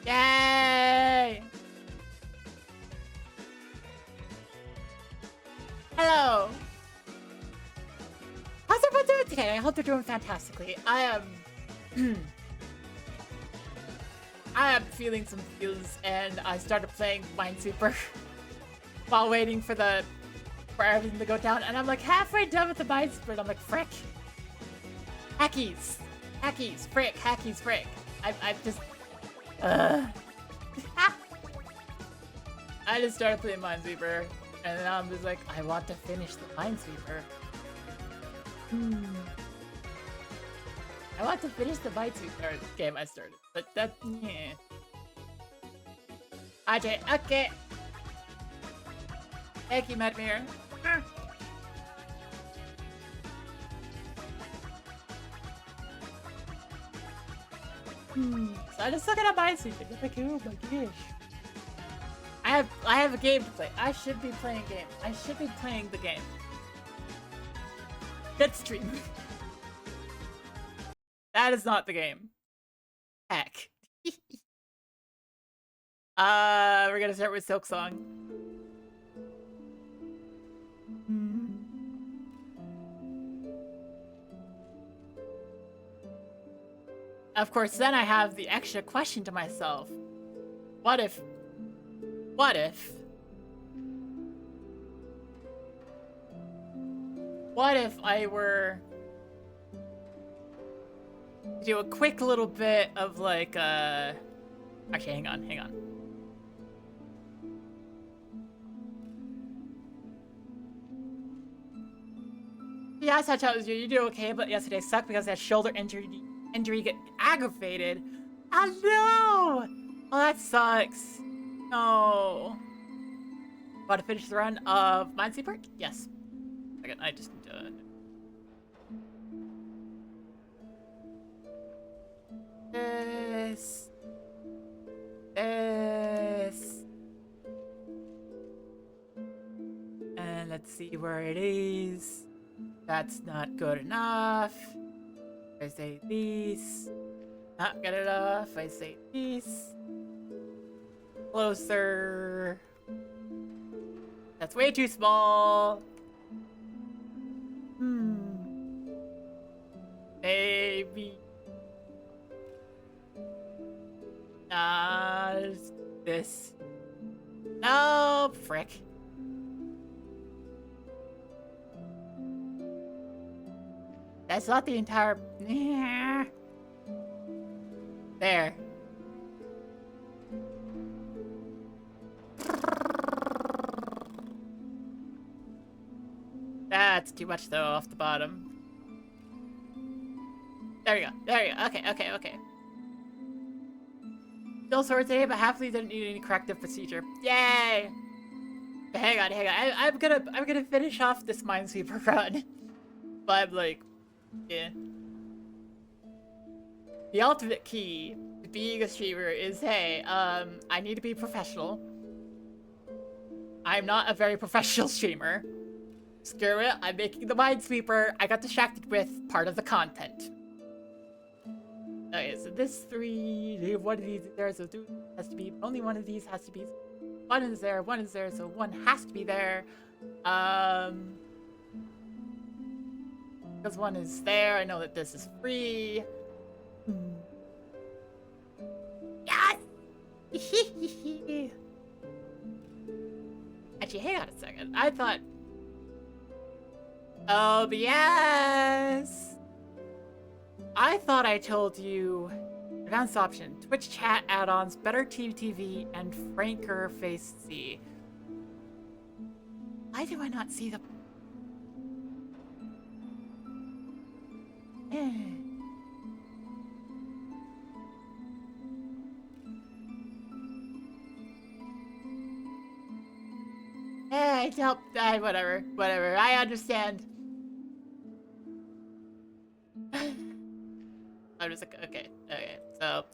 Yay! Hello! How's everyone doing today? I hope they're doing fantastically. I am feeling some feels, and I started playing Minesweeper while waiting for everything to go down, and I'm like halfway done with the Minesweeper, and I'm like, frick. Hackies, frick, hackies, frick. I just, I just started playing Minesweeper, and then I'm just like, I want to finish the Minesweeper. I want to finish the Minesweeper game I started, but that, yeah. Okay. Thank you, Madmir. So I just look at a Minesweeper. I'm like, oh my gosh. I have a game to play. I should be playing a game. I should be playing the game. Good stream. That is not the game. Heck. We're gonna start with Silksong. Of course, then I have the extra question to myself. What if I were to do a quick little bit of like, actually, hang on. Yeah, such how you do okay, but yesterday sucked because that shoulder injury get aggravated. Oh no! Oh, that sucks. No. Want to finish the run of Minesweeper? Yes. I just need to. This. And let's see where it is. That's not good enough. I say these. Not good enough. I say these. Closer. That's way too small. Maybe. This. No, frick. That's not the entire. There. That's too much though, off the bottom. There you go. Okay. Still sore today, but happily didn't need any corrective procedure. Yay! But hang on. I'm gonna finish off this Minesweeper run. But I'm like, yeah. The ultimate key to being a streamer is, hey, I need to be professional. I'm not a very professional streamer. Screw it, I'm making the Minesweeper. I got distracted with part of the content. Okay, so this three, one of these is there, so two has to be, only one of these has to be, one is there, so one has to be there. Because one is there, I know that this is free. Yes! Actually, hang on a second. I thought... Oh, but yes! I thought I told you... Advanced option. Twitch chat add-ons, better TV, and franker face C. Why do I not see the... Hey, help. Whatever. I understand. I'm just like, okay. So,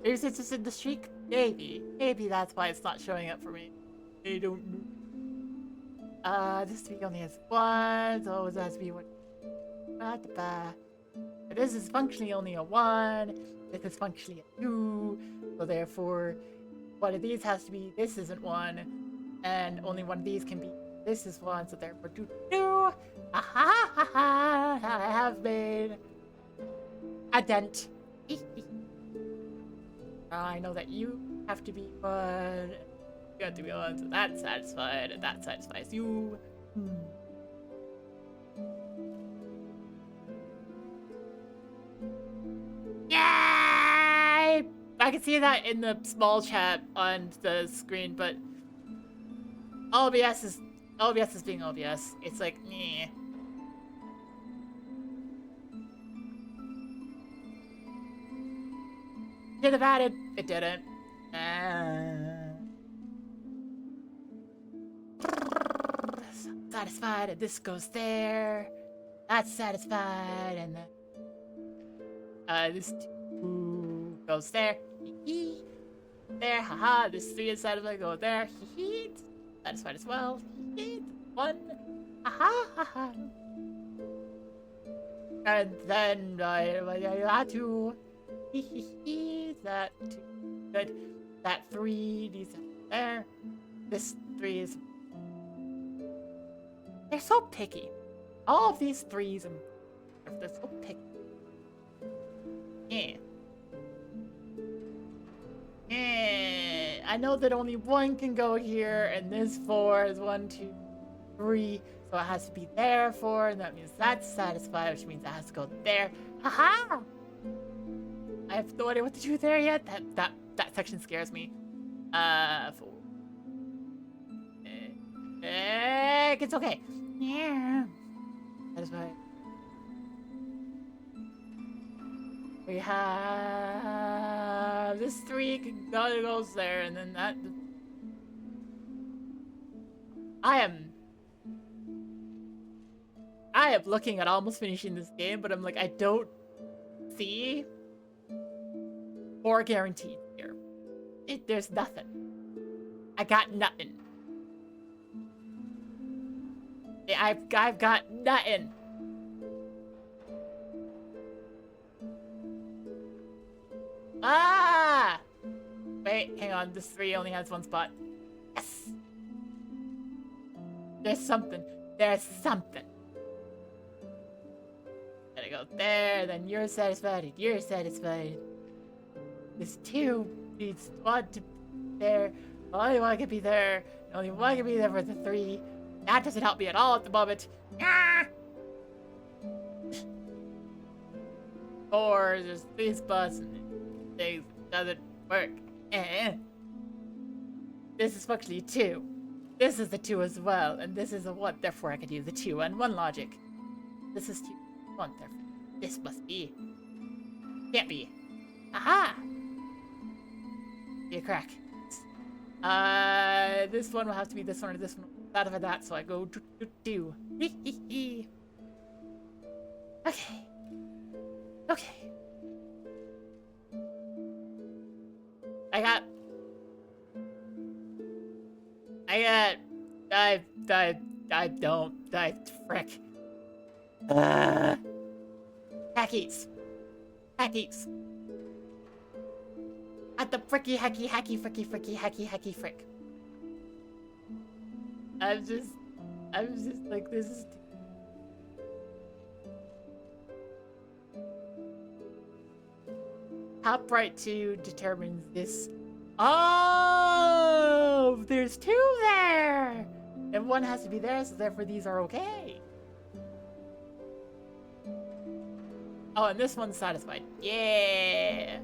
maybe it's just in the streak? Maybe that's why it's not showing up for me. I don't know. This week only has one, so it has to be one. But this is functionally only a 1. This is functionally a 2. So therefore, one of these has to be, this isn't 1. And only one of these can be, this is 1. So therefore, 2, 2. Aha, ha, ha. I have made a dent. I know that you have to be 1. You have to be 1, so that's satisfied, and that satisfies you. Yay! I can see that in the small chat on the screen, but OBS is being OBS. It's like, meh. Should have added. It didn't. Satisfied, and this goes there. That's satisfied, and then this 2 goes there. There, haha. This 3 is satisfied. Go there. Satisfied as well. 1. Haha, haha. And then that 2. That 2. Good. That 3 needs to be there. This 3 is. They're so picky. All of these 3s and they're so picky. Yeah. I know that only 1 can go here, and this 4 is 1, 2, 3. So it has to be there 4, and that means that's satisfied, which means it has to go there. Haha! I have no idea what to do there yet. That section scares me. 4. It's okay. Yeah. Satisfied. We have this 3 goes there, and then that. I am looking at almost finishing this game, but I'm like, I don't see 4 guaranteed here. There's nothing. I got nothing. I've got nothing. Ah! Wait, hang on. This 3 only has 1 spot. Yes! There's something. There's something. Gotta go there, then you're satisfied, and you're satisfied. This 2 needs 1 to be there. Only 1 can be there. Only 1 can be there for the 3. That doesn't help me at all at the moment. Ah! 4, there's 3 spots, and things doesn't work. This is functionally 2. This is the 2 as well, and this is a 1, therefore I can do the 2 and 1 logic. This is 2, 1, therefore this must be. Can't be. Aha! Be a crack. This one will have to be this one or this one. Out of that, so I go do. Okay. Okay. Frick. Hackies. Hackies. At the fricky, hacky, hacky, frick. I'm just like, this is. Top right 2 determines this. Oh, there's 2 there, and 1 has to be there, so therefore these are okay. Oh, and this one's satisfied. Yeah.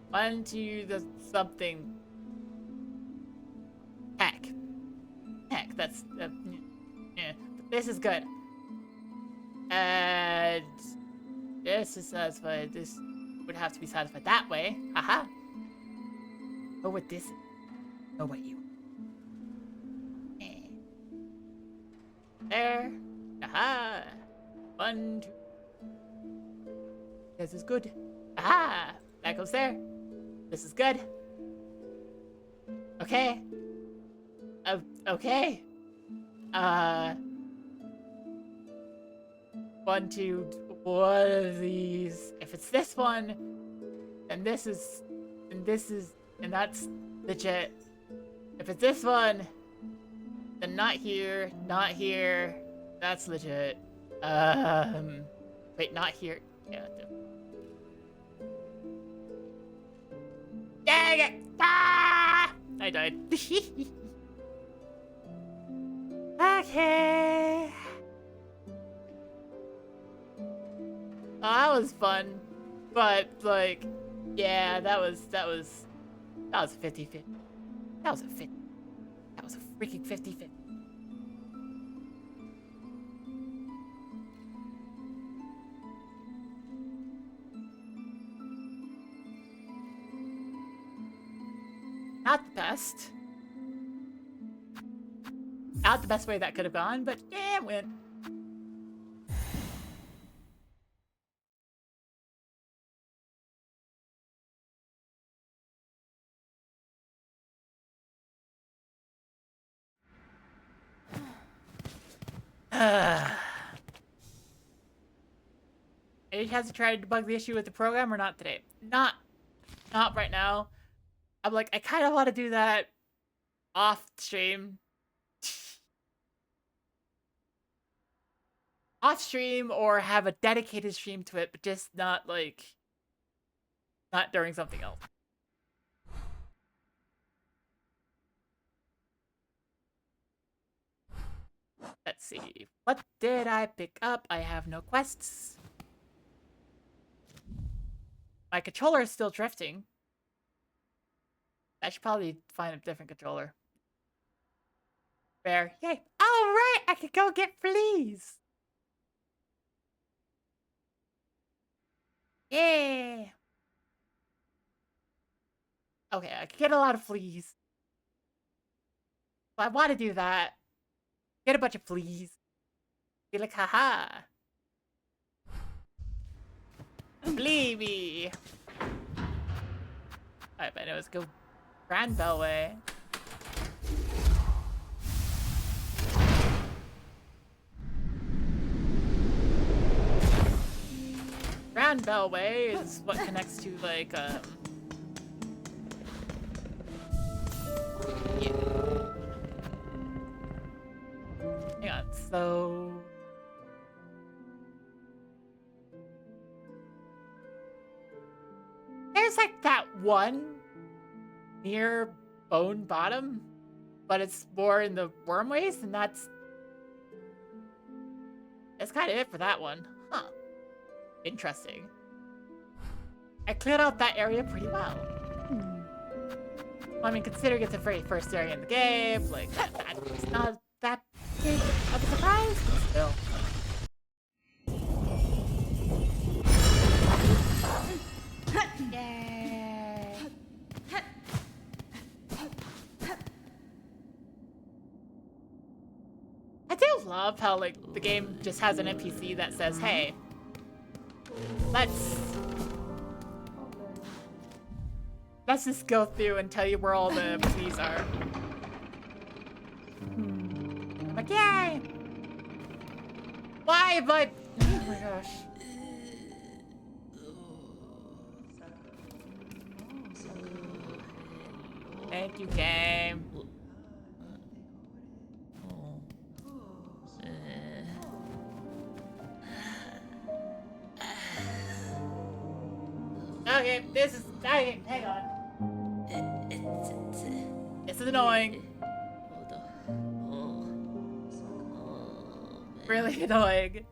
1, 2, the something. Heck, that's yeah. But this is good. And this is satisfied. This would have to be satisfied that way. Haha. Go with this. Go with you. There. Aha. 1, 2. This is good. Aha. That goes there. This is good. Okay. Okay. 1, 2. one of these. If it's this one, then this is, and this is, and that's legit. If it's this one, then not here, not here. That's legit. Wait, not here. Yeah. Dang it! Ah! I died. Okay. Oh, that was fun, but like, yeah, that was 50-50. That was a 50. That was a freaking 50-50. Not the best. Not the best way that could have gone, but yeah, it went. It hasn't tried to debug the issue with the program or not today. Not right now. I'm like, I kind of want to do that off stream. Off stream or have a dedicated stream to it, but just not like, not during something else. Let's see. What did I pick up? I have no quests. My controller is still drifting. I should probably find a different controller. Fair. Yay. Alright, I could go get fleas. Yeah. Okay, I could get a lot of fleas. So I want to do that. Get a bunch of fleas. Be like, haha. Flea me. Alright, but let's go Grand Bellway. Grand Bellway is what connects to like yeah. Hang on, so there's like that one near Bone Bottom, but it's more in the wormways, and that's kind of it for that one. Huh. Interesting. I cleared out that area pretty well. I mean, considering it's the very first area in the game, like, it's not that big of a surprise, but still. Yay! I do love how, like, the game just has an NPC that says, hey, let's just go through and tell you where all the fleas are. I'm like, yay! Why, but oh my gosh. Thank you, game. Okay, this is. Okay, hang on. This is annoying. Really annoying.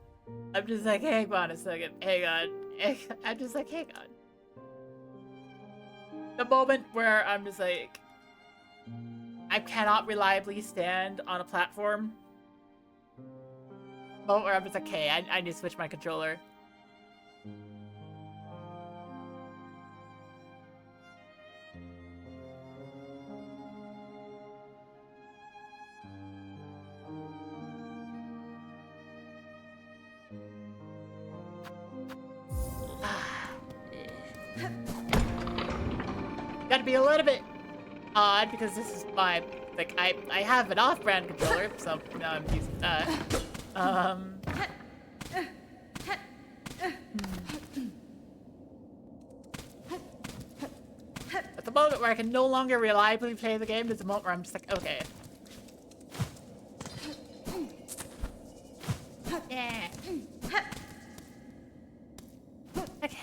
I'm just like, hang on a second. Hang on. I'm just like, hang on. The moment where I'm just like, I cannot reliably stand on a platform. The moment where I'm just like, hey, I need to switch my controller. Gotta be a little bit odd because this is my, like, I have an off-brand controller, so now I'm using that. At the moment where I can no longer reliably play the game is the moment where I'm just like, okay. Yeah. Okay.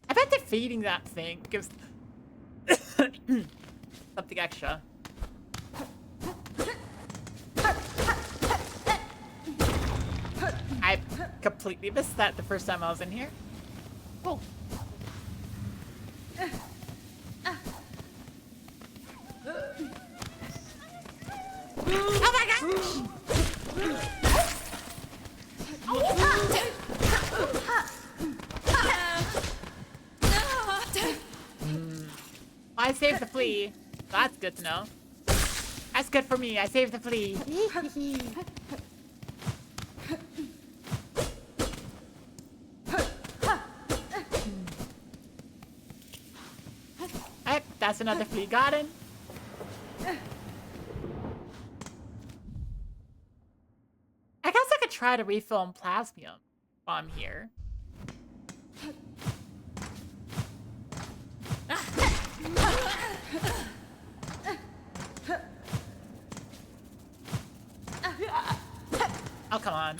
I bet defeating that thing gives something extra. I completely missed that the first time I was in here. Oh. Oh my gosh! I saved the flea. That's good to know. That's good for me. I saved the flea. Alright, that's another flea garden. I guess I could try to refilm Plasmium while I'm here. Oh, come on.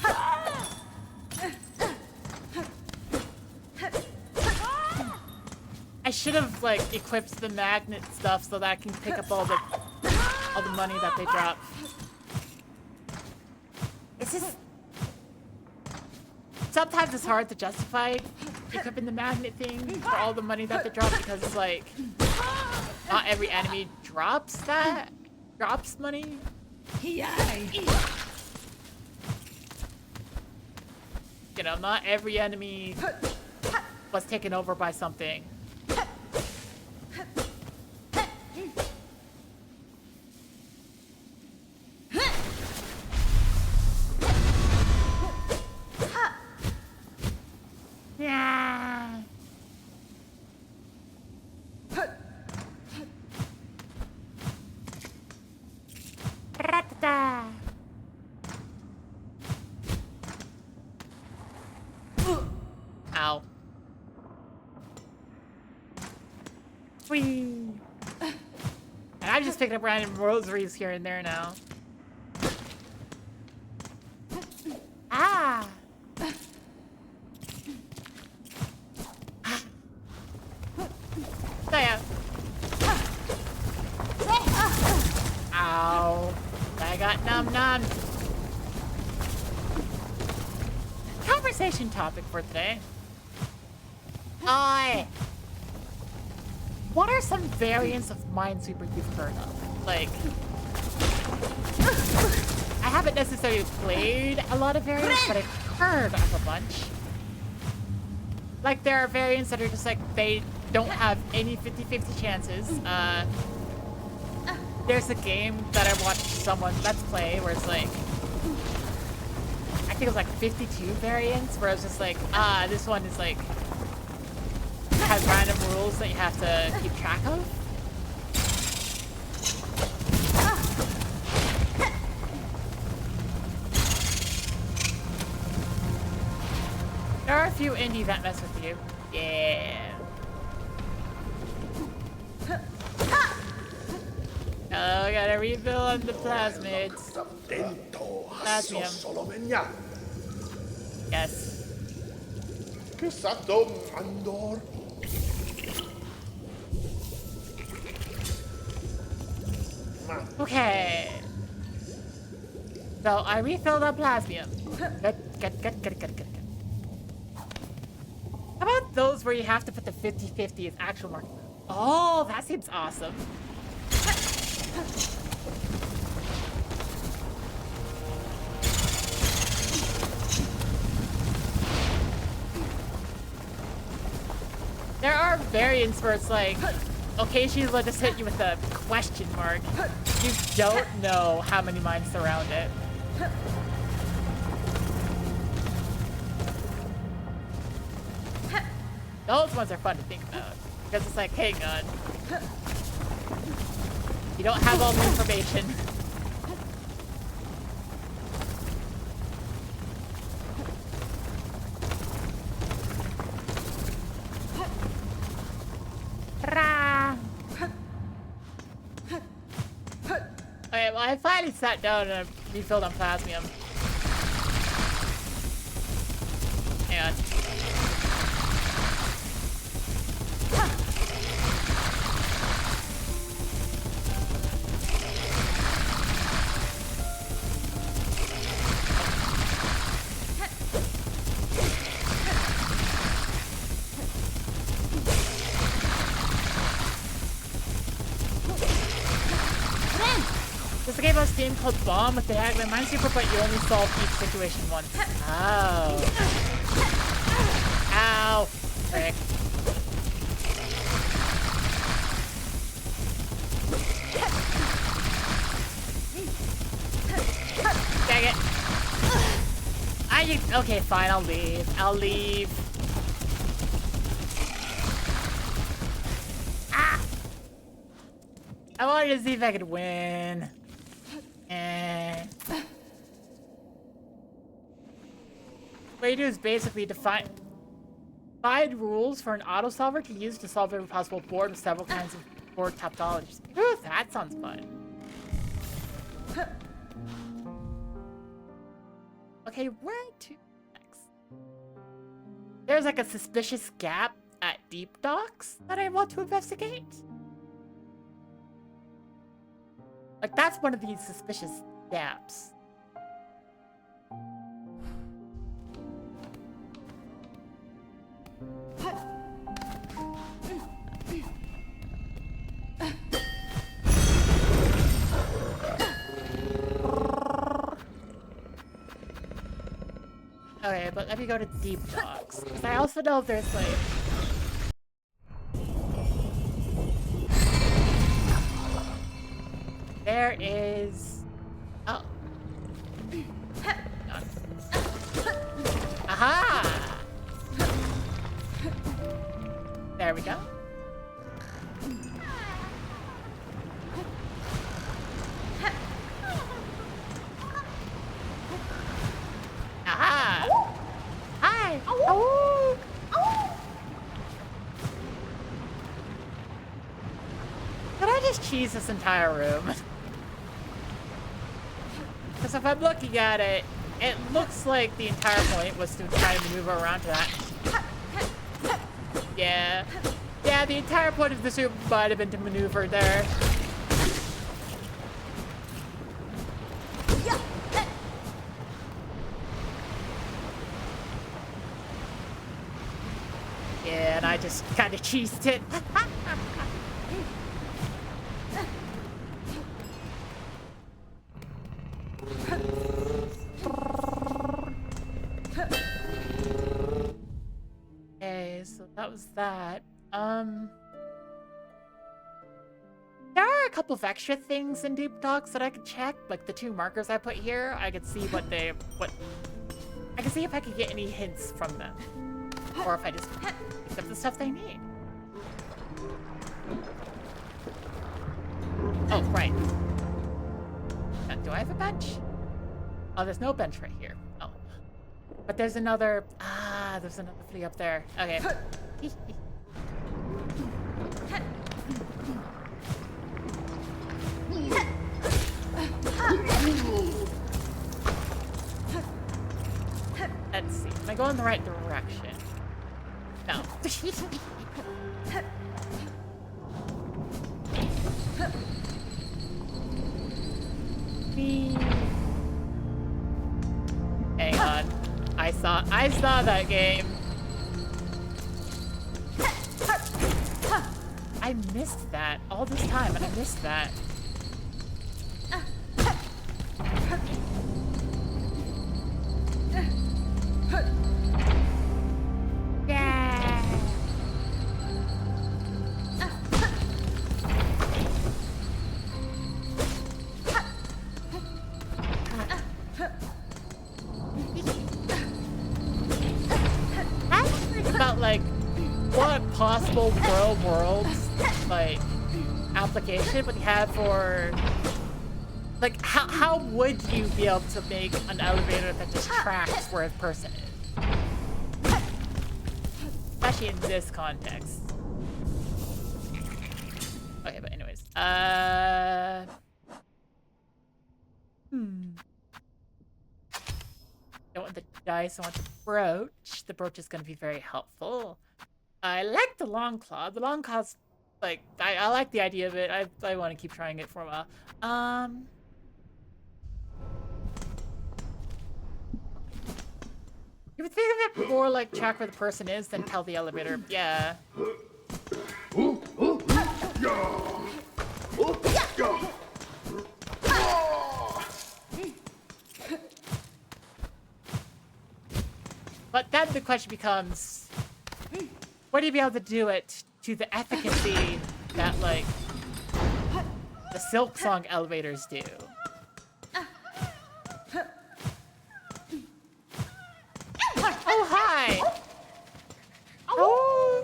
I should have, like, equipped the magnet stuff so that I can pick up all the money that they drop. It's just... Sometimes it's hard to justify equipping the magnet thing for all the money that they drop because it's like... Not every enemy drops that. Drops money. You know, not every enemy was taken over by something. Yeah. Ra-ta-ta. Ow. Whee. And I'm just picking up random rosaries here and there now. Ah. There. Ow. I got num-num. Conversation topic for today. What are some variants of Minesweeper you've heard of? Like, I haven't necessarily played a lot of variants, but I've heard of a bunch. Like, there are variants that are just like, they don't have any 50-50 chances. There's a game that I watched someone Let's Play where it's like, I think it was like 52 variants, where I was just like, this one is like, has random rules that you have to keep track of. There are a few indies that mess with you. Yeah. Oh, I gotta refill on the plasmids. Plasmium. Yes. Okay. So I refilled up plasmium. Good. How about those where you have to put the 50-50 as actual mark? Oh, that seems awesome. There are variants where it's like, occasionally they'll just hit you with a question mark. You don't know how many mines surround it. Those ones are fun to think about. Because it's like, hang on. You don't have all the information. Okay, well, I finally sat down and refilled on plasmium. Hang on. There's a game on Steam called Bomb with the Hagman Minesweeper, but you only solve each situation once. Oh. Ow. Frick. Dang it. Okay, fine, I'll leave. I'll leave. Ah! I wanted to see if I could win. What you do is basically find rules for an auto-solver to use to solve every possible board with several kinds of board topologies. Ooh, that sounds fun. Okay, where to next? There's like a suspicious gap at Deep Docks that I want to investigate. Like, that's one of these suspicious gaps. Okay, but let me go to Deep Docks. Because I also know there's like... There is... Oh. Aha! There we go. Aha! Hi! Oh! Could I just cheese this entire room? Because if I'm looking at it, it looks like the entire point was to try to maneuver around to that. Yeah. Yeah, the entire point of this room might have been to maneuver there. Yeah, and I just kind of cheesed it. Okay, so that was that. There are a couple of extra things in Deep Docks that I could check, like the 2 markers I put here. I could see I could see if I could get any hints from them. Or if I just picked up the stuff they need. Oh, right. Do I have a bench? Oh, there's no bench right here. Oh. But there's another... Ah, there's another flea up there. Okay. Let's see. Am I going the right direction? No. Hang on. I saw that game. I missed that all this time, and I missed that. Yeah. I think about like what possible real world, like, application would you have for, like, how would you be able to make an elevator that just tracks where a person is? Especially in this context. Okay, but anyways, Don't want the dice, I want the brooch. The brooch is going to be very helpful. I like the long claw. The long claw's, like, I like the idea of it. I want to keep trying it for a while. You would think of it more like track where the person is than tell the elevator. Yeah. But then the question becomes, would you be able to do it to the efficacy that, like, the Silksong elevators do? Oh, hi! Oh!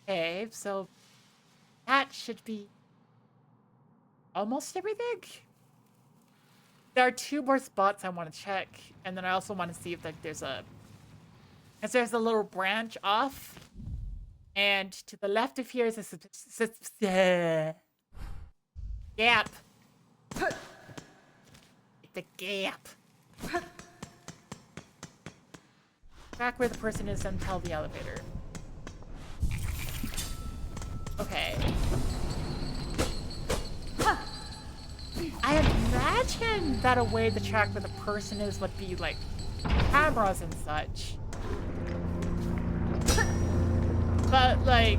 Okay, so that should be almost everything. There are 2 more spots I want to check, and then I also want to see if, like, there's a little branch off, and to the left of here is a gap. It's a gap. Back where the person is, and tell the elevator. Okay. I imagine that a way to track where the person is would be, like, cameras and such. But, like,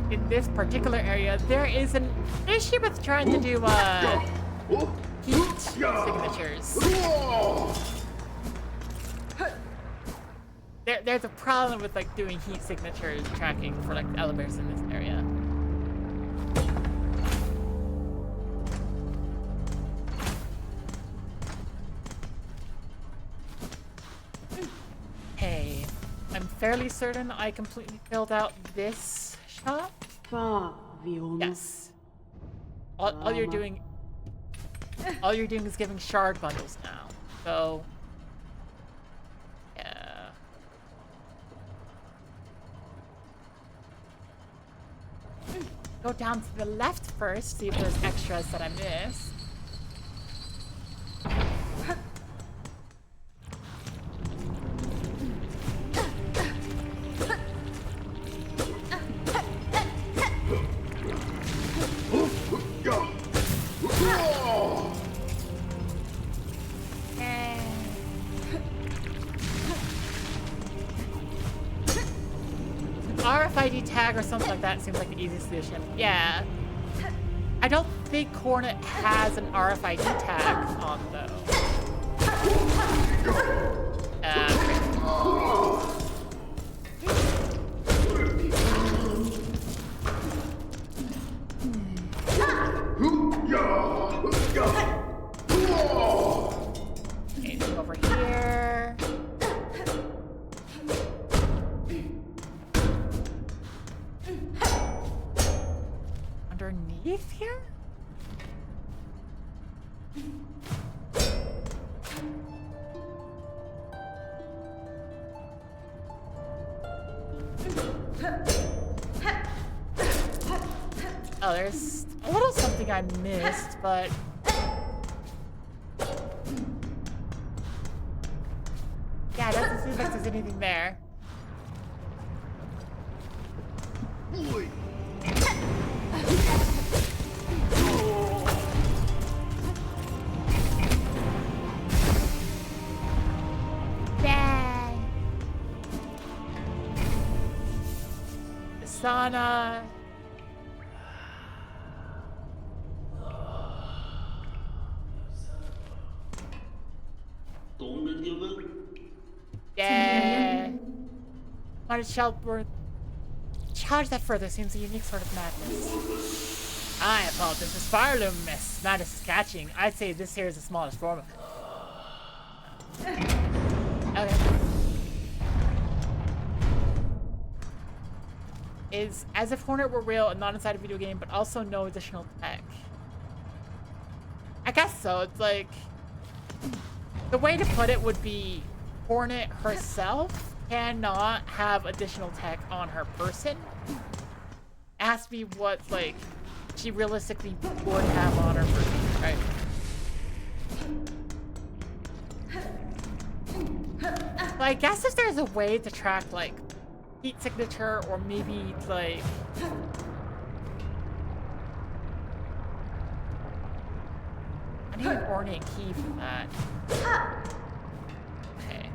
in this particular area, there is an issue with trying to do, heat signatures. There's a problem with, like, doing heat signatures tracking for, like, elevators in this area. Hey, I'm fairly certain I completely filled out this shop. Yes. All you're doing is giving shard bundles now. So yeah. Go down to the left first, see if there's extras that I missed. RFID tag or something like that seems like the easiest solution. Yeah. I don't think Cornet has an RFID tag on, though. Anything over here? Underneath here? Oh, there's a little something I missed, but yeah, it doesn't seem like there's anything there. Yay! Sauna. Yeah. Want to charge that further seems a unique sort of madness. I apologize. This fire loom mess. Madness is catching. I'd say this here is the smallest form of it. Okay. Is as if Hornet were real and not inside a video game, but also no additional tech. I guess so. It's like, the way to put it would be Hornet herself cannot have additional tech on her person. It has to be what, like, she realistically would have on her person, right? So I guess if there's a way to track, like, heat signature, or maybe, like... I need an ornate key for that. Okay.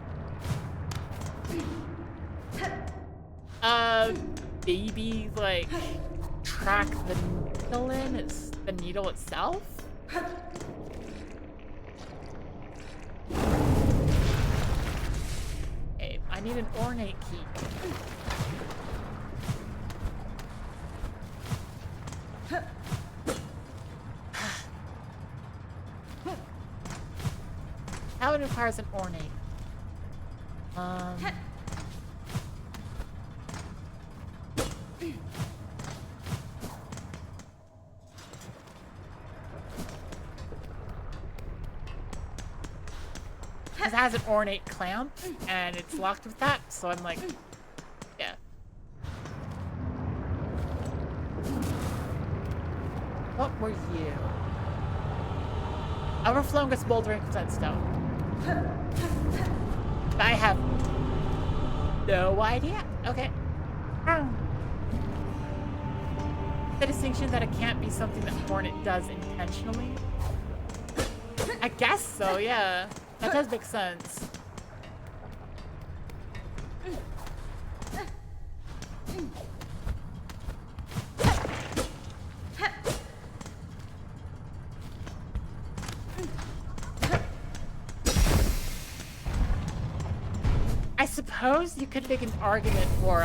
Maybe, like, track the needle in? It's the needle itself? Okay, I need an ornate key. How it requires an ornate. It has an ornate clamp, and it's locked with that, so I'm like, yeah. What were you? Overflowing with smoldering sandstone. I have no idea. Okay. The distinction that it can't be something that Hornet does intentionally. I guess so, yeah. That does make sense. I suppose you could make an argument for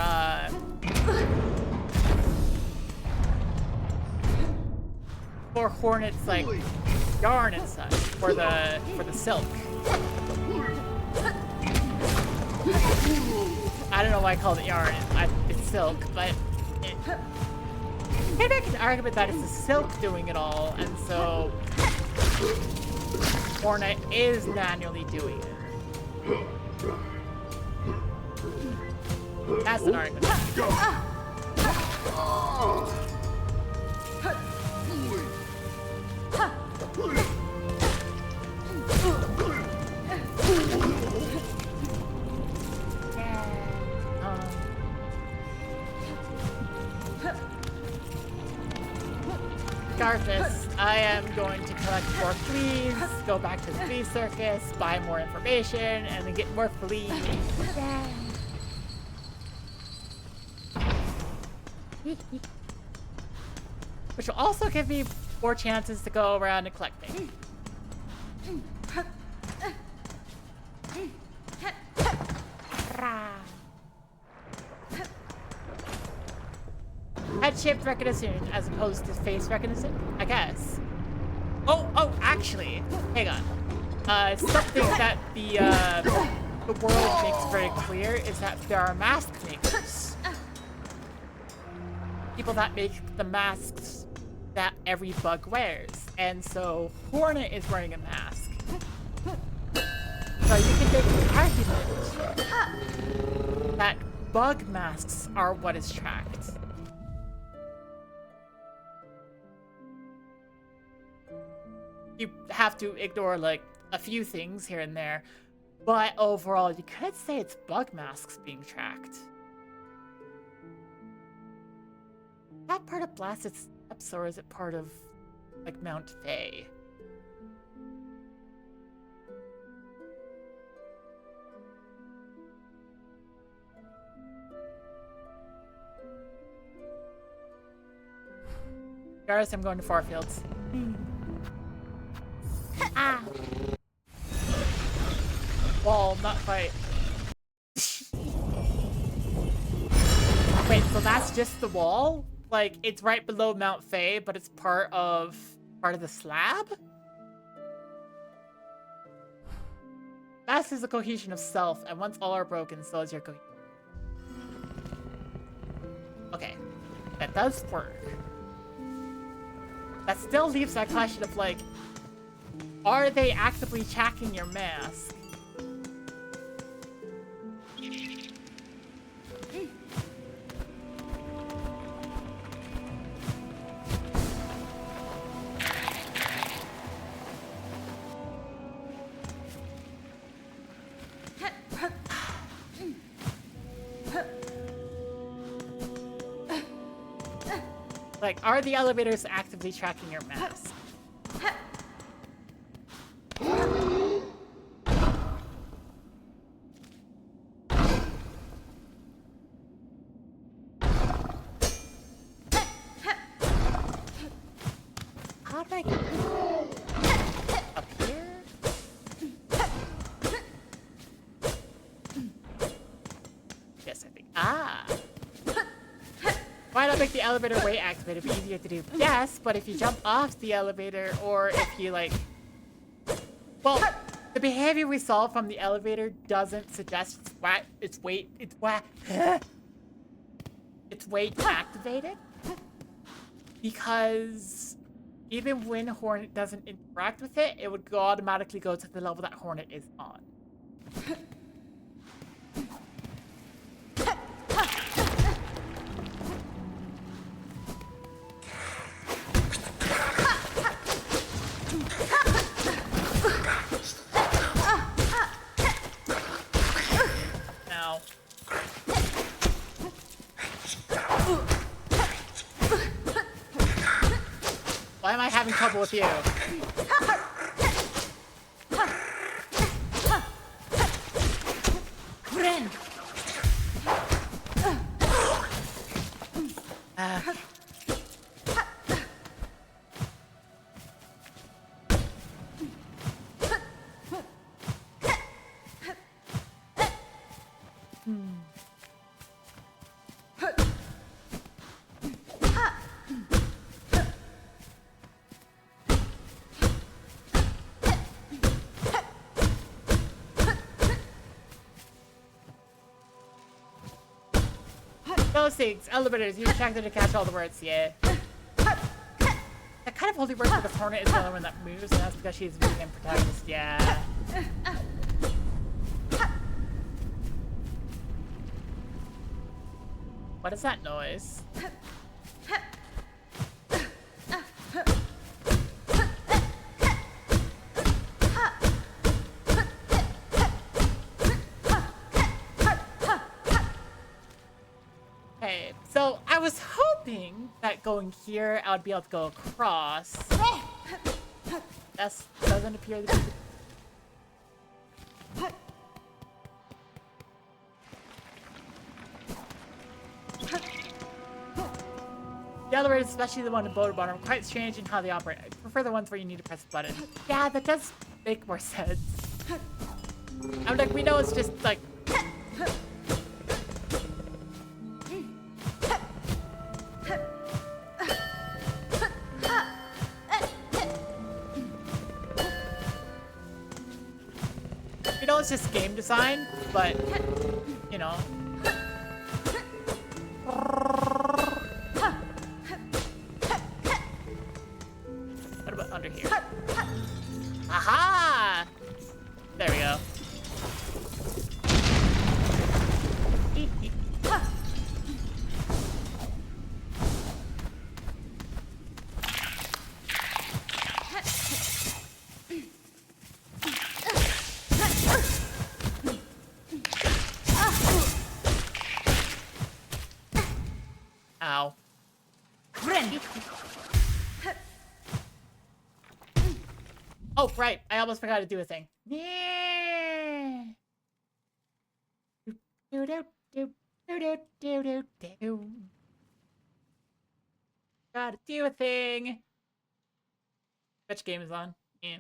Hornet's, like, yarn and such, for the silk. I don't know why I called it yarn. It's silk, but you can make an argument that it's the silk doing it all, and so Hornet is manually doing it. That's an argument. Garfus, I am going to collect more fleas, go back to the flea circus, buy more information, and then get more fleas. Which will also give me more chances to go around and collect things. Head-shaped recognition as opposed to face recognition, I guess. Oh, actually, hang on. Something that the world makes very clear is that there are mask makers. People that make the masks that every bug wears. And so Hornet is wearing a mask. So you can make an argument that bug masks are what is tracked. You have to ignore, like, a few things here and there, but overall, you could say it's bug masks being tracked. Is that part of Blasted Steps, or is it part of, like, Mount Fae? Regardless, I'm going to Farfields. Ah. Wall, not fight. Wait, so that's just the wall? Like, it's right below Mount Fae, but it's part of the slab? Fast is the cohesion of self, and once all are broken, so is your cohesion. Okay. That does work. That still leaves that question of, like, are they actively tracking your mask? Like, are the elevators actively tracking your mask? How do I get up here? Yes, I think. Ah! Why not make the elevator way activated? It'd be easier to do. Yes, but if you jump off the elevator, or if you, like... Well, the behavior we saw from the elevator doesn't suggest it's weight activated. Because even when Hornet doesn't interact with it, it would automatically go to the level that Hornet is on. Now. Why am I having trouble with you? Ren! Those things, elevators, use tractor to catch all the words, yeah. That kind of only works because Hornet is the only one that moves, and that's because she's a vegan protagonist, yeah. What is that noise? Okay, so I was hoping that going here, I would be able to go across. That doesn't appear to be... The elevators, especially the one in Boulder Bottom, are quite strange in how they operate. I prefer the ones where you need to press a button. Yeah, that does make more sense. I'm like, we know it's just like... We know it's just game design, but, you know... What about under here? Aha! There we go. Ow. Oh, right. I almost forgot to do a thing. Yeah. Gotta do a thing. Which game is on? Yeah.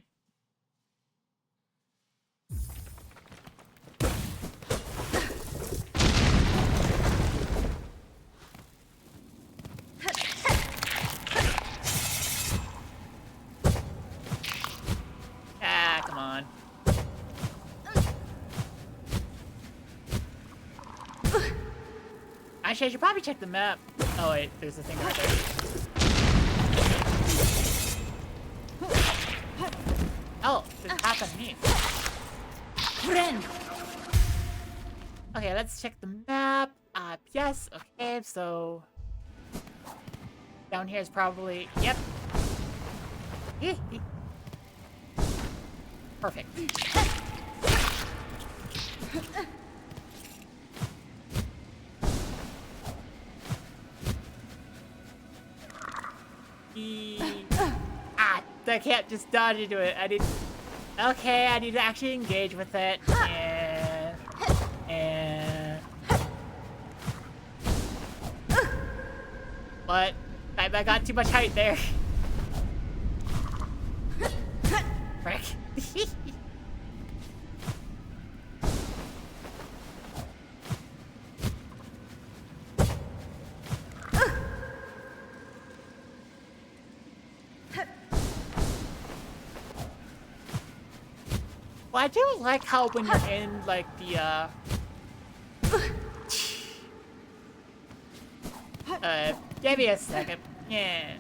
Ah, come on. Actually, I should probably check the map. Oh wait, there's a thing right there. Oh, there's a path underneath. Friend. Okay, let's check the map. Yes. Okay, so down here is probably yep. Perfect. I can't just dodge into it. I need. Okay, I need to actually engage with it. And. But I got too much height there. Frick. Well, I do like how when you're in, like, the, give me a second. Yeah.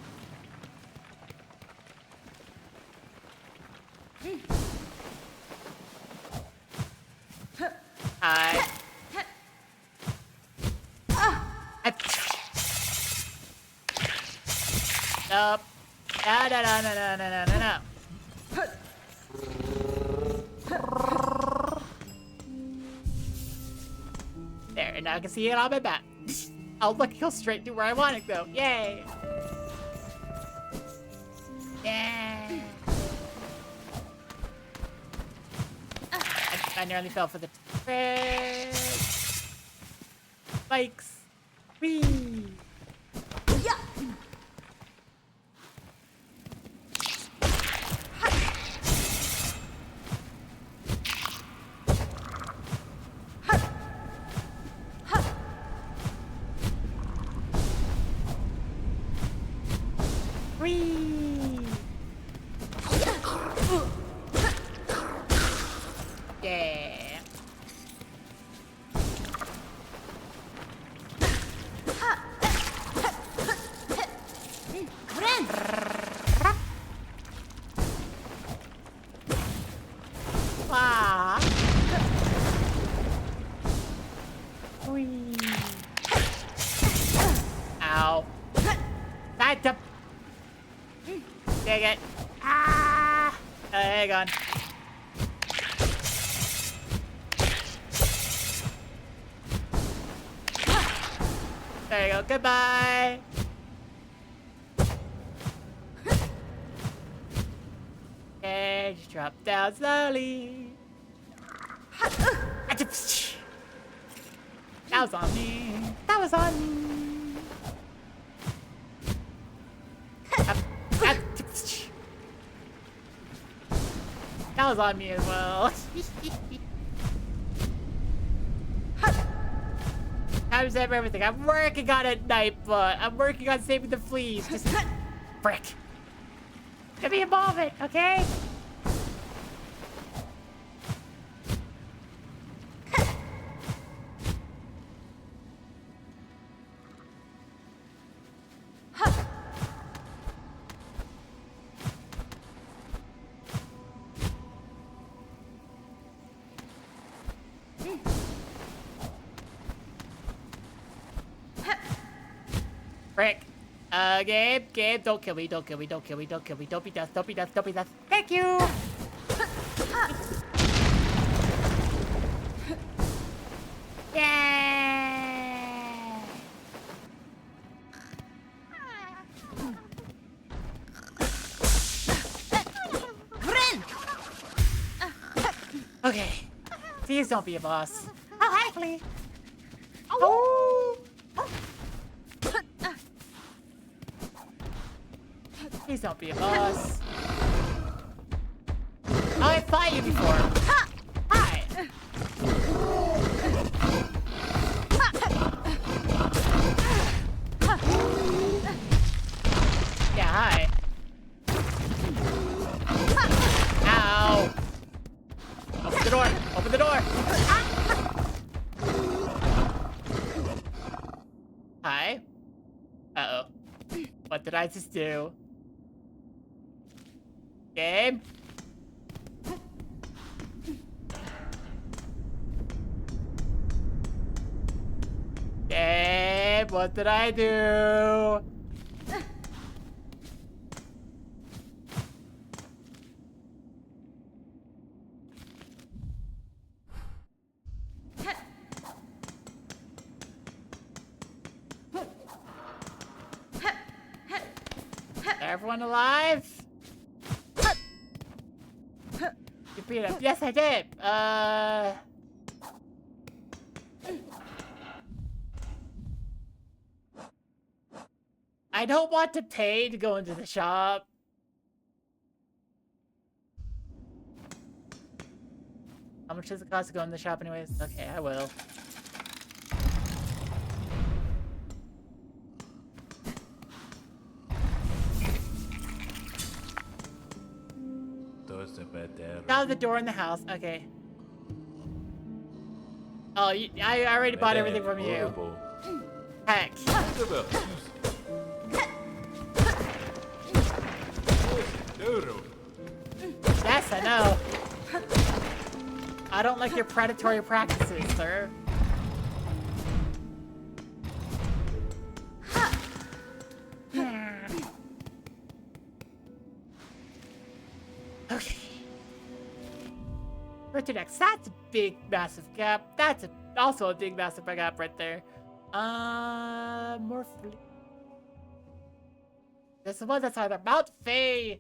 Hi. Nope. No. There, and now I can see it on my map. Oh, look, go straight to where I want it, though. Yay! Yeah! I nearly fell for the trick. Spikes. Whee! Yeah! Whee! Yeah. Ah. Whee. Ow. Back up. Dang it. Ah! Hang on. There you go. Goodbye. Okay, just drop down slowly. That was on me. That was on me. That was on me as well. Time to save everything. I'm working on it, Nightbot. I'm working on saving the fleas. Just frick. Give me a moment, okay? Frick. Gabe, don't kill me, don't be dust, don't be dust. Thank you! Yeah! Okay. Please don't be a boss. Oh, hi, Flea. Oh! Please don't be a boss. Oh, I fought you before. Hi. Yeah, hi. Ow. Open the door. Open the door. What did I just do? Game? Game, what did I do? Everyone alive? You beat up. Yes, I did. I don't want to pay to go into the shop. How much does it cost to go in the shop anyways? Okay, I will. Out of the door in the house. Okay. Oh, I already bought everything from you. Heck. Yes, I know. I don't like your predatory practices, sir. Okay. Where to next? That's a big, massive gap. That's also a big, massive gap right there. More fleet. This is one that's either Mount Faye,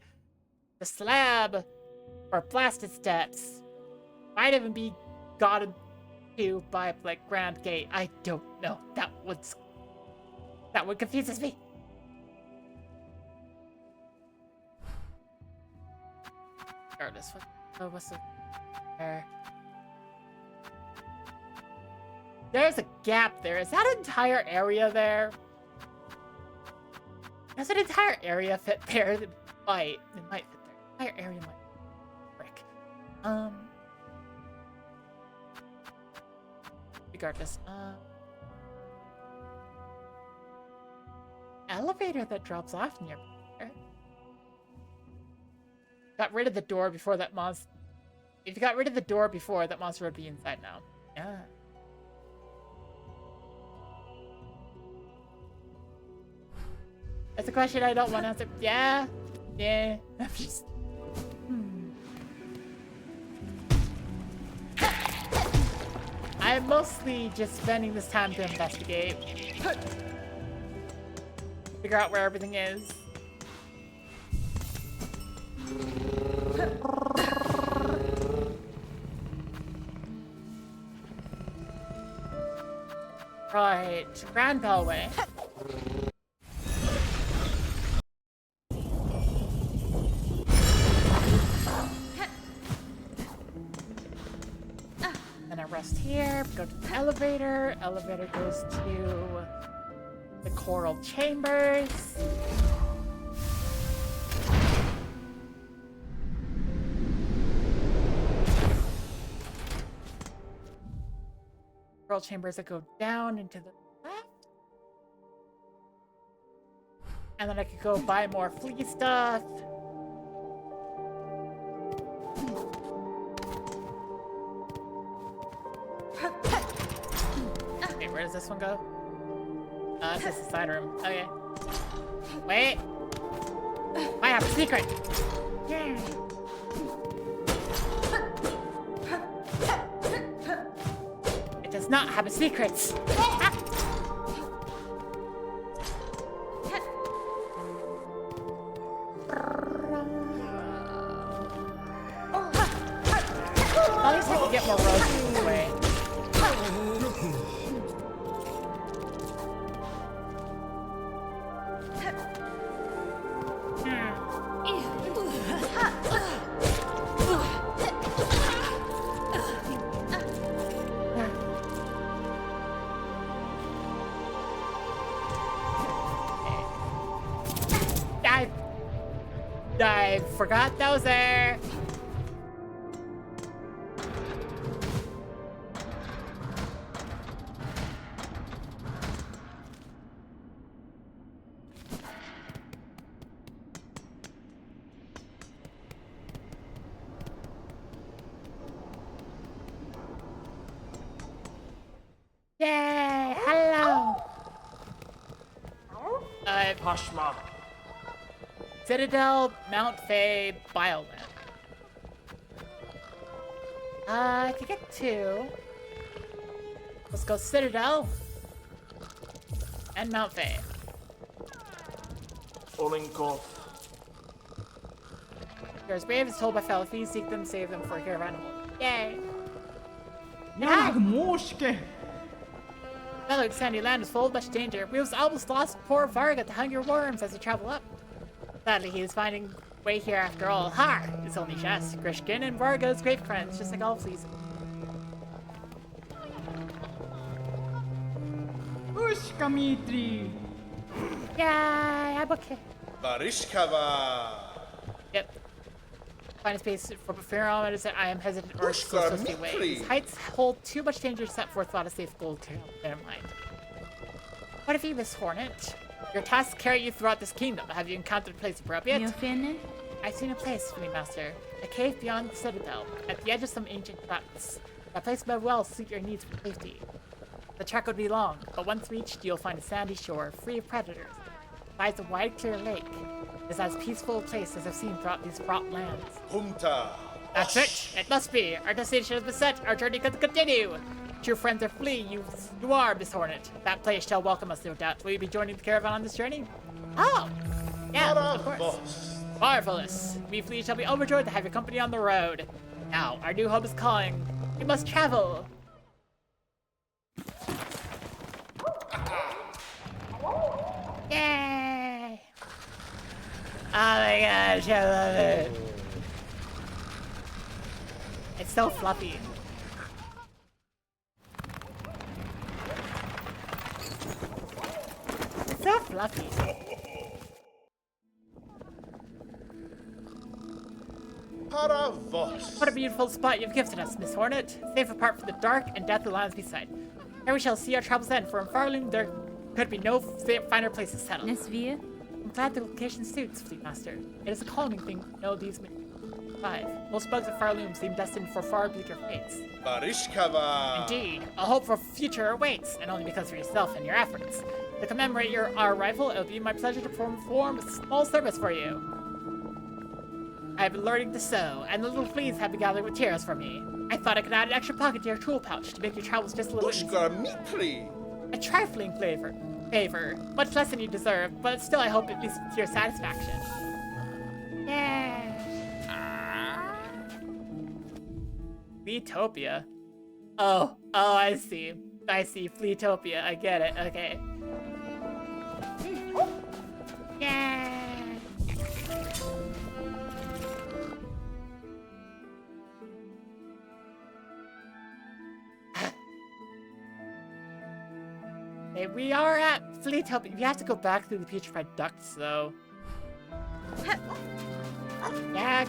the slab, or blasted steps. Might even be gotten to by like Grand Gate. I don't know. That one confuses me. Regardless, what's there? There's a gap there. Is that entire area there? Does an entire area fit there? It might fit there. Entire area might. Frick. Regardless, elevator that drops off near there. Got rid of the door before that monster. If you got rid of the door before, that monster would be inside now. Yeah. That's a question I don't want to answer. Yeah. Yeah. I'm just... I'm mostly just spending this time to investigate. Figure out where everything is. Right, Grand Bellway. Then I rest here, go to the elevator. Elevator goes to the Coral Chambers. Coral Chambers that go down into the left. And then I could go buy more flea stuff. Okay, where does this one go? This is the side room. Okay. Wait. I have a secret. Yeah. It does not have a secret. At least I can get more roses this way. I forgot that was there. Pashma. Citadel, Mount Fay, Bioland. I could get 2. Let's go Citadel and Mount Fay. Olinko. You're as brave as told by fellow thieves, seek them, save them for a caravan of animals. Yay! Jag morske. Fellow sandy land is full of much danger. We almost lost poor Varga to hunger worms as we travel up. Sadly, he is finding way here after all. Ha! It's only just. Grishkin and Varga is great friends, just like all fleas. Ushka Mitri. Yeah, I'm okay. Barishkava. Yep. Find a space for Pharaoh that I am hesitant or so stay away. These heights hold too much danger to set forth without a safe goal to bear in mind. What of you, Miss Hornet? Your tasks carry you throughout this kingdom. Have you encountered a place appropriate? I've seen a place, Fleet Master. A cave beyond the Citadel, at the edge of some ancient traps. That place may well suit your needs for safety. The trek would be long, but once reached, you'll find a sandy shore, free of predators. Lies a wide, clear lake. It is as peaceful a place as I've seen throughout these fraught lands. Humta. That's it! It must be! Our destination has been set! Our journey can continue! True friends are flee, you are, Miss Hornet. That place shall welcome us, no doubt. Will you be joining the caravan on this journey? Oh! Yeah, of course. Marvelous! We flee shall be overjoyed to have your company on the road. Now, our new home is calling. We must travel! Yay! Oh my gosh, I love it. It's so fluffy. It's so fluffy. Paravos. What a beautiful spot you've gifted us, Miss Hornet. Safe apart from the dark and deathly lands beside. Here we shall see our troubles end, for in Farloom there could be no finer place to settle. I'm glad the location suits, Fleet Master. It is a calming thing to know these 5. Most bugs of Farloom seem destined for far bleaker fates. Barishkava. Indeed, a hope for future awaits, and only because of yourself and your efforts. To commemorate our arrival, it will be my pleasure to perform a small service for you. I have been learning to sew, and the little fleas have been gathering materials for me. I thought I could add an extra pocket to your tool pouch to make your travels just a little easier. Ushka Mitri. A trifling favor, much less than you deserve, but still I hope it leads to your satisfaction. Yeah. Fleetopia? Oh, I see. Fleetopia, I get it, okay. Yeah. Hey, we are at Fleetopia. We have to go back through the putrefied ducts, though. Gag.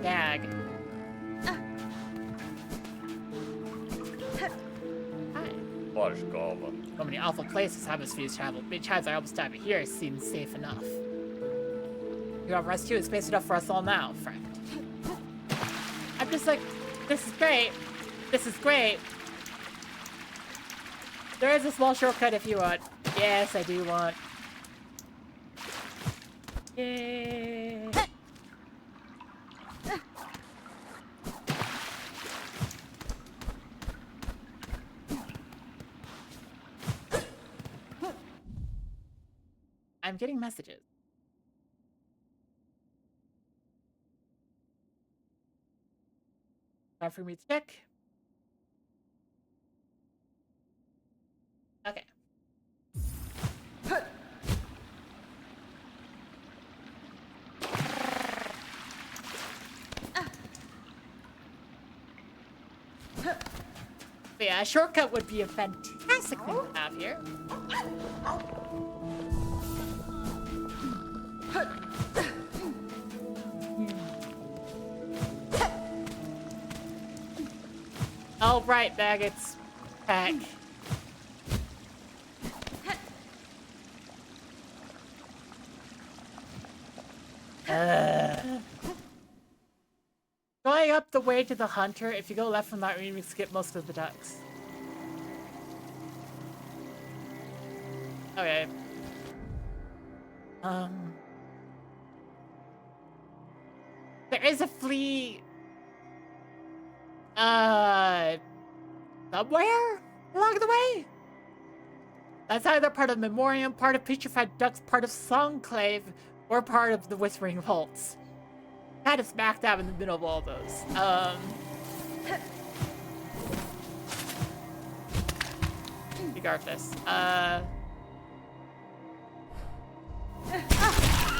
Gag. Hi. So many awful places have his fleas traveled. Many times I almost died, but here it seems safe enough. You have rest too. It's space enough for us all now, friend. I'm just like, this is great. This is great. There is a small shortcut if you want. Yes, I do want. Yeah. I'm getting messages. Time for me to check. Okay. But yeah, a shortcut would be a fantastic thing to have here. All right, maggots. Pack. Going up the way to the hunter, if you go left from that room, you skip most of the ducks. Okay. There is a flea, somewhere along the way. That's either part of Memoriam, part of Petrified Ducks, part of Songclave, or part of the Whispering Vaults. Kind of smack dab in the middle of all those. Regardless, oh,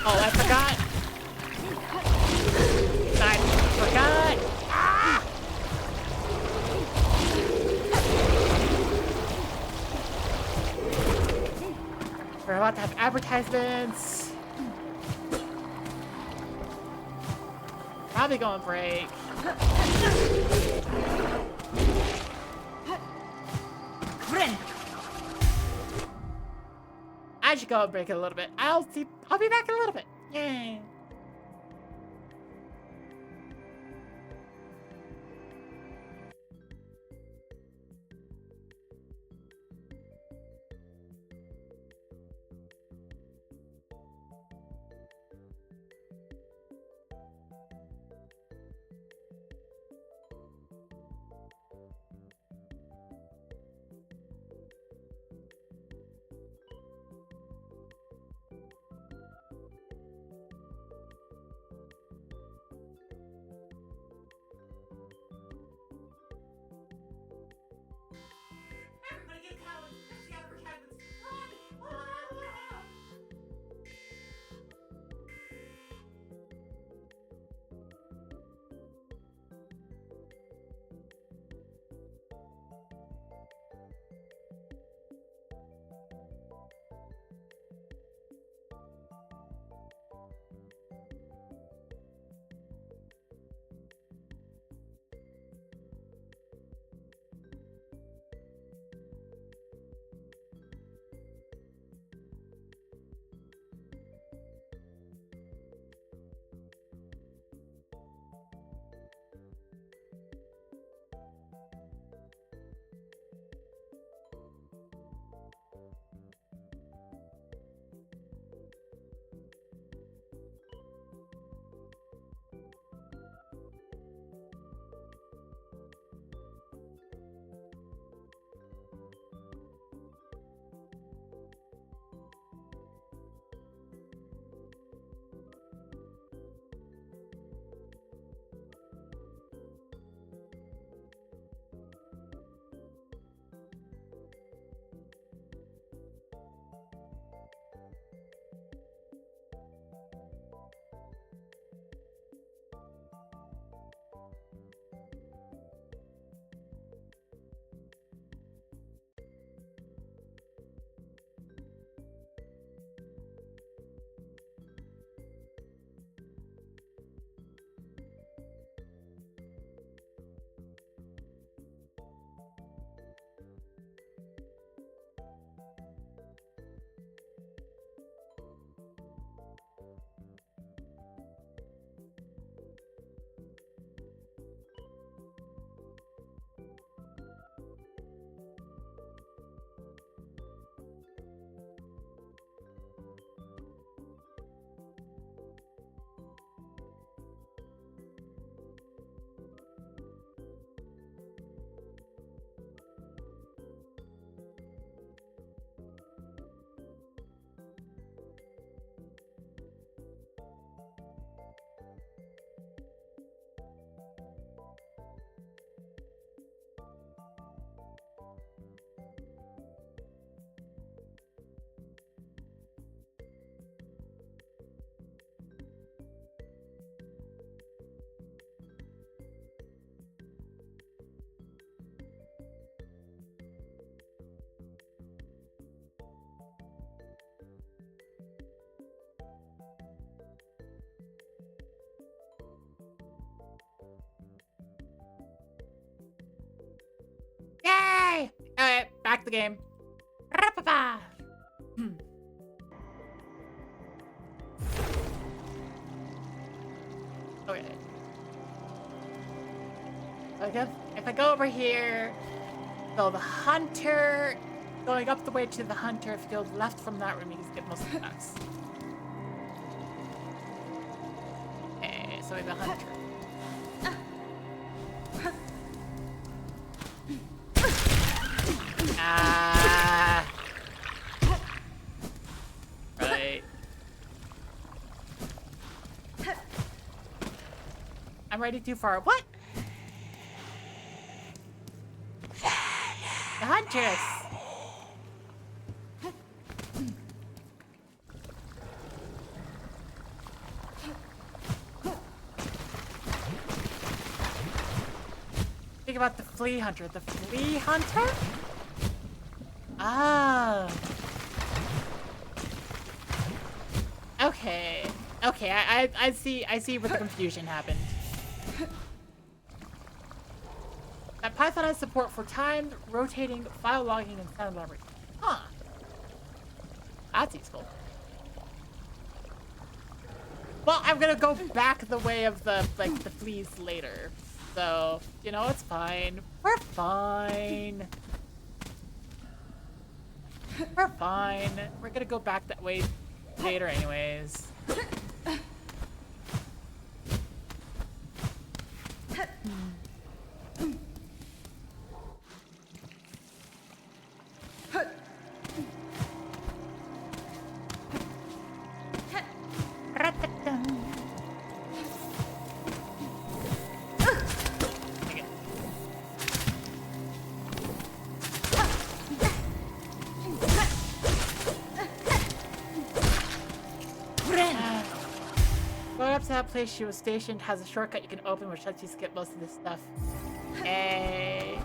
I forgot. I forgot. Ah! We're about to have advertisements. Probably going break. Friend. I should go and break it a little bit. I'll be back in a little bit. Yay. Everybody get Talon. That's the advertisements. Yay! Alright, back to the game. Ra-pa-pa. Okay. If I go over here, so the hunter, going up the way to the hunter, if you go left from that room, you can skip most of the ducks. so maybe the hunter. Ah. Right. I'm ready too far. What? The huntress. Think about the flea hunter. The flea hunter? Ah. Okay. Okay, I see where the confusion happened. That Python has support for timed, rotating, file logging, and sound library. Huh. That's useful. Well, I'm gonna go back the way of the fleas later. So, you know, it's fine. We're fine. We're fine. We're gonna go back that way later anyways. Going up to that place she was stationed has a shortcut you can open which lets you skip most of this stuff. Hey.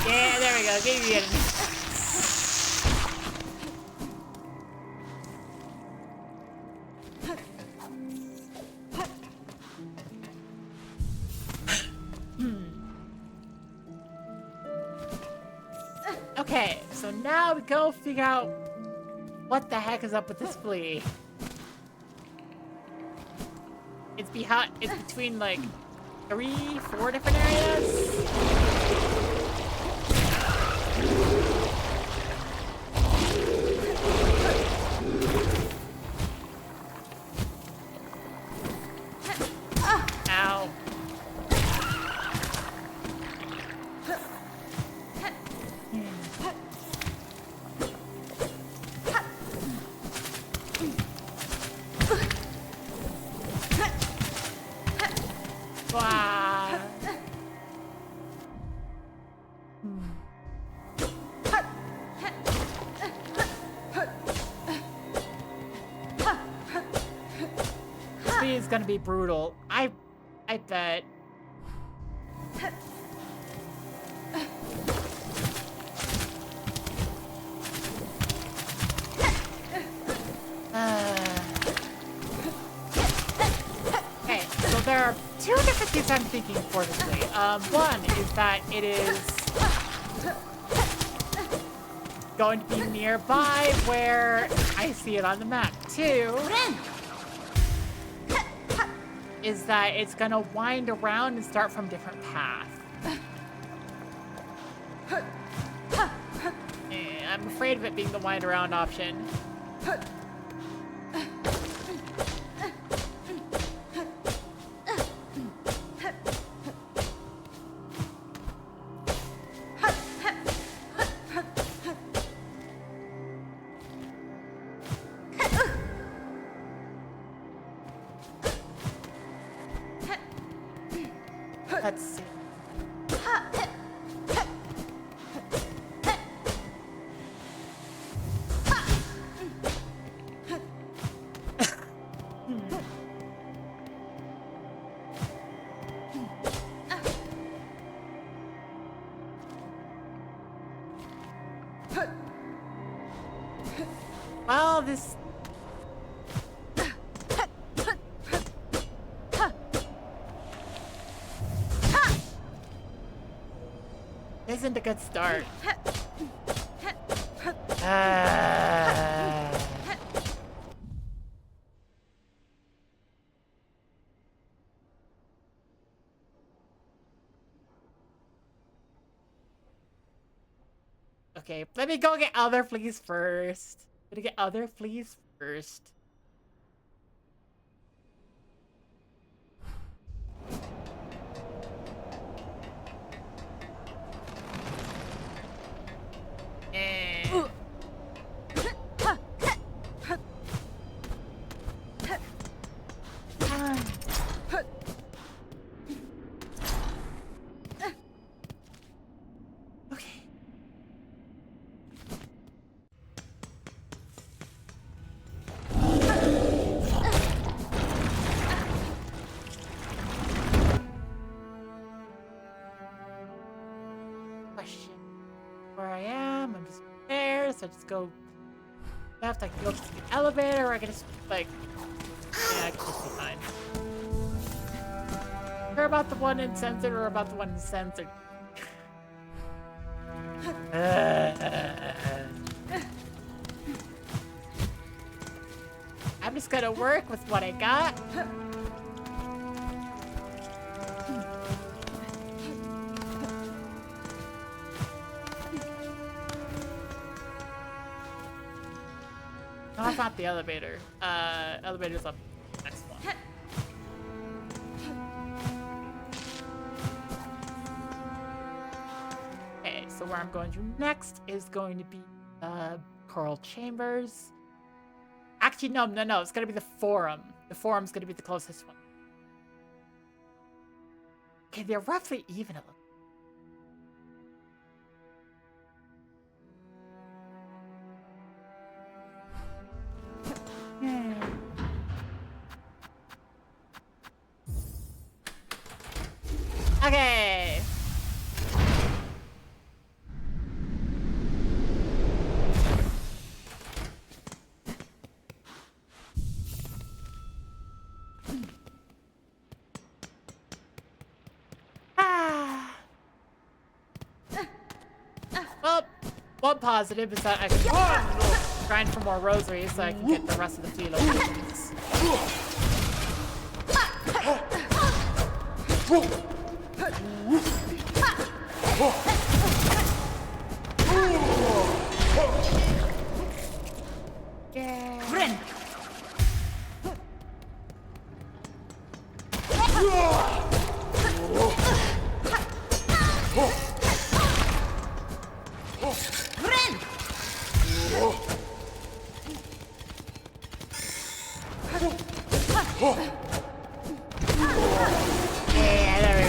Yeah, there we go. Give me it. Okay, so now we go figure out what the heck is up with this flea. It's between like 3, 4 different areas. Ow. Wow. This flea is gonna be brutal. I bet. Okay, so there are 2 different things I'm thinking for this flea. One is that it is going to be nearby where I see it on the map. 2 is that it's gonna wind around and start from different paths. I'm afraid of it being the wind around option. Let's see. Well, this... isn't a good start. Okay, let me go get other fleas first. Gonna get other fleas first. And... Okay. Question. Where I am, I'm just there, so I just go left, I can go to the elevator, or I can just, like... Yeah, I can just be fine. Care about the one in censored or about the one in censored? I'm just gonna work with what I got. No, that's not the elevator. Elevator's up next one. Okay, so where I'm going to next is going to be Coral Chambers. Actually, no, it's gonna be the Forum. The Forum's gonna be the closest one. Okay, they're roughly even a little. Okay. Well, one positive is that I can grind for more rosaries so I can get the rest of the flea locations. Yeah. Friend. Yeah, there we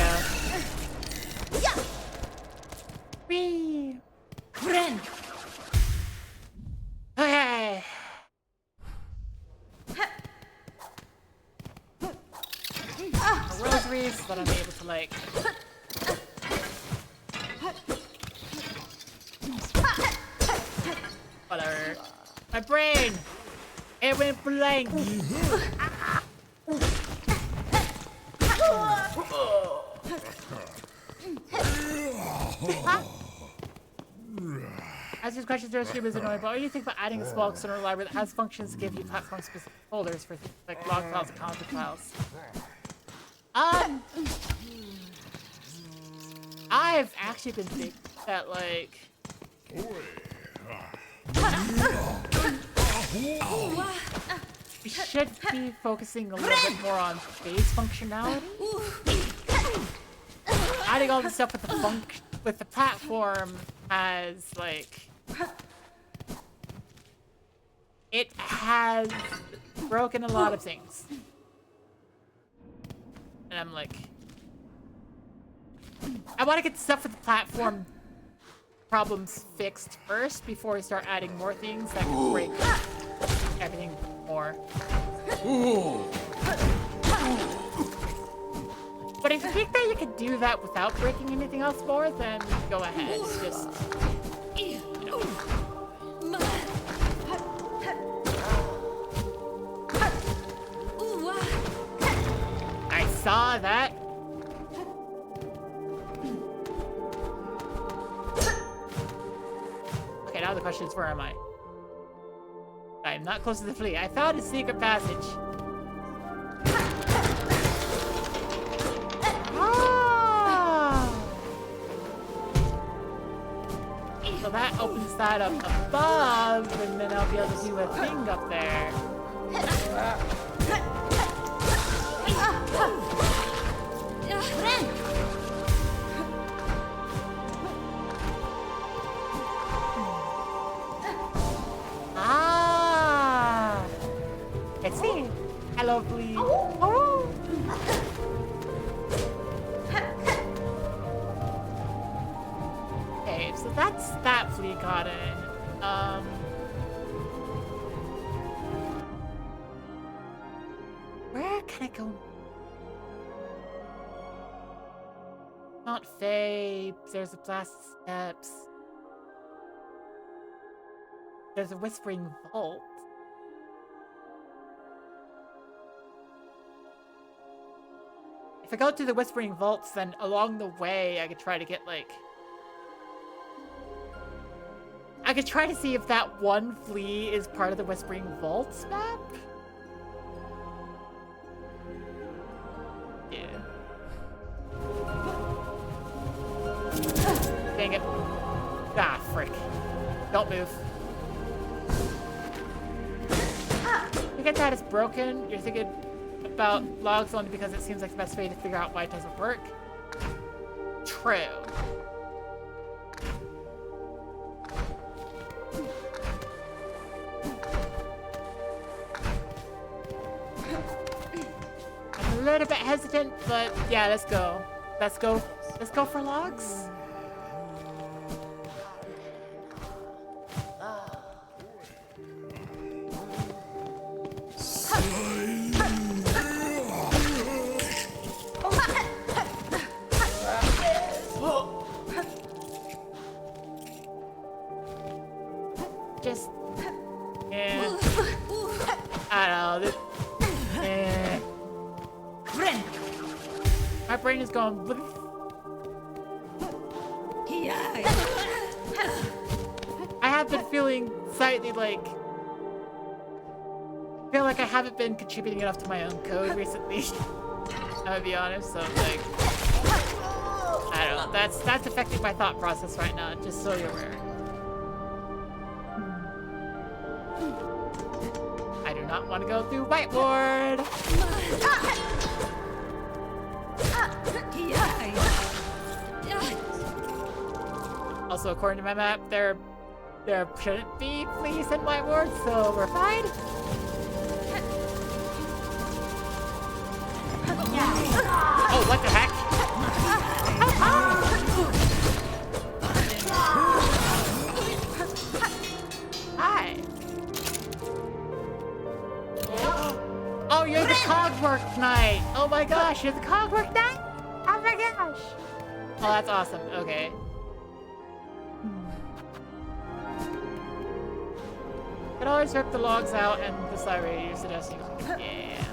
go. Whee! Friend. Okay. Rosaries so that I'm able to like. Whatever. My brain! It went blank! As these questions are stream is annoying, but what do you think about adding a small external library that has functions to give you platform-specific folders for things like log files and content files? I've actually been thinking that, like... we should be focusing a little bit more on base functionality. Adding all the stuff with the platform has, like... it has broken a lot of things. And I'm like... I want to get stuff with the platform problems fixed first before we start adding more things that can break everything more. But if you think that you can do that without breaking anything else more, then go ahead. Just, you know. I saw that. Okay, now the question is, where am I? I'm not close to the flea. I found a secret passage. Ah! So that opens that up above, and then I'll be able to do a thing up there. Friend. Ah! Let's see. Hello, please. Oh! Okay, so that's that flea garden. Where can I go? Not Faye. There's a blast steps. There's a whispering vault. If I go to the whispering vaults, then along the way I could try to get like I could try to see if that one flea is part of the Whispering Vaults map. Yeah. Dang it. Ah, frick. Don't move. You get that it's broken. You're thinking about logs only because it seems like the best way to figure out why it doesn't work. True. I'm a little bit hesitant, but yeah, let's go. Let's go for logs. Just, I don't know. Friend. My brain is going. I have been feeling slightly like. I feel like I haven't been contributing enough to my own code recently. I'm gonna be honest, so like. I don't know. That's affecting my thought process right now, just so you're aware. I do not want to go through whiteboard. Also, according to my map, there shouldn't be fleas in whiteboard, so we're fine. Oh, what the heck? Hi. Oh, you're the Cogwork Knight. Oh my gosh, you're the Cogwork Knight? Oh my gosh. Oh, that's awesome. Okay. Could always rip the logs out and decide where to use the destiny. Yeah.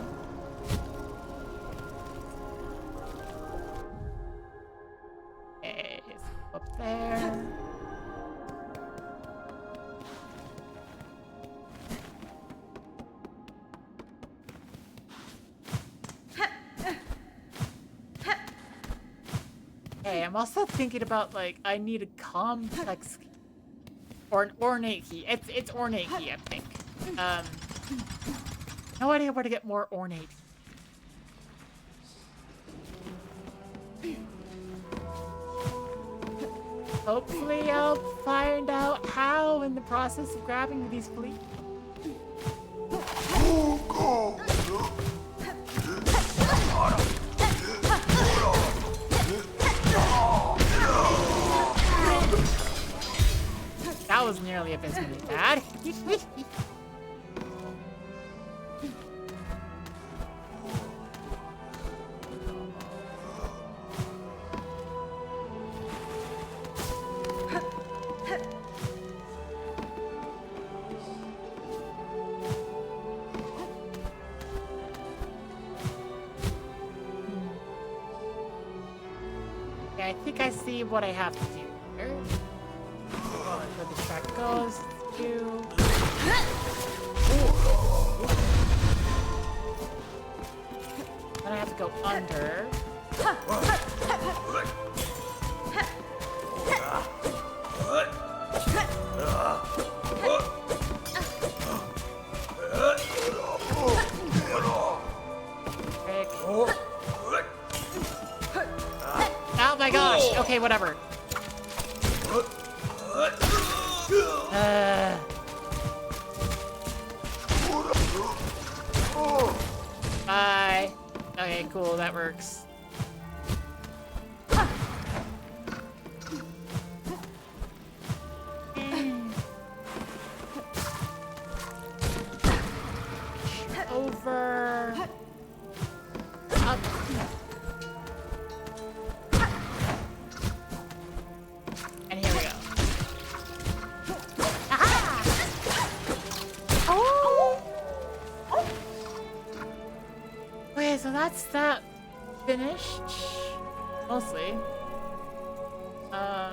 Okay, so up there. Hey, I'm also thinking about like I need a complex key. Or an ornate key. It's ornate key, I think. No idea where to get more ornate. Hopefully I'll find out how in the process of grabbing these fleas. That was nearly abysmally bad. Okay, I think I see what I have to do here. Where the track goes to. Then I have to go under. Okay, whatever. Bye. Okay, cool, that works. Over. Up. And here we go. Aha! Oh! Okay, so that's that finished. Mostly. I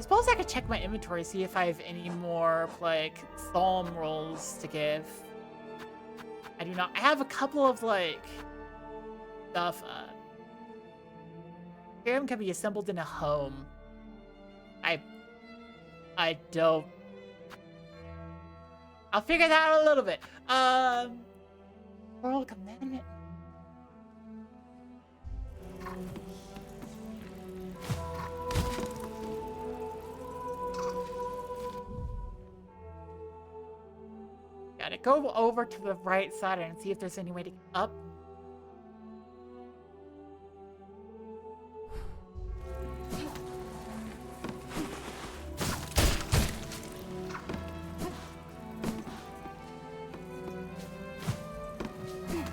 suppose I could check my inventory, see if I have any more, like, psalm rolls to give. I do not. I have a couple of, like, stuff. Harem can be assembled in a home. I don't. I'll figure that out a little bit. Oral commandment. Gotta go over to the right side and see if there's any way to get up.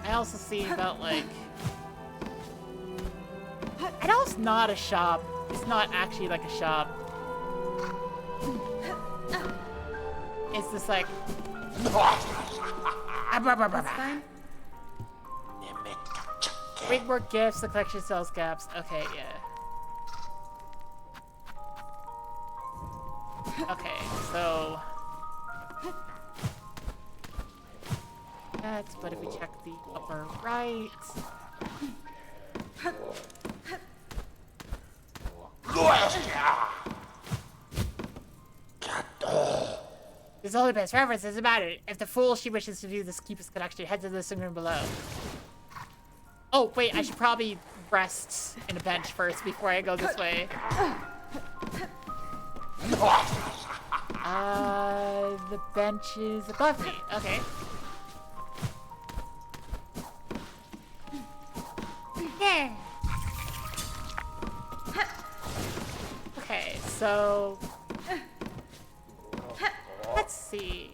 I also see about, like... I know it's not a shop. It's not actually like a shop. It's just like... That's fine. Bring more gifts, the collection sells gaps. Okay, yeah. Okay, so... That's, but if we check the upper right... There's only best references about it. If the fool she wishes to do this, keep his connection, head to the living room below. Oh, wait, I should probably rest in a bench first before I go this way. The bench is above me. Okay. Yeah. Okay, so... Let's see.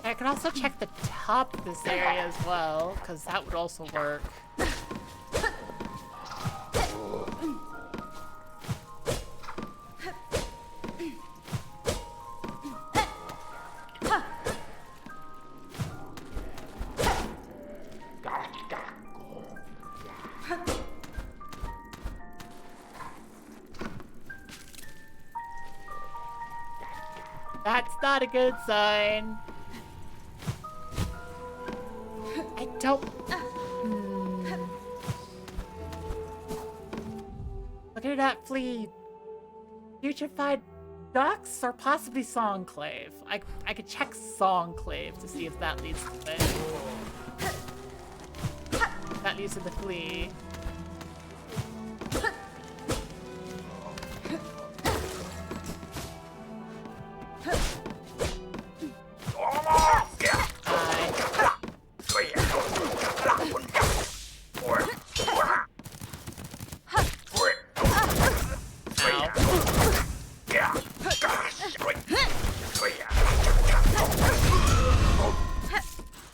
I can also check the top of this area as well, because that would also work. That's not a good sign. I don't... Look at that flea. Putrefied ducks or possibly Songclave. I could check Songclave to see if that leads to it. That leads to the flea.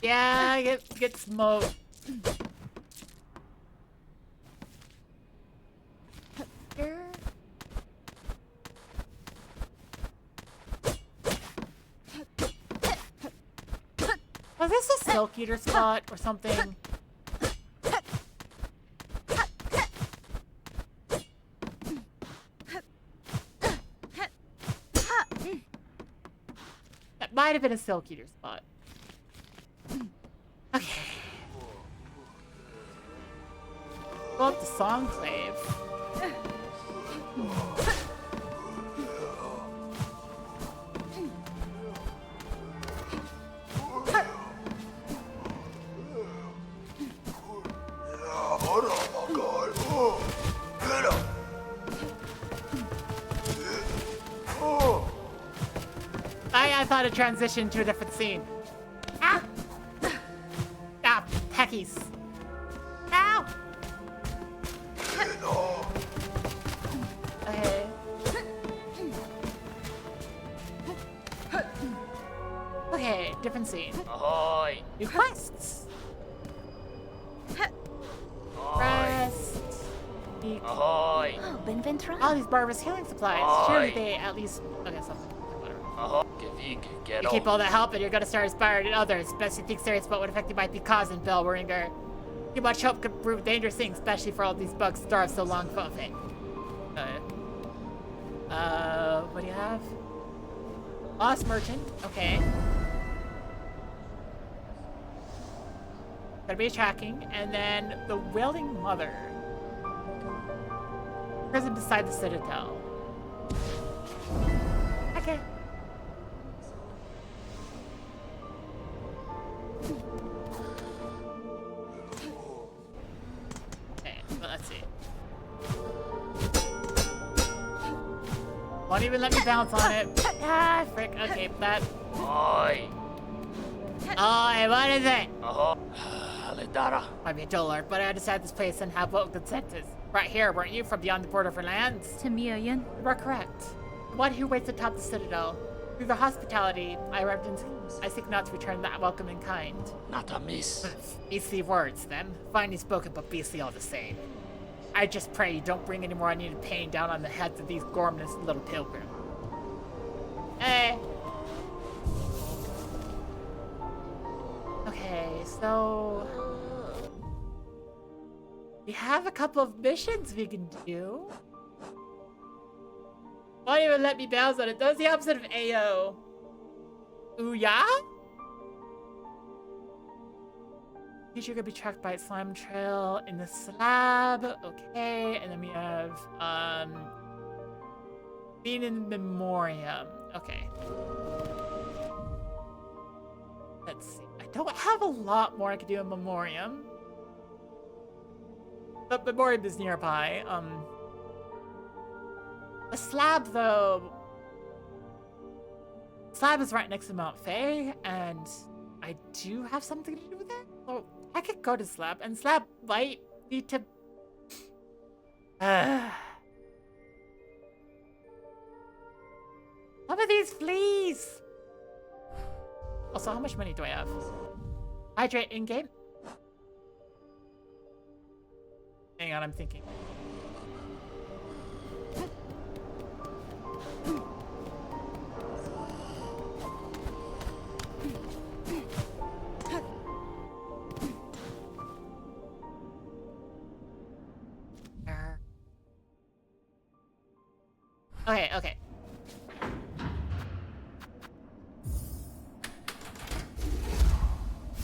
Yeah, get smoked. Was this a Silk Eater spot or something? might have been a Silk Eater spot. Okay. Go up to Songclave. I thought it transitioned to a different scene. Ah! Ah, peckies. Ow! Okay. Okay, different scene. Ahoy! New quests. Ahoy! Rest. Peak. Ahoy! Oh, Benventra. All these barbarous healing supplies. Aye. Surely they at least... Okay, something. Whatever. Ahoy! Gavig, get You keep on. all that help and you're gonna start inspiring others. Best you think serious about what effect you might be causing, Bellringer. Too much help could prove dangerous things, especially for all these bugs starved so long for it. What do you have? Lost Merchant. Okay. Gotta be tracking. And then the Wailing Mother. Prison beside the Citadel. Okay. Okay, well, let's see. Won't even let me bounce on it. Ah, frick. Okay, that. Ahoy! Oh, what is it? Ahoy! Alidara. Might be a dollar, but I decided this place and have what consensus. Right here, weren't you? From beyond the border for lands? Tamiyan. You are correct. The one who waits atop the Citadel. Through the hospitality, I seek not to return that welcome in kind. Not a miss. Beastly words, then. Finely spoken, but beastly all the same. I just pray you don't bring any more unneeded pain down on the heads of these gormless little pilgrims. Hey. Okay, so... we have a couple of missions we can do. Why even let me bounce on it? That was the opposite of AO. Ooh, yeah? Future could be tracked by a slime trail in the slab. Okay, and then we have, Seen in Memoriam. Okay. Let's see. I don't have a lot more I could do in Memoriam. But Memoriam is nearby. The slab, though. Slab is right next to Mount Faye, and I do have something to do with it. So I could go to Slab, and Slab might need to. Some of these fleas. Also, how much money do I have? Hydrate in game. Hang on, I'm thinking. Okay.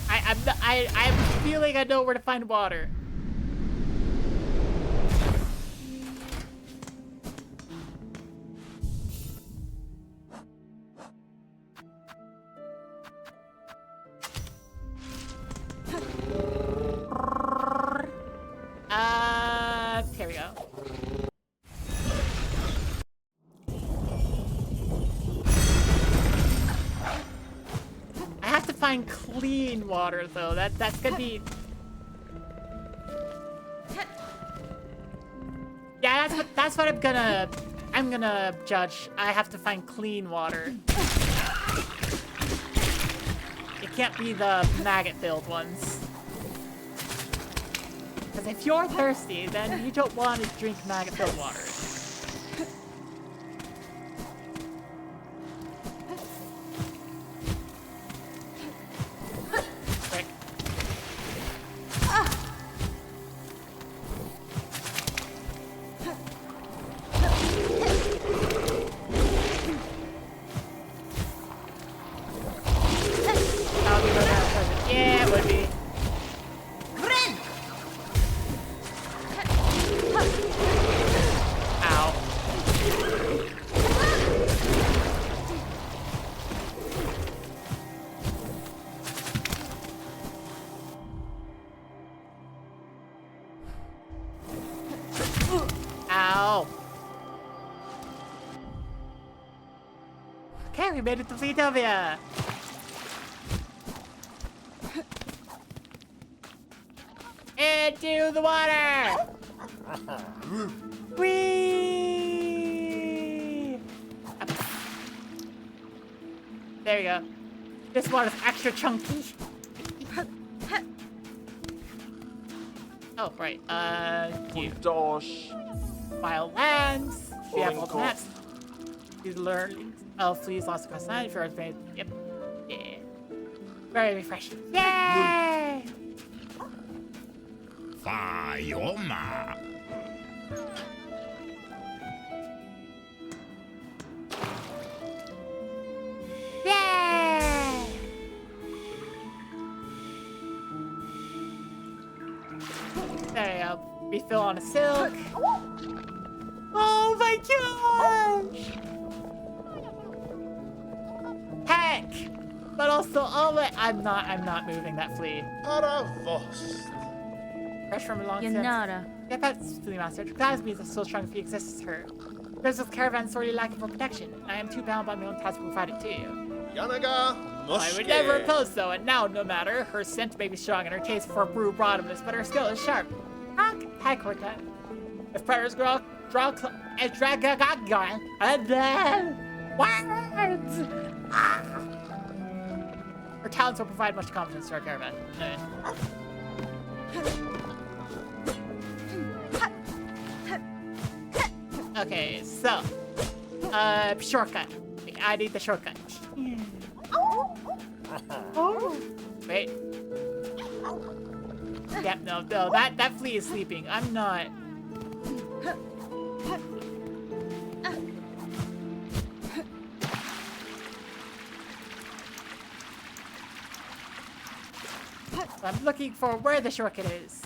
I'm feeling I know where to find water. Here we go. I have to find clean water though. That's gonna be. Yeah, that's what I'm gonna judge. I have to find clean water. It can't be the maggot-filled ones. Because if you're thirsty, then you don't want to drink maggot-filled water. Frick. We made it to Fleetopia! Into the water! Whee! Up. There you go. This water's extra chunky. Oh, right. You. Dosh. Wild lands. We have all the Oinko. maps. You learn. Oh, fleas lost across land. If you're advanced. Yep. Yeah. Very refreshing. Yay! Fayoma. Yay! There you go. Refill on a silk. Oh my gosh! Heck! But also, oh my, I'm not moving that flea. Paravost. Fresh from a long Yanara. Get that flea master. That means a still strong flea exists her. There's this caravan sorely lacking for protection. I am too bound by my own task to provide it to you. Yanaga. I would never oppose though, and now no matter, her scent may be strong and her taste for brew bottomless, but her skill is sharp. Hi, Quartet. If predators draw words! Her talents will provide much confidence to our caravan. Okay, so shortcut. I need the shortcut. Wait. Yep, no, that flea is sleeping. I'm not. So I'm looking for where the shortcut is.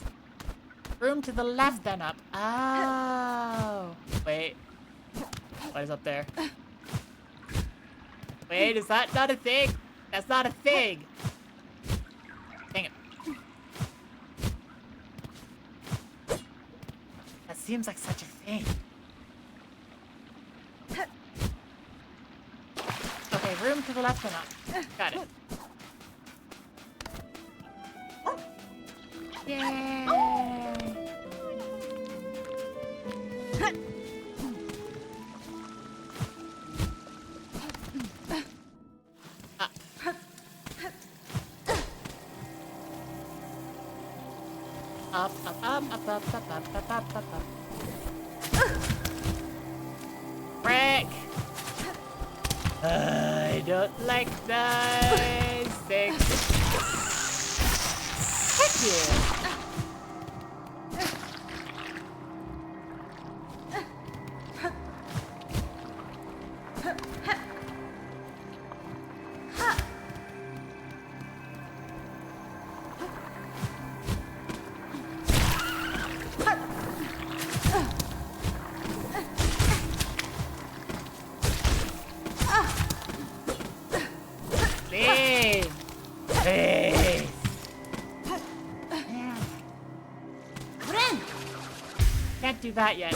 Room to the left, then up. Oh. Wait. What is up there? Wait, is that not a thing? That's not a thing. Dang it. That seems like such a thing. Okay, room to the left and up. Got it. Yay! Up. Up. Frick! I don't like those things. Heck yeah! Can't do that yet.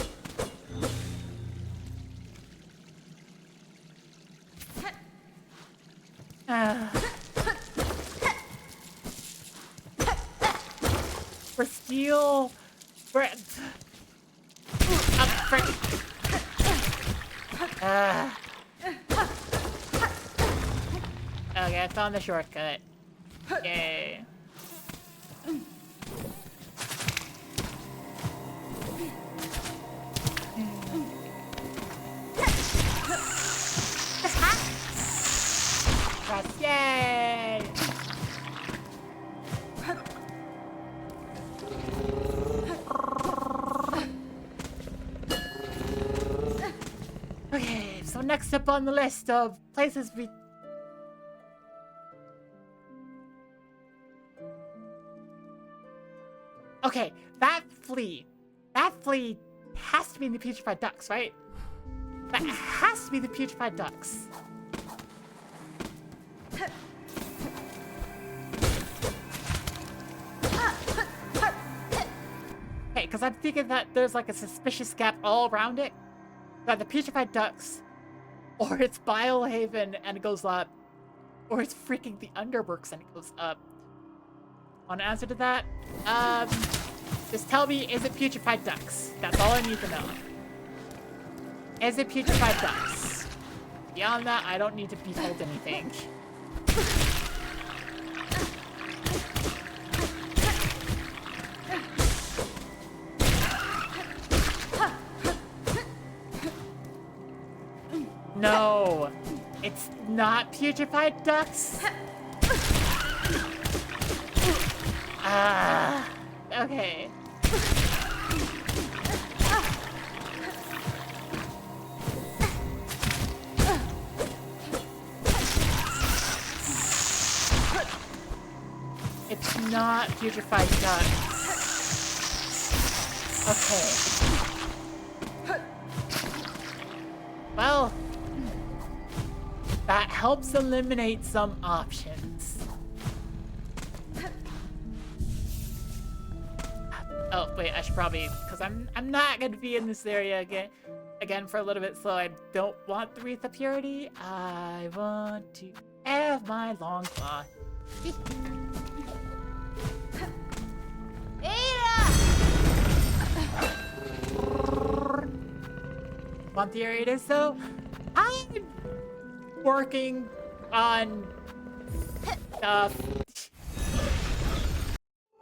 For steel. For okay, I found the shortcut. Yay. Yay! Okay, so next up on the list of places we... Okay, that flea has to be in the putrefied ducks, right? That has to be the putrefied ducks. Okay, because I'm thinking that there's like a suspicious gap all around it. That the putrefied ducks or it's Biohaven and it goes up, or it's freaking the Underworks and it goes up. Want an answer to that? Just tell me, is it Putrefied Ducks? That's all I need to know. Is it Putrefied Ducks? Beyond that, I don't need to be told anything. No, it's not Putrefied Ducks. Ah, okay. It's not Putrefied Ducks. Okay. Well, that helps eliminate some options. Oh, wait, I should probably, because I'm not going to be in this area again for a little bit, so I don't want the Wreath of Purity. I want to have my long claw. Want the area it is, though? I'm working on stuff.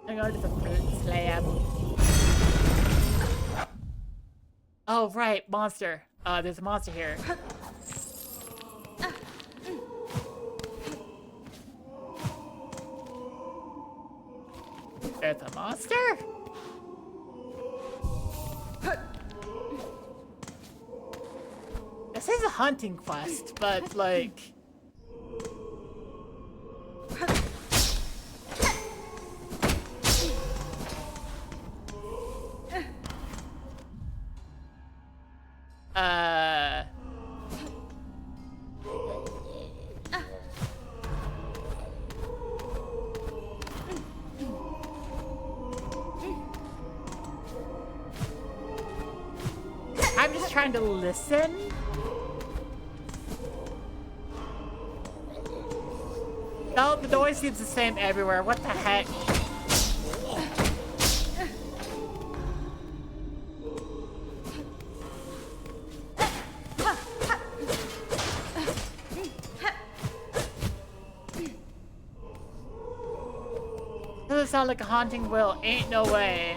I'm going to the fruit slab. Oh, right, monster. There's a monster here. There's a monster? This is a hunting quest, but like... I'm just trying to listen. No, the noise seems the same everywhere. What the heck? Doesn't sound like a haunting will. Ain't no way.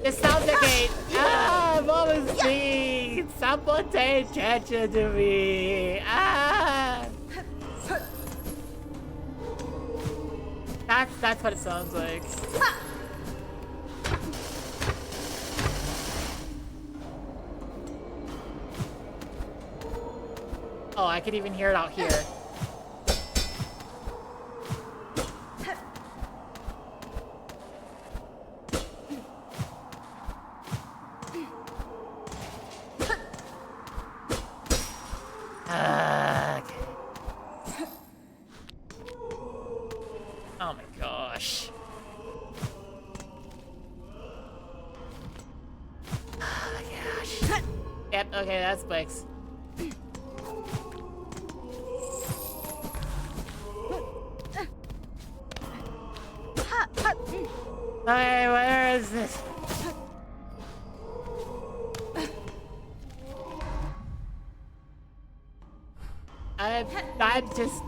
It sounds like a... Ah, what was me? Someone pay attention to me. Ah. That's what it sounds like. Oh, I could even hear it out here. Oh my gosh. Oh my gosh. Yep, okay, that's Blake's. Okay, where is this? I'm just...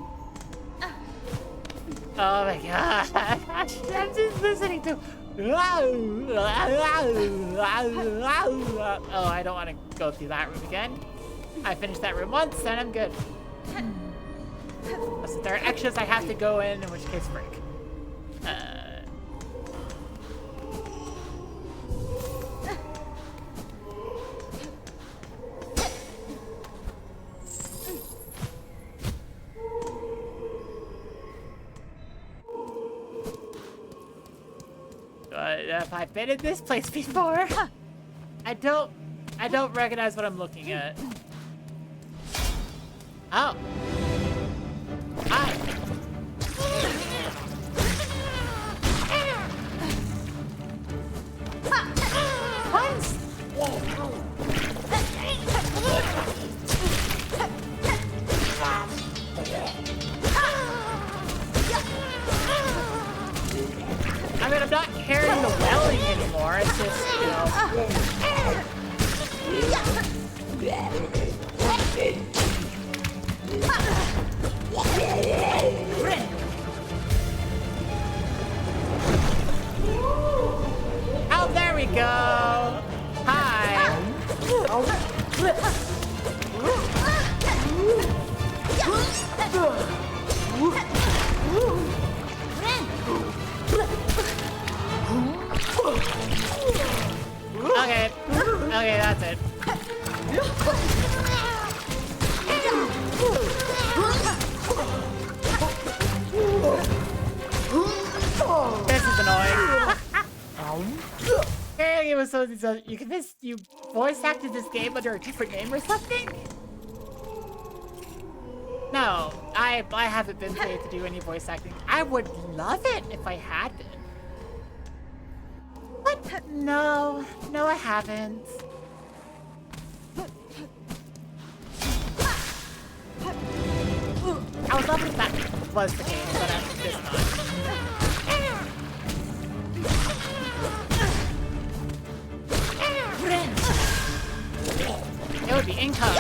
Oh my god. I'm just listening to... Oh, I don't want to go through that room again. I finished that room once, and I'm good. Unless there are extras I have to go in which case, frick. Have I been in this place before? I don't recognize what I'm looking at. Oh. Hi. What? I'm not hearing the welling anymore. It's just, you know. Oh, there we go. Hi. Okay. Okay, that's it. This is annoying. It was so you voice acted this game under a different name or something? No, I haven't been paid to do any voice acting. I would love it if I had been. But no, I haven't. I was hoping that was the case, but it's not. It would be income.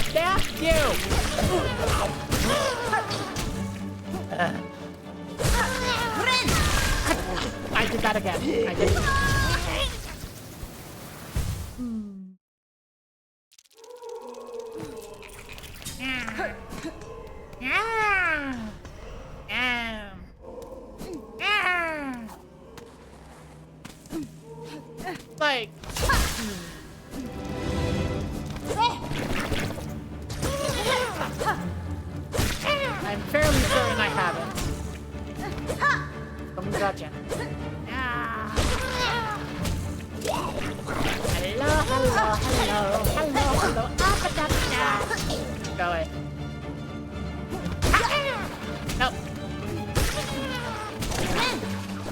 Stab you! I did that again. I did. Like, I'm fairly certain I haven't. Gotcha. Hello. Go away. Nope.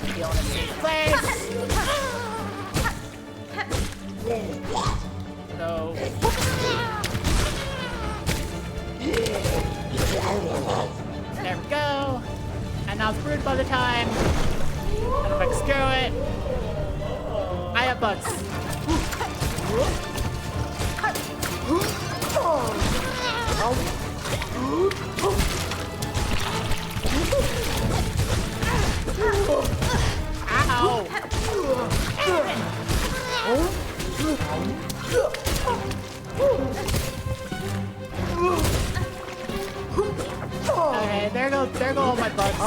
Feel in a safe place. So. There we go. And now it's brewed by the time. And I'm like, screw it. I have bugs. Ow! Okay, there go all my bugs.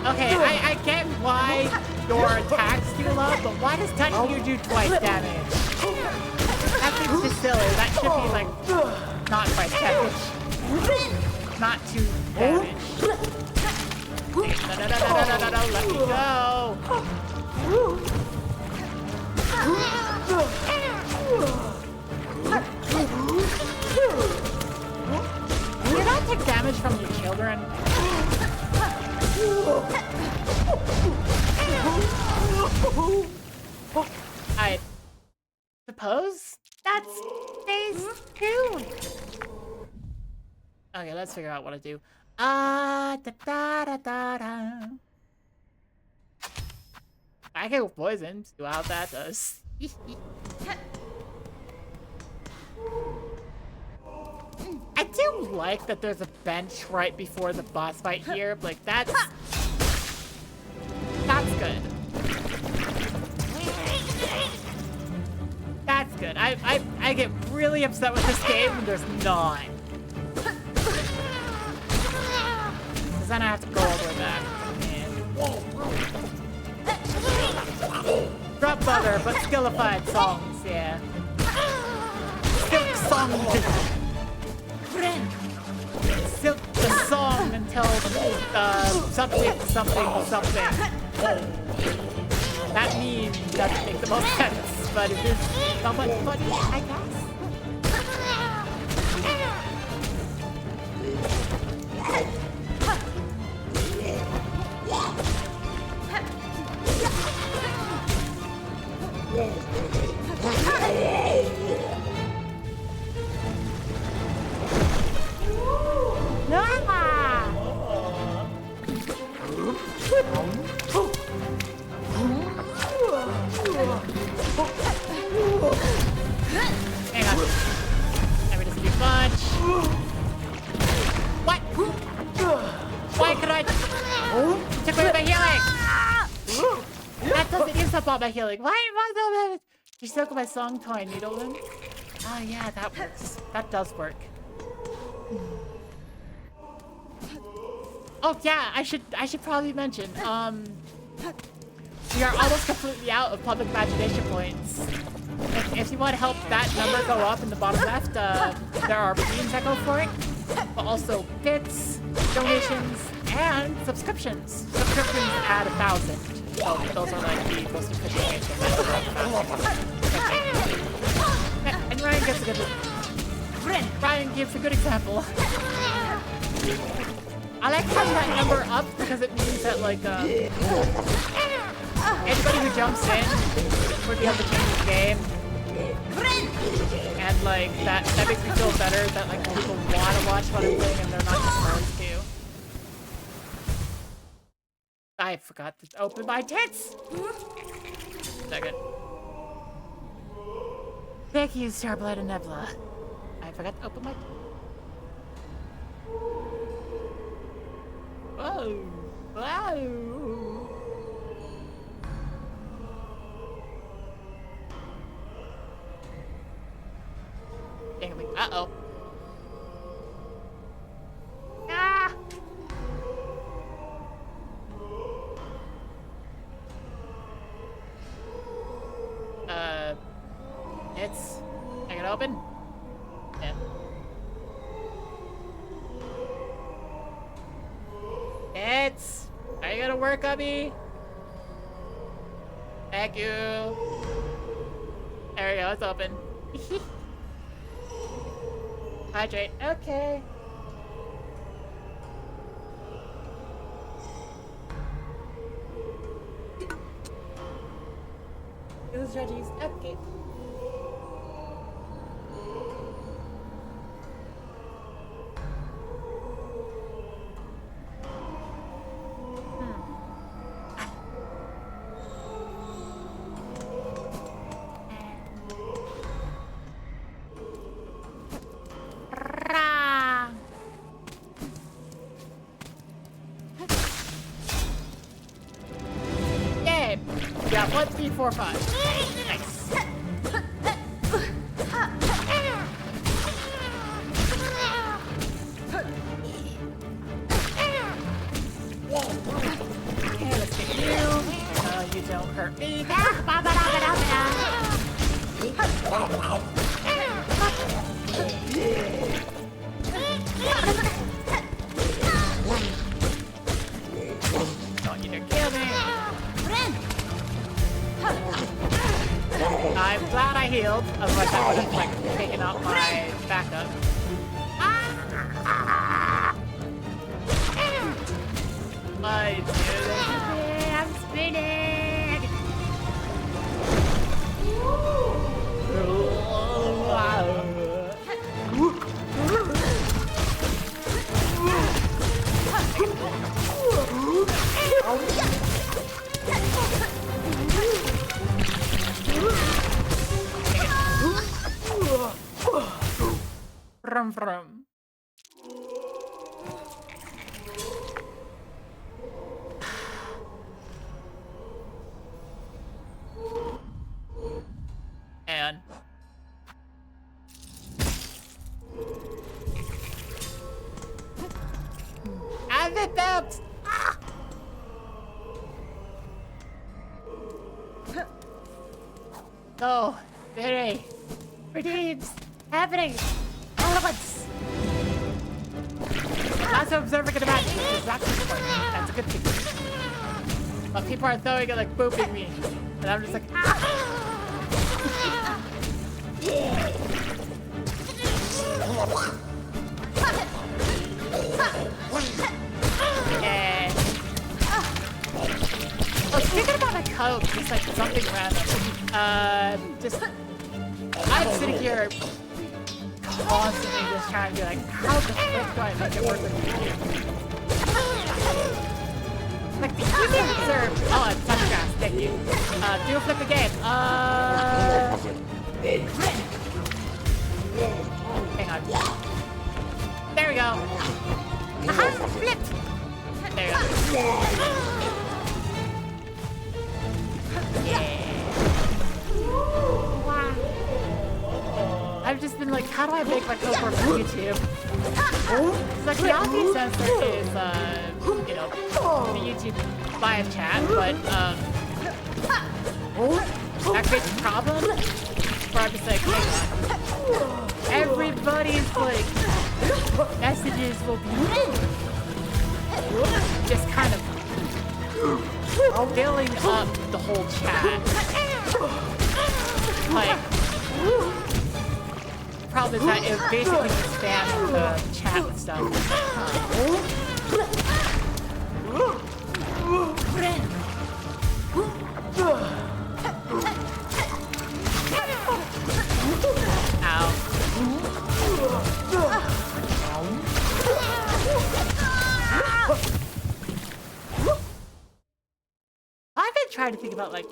Okay, I get why your attacks do a lot, but why does touching you do twice damage? That seems just silly. That should be like not twice damage. Not 2 damage. No, let me go. Do you not take damage from your children? I suppose that's phase 2. Okay, let's figure out what to do. Da da da da da. I get poisoned. See how that does. I do like that there's a bench right before the boss fight here. Like that's good. That's good. I get really upset with this game when there's not. Because then I have to go all the way back. Drop butter, but skillified songs, yeah. Silksong. Silk the song until something. That meme doesn't make the most sense, but it is somewhat funny, I guess. Hang on. Maybe this too much. What? Why could I? Took away my healing. That doesn't use up all my healing. Why? You still got my song toy, Needleman? Oh yeah, that works. That does work. Oh yeah, I should probably mention. We are almost completely out of public imagination points. If you want to help that number go up in the bottom left, there are redeems that go for it, but also bits, donations, and subscriptions. Subscriptions add 1,000. So those are like the most efficient ways to and Ryan gives a good Ryan gives a good example. I like having that number up because it means that like anybody who jumps in would be able to change the game. And like that makes me feel better that like people want to watch what I'm doing and they're not just forced to. I forgot to open my tits! Second. Thank you, Starblood and Nebula. I forgot to open my... Whoa! Whoa! Dang it, uh-oh. Ah! It's... I can open? Yeah. It's... Are you gonna work on me? Thank you. There we go, it's open. Hydrate. Okay. Use Reggie's. Okay. Yay! Yeah, 1, 3, 4, 5. Nice. Okay, let's get you. You don't hurt me. Don't you dare kill me. I'm glad I healed, otherwise I would have like taken out my backup. My dude, I'm spinning. From. And I've it bounced. Ah! Oh, very redeems happening all at once. Lots of observer can imagine. That's a good thing. But people are throwing it like booping me, and I'm just like ah. Yeah. Oh, speaking about my coat, just like something random. I'm sitting here constantly just trying to be like, how the frick do I make it work with you? Like the easiest are... Oh, it's touch grass. Thank you. Do flip the game. Hang on. There we go. Aha! Flipped! There we go. Yeah. Wow. I've just been like, how do I make my code work for YouTube? It's like the obvious answer is, you know, the YouTube live chat, but, that creates a problem where I'm just like, hang on. Everybody's, like, messages will be just kind of filling up the whole chat. Like, the problem is that it basically just spams the chat with stuff. Ow. I've been trying to think about like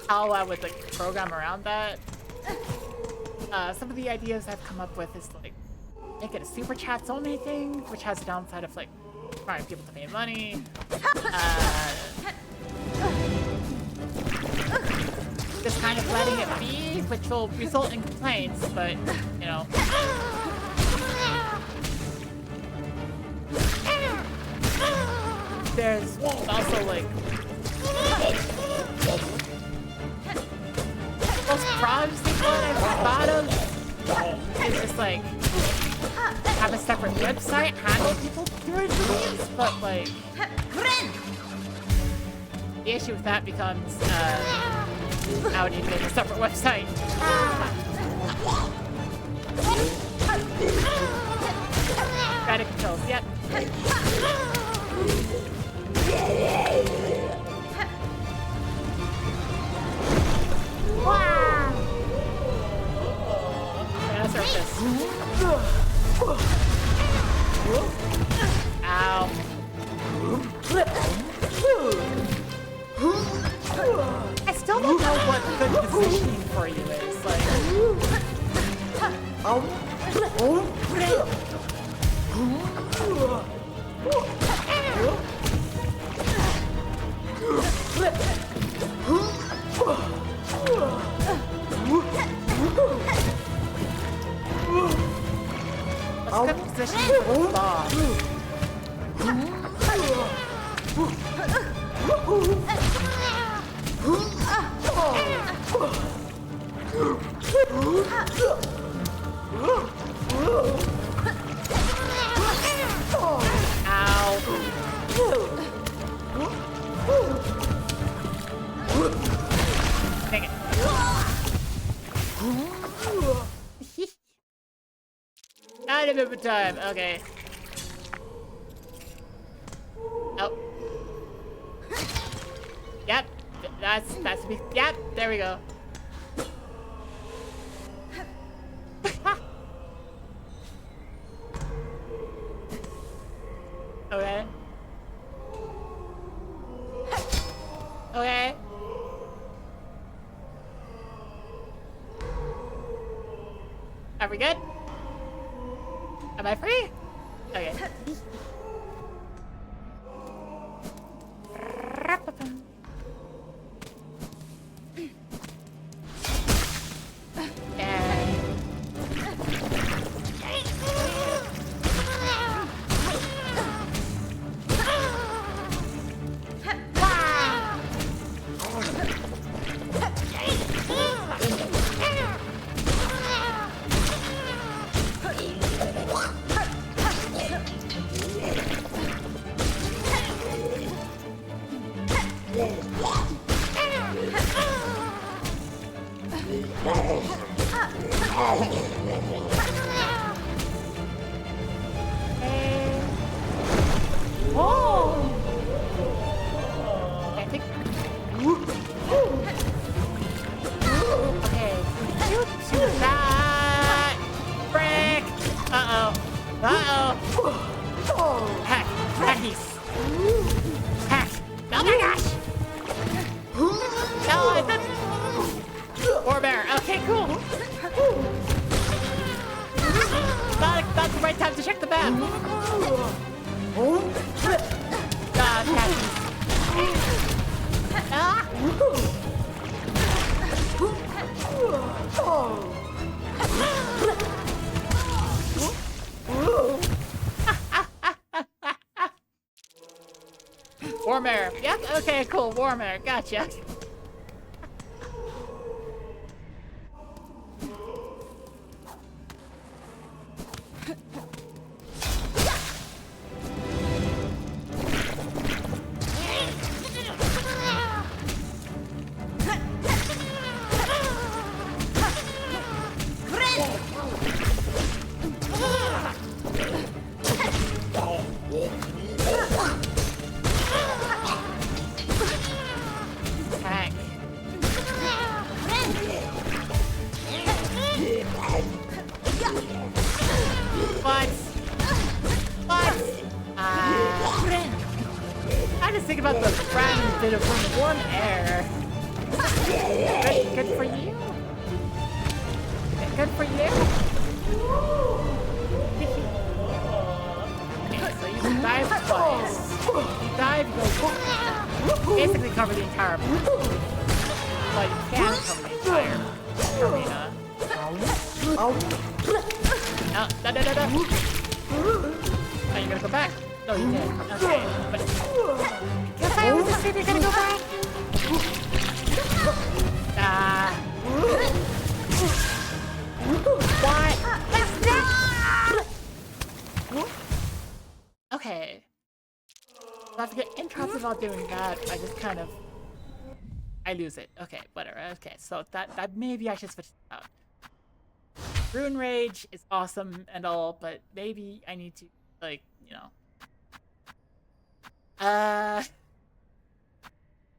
how I would like program around that. Some of the ideas I've come up with is like make it a super chats only thing, which has the downside of like requiring people to pay money. Just kind of letting it be, which will result in complaints, but you know. There's also like most promising one I've thought of is just like have a separate website handle people doing things, but like the issue with that becomes how would you make a separate website? Gotta controls, yep. Wow! Let's start this. Ow. I still don't know what good positioning for you is. Like. What's good positioning for the boss? Ow. Dang it. Out of movement time. Okay. Oh. Yep. That's me. Yep. There we go. Okay. Okay. Are we good? Am I free? Okay. Oh my gosh! No, it's not. War bear. Okay, cool. Not the right time to check the map. Cactus. Ah! Warmare. Yep, okay, cool. Warmare. Gotcha. I just think about the friend bit of warm air. Good for you. Good for you. Okay, so you can dive twice. You dive, you basically cover the entire map. Well, you can cover the entire arena. No. Are you gonna go back? No, you did. Okay, but guess I always assume you're gonna go back. What? Okay. So if I get interrupted while doing that, I just kind of I lose it. Okay, whatever. Okay, so that maybe I should switch it out. Rune Rage is awesome and all, but maybe I need to, like, you know.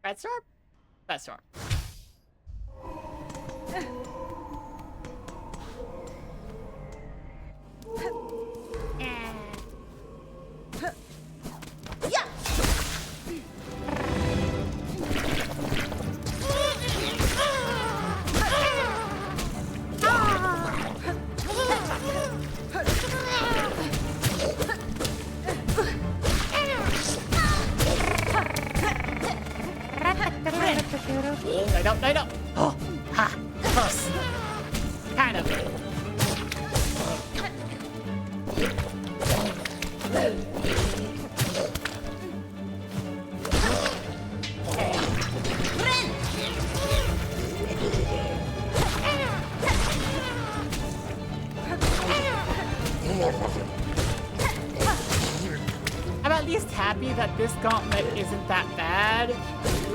Red Storm? Red Storm. I don't. Oh, ha, close. Kind of. I'm at least happy that this gauntlet isn't that bad.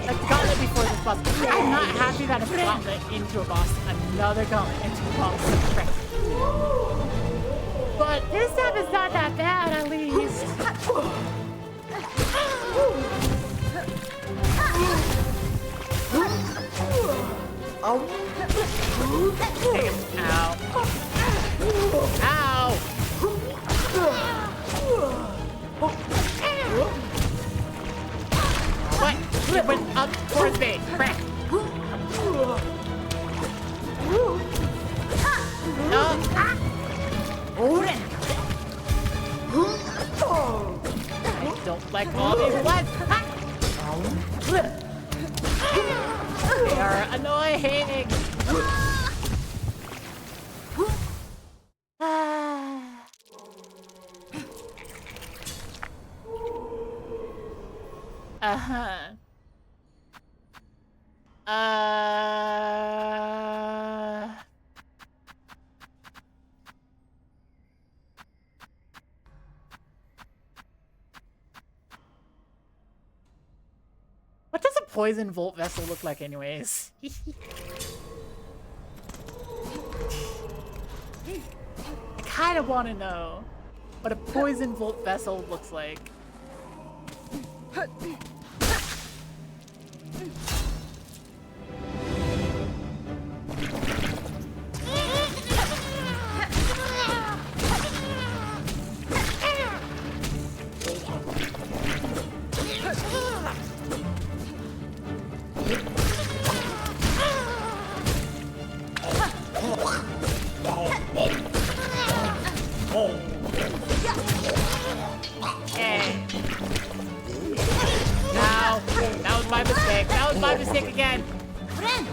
Like the gauntlet before this boss. I'm not happy that it's a gauntlet into a boss, another gauntlet into a boss. But this time is not that bad, at least. Ow. Ow. What? It went up towards me. Crap. No. I don't like all these ones. They are annoying. What does a poison volt vessel look like anyways? I kind of want to know what a poison volt vessel looks like. my mistake again. Friend.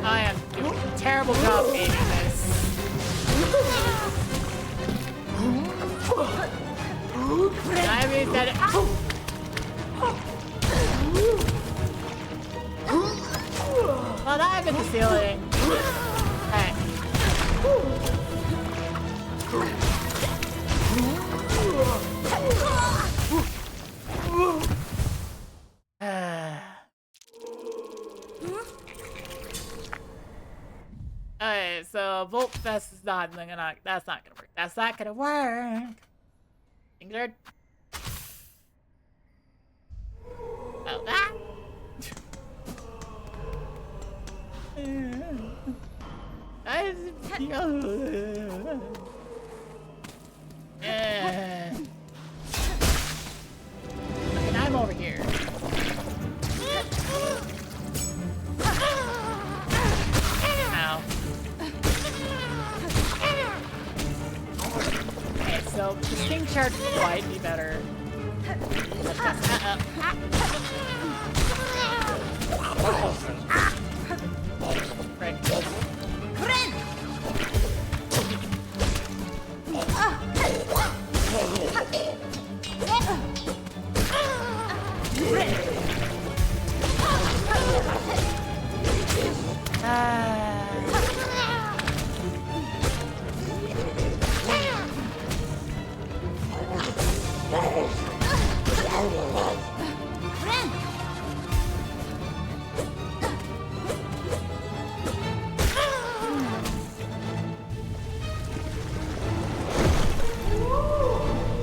I am doing a terrible job aiming this. I mean that. Well, dive in the ceiling. Hey. Okay, so Volt Fest is not gonna. That's not gonna work. That's not gonna work. England. Oh, that. And I'm over here. Ow. Okay, so the sting charge might be better. Right. Friend.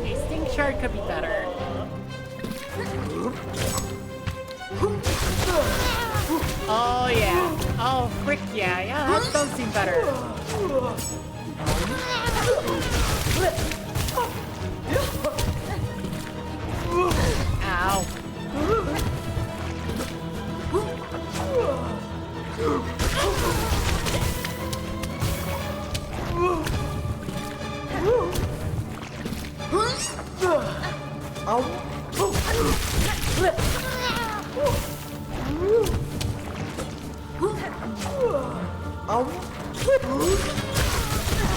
A sting shard could be better. Oh yeah. Oh frick yeah. Yeah, that does seem better. Ow.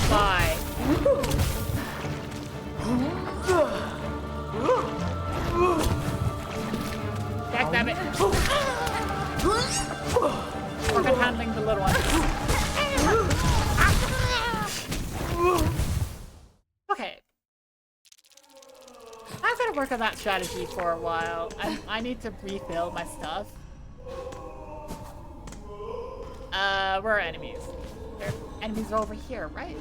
Bye. Damn it. Work on handling the little one. Okay. I'm gonna work on that strategy for a while. I need to refill my stuff. Where are enemies? Enemies are over here, right?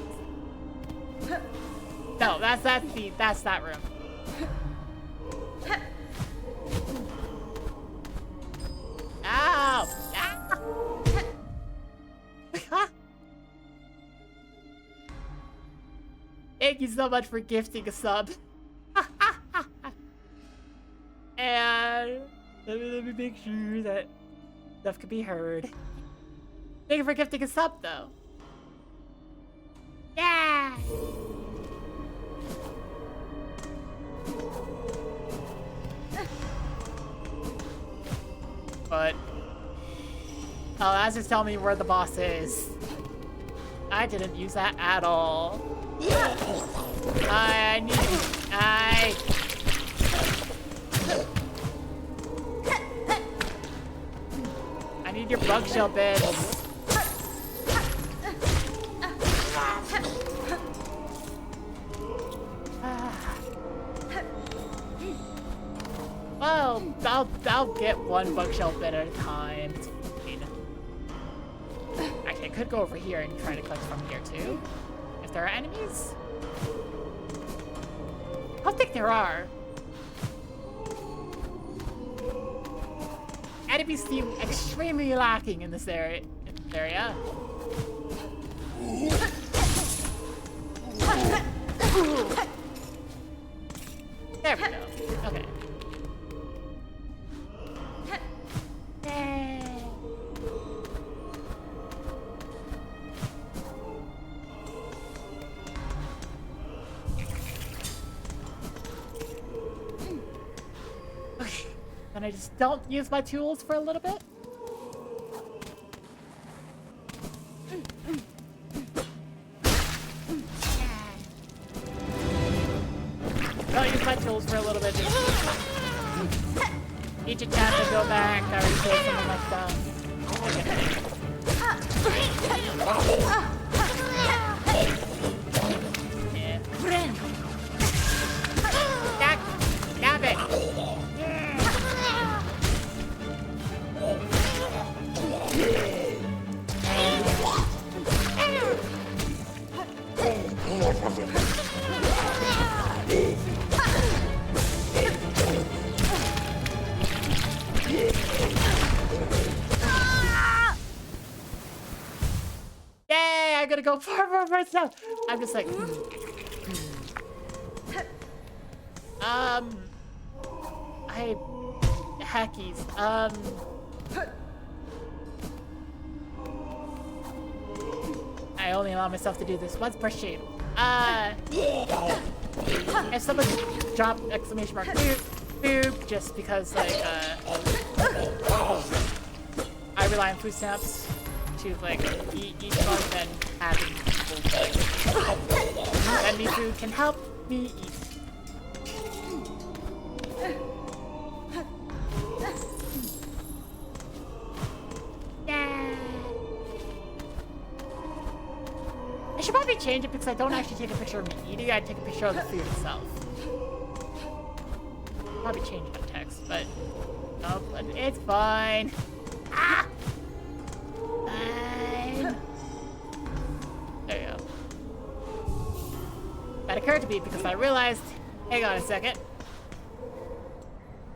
No, that's that room. Ow! Ow! Thank you so much for gifting a sub. And let me make sure that stuff can be heard. Thank you for gifting a sub, though. Yeah! But oh, that's just telling me where the boss is. I didn't use that at all. I need your bug shell bits. Well, I'll get one bug shell bit at a time. It's fine. Actually, I could go over here and try to collect from here too. If there are enemies. I don't think there are. Enemies seem extremely lacking in this area. There we go. Okay. Okay. And I just don't use my tools for a little bit. Don't use my tools for a little bit. Just each attempt to go back. I already killed some of my stuff. Okay. Yeah. Stab it. Yay! I'm gonna go far stuff. I'm just like, hackies. I only allow myself to do this once per stream. If someone drop exclamation mark boob, just because like I rely on food stamps to like eat month and having people like send me food can help me eat. I should probably change it because I don't actually take a picture of me eating, I take a picture of the food itself. Probably change my text, but nope, it's fine. Ah! Fine. There you go. That occurred to me because I realized, hang on a second.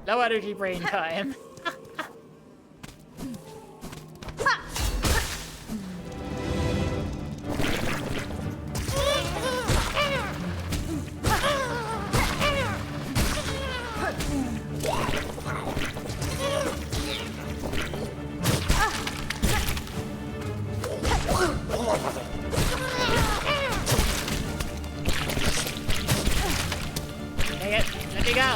Low energy brain time. Dang it, let me go.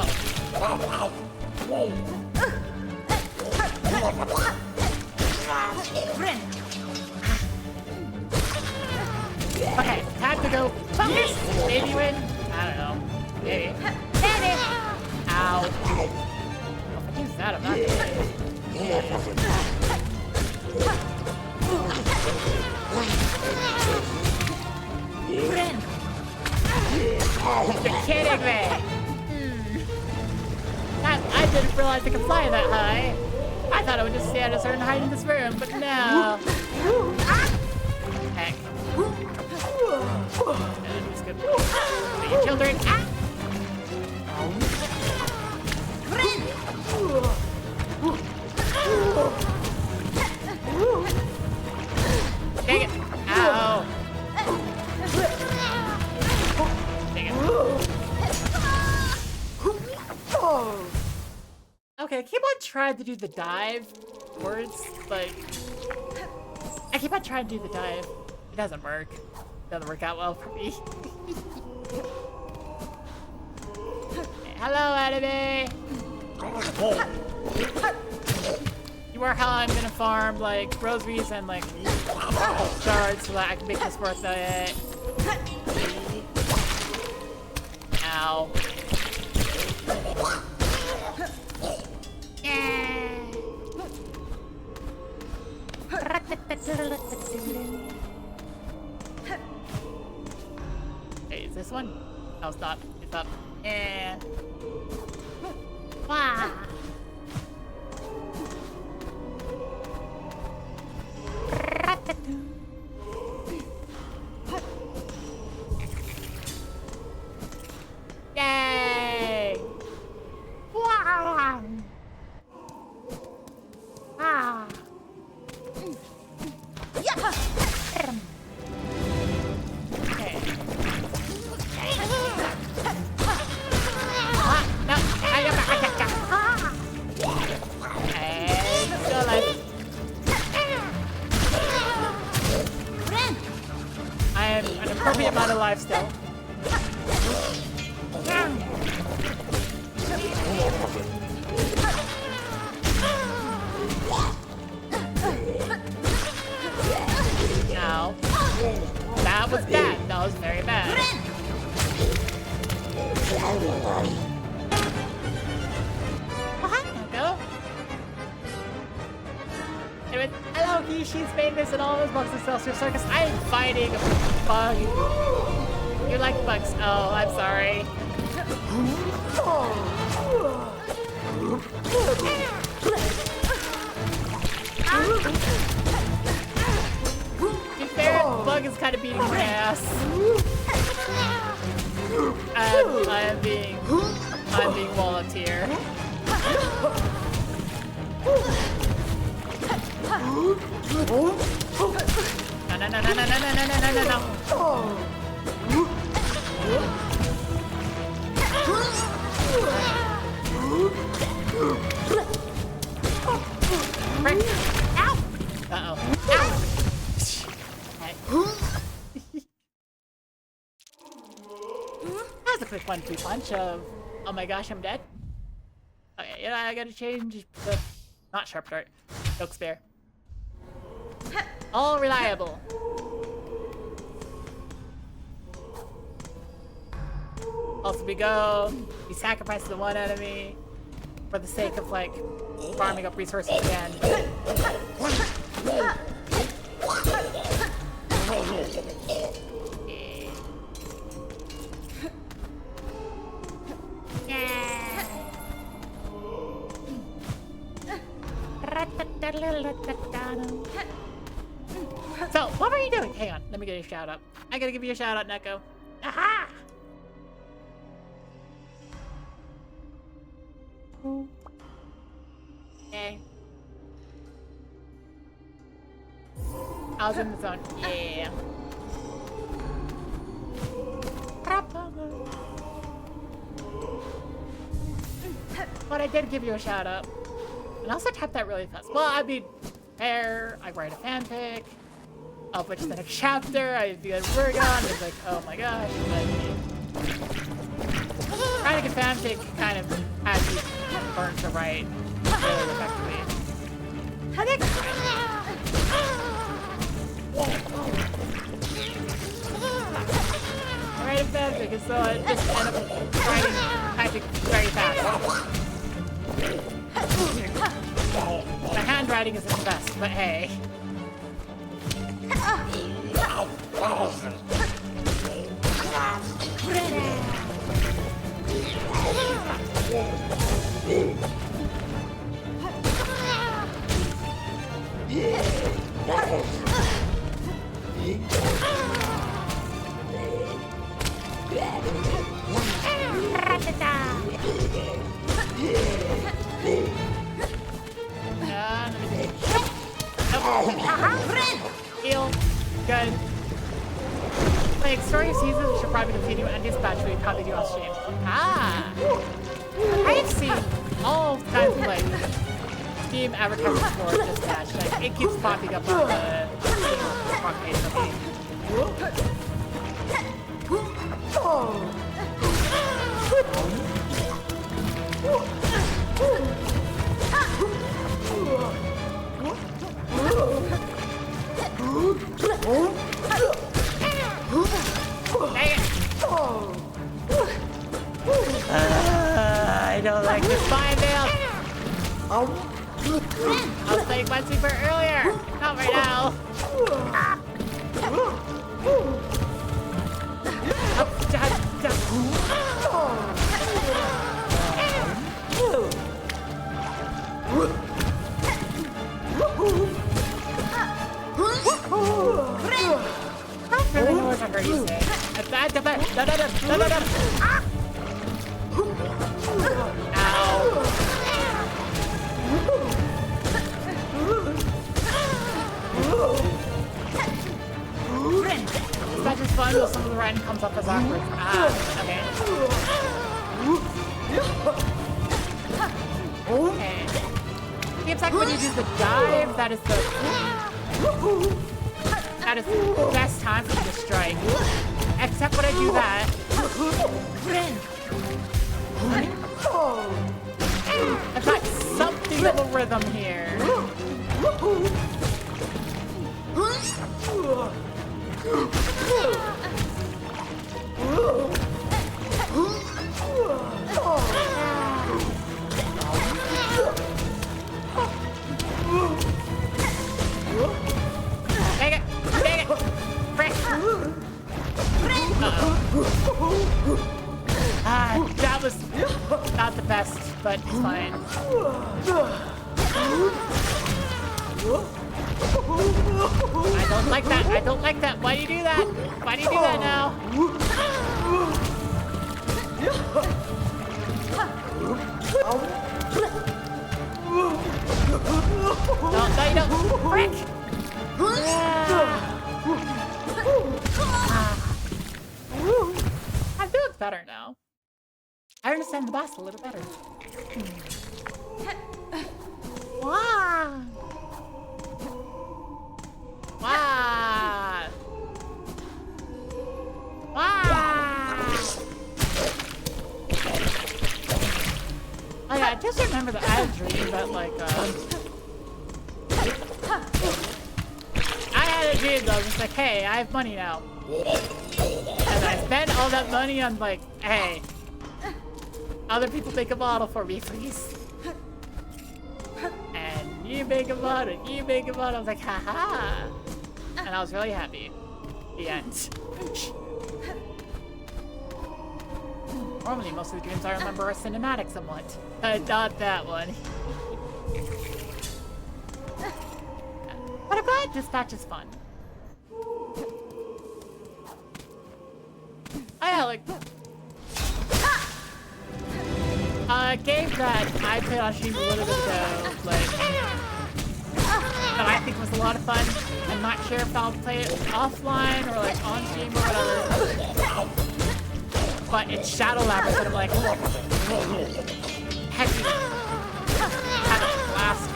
Okay, time to go focus. Maybe win. I don't know. Maybe. Maybe. Ow. If I use that, I'm not You're kidding me. I didn't realize I could fly that high. I thought I would just stay at a certain height in this room, but no. Heck. Just good. For you children. Ah! Dang it. Ow. Dang it. Okay, I keep on trying to do the dive words, like I keep on trying to do the dive. It doesn't work. It doesn't work out well for me. Hello, enemy! You are how I'm gonna farm like rosaries and like shards so that I can make this worth it. Ow. Hey, is this one? No, it's not. It's up. Wow. Yay! alive still. Ow. That was bad. That was very bad. Oh, hi, Neko. Anyway, hello, She's famous in all those bugs in Celsius Circus. I am fighting a bug. You like bugs? Oh, I'm sorry. To be fair, bug is kind of beating my ass. I'm being walloped here. No. Frick. Ow! Uh-oh. Ow! That was a quick 1-2 punch of, oh my gosh, I'm dead. Okay, yeah, I gotta change the, not sharp dart, choke spear. All reliable. Also we go, we sacrifice the one enemy for the sake of like farming up resources again. So, what were you doing? Hang on, let me get a shout out. I gotta give you a shout out, Neko. Aha! Okay. I was in the zone. Yeah. But I did give you a shout out. And I also typed that really fast. Well, I mean, fair, I write a fanfic, of which the next chapter I'd be like, work on. It's like, oh my gosh. Writing a fanfic kind of has you learn to write really effectively. I think I write a fanfic, and so I just end up writing typing very fast. My handwriting isn't the best, but hey. Heal. Good. Like, story seasons should probably continue and dispatch we probably do on stream. Ah! I've seen all kinds of like Steam advertisements for dispatch. Like, it keeps popping up on the front page of me. I don't like this fine mail. I was playing my sleeper earlier. Not right now. I really know what I heard you say. Ow. Is that just fun? Or some of the writing comes up as awkward? Ah, okay. Okay. Seems like when you do the dive, that is the best time for you to strike. except when I do that. I've got something of a rhythm here. Dang it! Dang it! Frick! That was not the best, but it's fine. I don't like that. I don't like that. Why do you do that? Why do you do that now? No, you don't. Frick! I'm doing better now. I understand the boss a little better. Wow! Wow! Wow! Oh yeah, I just remember that I had a dream that like I had a dream that was just like, hey, I have money now. And I spent all that money on like, hey, other people make a model for me, please. And you make a model, you make a model. I was like, haha. And I was really happy. The end. Normally, most of the dreams I remember are cinematic somewhat. Not that one. But I'm glad dispatch is fun. Oh yeah, like... a game that I played on stream a little bit ago, like... that I think was a lot of fun. I'm not sure if I'll play it offline or like on stream or whatever. But it's Shadow Labyrinth, and I'm like, heck yeah. Had a blast.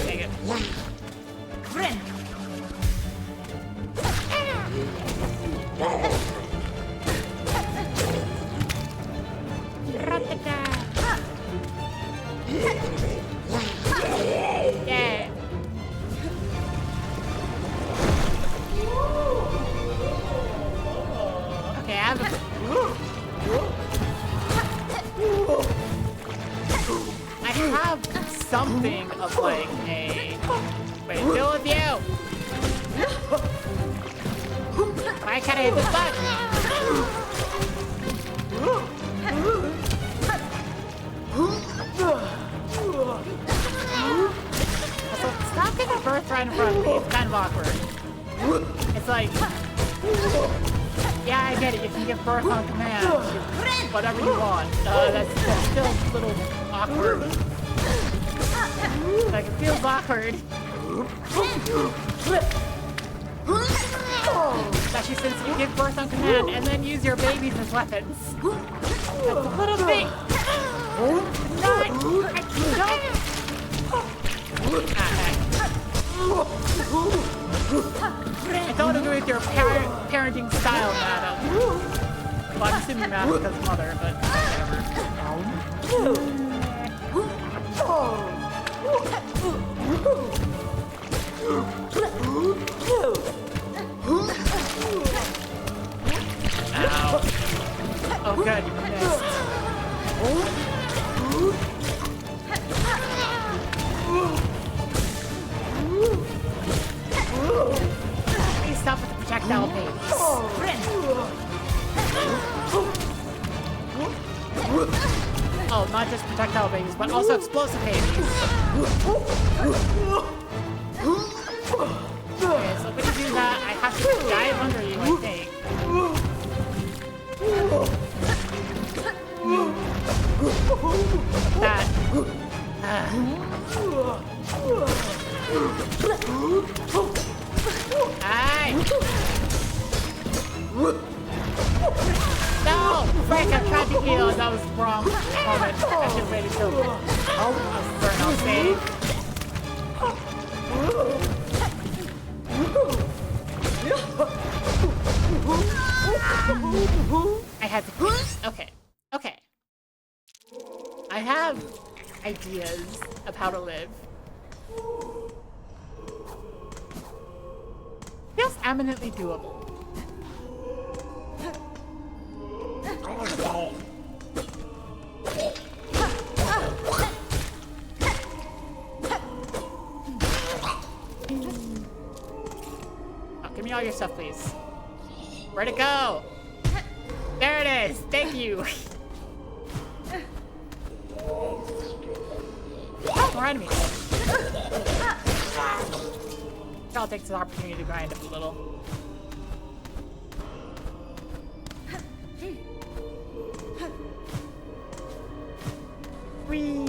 Take it. Friend. Yeah. Okay, I have something of like a... Wait, deal with you! Why can't I hit this button? Also, stop getting a birth right in front of me. It's kind of awkward. It's like... Yeah, I get it. You can give birth on command. Whatever you want. That's still a little awkward. Like, it feels awkward. Especially since you give birth on command and then use your babies as weapons. That's a little bit... Not... I don't agree with your parenting style, madam. Well, I'm assuming madam because of mother, but whatever. Ow. Oh good, you missed. Please stop with the projectile babies. Oh, not just projectile babies, but also explosive babies. Okay, so when you do that, I have to dive under you, I think. That. Aye. No! Frank, I tried to heal. That was wrong moment. I should have waited till... Oh, burn off save. I had to. Okay. Okay. I have ideas of how to live. Feels eminently doable. Oh, give me all your stuff, please. Where'd it go? There it is. Thank you. Oh, more enemies. I'll take this opportunity to grind up a little. Whee!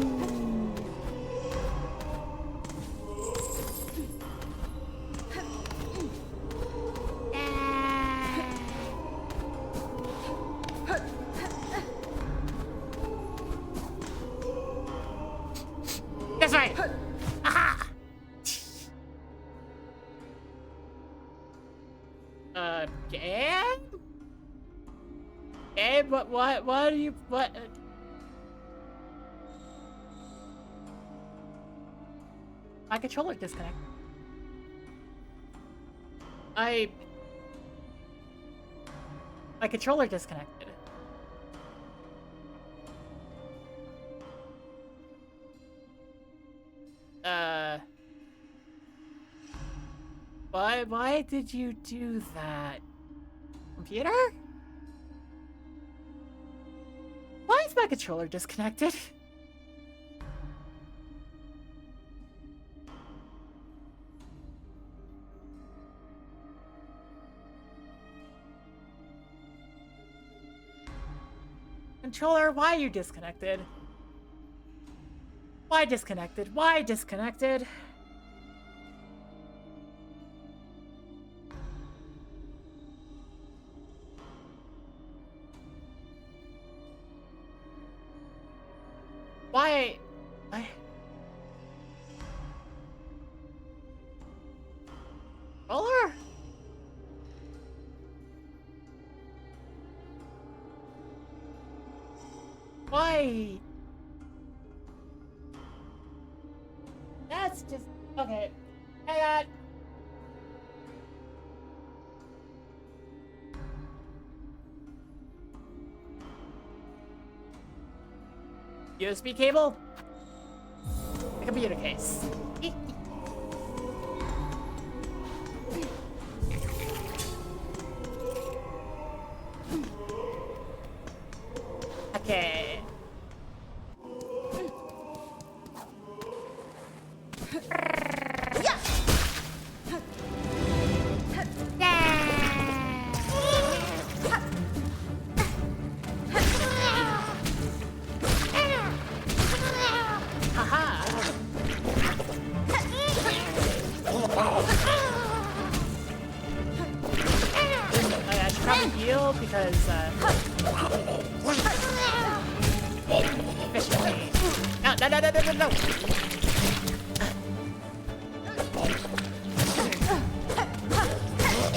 That's right. Aha! Dan? Dan, what do you, what? My controller disconnected. My controller disconnected. Why did you do that? Computer? Why is my controller disconnected? Controller, why are you disconnected? Why disconnected? Why disconnected? Why? Controller? Why? That's just okay. Hang on. USB cable? A computer case. Okay. I should probably heal because efficiently. No.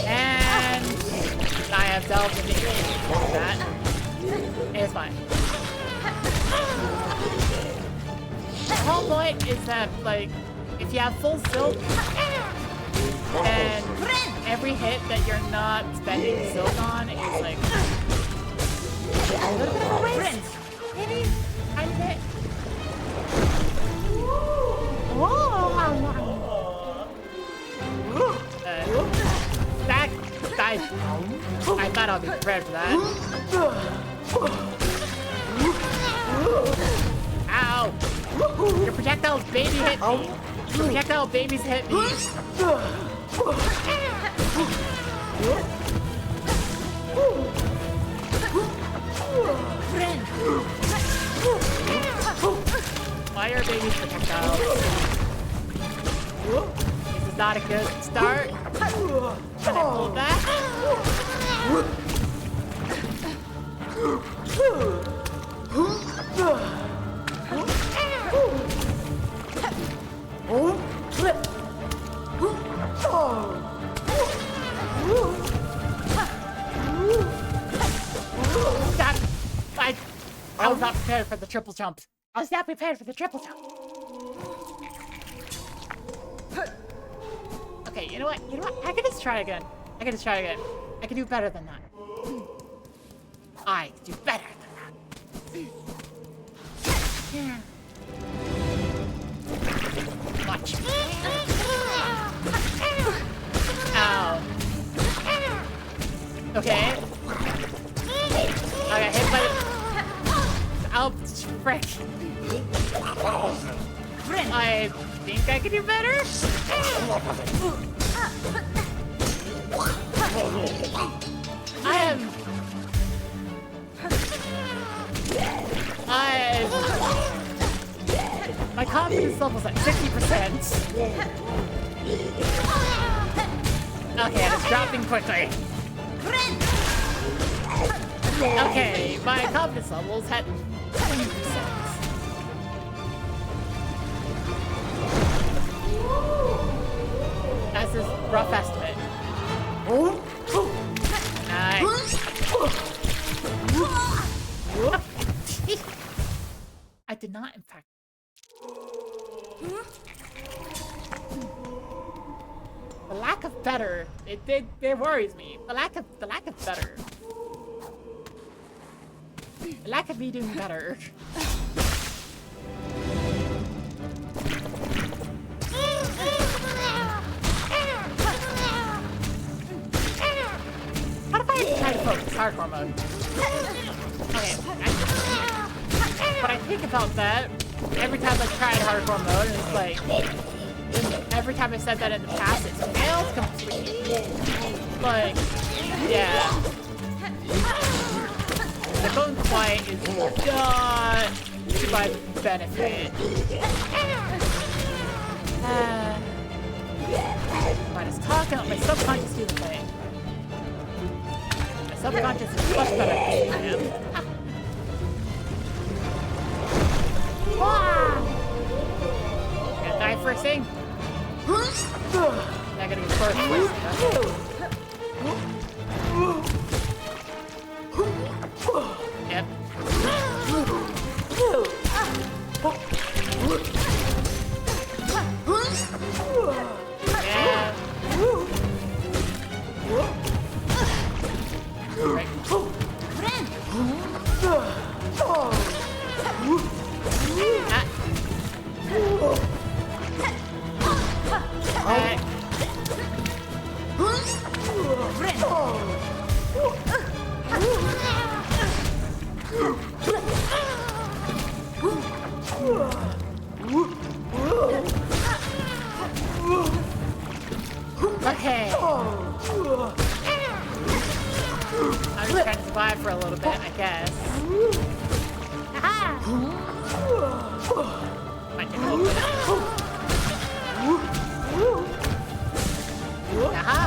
And I have delved into that. It's fine. The whole point is that, like, if you have full silk, then every hit that you're not spending silk on is like a little bit of a waste. Maybe kind of hit. I thought I'd be prepared for that. Ow! Your projectiles baby hit me. Your projectile babies hit me. Why are babies projectiles? This is not a good start. Can I pull back? I was not prepared for the triple jump. I was not prepared for the triple jump. Okay, you know what? You know what? I can just try again. I can do better than that. I can do better than that. Watch. Ow. Okay. I got hit by the... Oh, frick. I think I can do better. My confidence level's at 60%. Okay, and it's dropping quickly. Okay, my confidence level's at 20%. That's his rough estimate. Nice. I did not, in fact. The lack of better, it worries me. The lack of better. The lack of me doing better. What if I try to focus hardcore mode? Okay, but I think about that every time I tried hardcore mode, and it's like, every time I said that in the past, it failed completely. Like, yeah. The going quiet is not to my benefit. I just talking, let my subconscious do the thing. My subconscious is much better than I am. Gonna die first thing. Not gonna get first thing. Yep. Yeah. Right. Okay. I'm just trying to survive for a little bit, I guess. Aha! Might take a little bit. Aha!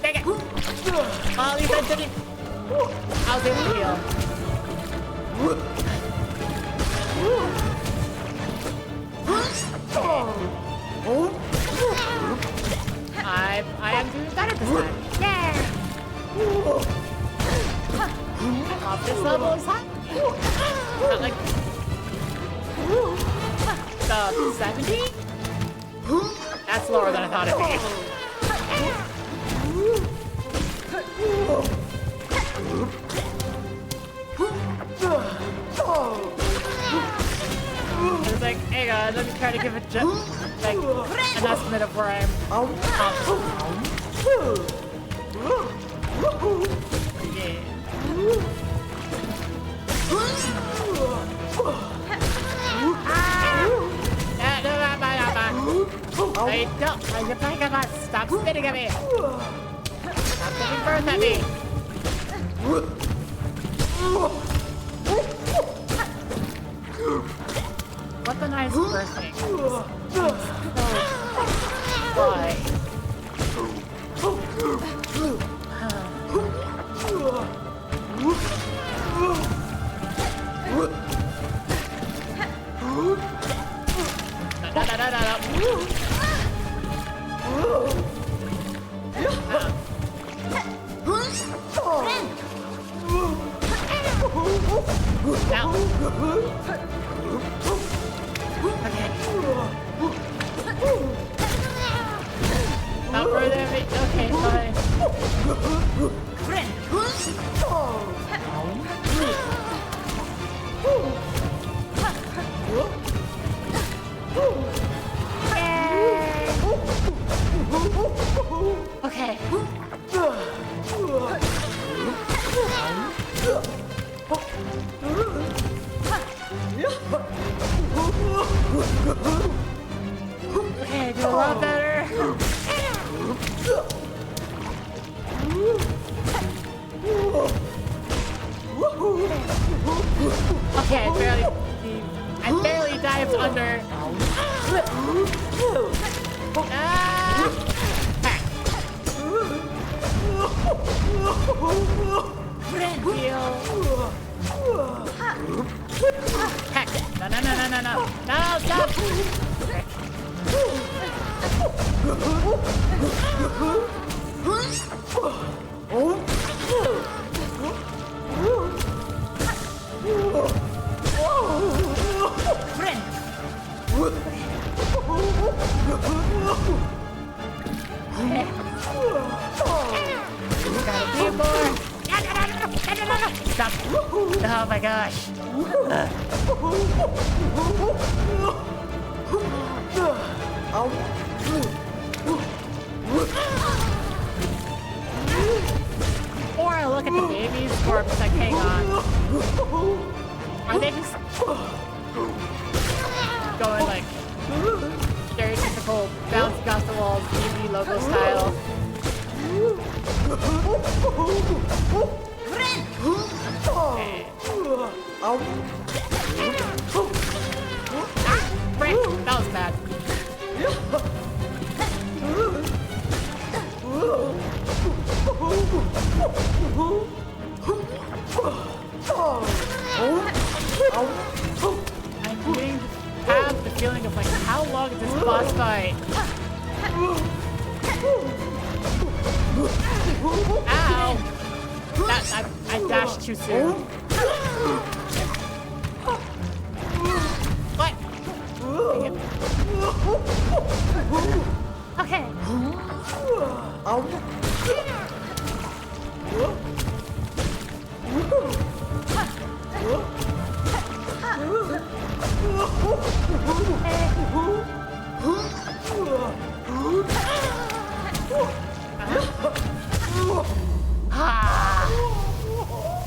Dang it! Oh, at least I didn't. I was able to heal. I am doing better this time. Yeah! This level is high. Not like the 70? That's lower than I thought it'd be. It's like, hey guys, let me try to give it like an estimate of where I am. Yeah. Wait, don't! You're playing a bus! Stop spitting at me! Stop giving birth at me! What the nice birthing? Why? Now. Okay. Not further than me. Okay, fine. Friend. Okay. Okay, do a lot better. Okay, I barely dived under. Ah! Friend. Heal. Heck. No, no, no, no, no, no. No, stop! Friend. Gotta be more. Stop. Oh my gosh. Or I look at the baby's corpse like, hang on. Are they just going like stereotypical bouncing off the walls TV logo style? Okay. Ah, frick! That was bad. I'm beginning to have the feeling of like, how long is this boss fight? Ow! I dashed too soon. What? Okay.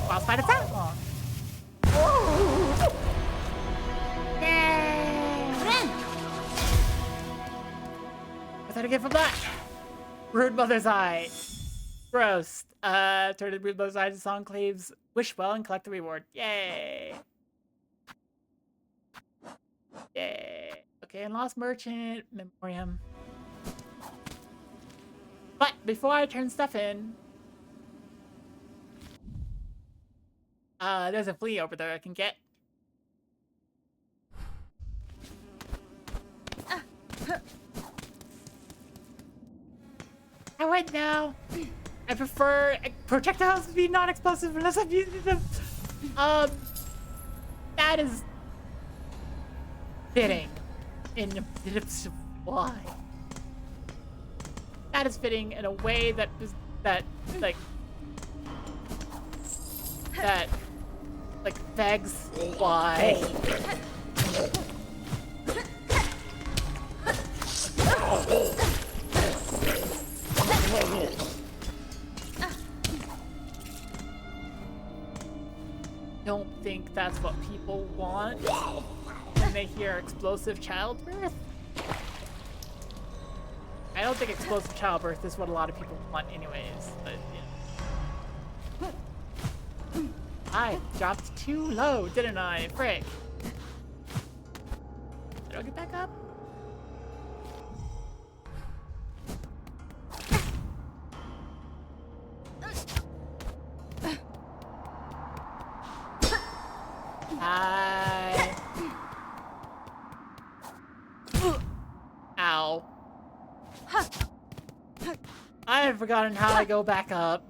Boss fight is that long. Friend. What's that again from that? Rude Mother's Eye. Gross. Turn the Rude Mother's Eye to Enclaves. Wish well and collect the reward. Yay. Yay. Okay, and Lost Merchant Memoriam. But before I turn stuff in, there's a flea over there I can get. I went now. I prefer projectiles to be non-explosive unless I'm using them. That is fitting. Why? That is fitting in a way that begs why. Don't think that's what people want when they hear explosive childbirth. I don't think explosive childbirth is what a lot of people want anyways, but yeah. I dropped too low, didn't I? Frick. Did I get back up? Hi. Ow. I have forgotten how I go back up.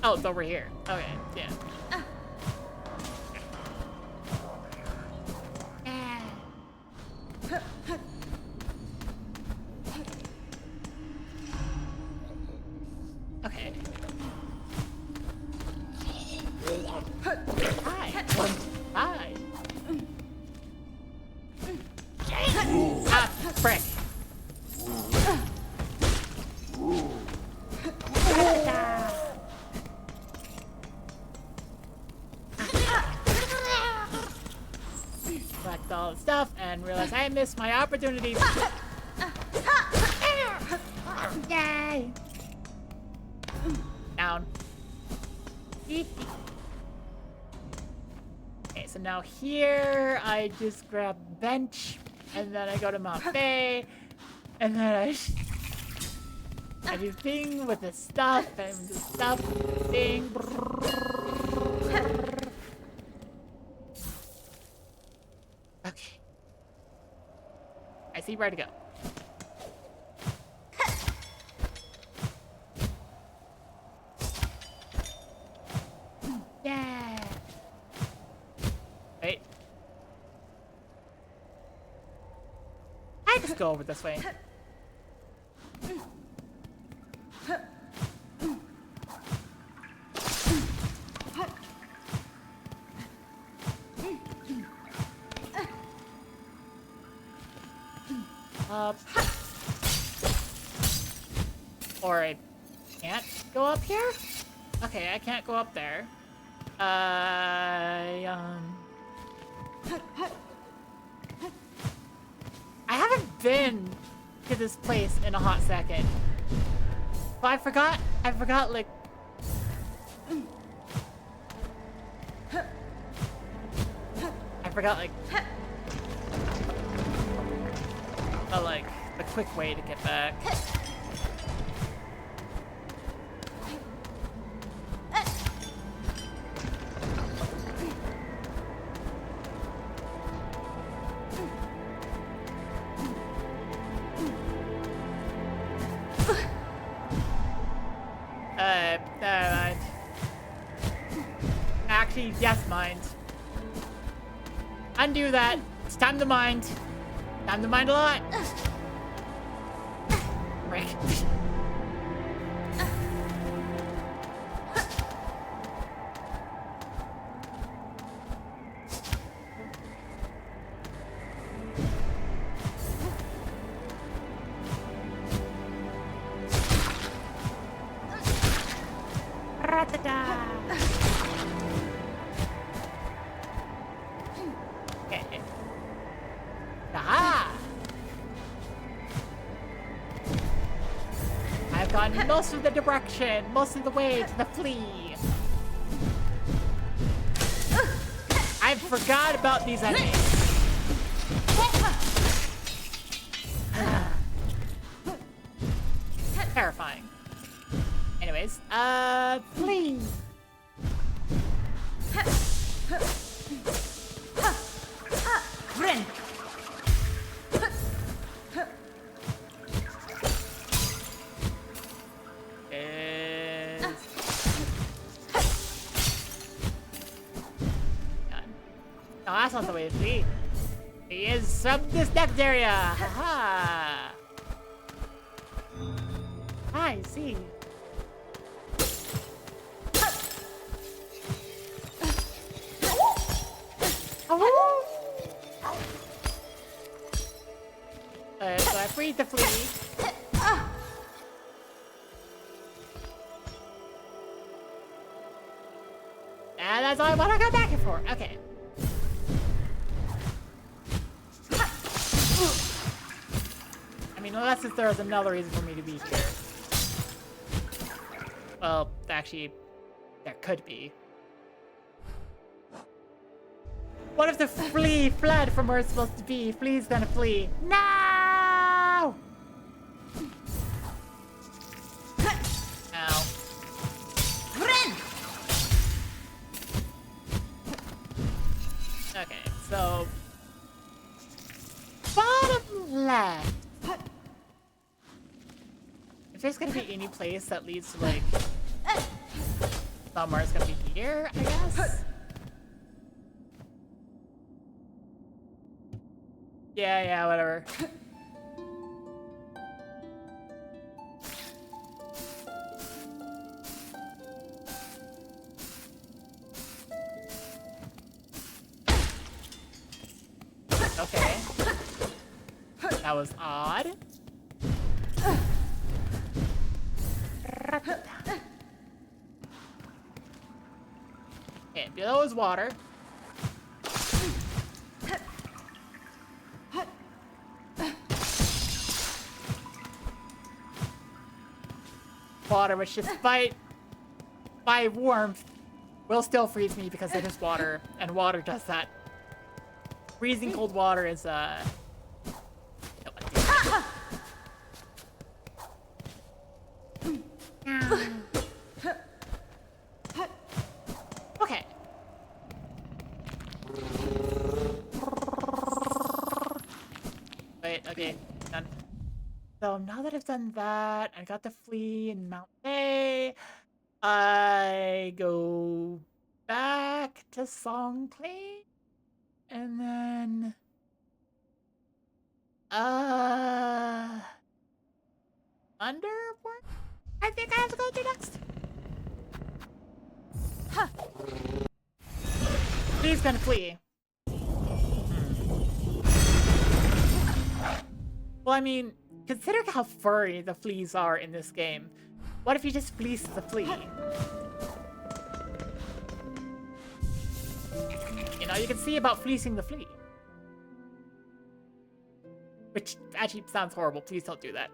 Oh, it's over here. Okay, yeah. Okay. Hi. Hi. Ah, frick. Collect all the stuff and realize I missed my opportunity. Yay! Down. Okay, so now here I just grab bench and then I go to Mount Bay and then I do thing with the stuff and the stuff thing. Okay. I see where to go. Yeah. Wait. I just go over this way. Up. Or I can't go up here? Okay, I can't go up there. I haven't been to this place in a hot second. But I forgot, like... I forgot, like... like, the quick way to get back. Mind. Actually, yes, mind. Undo that. It's time to mind. Time to mind a lot. Rick. Okay. Aha! I've gone most of the direction, most of the way to the flea. I forgot about these enemies. Terrifying. Anyways, flea. Friend. No, that's not the way to be. He is from this next area. Haha. I see. Oh. So I freed the flea. And that's all I want to go back here for. Okay. I mean, unless if there's another reason for me to be here. Well, actually, there could be. What if the flea fled from where it's supposed to be? Flea's gonna flee. No! Ow. Friend. Okay, so left. If there's gonna be any place that leads to like somewhere, it's gonna be here, I guess. Yeah, whatever. Okay. That was odd. Okay, below is water. Water, which despite my warmth, will still freeze me because it is water, and water does that. Freezing cold water is, okay. Wait, okay, done. So now that I've done that, I got the flea in Mount Bay. I go back to Songclay. And then, Underworld? I think I have to go through next. Huh. He's gonna flee. Well, I mean, consider how furry the fleas are in this game. What if you just fleece the flea? You know, you can see about fleecing the flea. Which actually sounds horrible. Please don't do that.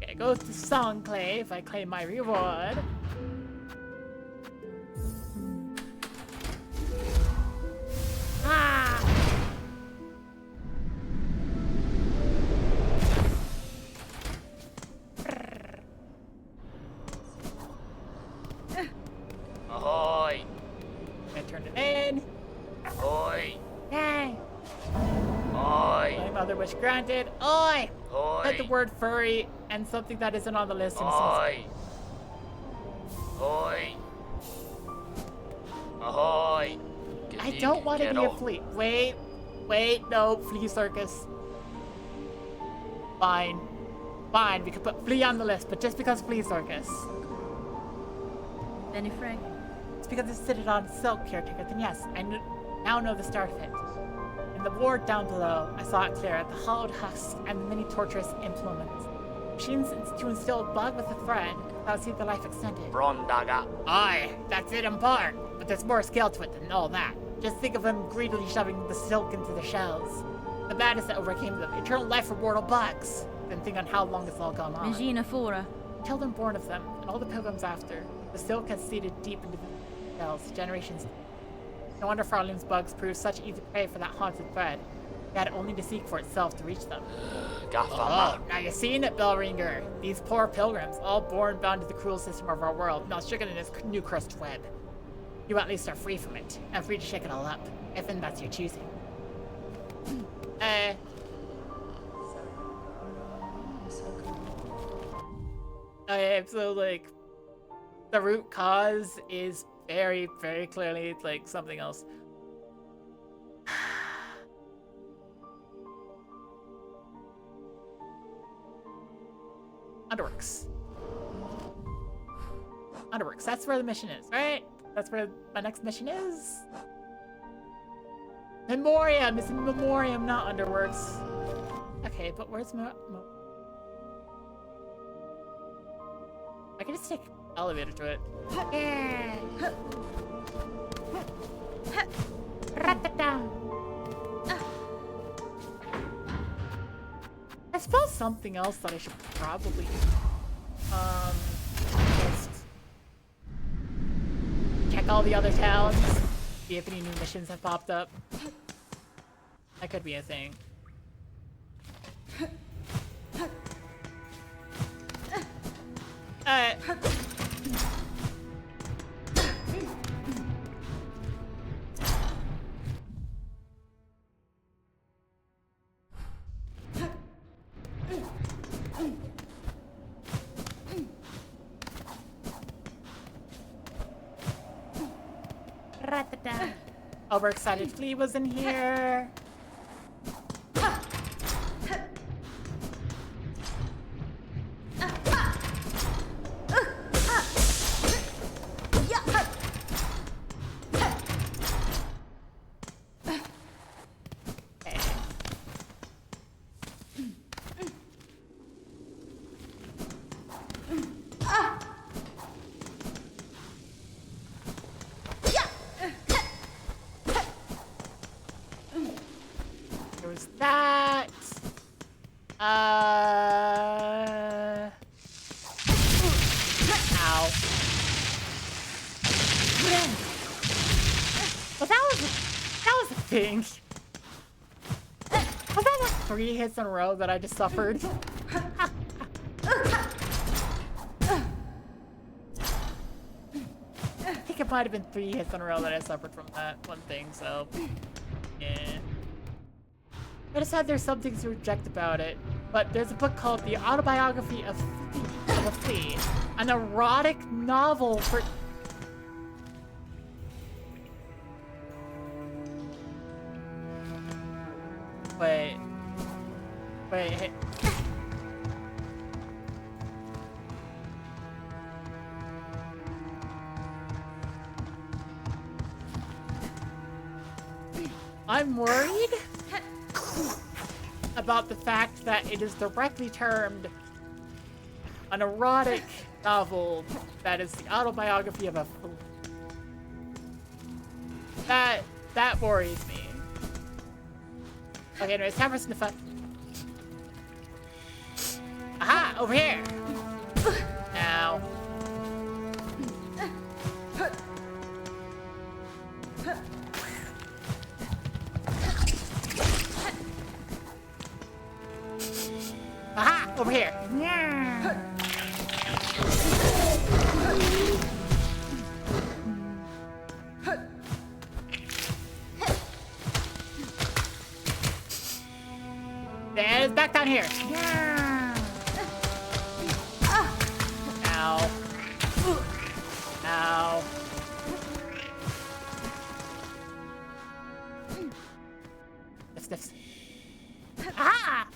Okay, go to Songclay if I claim my reward. Ah! Ahoy! I turn it in. Ahoy! Yay! Oi! My mother wish granted. Oi! Said the Oi! word furry and something that isn't on the list. And Oi! Oi! Ahoy! I don't want to be a flea. Wait, no, flea circus. Fine. We could put flea on the list, but just because flea circus. Benny Frank. It's because it's seated on silk caretaker, then yes, I now know the start of it. In the ward down below, I saw it clear, the hollowed husks and the many torturous implements. Machines to instill a bug with a thread, that'll see the life extended. Brondaga! Aye, that's it in part, but there's more skill to it than all that. Just think of them greedily shoving the silk into the shells. The madness that overcame them, eternal life for mortal bugs. Then think on how long it's all gone on. Regina Fora. Children born of them, and all the pilgrims after. The silk has seeded deep into the shells, generations. No wonder Farlim's bugs proved such easy prey for that haunted thread. It had only to seek for itself to reach them. Gaffama! Now you're seeing it, Bellringer. These poor pilgrims, all born bound to the cruel system of our world, now stricken in this new cursed web. You at least are free from it, and free to shake it all up, if and that's your choosing. Okay, so like, the root cause is very, very clearly like something else. Underworks. Underworks, that's where the mission is, right? That's where my next mission is. Memoriam! It's in Memoriam, not Underworks. Okay, but where's I can just take elevator to it. Yeah. I suppose something else that I should probably just check all the other towns, see if any new missions have popped up. That could be a thing. Overexcited Flea was in here. There was that. Ow. Well, that was a thing. Was that like 3 hits in a row that I just suffered? I think it might have been 3 hits in a row that I suffered from that one thing, so yeah. I decided there's some things to reject about it, but there's a book called The Autobiography of a Flea, an erotic novel for... Wait, hey. I'm worried about the fact that it is directly termed an erotic novel that is the autobiography of a fool. That worries me. Okay, anyways, time for Sniffa. Aha! Over here! Now. Aha! Over here! And it's back down here. Ow. Ow. Sniffs. Ah!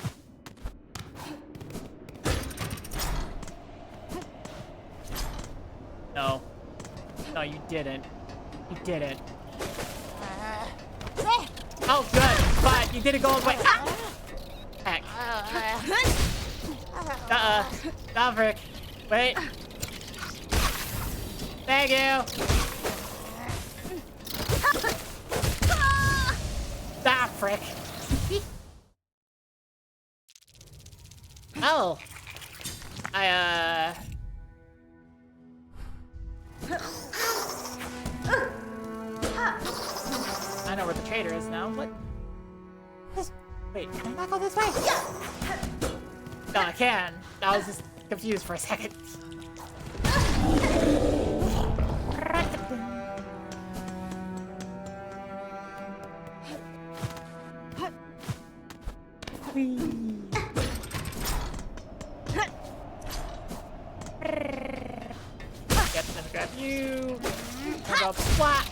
No. No, you didn't. You didn't. Oh, good. But you didn't go all the way. Ah! Heck. Maverick. Wait. Thank you. Ah, frick. Oh. I know where the trader is now. What? Wait, can I not go this way? No, I can. I was just confused for a second. Get them, grab you. How about splat?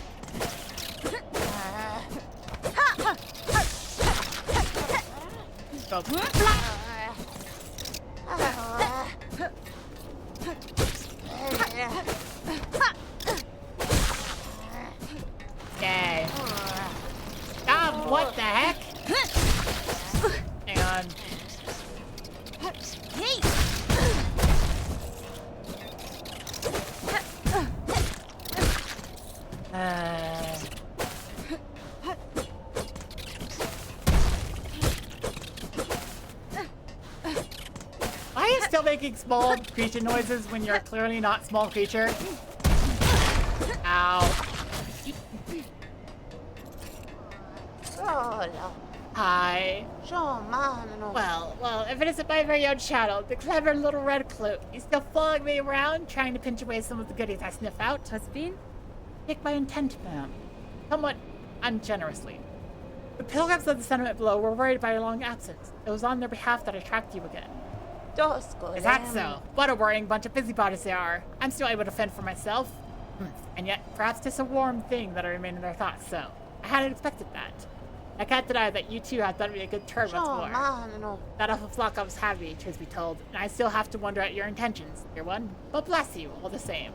Go splat. Yay. What the heck? Hang on. Why are you still making small creature noises when you're clearly not a small creature? Ow. Hi. Well, if it isn't my very own shadow, the clever little red cloak. He's still following me around, trying to pinch away some of the goodies I sniff out. Has been? Take my intent, ma'am. Somewhat ungenerously. The pilgrims of the settlement below were worried by your long absence. It was on their behalf that I tracked you again. Is that so? What a worrying bunch of busybodies they are. I'm still able to fend for myself. And yet, perhaps just a warm thing that I remain in their thoughts, so I hadn't expected that. I can't deny that you two have done me a good turn once more. That awful flock I was happy, truth be told, and I still have to wonder at your intentions, dear one. But bless you, all the same.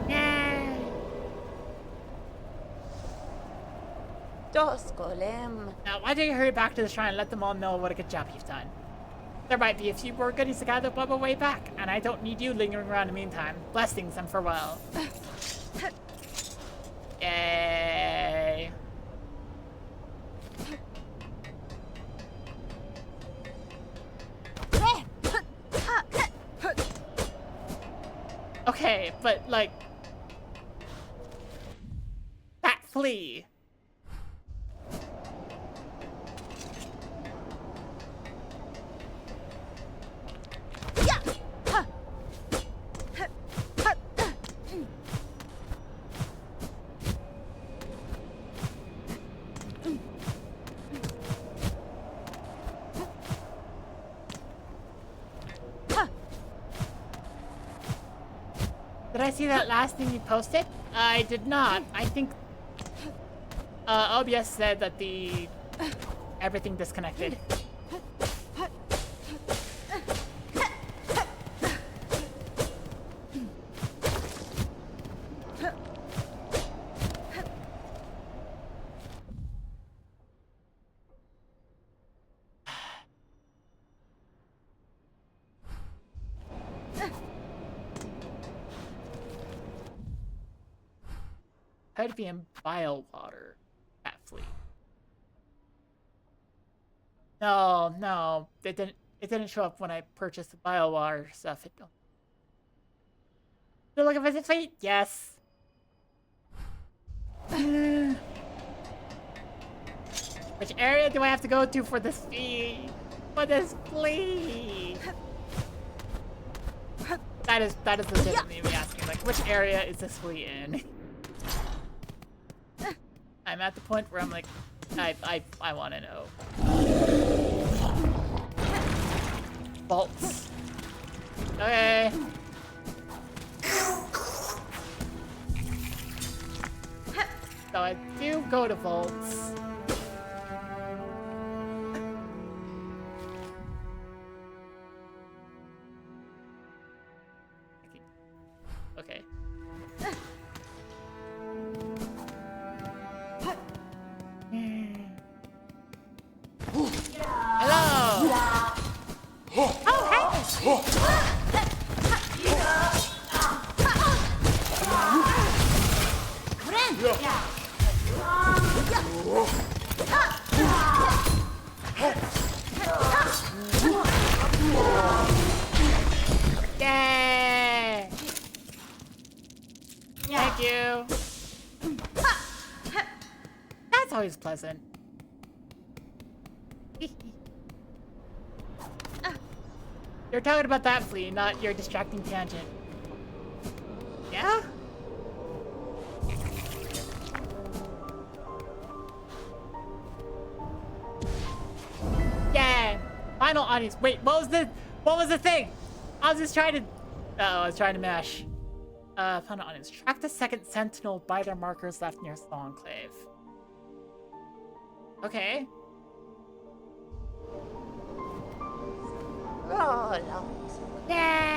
Yay! Now, why don't you hurry back to the shrine and let them all know what a good job you've done? There might be a few more goodies to gather on my way back, and I don't need you lingering around in the meantime. Blessings and farewell. Yay! Okay, but like that flea. Did I see that last thing you posted? I did not. I think OBS said that everything disconnected. I'd be in bile water. Cat flea. No, it didn't show up when I purchased the bile water stuff. You're looking for the flea? Yes. Which area do I have to go to for this flea? For this flea? That is legitimately me asking, like, which area is this flea in? I'm at the point where I'm like, I want to know. Vaults. Okay. So I do go to vaults. Okay. Hello! Oh, hey! Yay! Thank you. That's always pleasant. You're talking about that flea, not your distracting tangent. Yeah? Yeah! Final audience. Wait, what was the thing? I was just trying to... I was trying to mash. Final audience. Track the second sentinel by their markers left near the enclave. Okay. Yeah!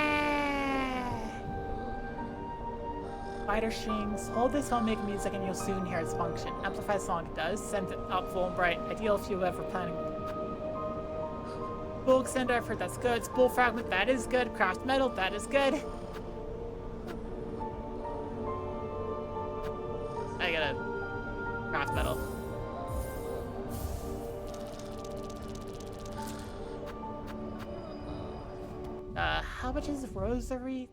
Spider strings. Hold this while making music and you'll soon hear its function. Amplify the song it does. Send it up full and bright. Ideal if you ever planning. Spool extender effort, that's good. Spool fragment, that is good. Craft metal, that is good. I gotta craft metal. How much is the rosary?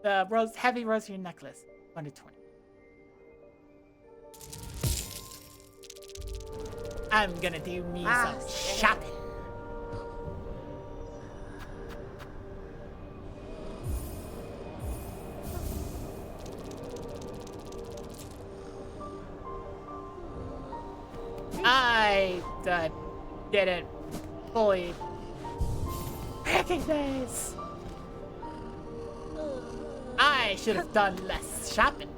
The heavy rosary necklace. 1 to 20. I'm gonna do me some shopping. I didn't fully recognize. I should have done less shopping.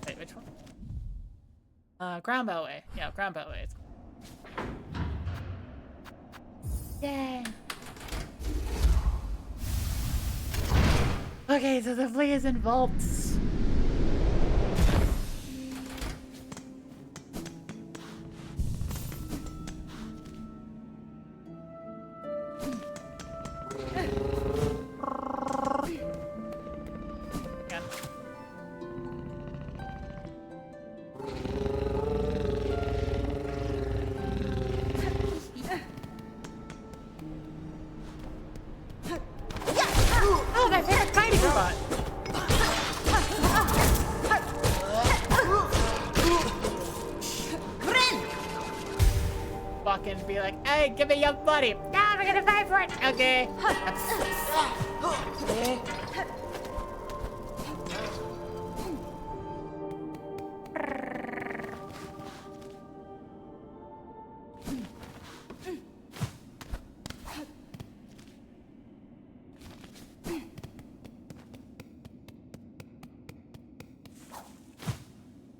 Wait, which one? Ground Beltway. Yeah, Ground Beltway. Yay! Okay, so the flea is in vaults. Yeah. Oh, my favorite fighting robot! Grin! Fucking be like, hey, give me your buddy. Nah, we're gonna fight for it. Okay.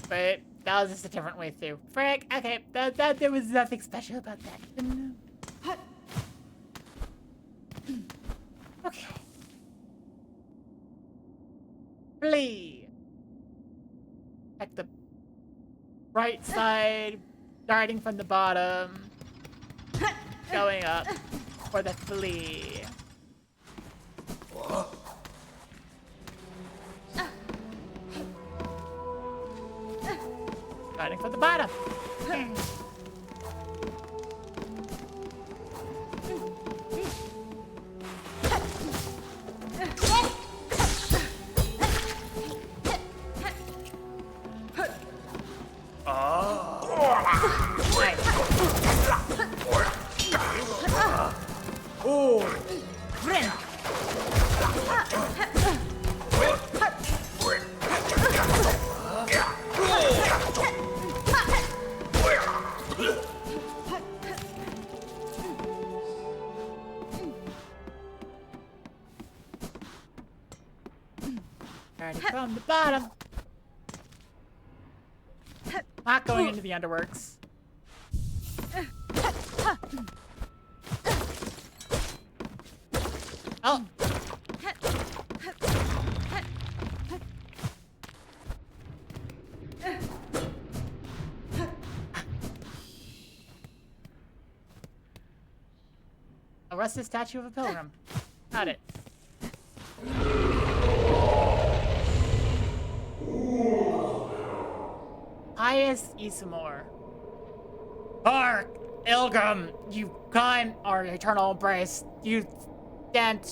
Wait, that was just a different way through. Frick, okay, there was nothing special about that. Okay. Flee. At the right side, starting from the bottom, going up for the flea. Starting from the bottom. Grin! Starting from the bottom. Not going into the underworks. Oh. A rusted statue of a pilgrim. Got it. Pious Isamor. Hark, Ilgrim, you climb our eternal embrace. You stand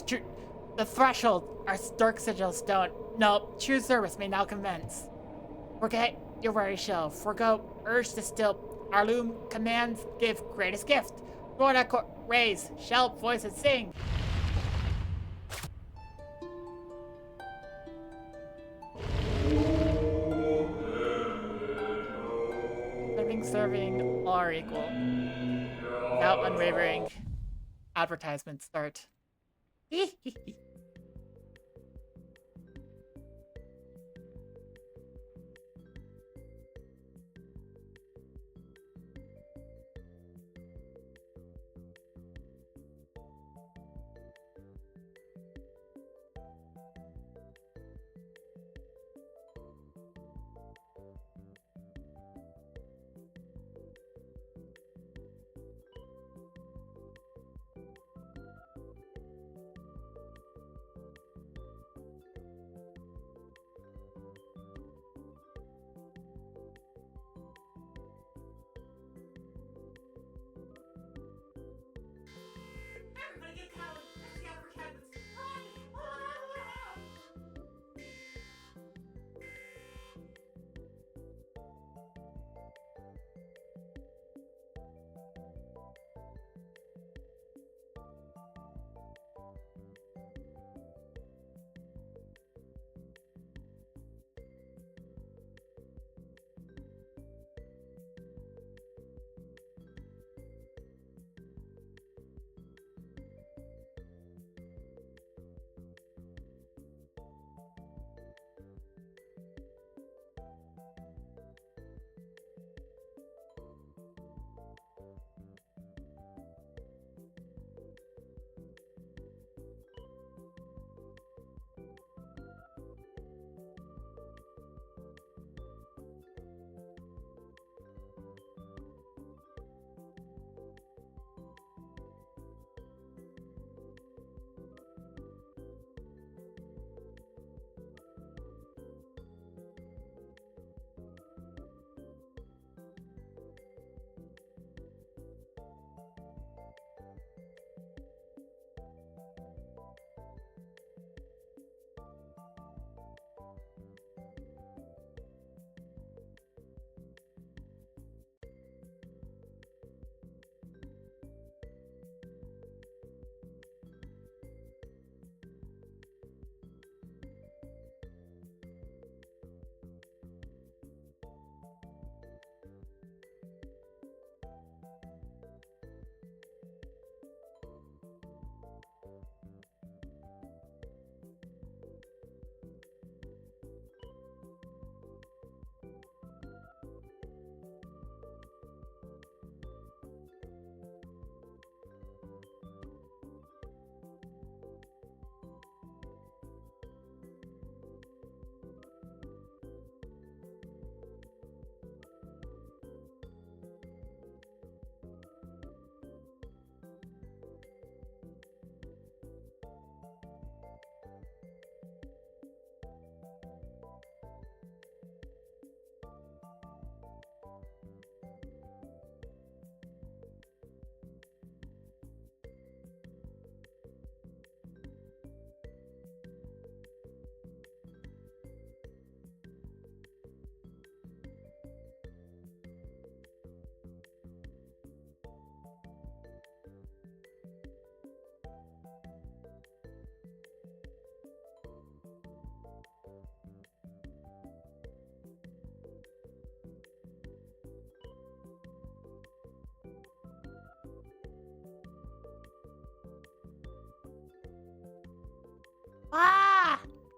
the threshold, our dark sigil stone. No, true service may now commence. Forget your weary shell. Forgo urge to still. Our loom commands give greatest gift. Lord raise, shout, voice, and sing. Serving, all are equal. Without unwavering. Advertisement start.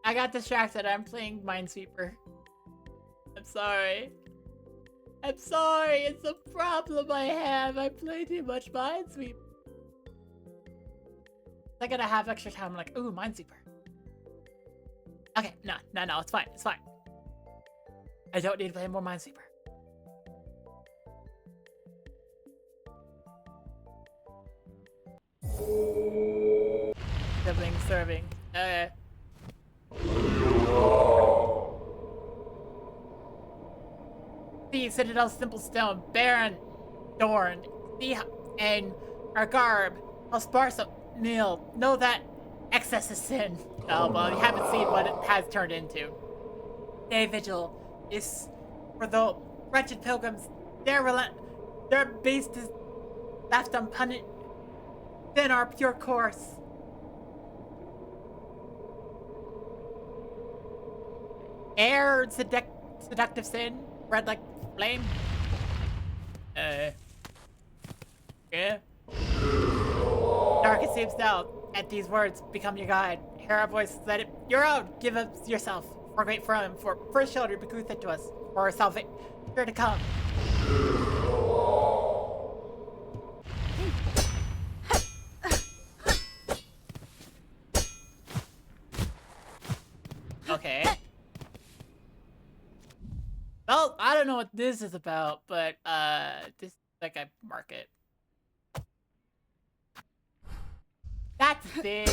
I got distracted. I'm playing Minesweeper. I'm sorry. I'm sorry. It's a problem I have. I play too much Minesweeper. I gotta have extra time. I'm like, ooh, Minesweeper. Okay, no, it's fine. It's fine. I don't need to play more Minesweeper. Serving. Okay. The Citadel Simple Stone, Baron, Dorn, and our garb, how sparse nil. Know that excess is sin. Oh, well, you haven't seen what it has turned into. Day Vigil is for the wretched pilgrims. Their beast is left unpunished. Then our pure course. Air seductive sin, red like flame. Yeah. Dark it seems now. At these words, become your guide. Hear our voice, let it your own. Give us yourself. For great for him, for first shelter bequeath it to us. For our salvation, here to come. Okay. Well, I don't know what this is about, but this like I mark it. That's the thing.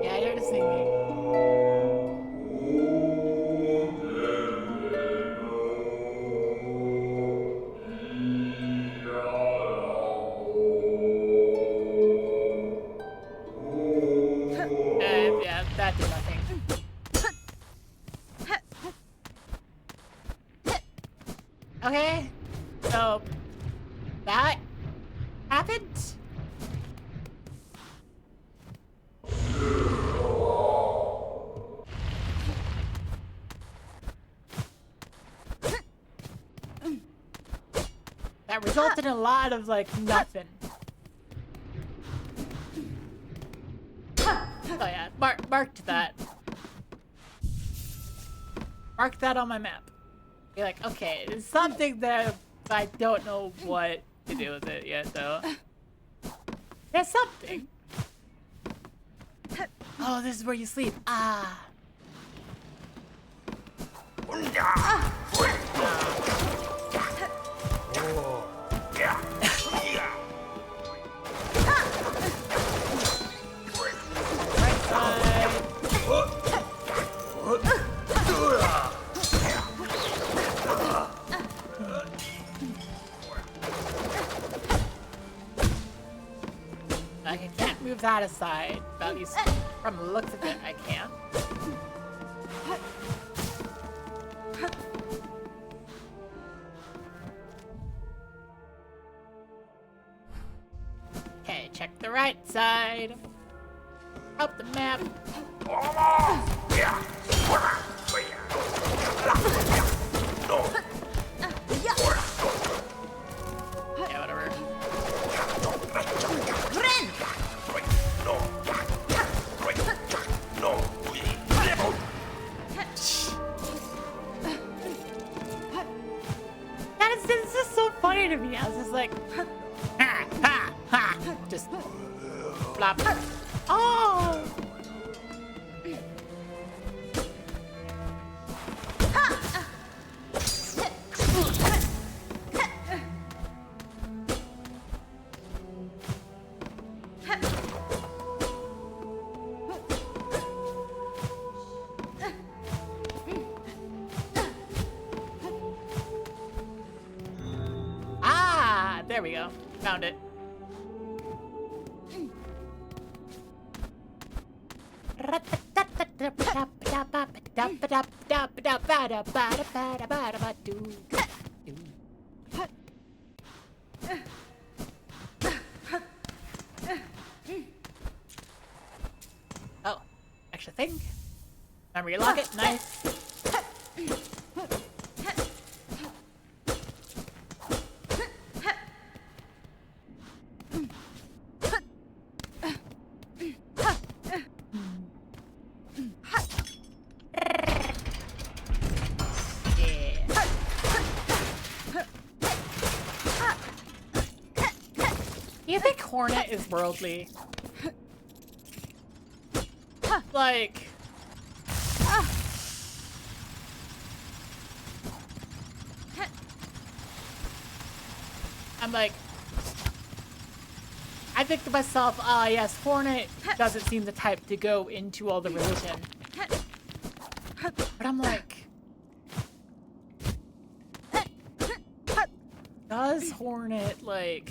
Yeah, you're just singing. Yeah, that did nothing. Okay, so that happened. That resulted in a lot of like nothing. Oh yeah, marked that. Mark that on my map. Be like, okay, it's something that I don't know what to do with it yet, though. There's something. Oh, this is where you sleep. Ah. Right side. I can't move that aside, but at least from the looks of it, I can. Okay, check the right side. Up the map. Yeah, whatever. This is so funny to me. I was just like, ha, ha, ha. Just flop. Oh! Ah, there we go. Found it. Oh, extra thing. I relock it. Nice. You think Hornet is worldly? Like... I'm like... I think to myself, yes, Hornet doesn't seem the type to go into all the religion. But I'm like... Does Hornet, like...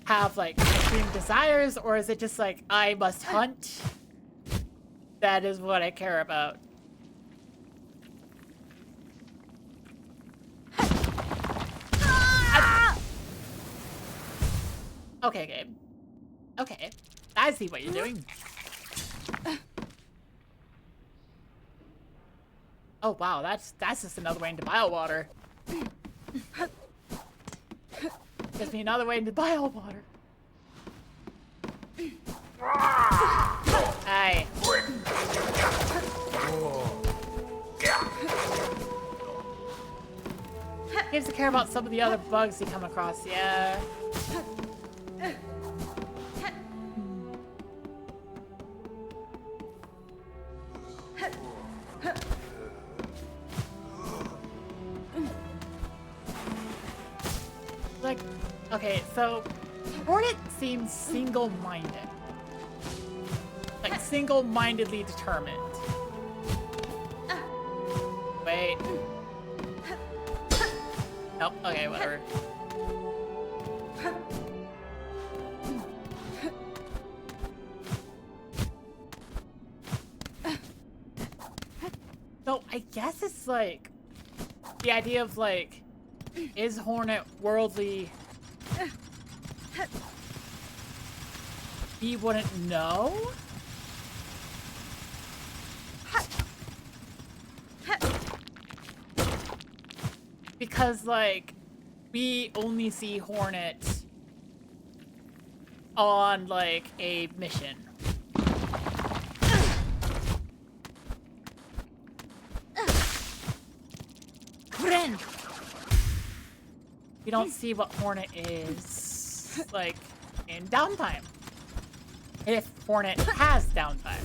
have like extreme desires, or is it just like I must hunt? That is what I care about. Okay, Gabe. Okay, I see what you're doing. Oh wow, that's just another way into bile water. Gives me another way into bile water. Hey. Seems to care about some of the other bugs you come across, yeah. Like, okay, so Hornet seems single-minded. Like, single-mindedly determined. Wait. Nope, okay, whatever. So, I guess it's like, the idea of like, is Hornet worldly? He wouldn't know? Because, like, we only see Hornet on, like, a mission. We don't see what Hornet is, like, in downtime. If Hornet has downtime.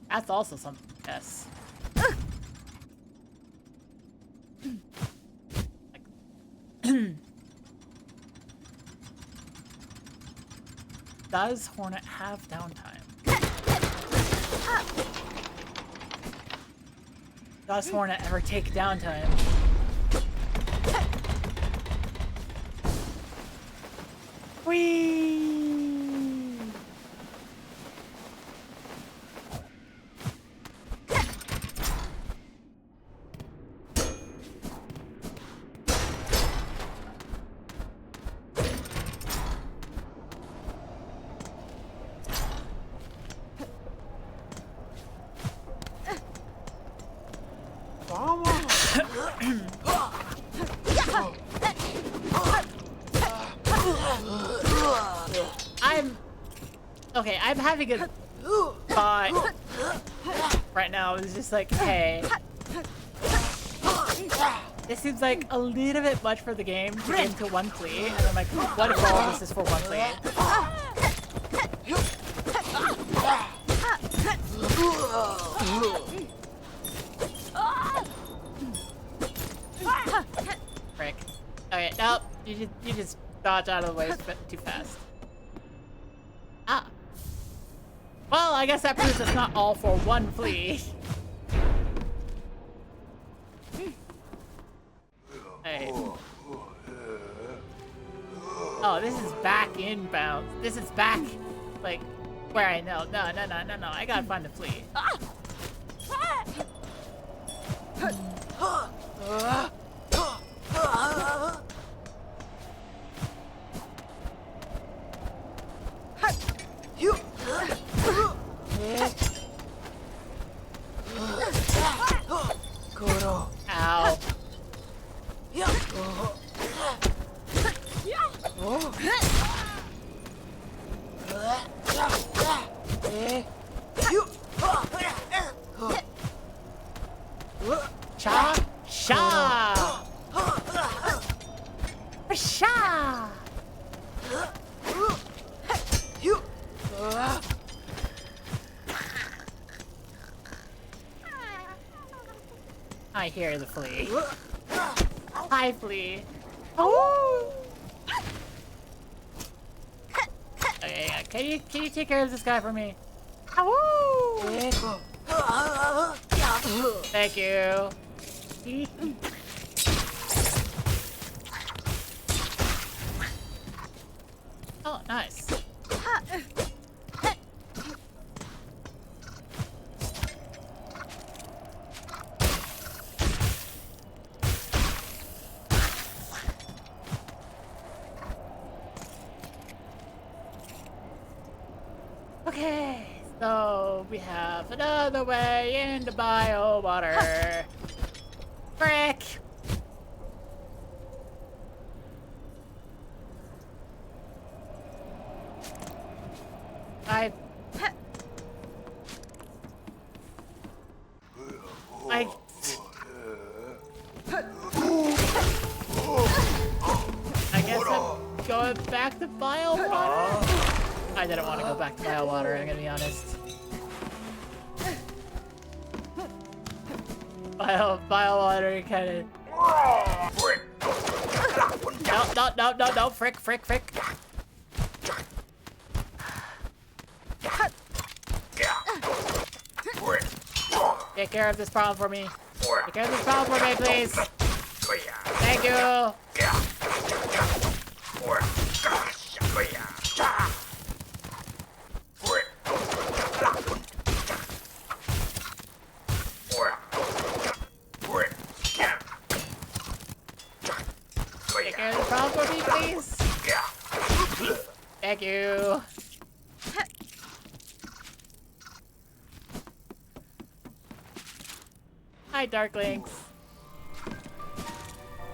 That's also something, yes. Does Hornet have downtime? Does Hornet ever take downtime? Whee! Okay, I'm having a thought right now. It's just like, hey, this seems like a little bit much for the game to get into one plea, and I'm like, what if all this is for one plea? Frick. Okay, nope. You just dodge out of the way too fast. Ah. Well, I guess that proves it's not all for one flea. Hey. Oh, this is back inbound. This is back, like, where I know. No. I gotta find the flea. Ow. Cha! Sha! Sha! I hear the flea. Hi, flea. Oh! Okay, can you take care of this guy for me? Oh! Thank you. Oh, nice. Okay, so we have another way into bio water. Frick! I guess I'm going back to bio water. I didn't want to go back to bio water, I'm gonna be honest. Bio water kinda. No, frick. Take care of this problem for me. Take care of this problem for me, please. Thank you. Take care of the problem for me, please. Thank you. Hi, Darklings.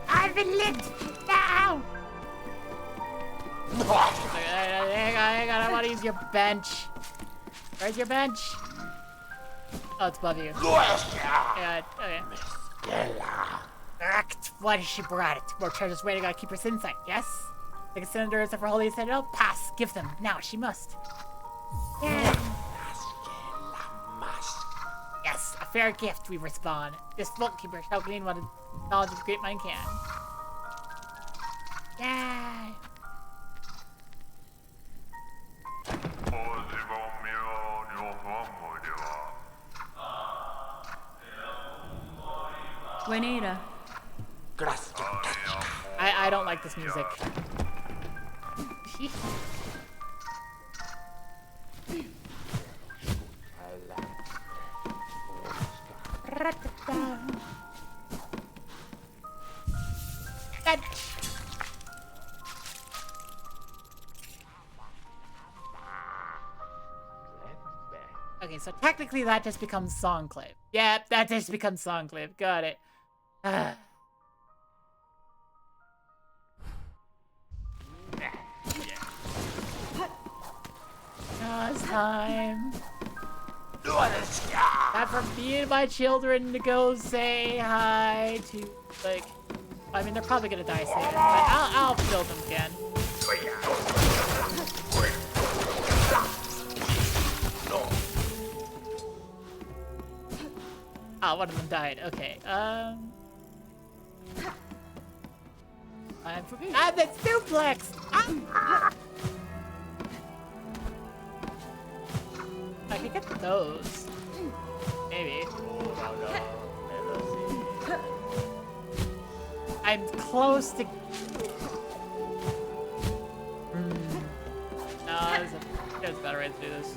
I've been licked now. Hang on, I want to use your bench. Where's your bench? Oh, it's above you. Yeah, okay. Act. Why did she brought it? More treasures waiting. Gotta keep her sin sight. Yes. Like a senator is for holy citadel. Pass. Give them now. She must. Yeah. Yes, a fair gift. We respond. This vault keeper shall glean what knowledge of the great mind can. Yay. Buenera. I don't like this music. Okay, so technically that just becomes Songclave. Yep, that just becomes Songclave. Got it. Now it's time. Time for me and my children to go say hi to, like, I mean, they're probably gonna die soon, but I'll build them again. Ah, one of them died. Okay, the suplex! I could get those. Maybe. I'm close to... No, there's a better way to do this.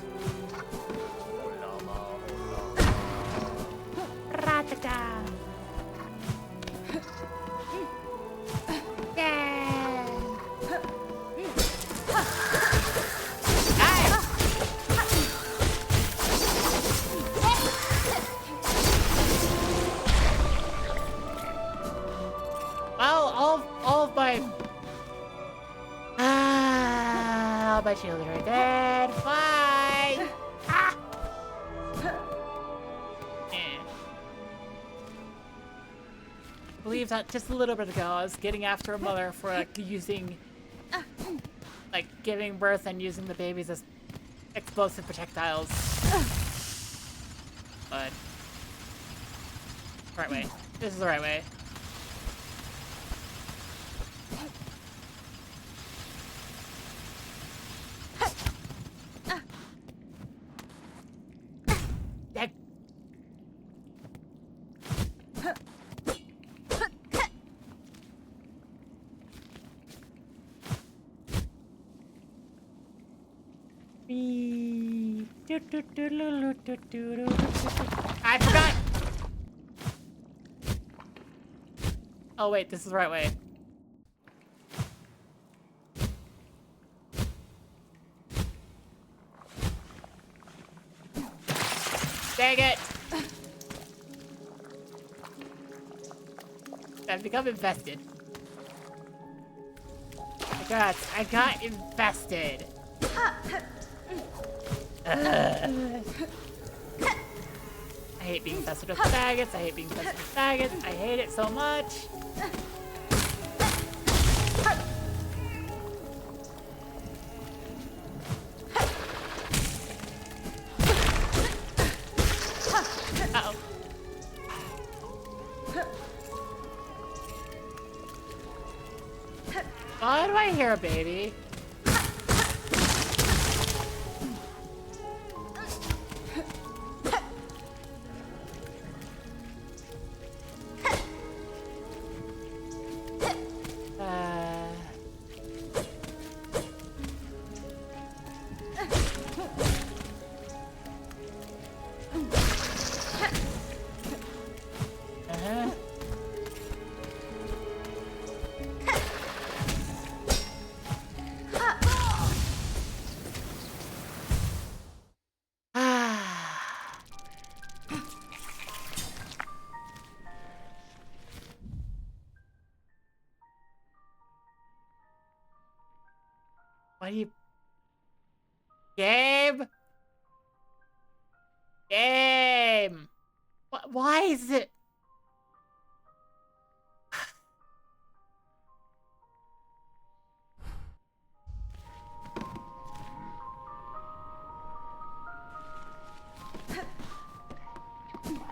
my children are dead. Bye! Ah! Eh. I believe that just a little bit ago, I was getting after a mother for like using, like giving birth and using the babies as explosive projectiles. But right way. This is the right way. That I forgot! Oh wait, this is the right way. Dang it! I've become infested. I got infested. I hate being infested with faggots. I hate being infested with faggots. I hate it so much. Uh-oh. Why do I hear a baby? What do you... Game? Game! Why is it...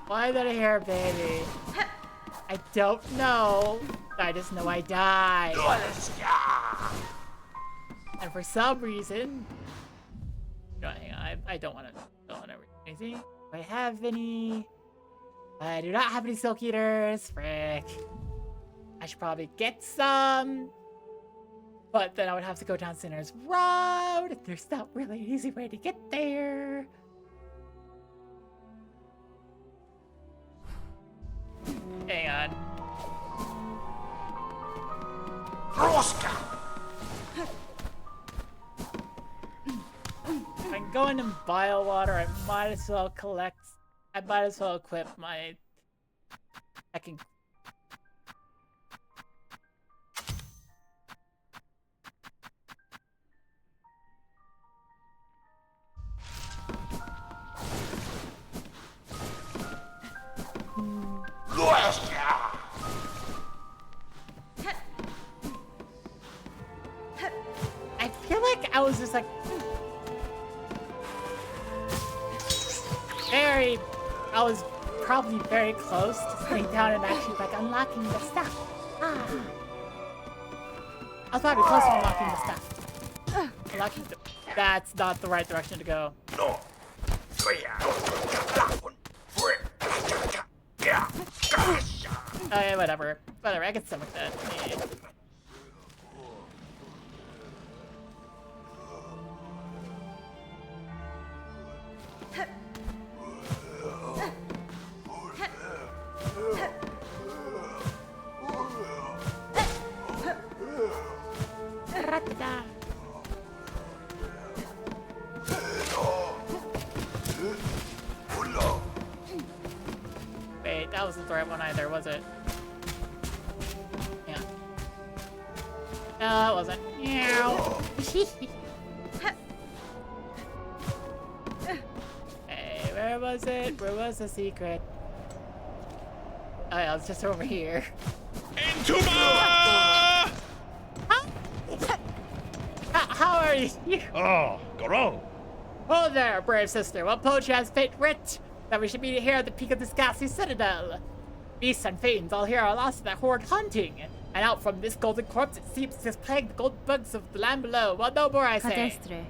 Why did I hear a baby? I don't know. I just know I died. And for some reason... No, hang on. I don't want to read anything. Do I have any... I do not have any Silk Eaters. Frick. I should probably get some. But then I would have to go down Sinner's Road. There's not really an easy way to get there. Hang on. If I'm going in Biowater, I might as well equip my... I can... I feel like I was just like... I was probably very close to sitting down and actually like unlocking the stuff. I was probably close to unlocking the stuff. Unlocking the... That's not the right direction to go. Okay, whatever. Whatever, I can stomach that. Yeah. Wait, that wasn't the right one either, was it? Yeah. No, it wasn't. Meow. was it? Where was the secret? Oh yeah, it's just over here. Entuma! How are you? Oh, Goro. Oh there, brave sister. What poetry has fate writ that we should meet here at the peak of this ghastly citadel? Beasts and fiends all here are lost in that horrid hunting. And out from this golden corpse it seeps this plagued gold bugs of the land below. Well, no more, I say. Cadestre.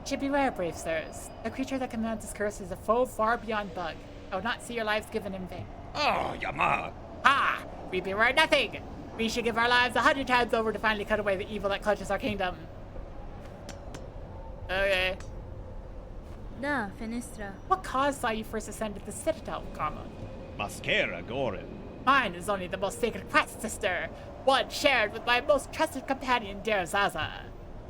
Should beware, brave sirs. The creature that commands this curse is a foe far beyond bug. I will not see your lives given in vain. Oh, Yama. Ha! We beware nothing! We should give our lives 100 times over to finally cut away the evil that clutches our kingdom. Okay. Da, Fenestra. What cause saw you first ascend to the citadel, Karma? Mascara Gorin. Mine is only the most sacred quest, sister. One shared with my most trusted companion, dear Zaza.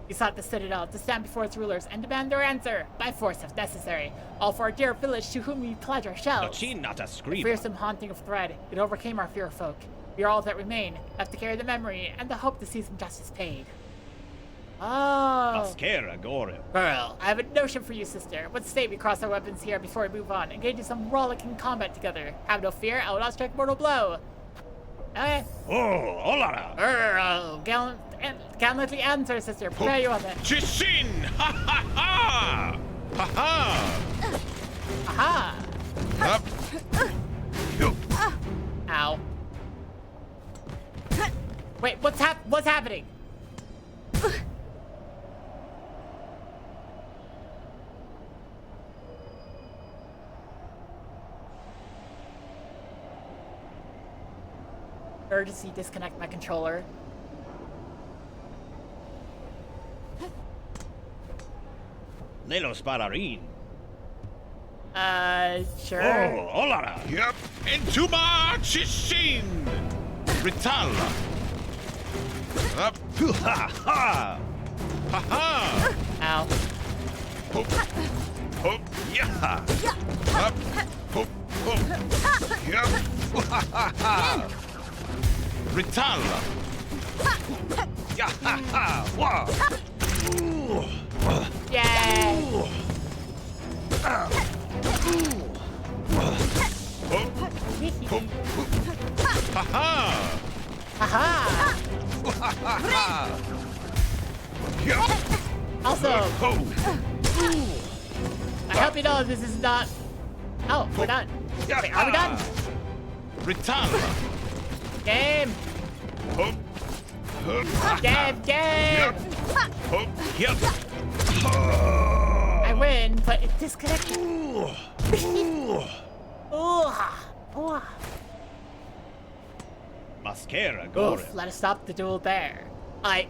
We sought the citadel to stand before its rulers and demand their answer, by force if necessary. All for our dear village to whom we pledge our shells. Dochin not a A scream. fearsome haunting of thread, it overcame our fear folk. We are all that remain, left to carry the memory and the hope to see some justice paid. Oh. Mascara Gorin. Girl, I have a notion for you, sister. What say we cross our weapons here before we move on, engage in some rollicking combat together? Have no fear, I will not strike mortal blow. Okay. Oh, Olara. Gallantly answer, sister. Prepare you on it. Chishin! Ha ha ha! Ha ha! Aha! Up. Yo. Ow. Wait, what's happening? Urgency, disconnect my controller. Lelos Pararin. Sure. Oh, Olara. Yep. Entuma Chishin! Rital. Up. Ha ha! Ha ha! Ow. Hop. Hop. Yeah. Up. Hop. Hop. Yep. Ha ha ha! Rital. Yeah ha ha! Wow! Ooh. Yay! Ooh. Hop. Hop. Ha ha! Haha! Ha ha ha! Yeah. Also, Oh. I hope you know this is not. Oh, we're done. Wait, are we done? Rital. Game! Hop. Hop. Game! Hop. Yep. I win, but it's disconnected. Ooh. Ooh. Ooh. Mascara Oof, Gorin. let us stop the duel there. I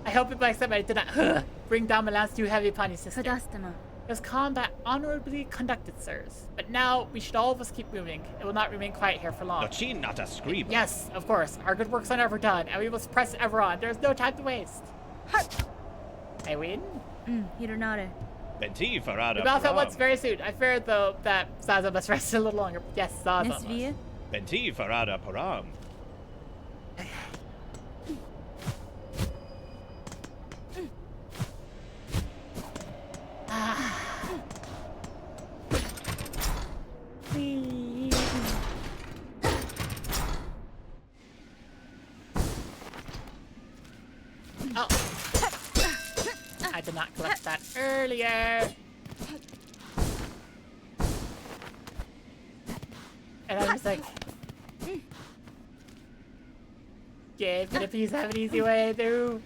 hope it makes up I did not bring down my lance too heavy upon you, sister. Cadastema. It was combat honorably conducted, sirs. But now we should all of us keep moving. It will not remain quiet here for long. Dochin not a scream. Yes, of course. Our good works are never done, and we must press ever on. There is no time to waste. I win? Hironare. Benti Farada. We'll both at once very soon. I fear, though, that Zaza must rest a little longer. Yes, Zaza must. Nesvie. Benti Farada Param. Oh. I did not collect that earlier. And I was like, yeah, can it please have an easy way through?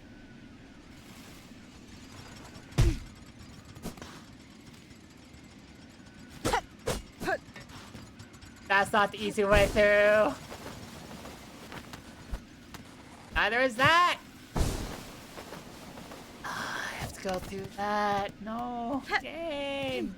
That's not the easy way through. Neither is that. I have to go through that. No. Game.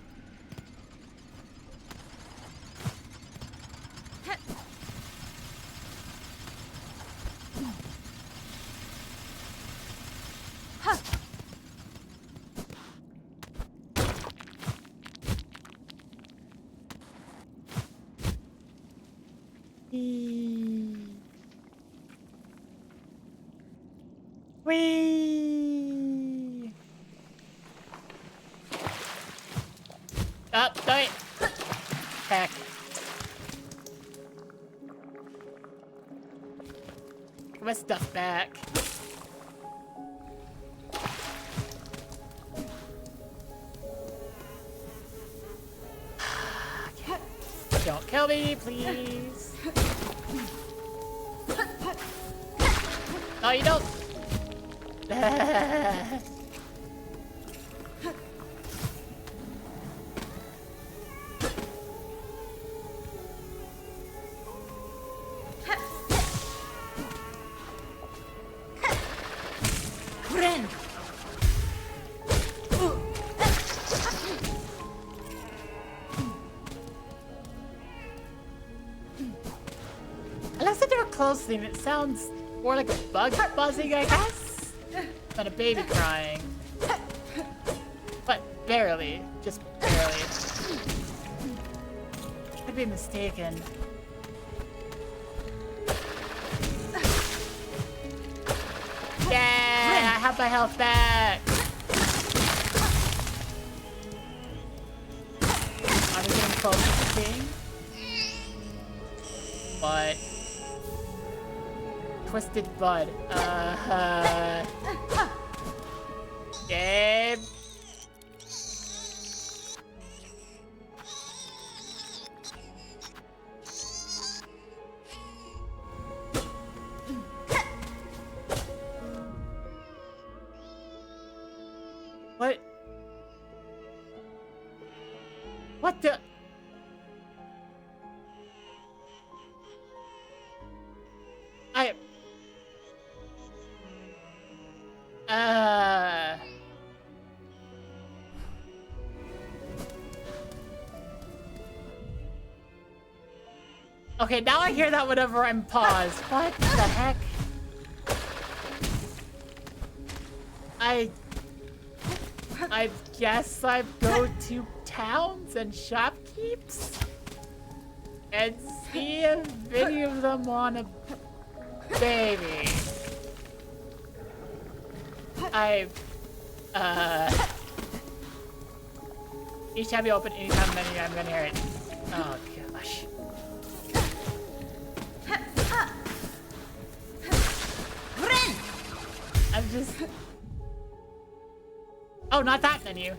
Whee! Up, do it! heck? Get my stuff back. Don't kill me, please. No, you don't. Friend. I listened to her closely and it sounds more like a bug buzzing, I guess, than a baby crying. But barely, just barely. Could be mistaken. Yeah, I have my health back. Are we getting close to the king? What? Twisted Bud. Gabe. What? What the? Okay, now I hear that whenever I'm paused. What the heck? I guess I go to towns and shopkeeps and see a video of them on a baby. Each time you open any kind of menu, I'm gonna hear it. Oh gosh. I'm just... Oh, not that menu.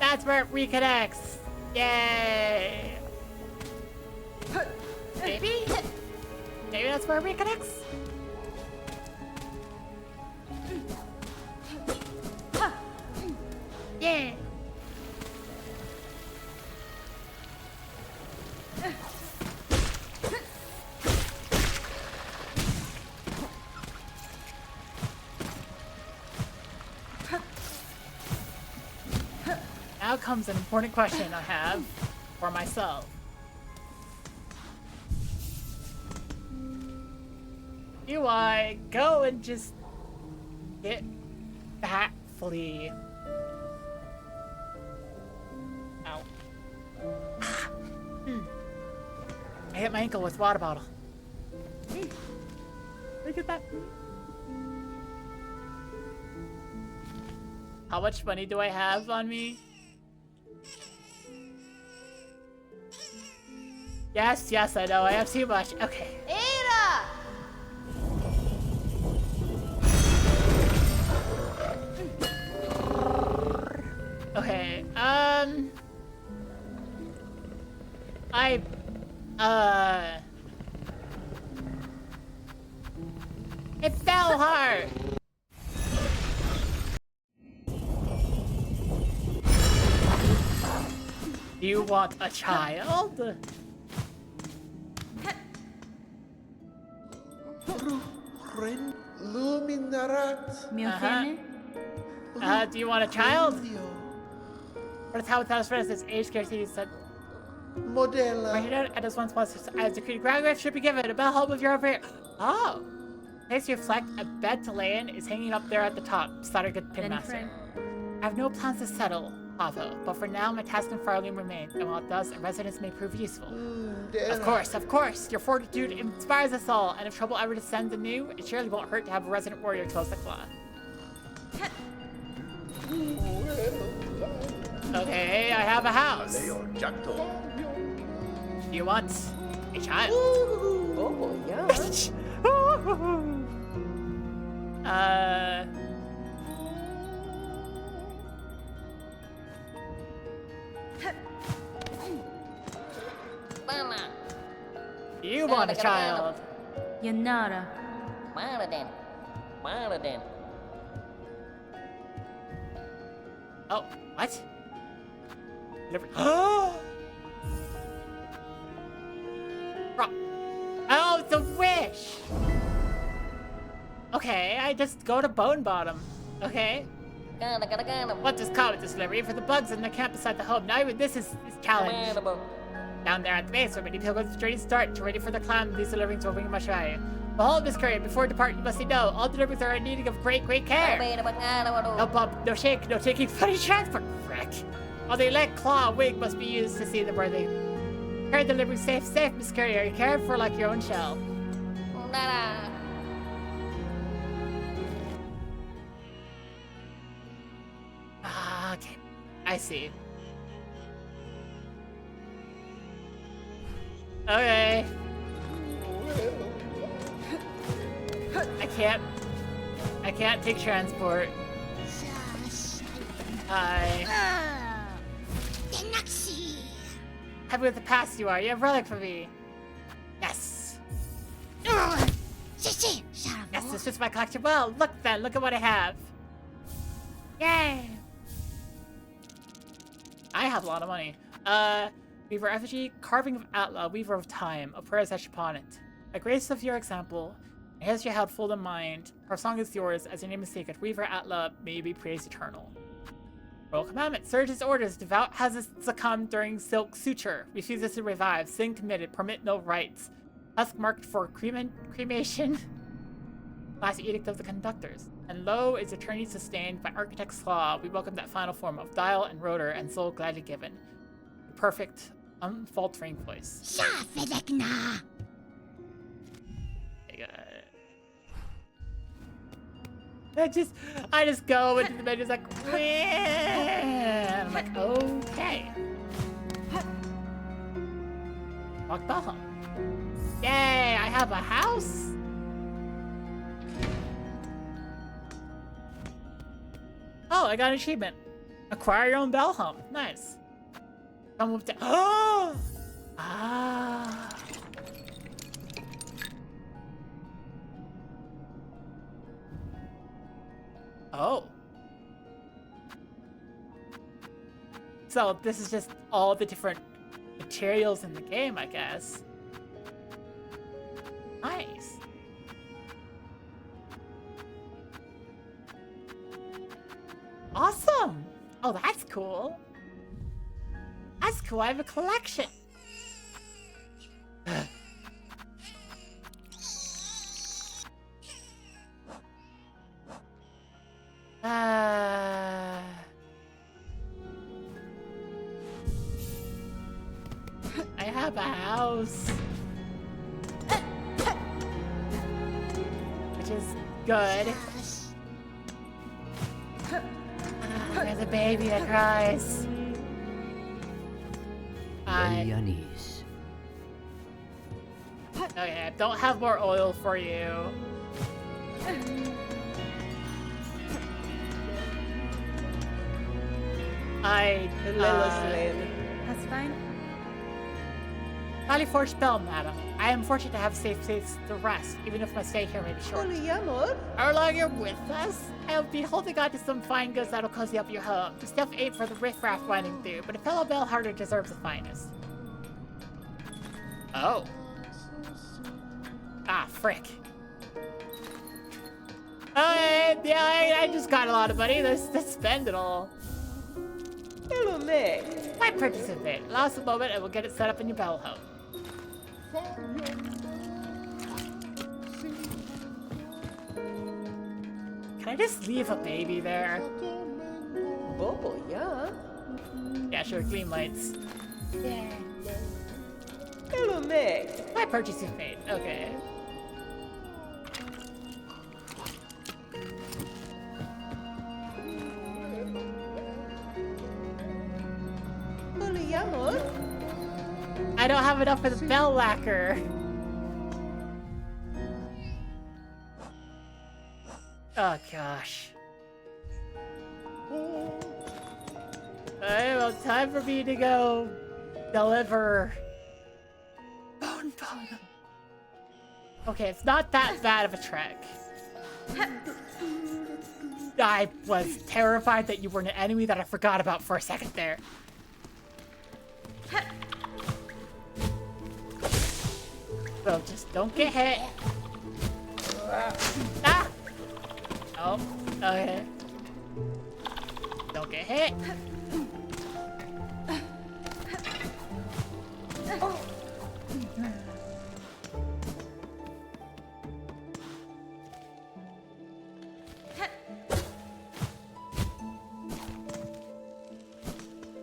That's where it reconnects. Yay! Maybe? Maybe that's where it reconnects? Yeah! Now comes an important question I have for myself. Do I go and just get that flea? Ow. I hit my ankle with water bottle. Look at that. How much money do I have on me? Yes, yes, I know. I have too much. Okay. Ada! Okay, it fell hard. You want a child? Mio fine? Do you want a child? What is how without friends this age scarcity said Modella. right here at this one sponsor as the creed graduate should be given a bell home of your over. Oh. Place to reflect, a bed to lay in is hanging up there at the top. Slaughter good pin Then master. friend. I have no plans to settle, Pavo, but for now my task in Farloom remains, and while it does, a residence may prove useful. Of course, your fortitude inspires us all, and if trouble ever descends anew, it surely won't hurt to have a resident warrior close the claw. Okay, I have a house. You want a child? Oh, yeah. You want a child? Yanara. Maradin. Oh, what? Oh! Oh, it's a wish! Okay, I just go to Bone Bottom. Okay. What does comment this delivery for the bugs in the camp beside the home? Now even this is challenge. Down there at the base, where many pilgrims journey start to ready for the climb, these deliverings will bring much value. Behold, Miss Courier, before depart, you must know, all deliverings are in need of great care. No bump, no shake, no taking funny transport. Frick. While the elect claw wig must be used to see the worthy. Carry the delivery safe, Miss Courier. You care for like your own shell. Ah, okay. I see. Okay. I can't take transport. Hi. Happy with the past you are. You have relic for me. Yes. Yes, this fits my collection well. Look then, look at what I have. Yay. I have a lot of money. Weaver effigy, carving of Atla, weaver of time, a prayer is etched upon it. A grace of your example, a history held full in mind, our song is yours, as your name is sacred, weaver Atla, may you be praised eternal. Royal commandment, surgeon's orders, devout has succumbed during silk suture, refuses to revive, sin committed, permit no rites, husk marked for cremation, last edict of the conductors. And lo, is eternity sustained by architect's law, we welcome that final form of dial and rotor and soul gladly given. The perfect, unfaltering voice. I just go into the bed, just like, and I'm like, okay. Walk the home. Yay, I have a house. Oh, I got an achievement. Acquire your own bell home. Nice. Come up to. Oh! Ah. Oh. So this is just all the different materials in the game, I guess. Nice. Awesome. Oh, that's cool. That's cool. I have a collection. I have a house. Which is good. There's a baby that cries. Okay, I don't have more oil for you. That's fine. Valley Forge Bell, madam. I am fortunate to have safe place to rest, even if my stay here may be short. How long you're with us? I'll be holding on to some fine goods that'll cozy up your home. The stuff ain't for the riffraff winding through, but a fellow bellharder deserves the finest. Oh. Ah, frick. Alright, yeah, I just got a lot of money. Let's spend it all. Hello, Meg. My purchase is it. Last a moment and we'll get it set up in your bell home. I just leave a baby there? Bobo, yeah. Yeah, sure, clean lights. Yeah. Hello, Meg. My purchase is paid. Okay. Hola, amor. I don't have enough for the bell lacquer. Oh gosh. Alright, well, time for me to go deliver. Bone bone. Okay, it's not that bad of a trek. I was terrified that you were an enemy that I forgot about for a second there. So just don't get hit. Ah! Oh, okay. Don't get hit.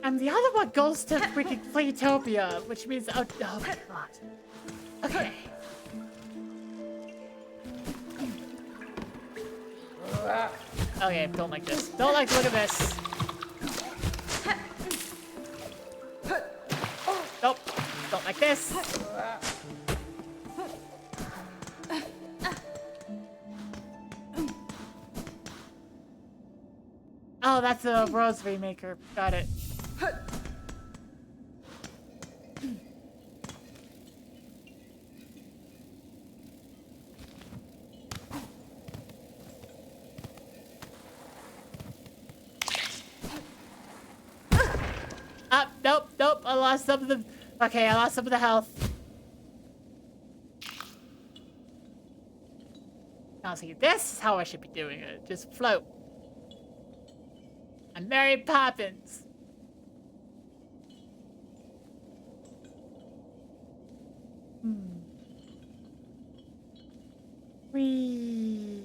And the other one goes to freaking Playtopia, which means oh my god. Okay. Okay, don't like this. Don't like the look of this. Nope. Don't like this. Oh, that's a rosary maker. Got it. Nope. I lost some of the. Okay, I lost some of the health. Now see, this is how I should be doing it. Just float. I'm Mary Poppins. Whee.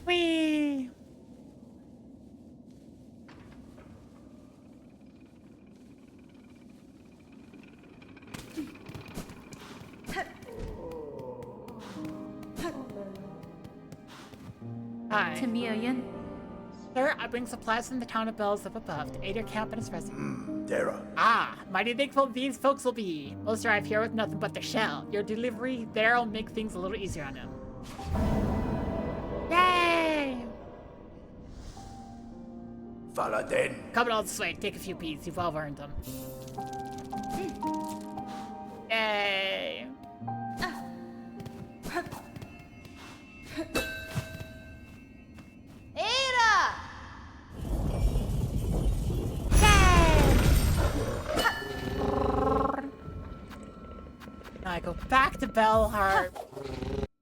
Whee. Hi. Tamiyan. Sir, I bring supplies from the town of Bells up above to aid your camp and its residents. Dara. Ah, mighty thankful these folks will be. Most arrive here with nothing but their shell. Your delivery there will make things a little easier on them. Yay! Follow then. Coming all this way, take a few beads. You've well earned them. Yay! Now I go back to Bellheart.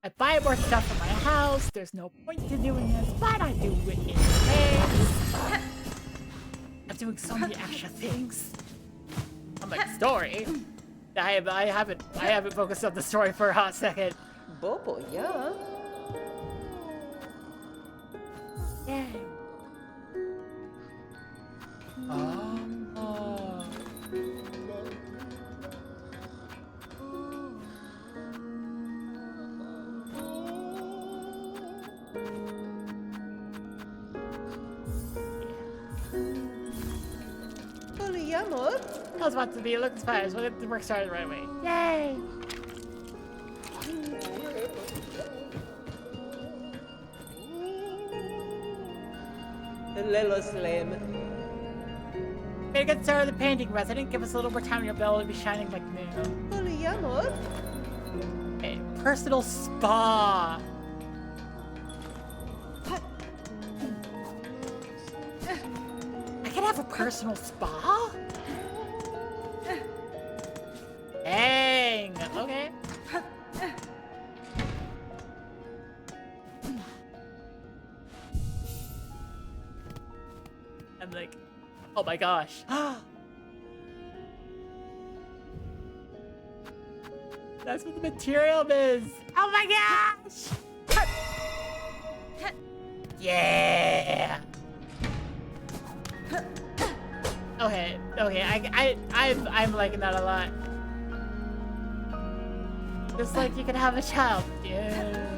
I buy more stuff for my house. There's no point to doing this, but I do it anyways. I'm doing so many extra things. I'm like story. I haven't focused on the story for a hot second. Bobo, yeah. Yay. Oh. Hola, amor. I was about to be looking fires. We'll get the work started right away. Yay! Lelo Slim. Made a good start of the painting, resident. Give us a little more time and your bell will be shining like new. Hola, amor. A personal spa. I can have a personal spa? Dang. Okay. I'm like, oh my gosh. That's what the material is. Oh my gosh! Yeah. Okay, I'm liking that a lot. Just like you can have a child. Yeah.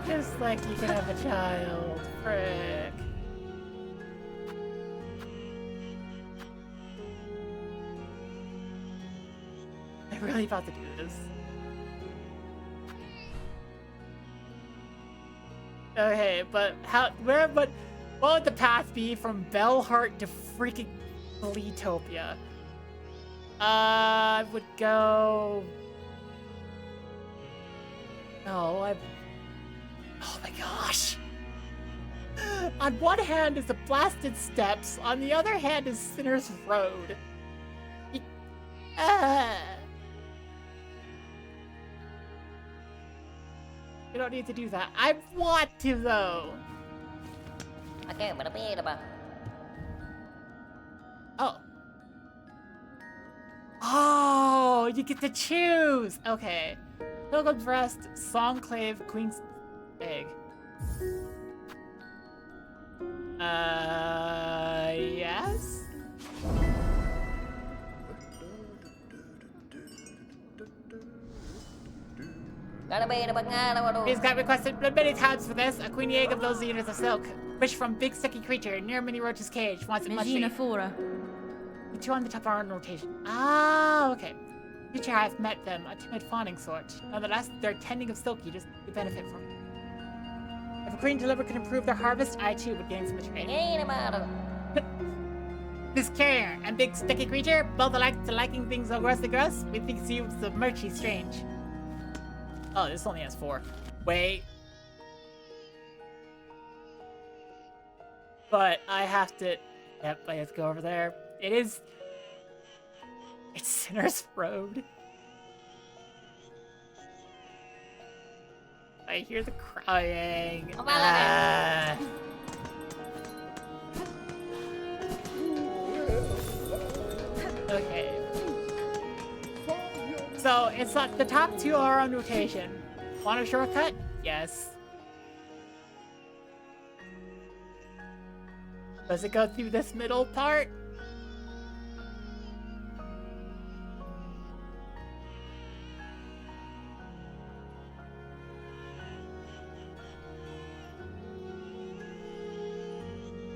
Just like you can have a child. Frick. I'm really about to do this. Okay, but what would the path be from Bellheart to freaking Fleetopia? I would go... No, oh my gosh. On one hand is the Blasted Steps, on the other hand is Sinner's Road. You don't need to do that. I want to, though. Okay, but Oh. Oh, you get to choose. Okay. Pilgrim's Rest, Songclave, Queen's Egg. Yes? He's got requested many times for this. A queenie egg of those eaters of silk. Wish from big sticky creature near Mini Roach's cage. Wants it much. Regina Fora. The two on the top are on rotation. Ah, okay. Future I've met them, a timid fawning sort. Nonetheless, their tending of silk eaters you benefit from. If a queen deliver could improve their harvest, I too would gain from the trade. This carrier and big sticky creature, both alike to liking things so gross, we think you the murky strange. Oh, this only has 4. Wait. But I have to... Yep, I have to go over there. It is... It's Sinner's Road. I hear the crying. Okay. So, it's not... The top 2 are on rotation. Want a shortcut? Yes. Does it go through this middle part?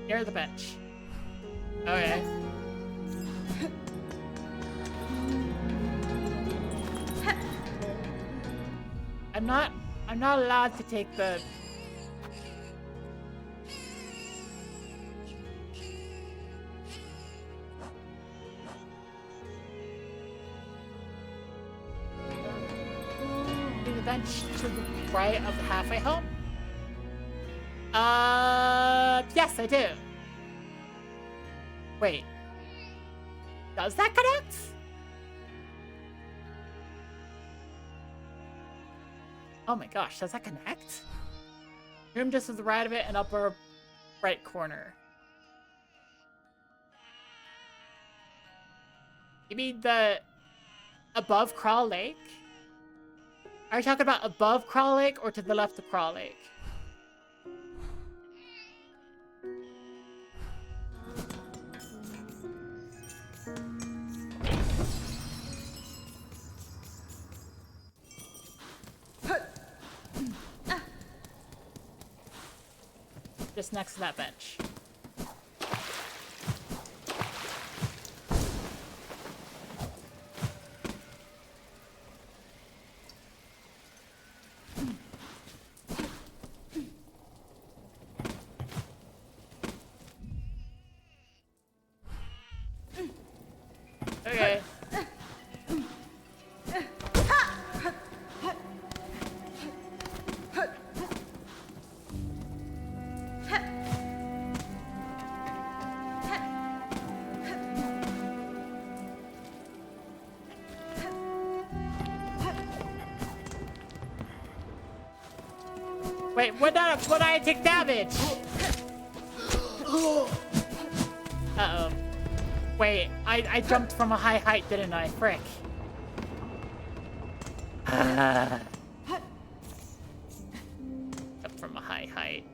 Near the bench. Okay. I'm not allowed to take the... the bench to the right of the halfway home? Yes, I do. Wait. Does that connect? Oh my gosh, does that connect? Room just to the right of it and upper right corner. You mean the above Crawl Lake? Are you talking about above Crawl Lake or to the left of Crawl Lake? Just next to that bench. Okay. Wait, would I take damage? Uh-oh. Wait, I jumped from a high height, didn't I? Frick. Up from a high height.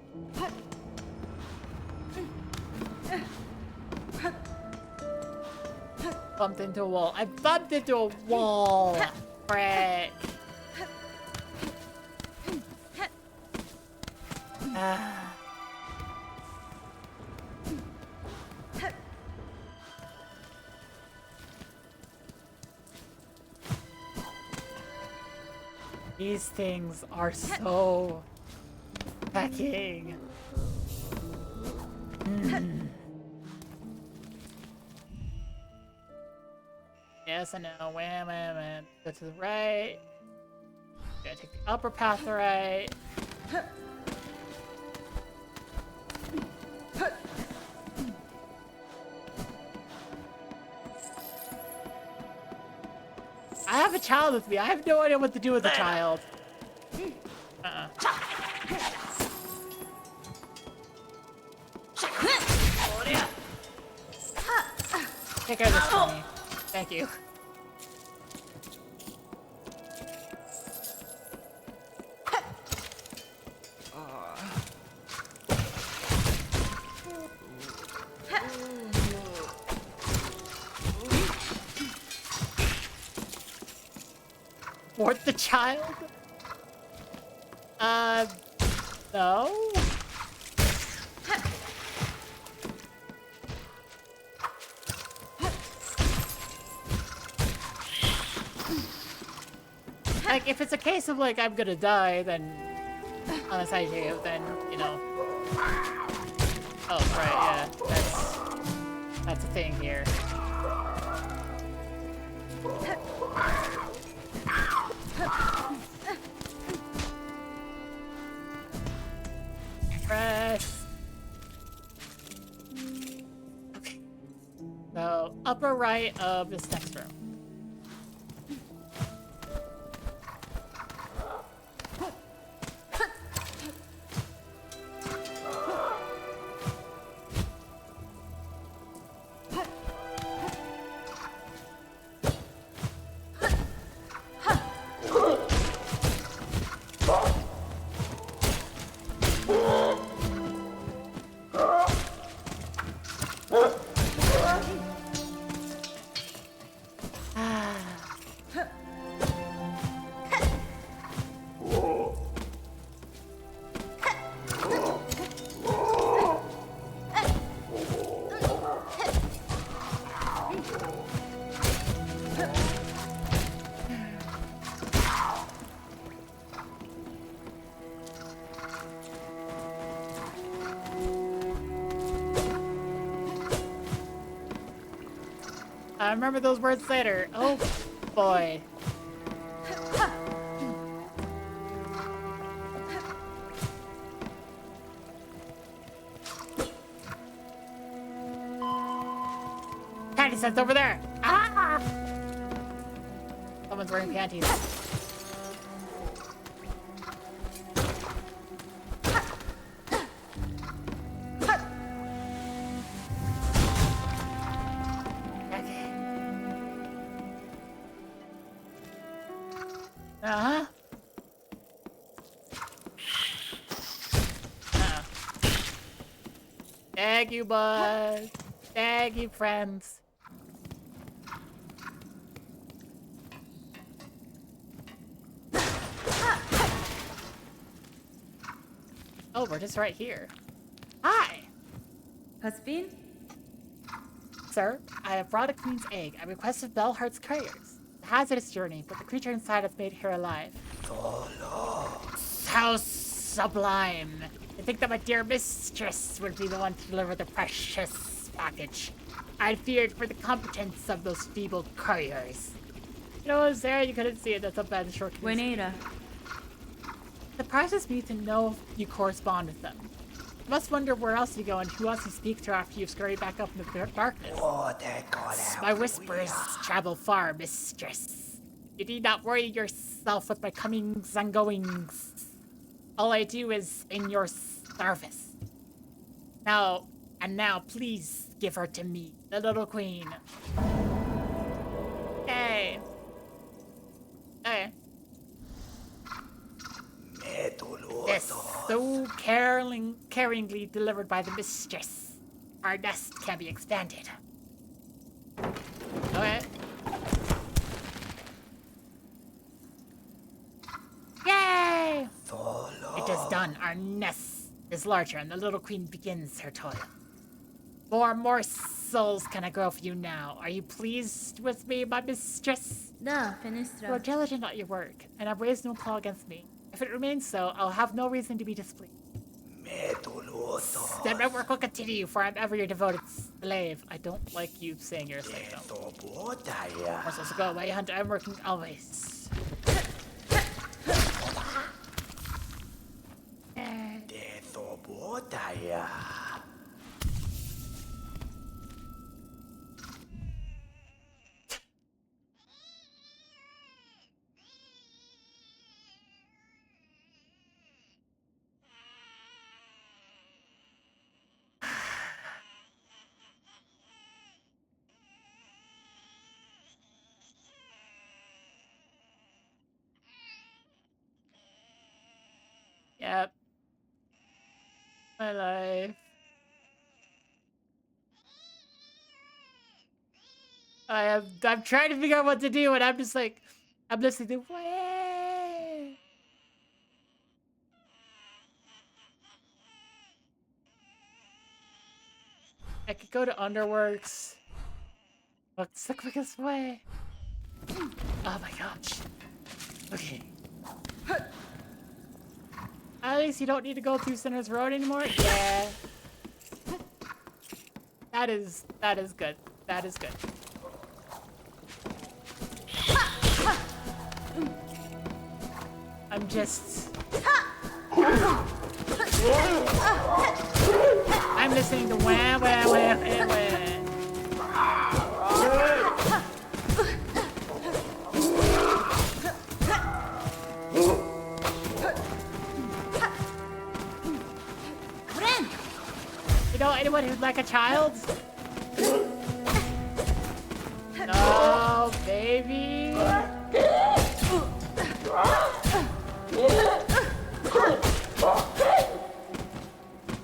Bumped into a wall. I bumped into a wall! Frick. These things are so packing. Yes, I know. Wham, wham, wham. Go to the right. Gotta take the upper path right. I have a child with me. I have no idea what to do with a child. Take care of this for me. Thank you. Abort the child? No? Like, if it's a case of, like, I'm gonna die, then... Unless I do, then, you know... Oh, right, yeah. That's a thing here. Press. Okay. So, upper right of this next room. I remember those words later. Oh, boy. Panty sense over there. Ah! Someone's wearing panties. Uh-huh. Thank you, bud. Thank you, friends. Oh, we're just right here. Hi! Husband? Sir, I have brought a queen's egg. I requested Bellheart's couriers. A hazardous journey, but the creature inside has made her alive. How sublime! I think that my dear mistress would be the one to deliver the precious package. I feared for the competence of those feeble couriers. You know, I was there, you couldn't see it. That's a bad short. Buenera. It surprises me to know if you correspond with them. You must wonder where else you go and who else you speak to after you've scurried back up in the darkness. My whispers travel far, mistress. You need not worry yourself with my comings and goings. All I do is in your service. Now, please give her to me, the little queen. Yay. Okay. Yes, so caringly delivered by the mistress. Our nest can be expanded. Okay. Yay! It is done. Our nest is larger and the little queen begins her toil. More morsels can I grow for you now. Are you pleased with me, my mistress? Da, You are Fenestra. diligent at your work, and have raised no claw against me. If it remains so, I'll have no reason to be displeased. Then my work will continue, for I'm ever your devoted slave. I don't like you saying you're a slave, though. So go away, Hunter. I'm working always. Yep. My life. I'm trying to figure out what to do, and I'm just like, I'm listening to way. I could go to Underworks. What's the quickest way? Oh my gosh. Okay. At least you don't need to go through Sinner's Road anymore. Yeah. That is good. That is good. I'm just... I'm listening to wah, wah, wah, wah, wah. You know anyone who's like a child? No, baby.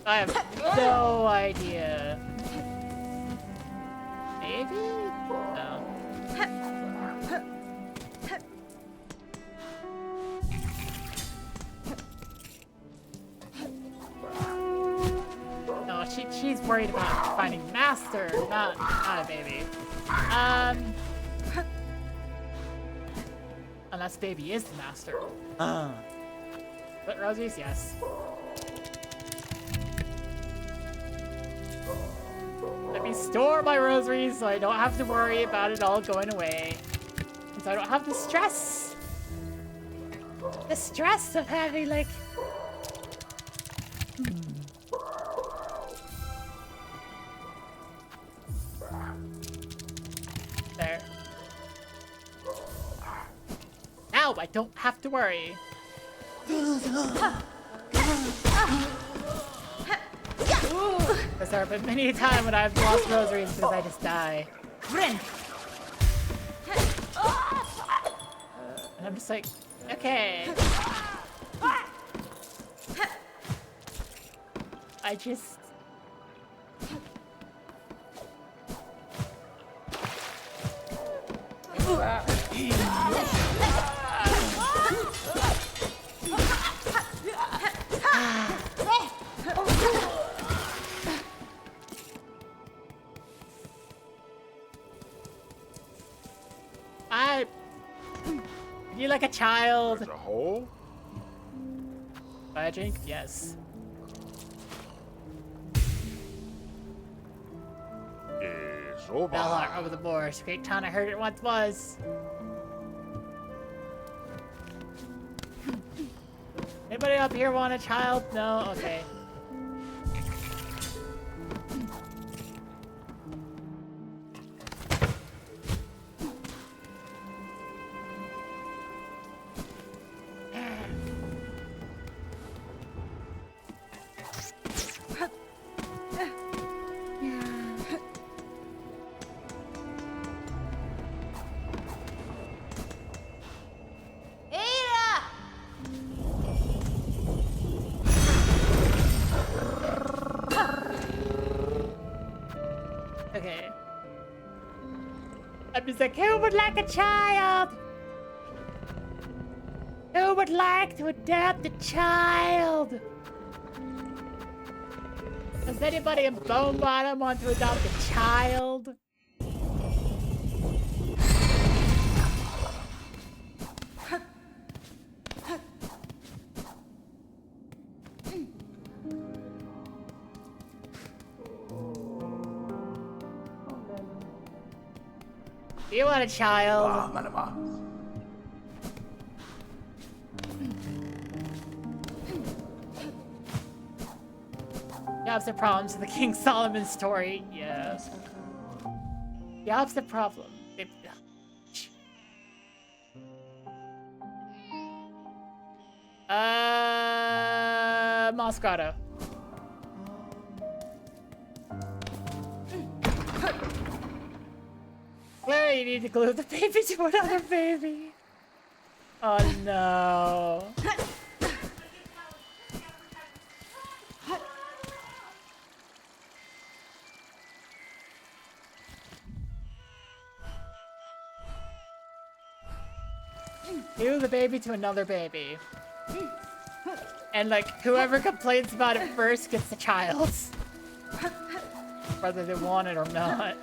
I have no idea. Maybe? No. No, she's worried about finding master, not a baby. Unless baby is the master. But rosies, yes. Let me store my rosaries so I don't have to worry about it all going away. And so I don't have the stress. The stress of having, like... There. Now I don't have to worry. Because there have been many a time when I've lost rosaries because I just die. And I'm just like, okay. I just... You like a child. There's a hole? Buy a drink? Yes. Is over. Belhart over the moors. Great town I heard it once was. Anybody up here want a child? No? Okay. He's like, who would like a child? Who would like to adopt a child? Does anybody in Bone Bottom want to adopt a child? Do you want a child? The opposite problems in the King Solomon story. Yes. The opposite problem. Moscato. Claire, you need to glue the baby to another baby. Oh no. Glue the baby to another baby. And like, whoever complains about it first gets the child. Whether they want it or not.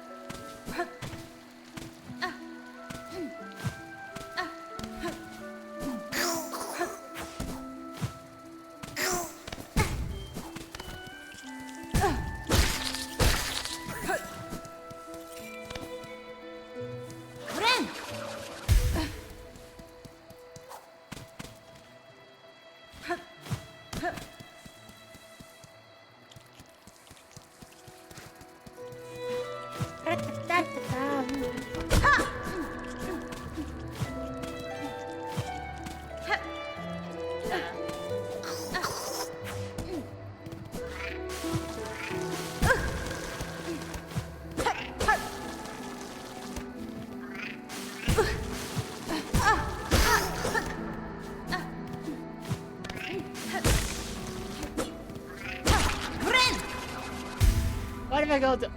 What if I go to...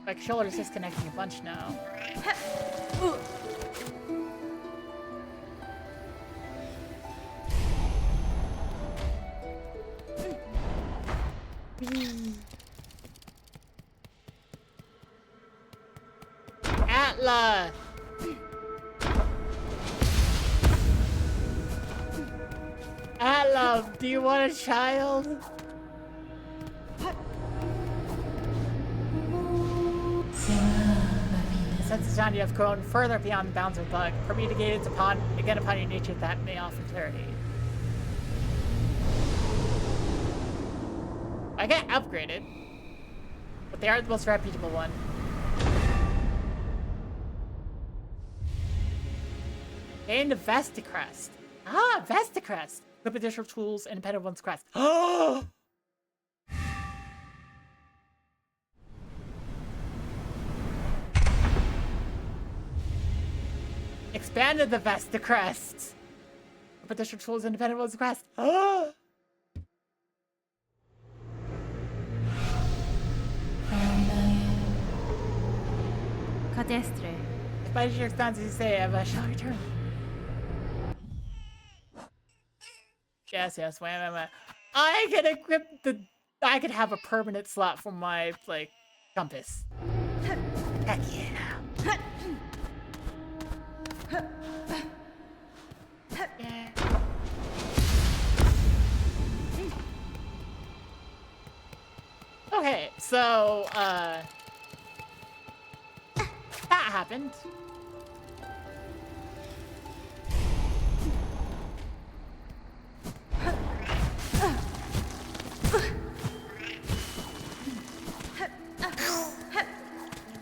My shoulder's disconnecting a bunch now. Atla! Atla, do you want a child? Since John, you have grown further beyond the bounds of luck, for me to gaze upon again upon your nature that may offer clarity. I get upgraded, but they are the most reputable one. Gain the Vesticrest. Ah, Vesticrest. Equip additional tools independent of one's crest. Oh! Expanded the Vesticrest. Equip additional tools independent of one's crest. Oh! Cadestre. Despite your expanses, you say, I shall return. Yes, wait. I can equip the... I could have a permanent slot for my, like, compass. Heck yeah. Yeah. Okay, so, that happened.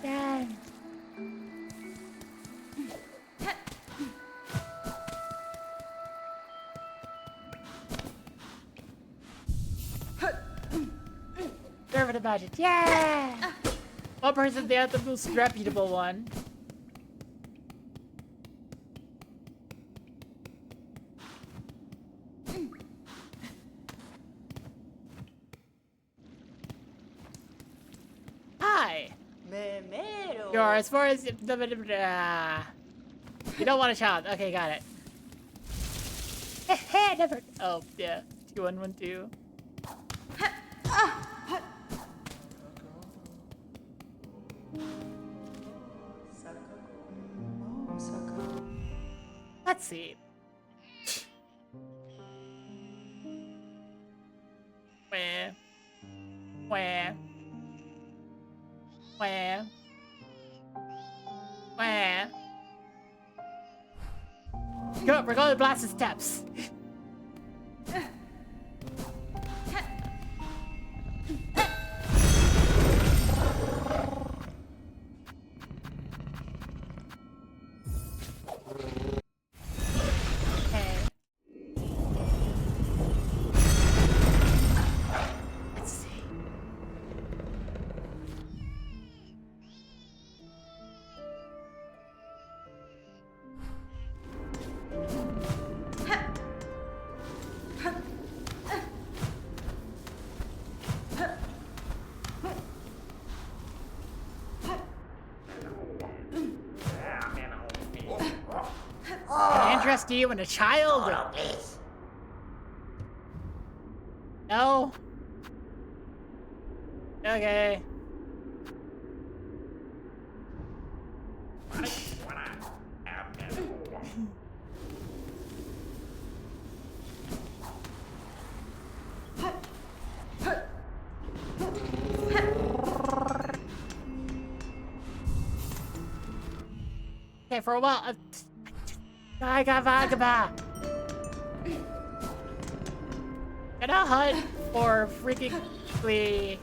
Dang. Conservative budget, yeah! One person there, the most reputable one. You're as far as... You don't want a child. Okay, got it. Never... Oh, yeah. 2112. Let's see. Where? Where? Where? Where? Go, we're going to blast the steps. Let's see. Interest you in a child? No. Okay. Okay, for a while. I got Vagaba. Gonna hunt for freaking flea.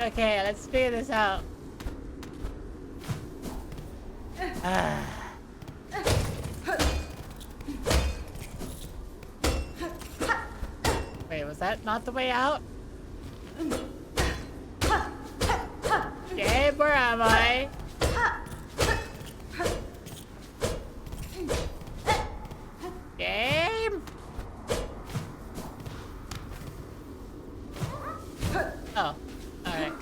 Okay, let's figure this out. Wait, was that not the way out? Gabe, where am I? Gabe? Oh, alright.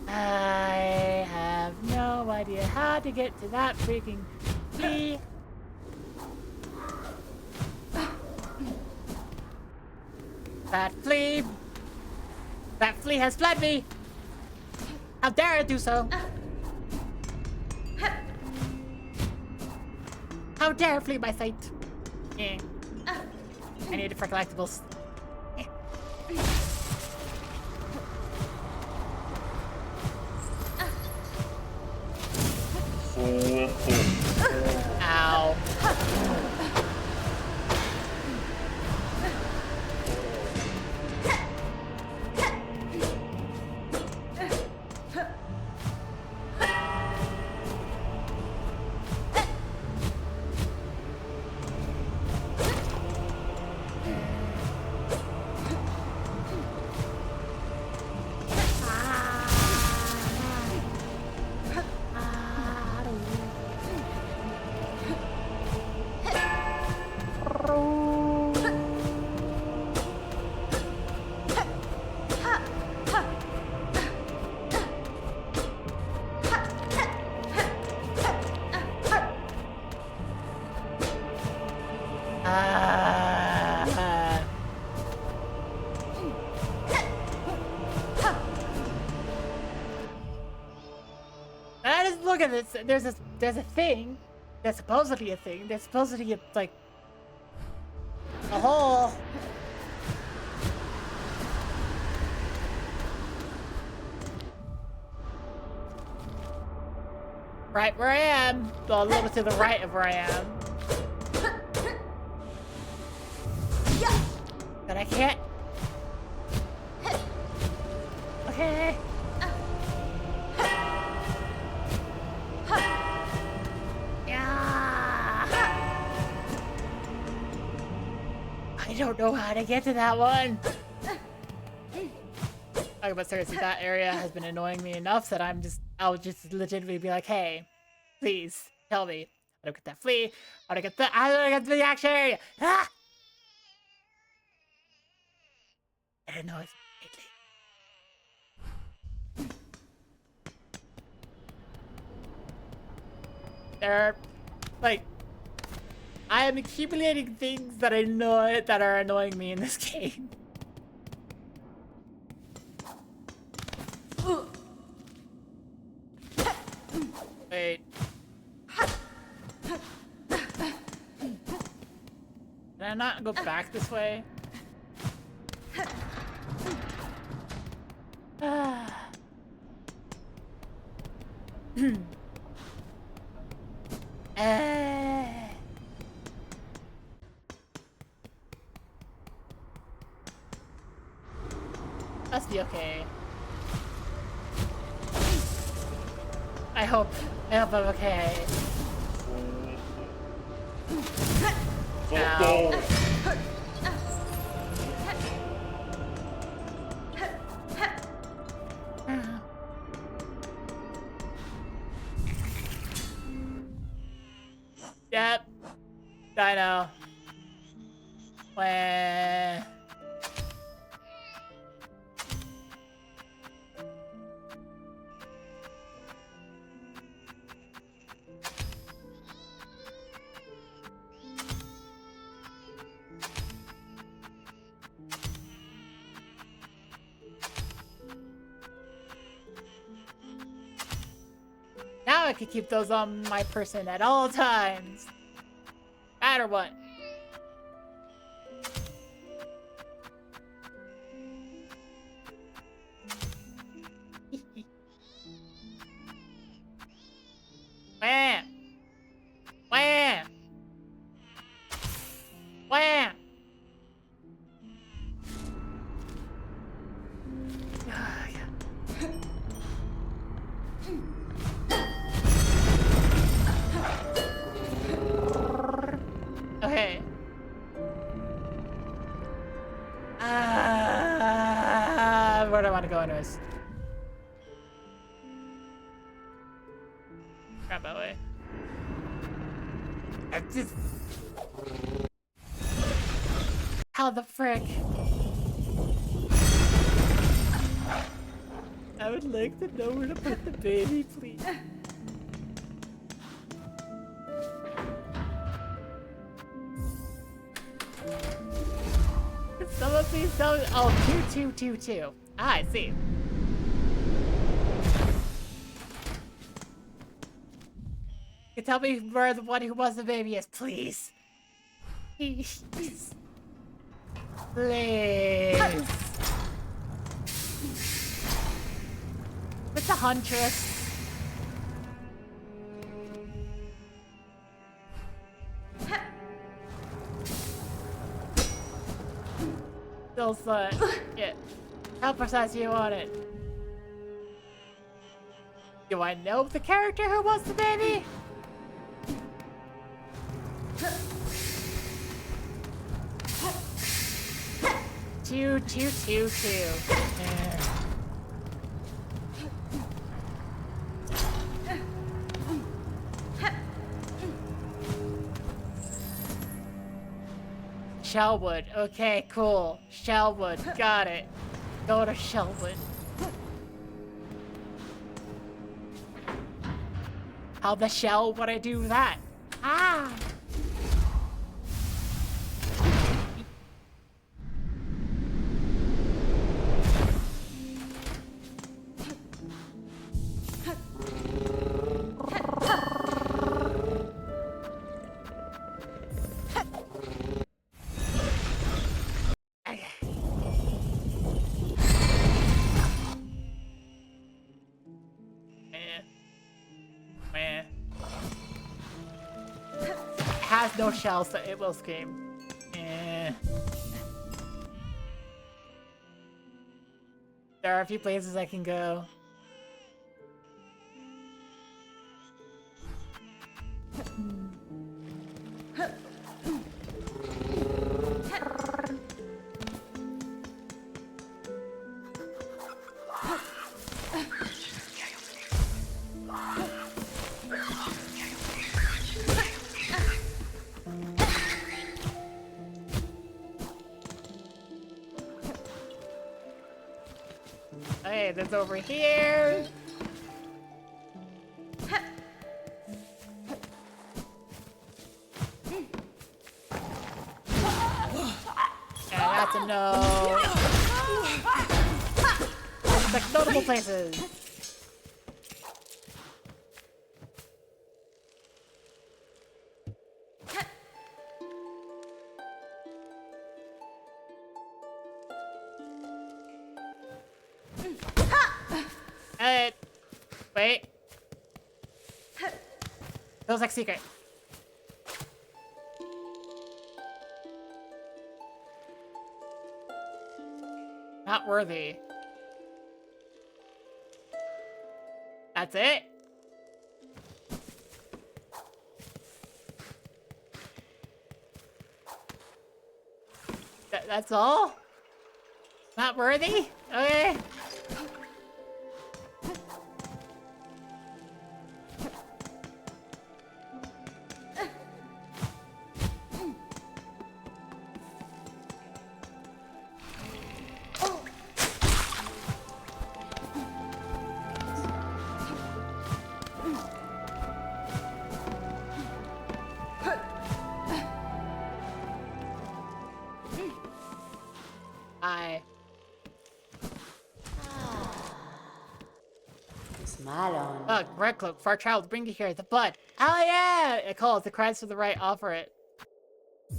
I have no idea how to get to that freaking flea. That flea! That flea has fled me! How dare it do so! How dare it flee my sight! Yeah. I need it for collectibles. Ow. look at this. There's a thing. There's supposedly a thing. There's supposedly a, like a hole. Right where I am. Well, a little to the right of where I am. But I can't. Okay. I don't know how to get to that one. Okay, but seriously, that area has been annoying me enough that I'll just legitimately be like, hey, please tell me how to get that flea, how to get to the action area. Ah! It annoys me greatly. There, like, I am accumulating things that are annoying me in this game. Wait. Can I not go back this way? Must be okay. I hope I'm okay. Ow. Yep. I know. Wah. Now I can keep those on my person at all times. Matter what. Wham! Wham! Wham! Okay. Where do I want to go anyways? Grab that way. I just... How the frick? I would like to know where to put the baby, please. Someone please tell me. Oh, 2. Ah, I see. You can tell me where the one who was the baby is, please. Please. Please. It's a huntress. Still slut. Yeah. How precise do you want it? Do I know the character who was the baby? Two. Shellwood. Okay, cool. Shellwood. Got it. Go to Shellwood. How the shell would I do that? Ah! no shell, so it will scream. Eh. There are a few places I can go. Okay, that's over here. And that's a no. Like notable places. Wait. Feels like secret. Not worthy. That's it? That's all? Not worthy? Okay. Look, Red Cloak, for our child, bring it here, the blood. Hell yeah! It calls, the cries to the right, offer it.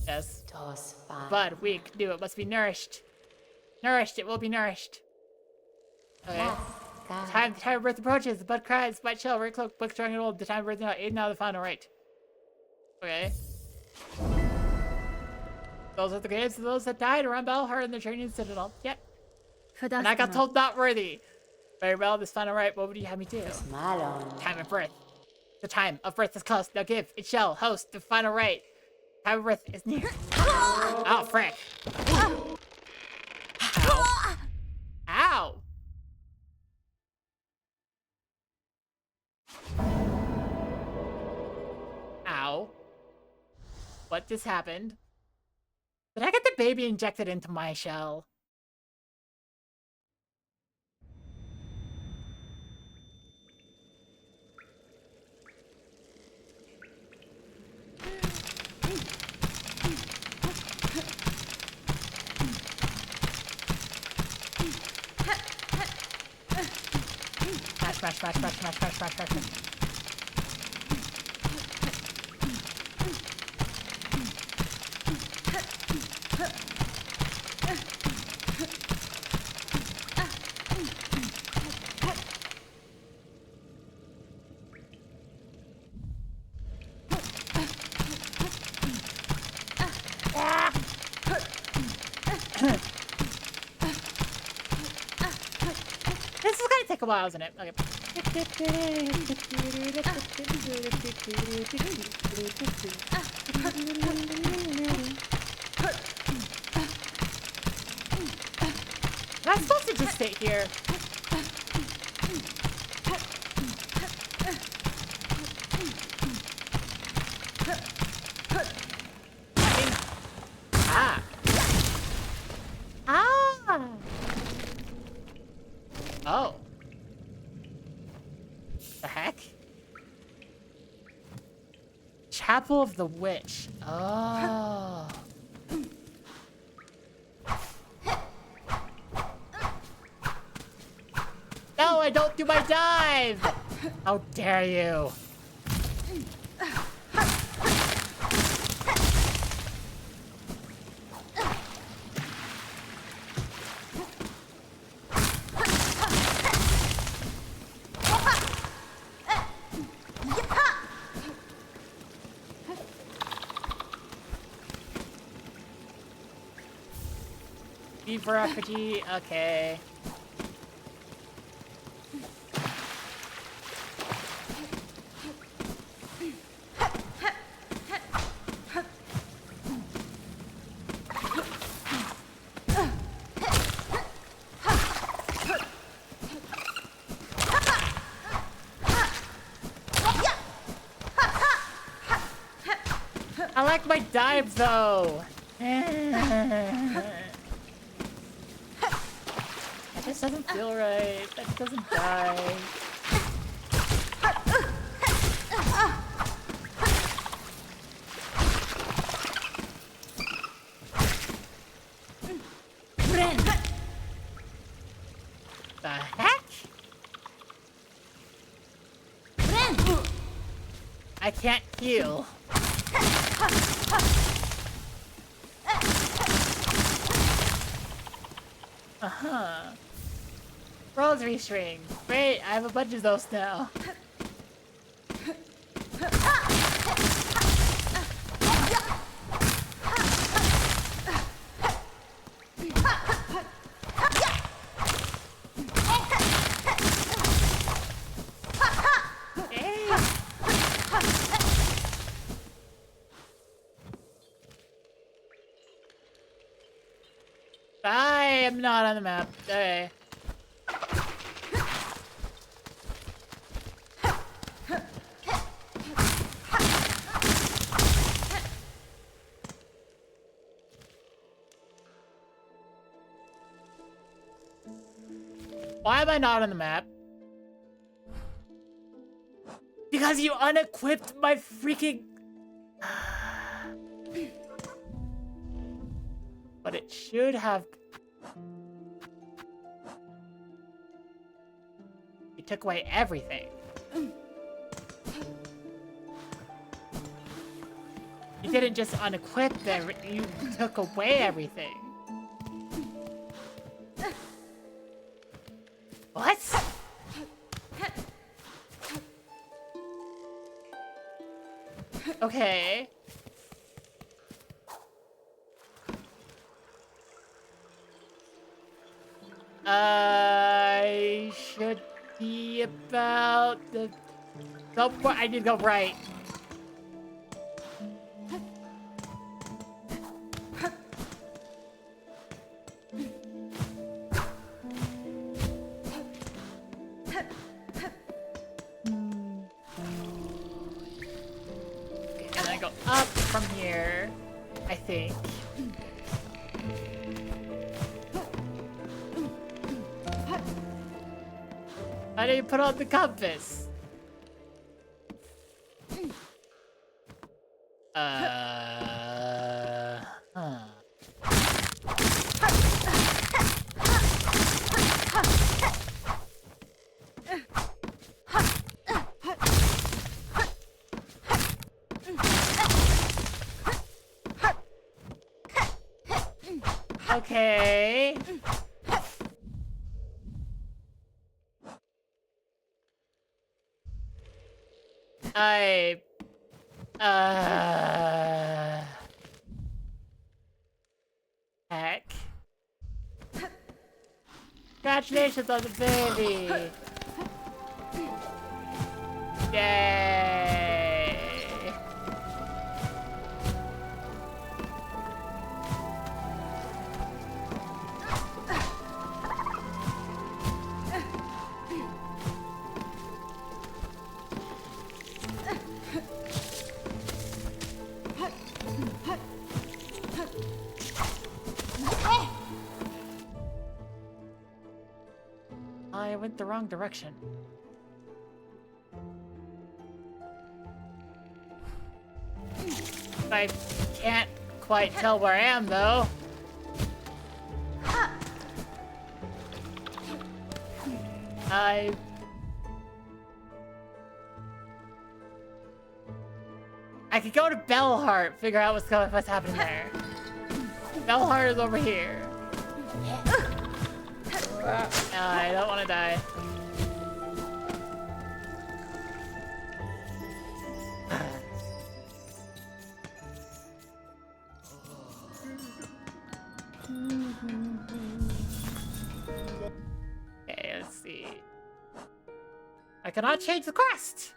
Yes. Blood, weak, new, it must be nourished. Nourished, it will be nourished. Okay. The time of birth approaches, the blood cries, white shell, Red Cloak, book strong and old, the time of birth now, aid now the final right. Okay. Those are the graves of those that died around Balhar and the Training Citadel. Yep. And I got told not worthy. Very well, this final right, what would you have me do? Time of birth. The time of birth is close. Now give, it shall, host, the final right. Time of birth is near. Oh, frick. Ow. Ow. Ow. What just happened? Did I get the baby injected into my shell? Smash. This is gonna take a while, isn't it? Okay. Am I supposed to just stay here? Oh. The heck? Chapel of the Witch. Oh. No, I don't do my dive! How dare you? Beaver effigy, okay. I like my dive though. That just doesn't feel right. That doesn't die. The heck? I can't heal. Uh-huh. Rosary string. Great, I have a bunch of those now. I am not on the map. Okay. Why am I not on the map? Because you unequipped my freaking... But it should have... You took away everything. You didn't just unequip them, you took away everything. What? Okay. I should be about the... Nope, I need to go right. And then I go up from here, I think. How do you put on the compass? Huh. Okay. Heck. Congratulations on the baby! Yay! I went the wrong direction. I can't quite tell where I am, though. I could go to Bellheart, figure out what's happening there. Bellheart is over here. I don't want to die. I cannot change the quest!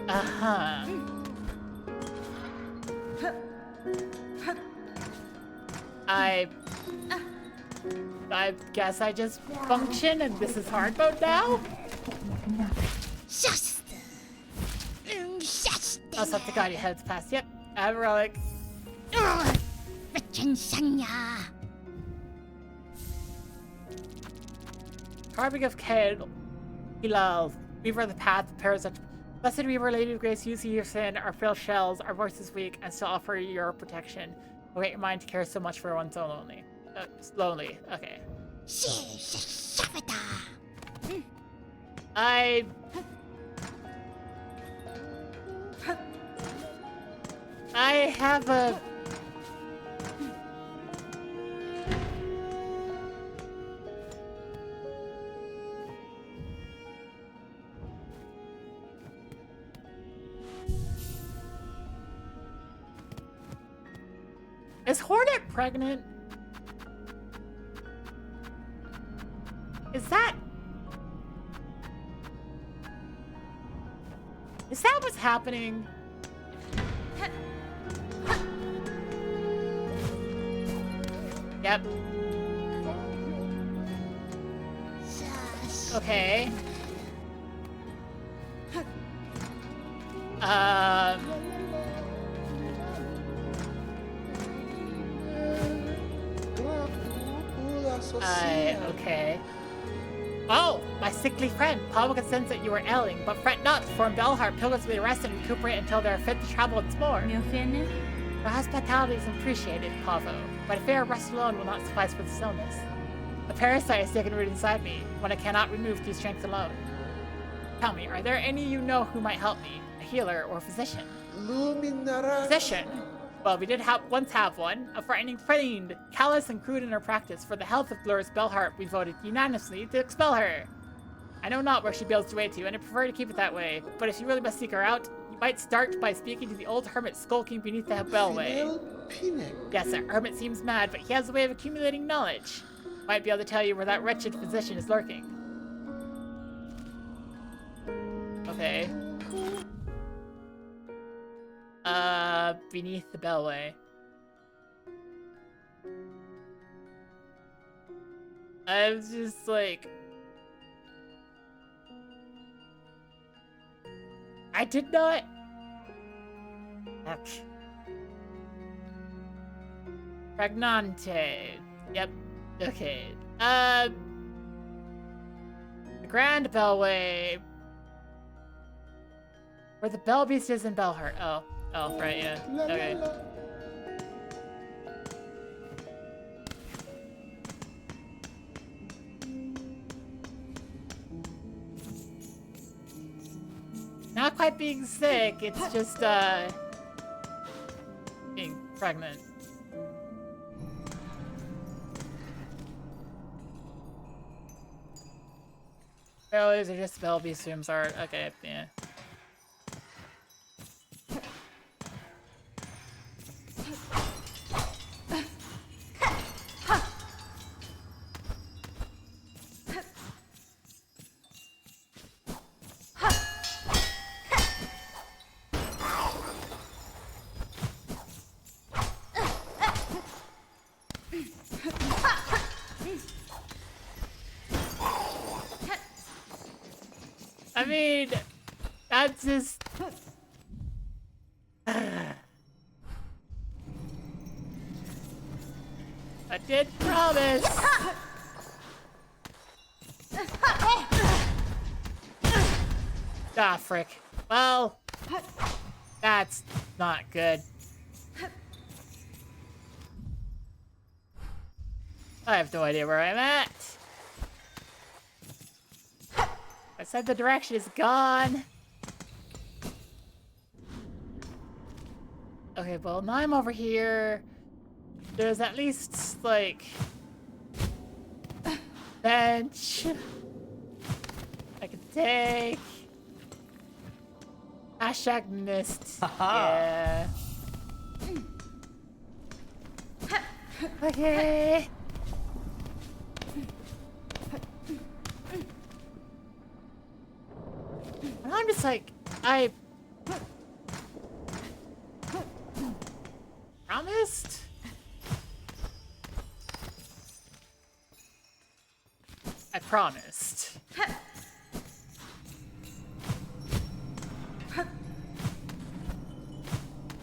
Uh-huh. I guess I just function and this is hard mode now? Oh, something got your heads past. Yep, I have a relic. Carving of Kaed Hilal. Weaver of the path, prepares a blessed Weaver, Lady of Grace, you see your sin, our frail shells, our voices weak, and still offer your protection. Await your mind to care so much for one so lonely. Lonely, okay. I have a... Is Hornet pregnant? Is that what's happening? Yep. Okay. Okay. Oh, my sickly friend. Pablo can sense that you are ailing, but fret not, for in Belheart, pilgrims may rest and recuperate until they are fit to travel once more. Mi offende? Your hospitality is appreciated, Pavo, but a fair rest alone will not suffice for this illness. A parasite has taken root inside me, one I cannot remove through strength alone. Tell me, are there any you know who might help me? A healer or physician? Physician? Well, we did once have one. A frightening fiend, callous and crude in her practice. For the health of Dolores Belheart, we voted unanimously to expel her. I know not where she builds her way to, and I prefer to keep it that way. But if you really must seek her out, you might start by speaking to the old hermit skulking beneath the bellway. Yes, the hermit seems mad, but he has a way of accumulating knowledge. Might be able to tell you where that wretched physician is lurking. Okay. Beneath the bellway. I was just like... I did not... Ouch. Pregnante. Yep. Okay. The Grand Bellway. Where the Bell Beast is in Belheart. Oh. Oh, right, yeah. Okay. Not quite being sick, it's just, being pregnant. Failures are just Bell Beast rooms are, okay, yeah. I mean, that's just... I did promise! Ah, frick. Well, that's not good. I have no idea where I'm at. I said the direction is gone. Okay, well, now I'm over here. There's at least, like, bench I can take. Hashtag missed. Yeah. Okay. And I'm just like, I promised? I promised.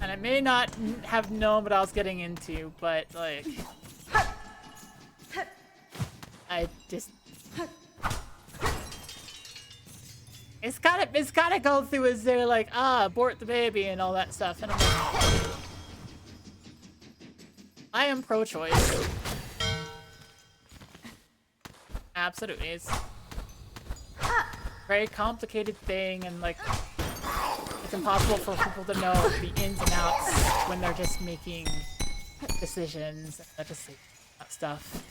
And I may not have known what I was getting into, but like, I just, it's gotta go through as they're like, abort the baby and all that stuff, and I'm like, I am pro-choice. Absolutely, it's a very complicated thing, and like, it's impossible for people to know the ins and outs when they're just making decisions and just like, that stuff.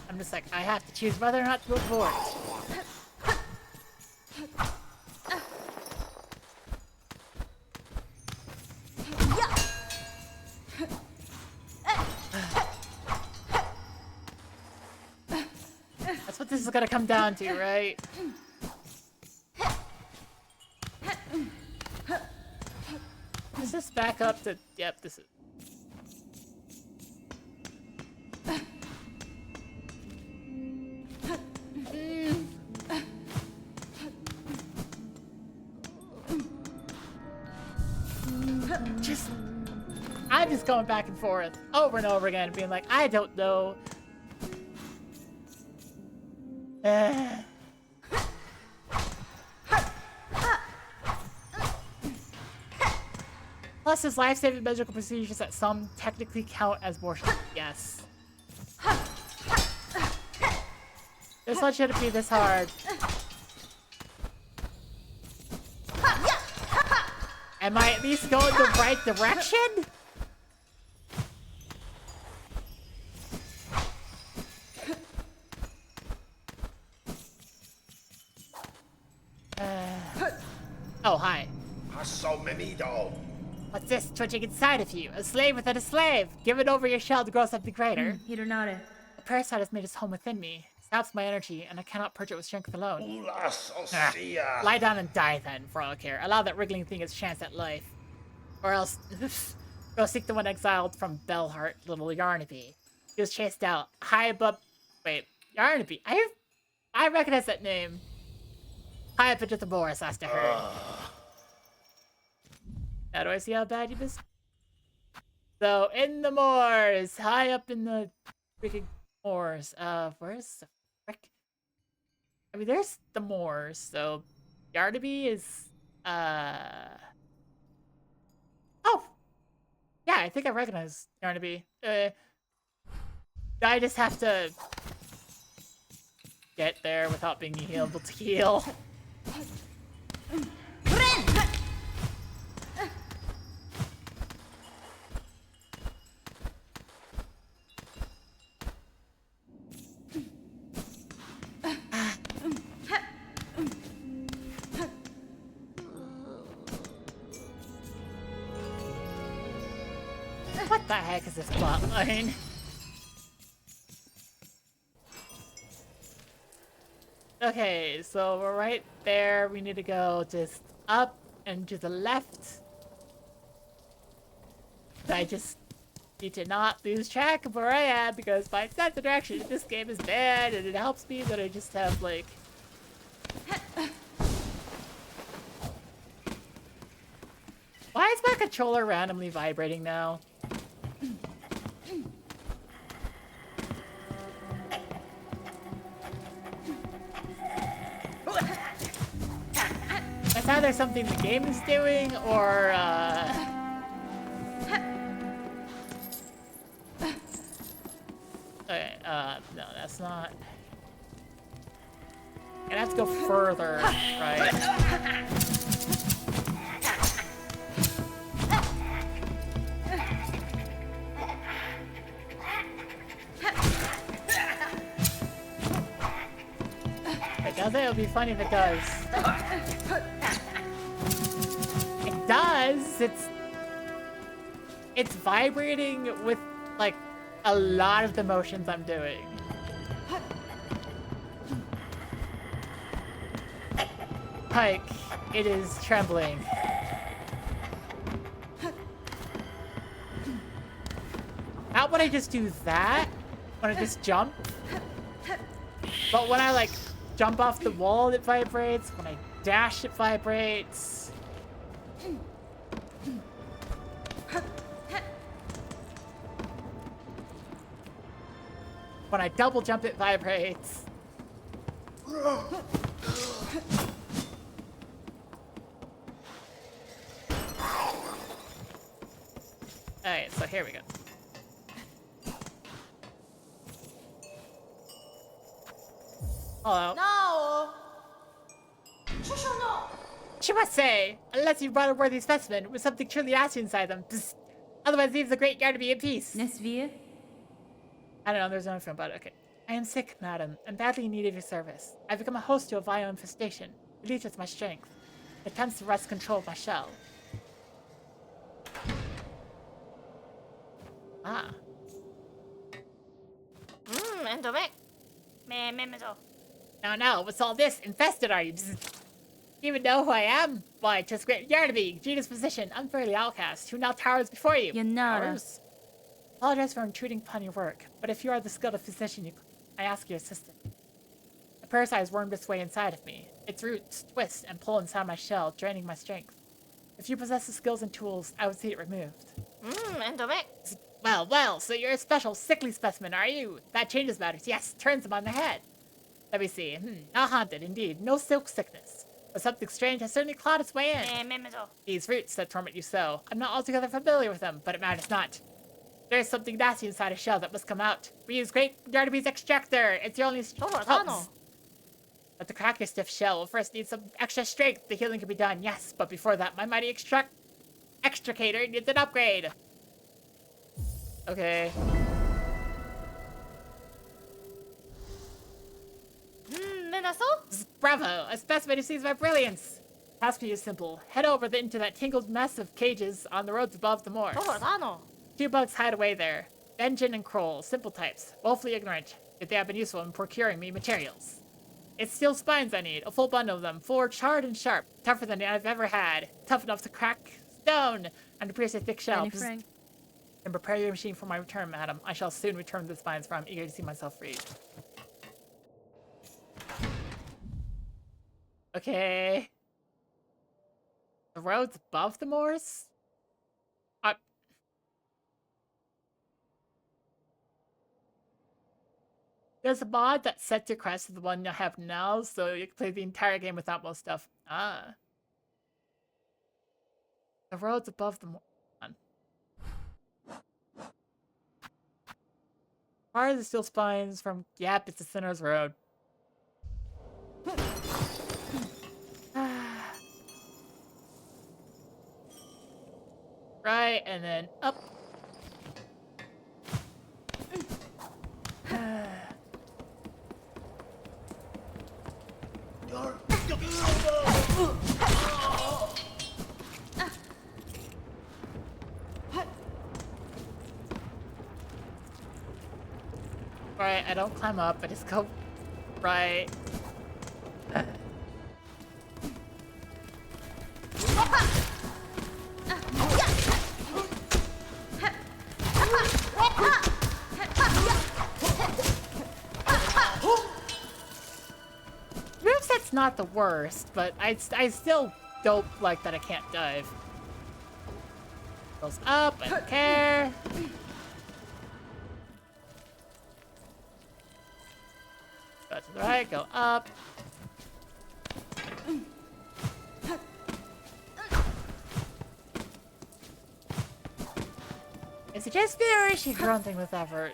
I'm just like, I have to choose whether or not to abort. That's what this is gonna come down to, right? Is this back up to... Yep, this is... I'm just going back and forth over and over again, being like, I don't know. Plus, there's life-saving medical procedures that some technically count as abortion. Yes. This one shouldn't be this hard. Am I at least going the right direction? Oh, hi. What's this twitching inside of you? A slave within a slave! Give it over your shell to grow something greater. Hironare. A parasite has made its home within me. It saps my energy, and I cannot purge it with strength alone. Lie down and die then, for all I care. Allow that wriggling thing its chance at life. Or else, go seek the one exiled from Bellheart, little Yarnaby. He was chased out, high above... Wait, Yarnaby? I recognize that name. High up into the moors, last I heard. Now do I see how bad you missed? So, in the moors! High up in the freaking moors. Where's the frick? I mean, there's the moors, so... Yarnaby is, Oh! Yeah, I think I recognize Yarnaby. I just have to... get there without being able to heal. What the heck is this plotline? Okay, so we're right there. We need to go just up and to the left. I just need to not lose track of where I am because my sense of direction in this game is bad, and it helps me that I just have like... Why is my controller randomly vibrating now? It's either something the game is doing, or, Okay, no, that's not... I'd have to go further, right? It does say it would be funny if it does. It does. It's vibrating with like a lot of the motions I'm doing. Pike, it is trembling. Not when I just do that, when I just jump. But when I like jump off the wall, it vibrates. When I dash, it vibrates. When I double jump, it vibrates. Alright, so here we go. Hello. No! She must say, unless you brought a worthy specimen with something truly ashy inside them. Psst. Otherwise, leave the great yard to be in peace. Nesvir? I don't know, there's no info about it. Okay. I am sick, madam, and badly in need of your service. I've become a host to a vile infestation. It leeches my strength. It attempts to wrest control of my shell. Ah. Endovek. Me memezo. No, what's all this? Infested, are you? Do you even know who I am? Why, just great Yardaby, Gina's physician, unfairly outcast, who now towers before you. Yanara. Towers? Apologize for intruding upon your work, but if you are the skilled physician, I ask your assistance. A parasite has wormed its way inside of me. Its roots twist and pull inside my shell, draining my strength. If you possess the skills and tools, I would see it removed. Endovek. Well, so you're a special sickly specimen, are you? That changes matters. Yes, turns them on their head. Let me see. Not haunted, indeed. No silk sickness. But something strange has certainly clawed its way in. These roots that torment you so. I'm not altogether familiar with them, but it matters not. There's something nasty inside a shell that must come out. We use great Yardaby's extractor. It's the only helps. But to crack your stiff shell, we'll first need some extra strength. The healing can be done, yes. But before that, my mighty extricator needs an upgrade. Okay. Bravo! A specimen who sees my brilliance! Task for you is simple. Head over into that tangled mess of cages on the roads above the moors. Two bugs hide away there. Benjamin and Kroll, simple types, woefully ignorant, yet they have been useful in procuring me materials. It's steel spines I need, a full bundle of them, full charred and sharp, tougher than I've ever had, tough enough to crack stone and to pierce a thick shell. And prepare your machine for my return, madam. I shall soon return the spines, for I'm eager to see myself freed. Okay. The roads above the moors? There's a mod that sets your quest to the one you have now, so you can play the entire game without most stuff. Ah. The roads above the moors. Far as the steel spines from Yap, it's a Sinner's Road. Right, and then up. Right, I don't climb up, I just go right. Moveset's not the worst, but I still don't like that I can't dive. Goes up, I don't care. Go to the right, go up. Is it just me or is she grunting with effort?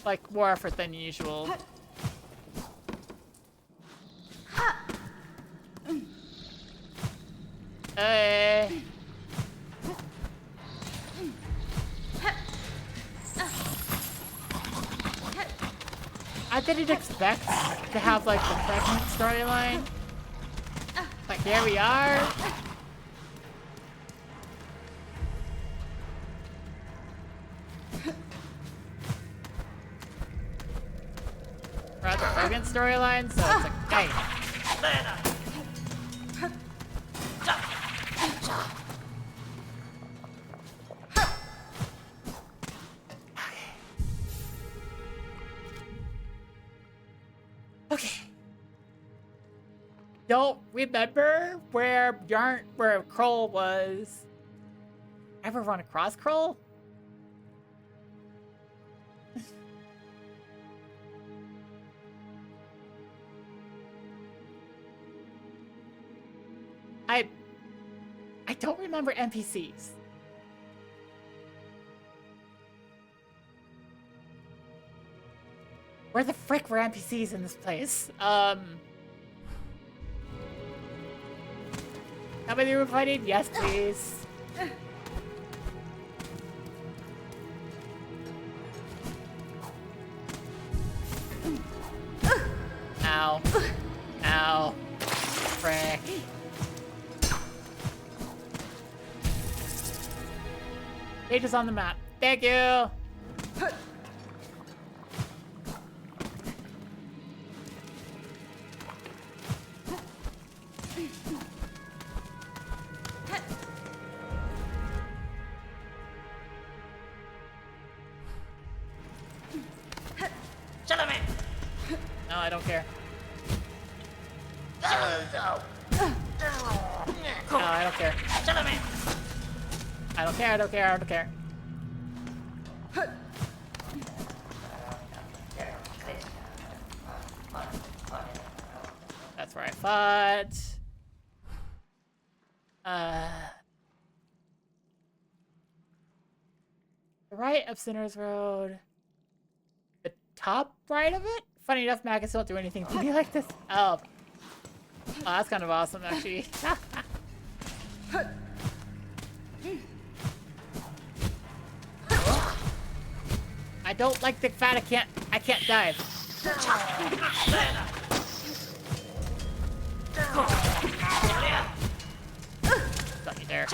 Like, more effort than usual. Hey. didn't expect to have like the pregnant storyline. Like here we are. We're at the pregnant storyline, so it's like, hey. Okay. Don't remember where Kroll was. Ever run across Kroll? I don't remember NPCs. Where the frick were NPCs in this place? How many were fighting? Yes, please. Ow. Ow. Frick. Pages on the map. Thank you. No, I don't care. No, I don't care. I don't care, I don't care, I don't care. That's where I fought. The right of Sinners Road. The top right of it? Funny enough, maggots don't do anything to me like this. Oh. Oh, that's kind of awesome, actually. I don't like the fact I can't dive. Got you there.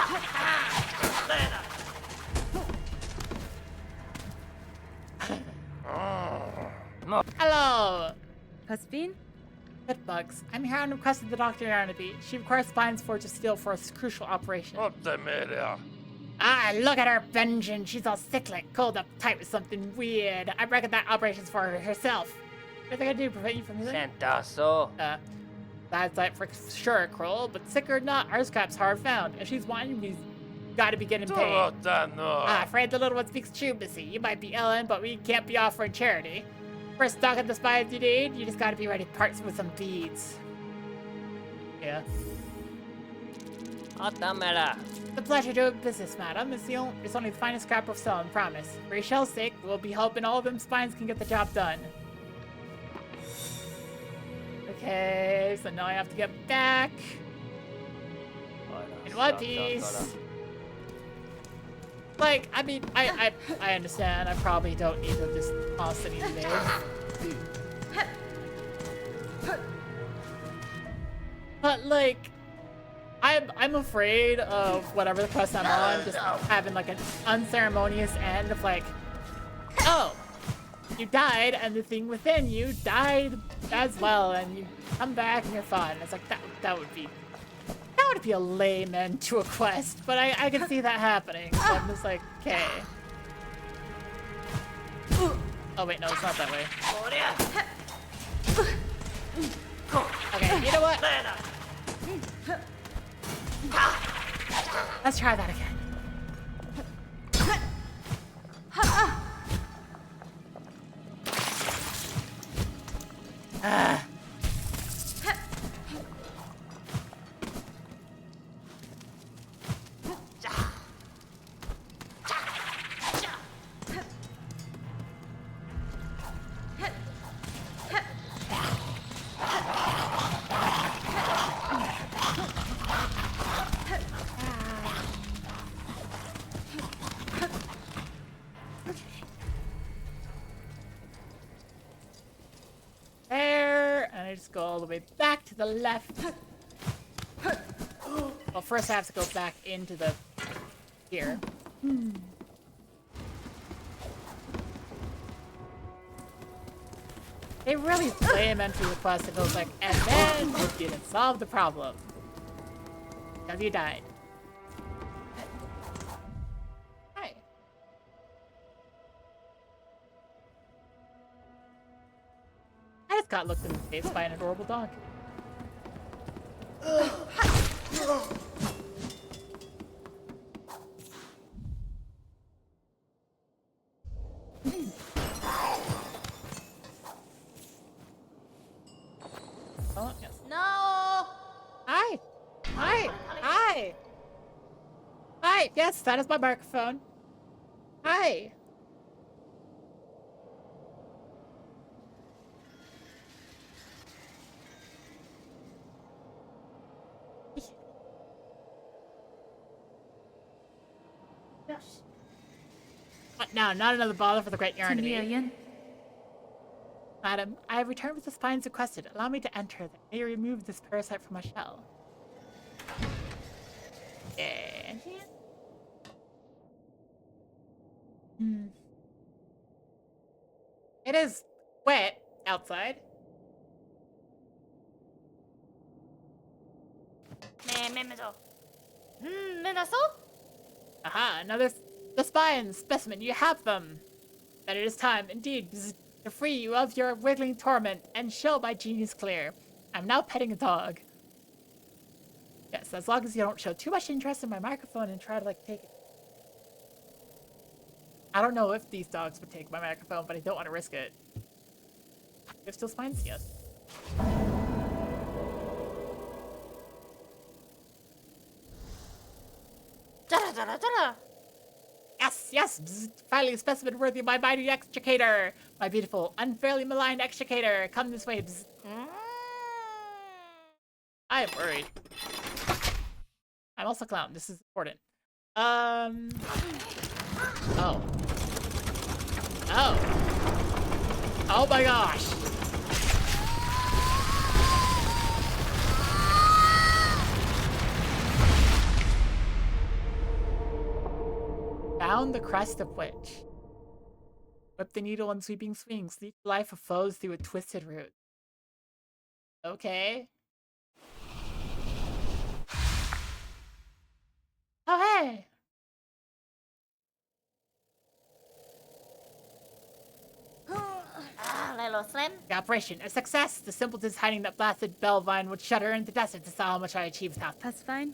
Hello! Husband? Pit bugs. I'm here on request of the Dr. Yarnaby. She requires spines for to steal for a crucial operation. What the matter? Ah, look at her binging. She's all sickly, cold up tight with something weird. I reckon that operation's for her herself. What are they gonna do? Prevent you from healing? Sentazo. That's like for sure, Kroll, but sick or not, our scrap's hard found. If she's wanting, we've gotta be getting paid. Afraid the little one speaks true, Missy. You might be Ellen, but we can't be offering charity. First stock of the spies you need, you just gotta be ready to part with some beads. Yeah. Otamera. It's a pleasure doing business, madam. It's only the finest scrap of selling, promise. For Rachel's sake, we'll be hoping all of them spines can get the job done. Okay, so now I have to get back. In one piece. Like, I mean, I understand. I probably don't need to just constantly invade. But like, I'm afraid of whatever the quest I'm on, just having like an unceremonious end of like, oh, you died, and the thing within you died as well, and you come back and you're fine. It's like that would be a lame end to a quest, but I can see that happening. So I'm just like, okay. Oh wait, no, it's not that way. Okay, you know what? Let's try that again. way back to the left. Well, first I have to go back into the... here. They really lame entry request if it was like, and then you didn't solve the problem. Because you died. Hi. I just got looked in the face by an adorable dog. Oh, yes. No. Hi! Hi! Hi! Hi! Yes, that is my microphone. Hi! What now? Not another bother for the great yarn to me. Tamilian. Madam, I have returned with the spines requested. Allow me to enter. That may remove this parasite from my shell. Yeah. It is wet outside. Aha, the spines, specimen, you have them. Then it is time, indeed, to free you of your wiggling torment and show my genius clear. I'm now petting a dog. Yes, as long as you don't show too much interest in my microphone and try to, like, take it. I don't know if these dogs would take my microphone, but I don't want to risk it. They're still spines, yes. Yes, yes! Bzz, finally a specimen worthy of my mighty extricator! My beautiful, unfairly maligned extricator! Come this way, bzz. I am worried. I'm also a clown. This is important. Oh. Oh. Oh my gosh! Found the crest of which. Whip the needle in sweeping swings. Lead the life of foes through a twisted route. Okay. Oh, hey! Lilo Slim. The operation, a success! The simpletons hiding that blasted Bellvine would shudder into desert to saw how much I achieved without them. That's fine.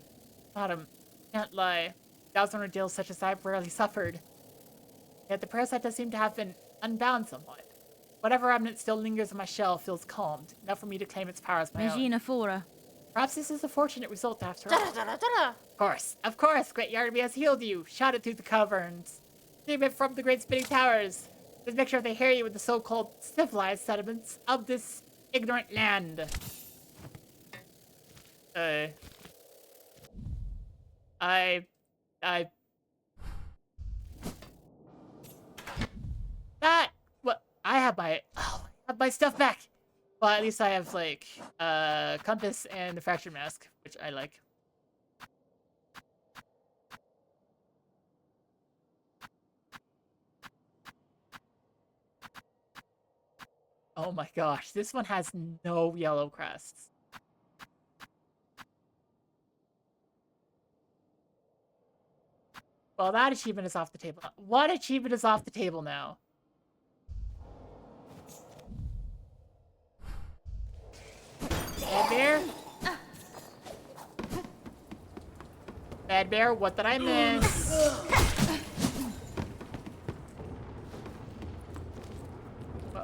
Bottom, can't lie. That was an ordeal such as I've rarely suffered. Yet the parasite does seem to have been unbound somewhat. Whatever remnant still lingers in my shell feels calmed, enough for me to claim its power as my own. Regina Fora. Perhaps this is a fortunate result after all. Of course, Great Yardaby has healed you. Shout it through the caverns. Scream it from the great spinning towers. Just make sure they hear you with the so-called civilized sediments of this ignorant land. That, what, I have my stuff back. Well, at least I have, like, compass and the fracture mask, which I like. Oh my gosh, this one has no yellow crests. Well, that achievement is off the table. What achievement is off the table now? Bad Bear? Bad Bear, what did I miss?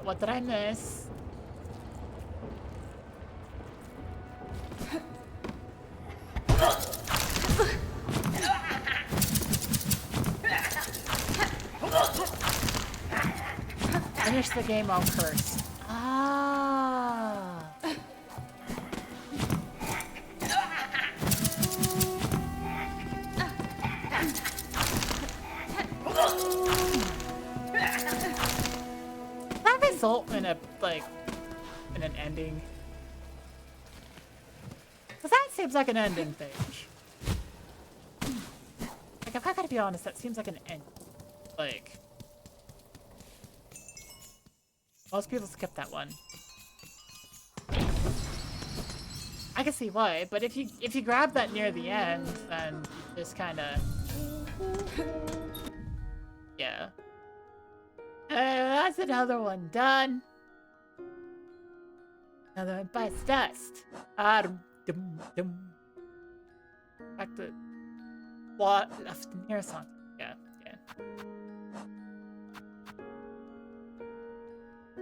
What did I miss? Finish the game on curse. Ah. That result in a, like, in an ending. Cause that seems like an ending thing. Like, if I gotta be honest, that seems like an end. Like, most people skip that one. I can see why, but if you grab that near the end, then you just kind of, yeah. That's another one done. Another one bites dust. Dum. Back to what left near song. Yeah.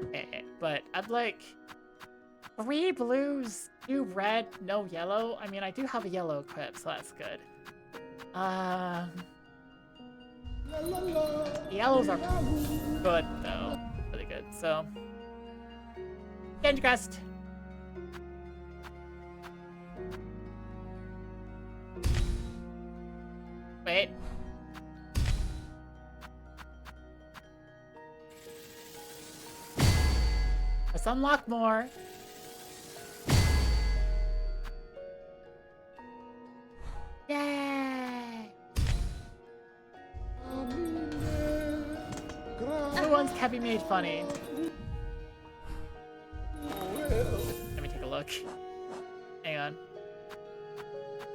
Okay, but I'd like 3 blues, 2 red, no yellow. I mean, I do have a yellow equip, so that's good. The yellows are good, though. Really good, so. Change crest. Wait. Let's unlock more. Yay! New ones can be made funny. Let me take a look. Hang on.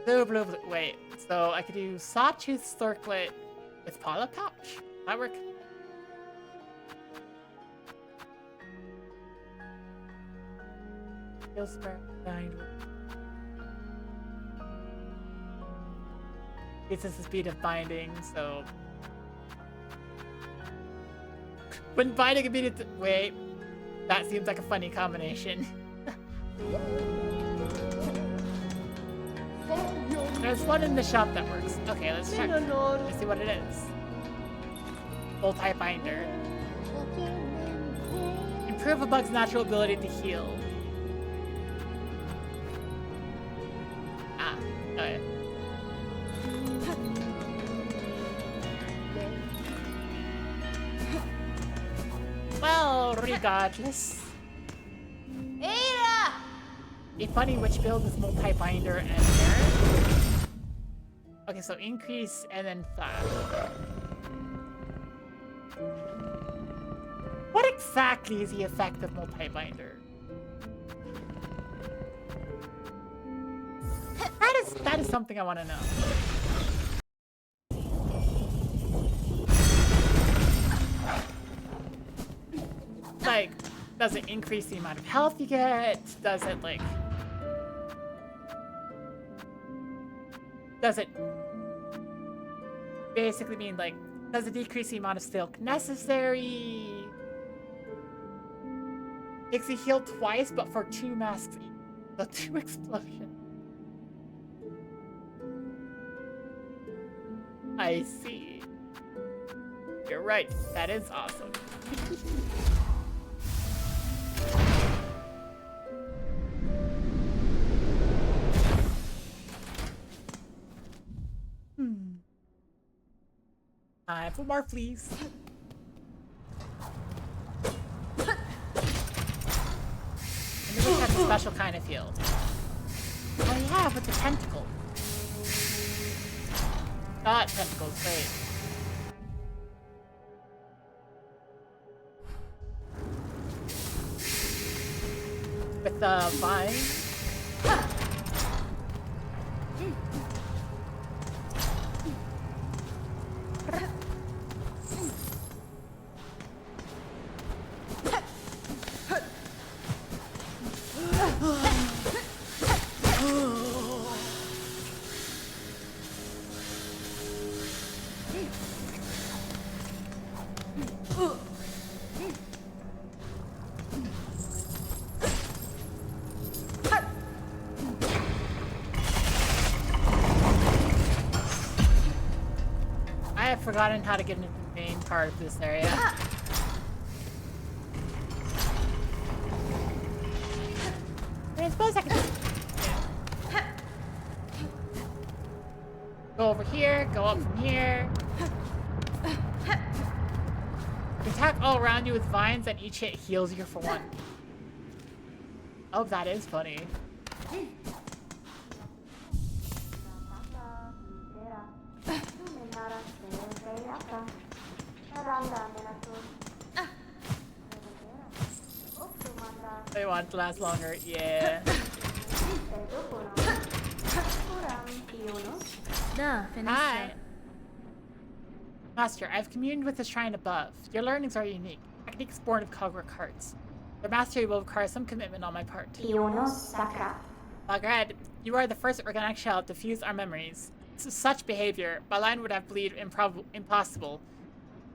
Blue. Wait, so I could do Sawtooth Circlet with Paula Pouch. That work? This is the speed of binding, so when binding immediate. Wait, that seems like a funny combination. There's one in the shop that works. Okay, let's check. Let's see what it is. Multi-binder. Improve a bug's natural ability to heal. Okay. Well, regardless. It's funny which build is multi-binder and there. Okay, so increase and then flash. What exactly is the effect of multi-binder? That is something I want to know. Like, does it increase the amount of health you get? Does it, like... Does it basically mean, like, does it decrease the amount of silk necessary? Makes you heal twice, but for 2 masks each. So 2 explosions. I see. You're right. That is awesome. Time for more, please. And then we have a special kind of field. Oh yeah, with the tentacle. That tentacle's great. With the vine. I have forgotten how to get into the main part of this area. I suppose I can just go over here, go up from here. You attack all around you with vines and each hit heals you for 1. Oh, that is funny. They want it to last longer. Yeah. Da, Hi. finisce. Master, I've communed with the shrine above. Your learnings are unique. Techniques born of Cogwork hearts. Their mastery will require some commitment on my part. Baghead, you are the first organic shell to fuse our memories. Such behavior, Balan would have believed impossible.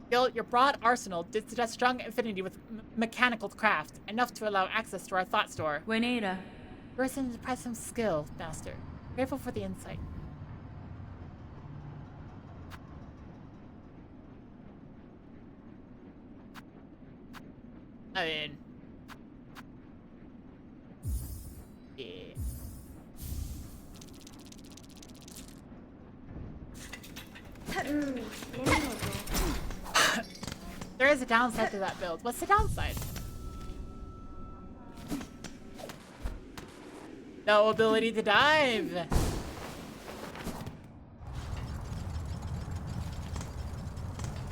Still, your broad arsenal did suggest strong affinity with mechanical craft, enough to allow access to our thought store. Buenera. You're an impressive skill, Master. Grateful for the insight. I mean... Yeah. There is a downside to that build. What's the downside? No ability to dive.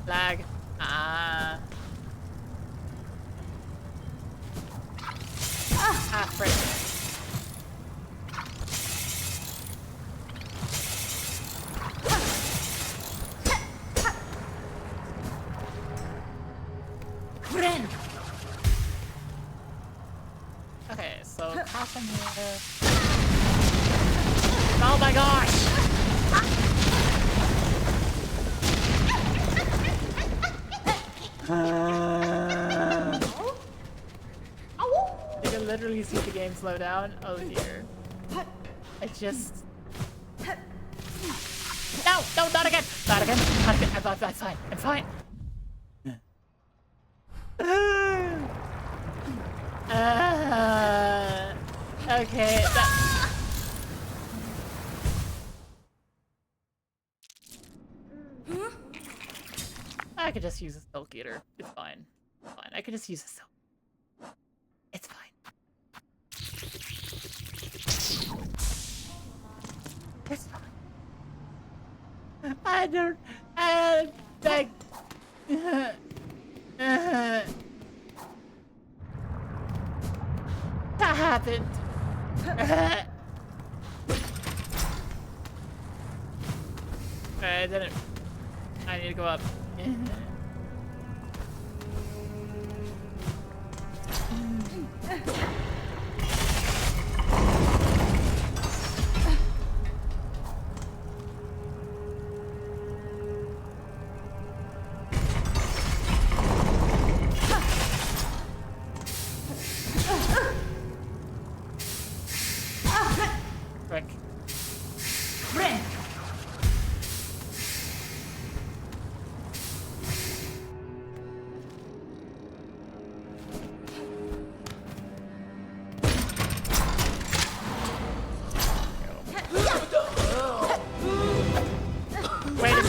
Lag. Ah, frick. Okay, so cross in here. Oh my gosh! You can literally see the game slow down. Oh dear. I just... No! No, not again! Not again! Not again! I'm fine. I'm fine. Okay, I could just use a Silk Eater. It's fine. It's fine. I could just use a Silk. It's fine. It's fine. I don't... That happened. I didn't. I need to go up. Frick. Wait,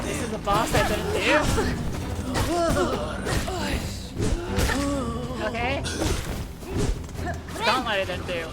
this is a boss I didn't do? Okay. Gauntlet I didn't do.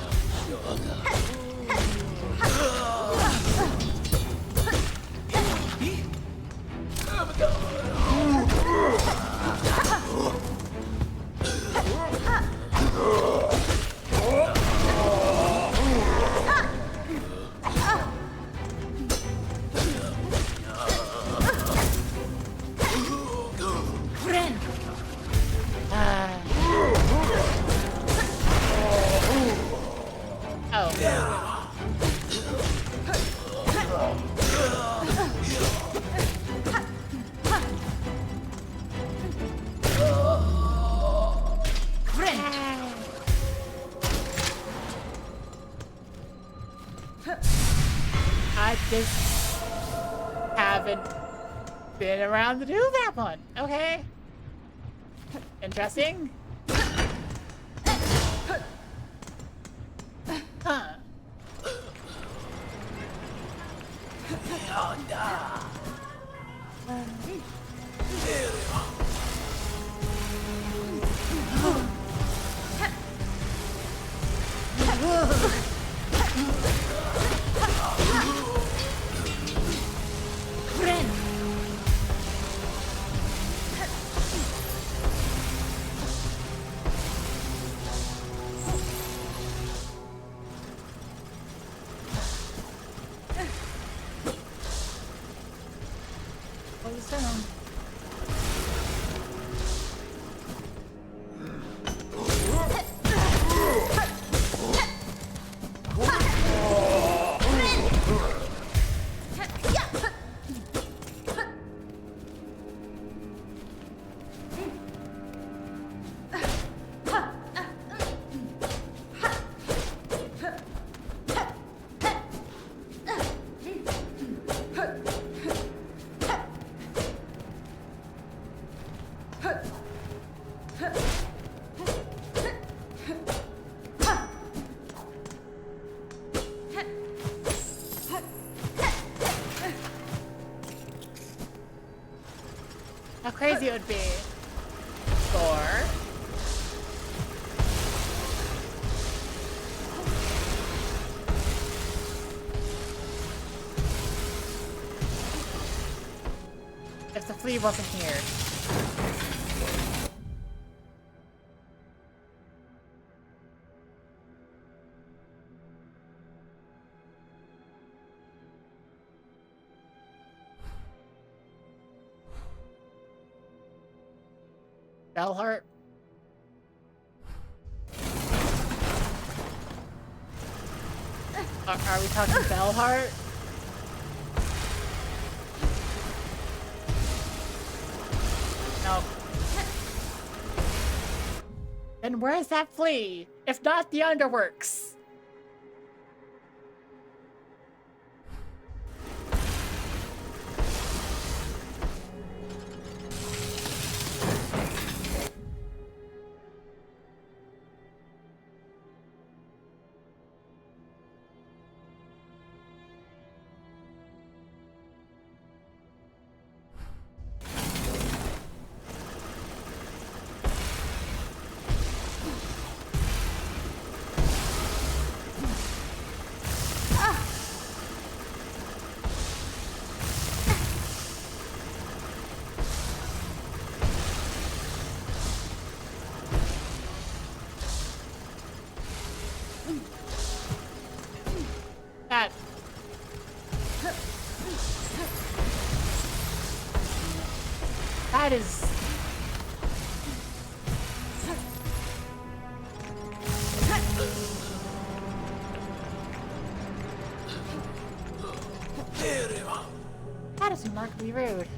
I just haven't been around to do that one. Okay. Interesting. Huh. soon. How crazy it would be. Or if the flea wasn't here. Bellheart? Are we talking Bellheart? No. Then where's that flea? If not the Underworks? That is... That is remarkably rude.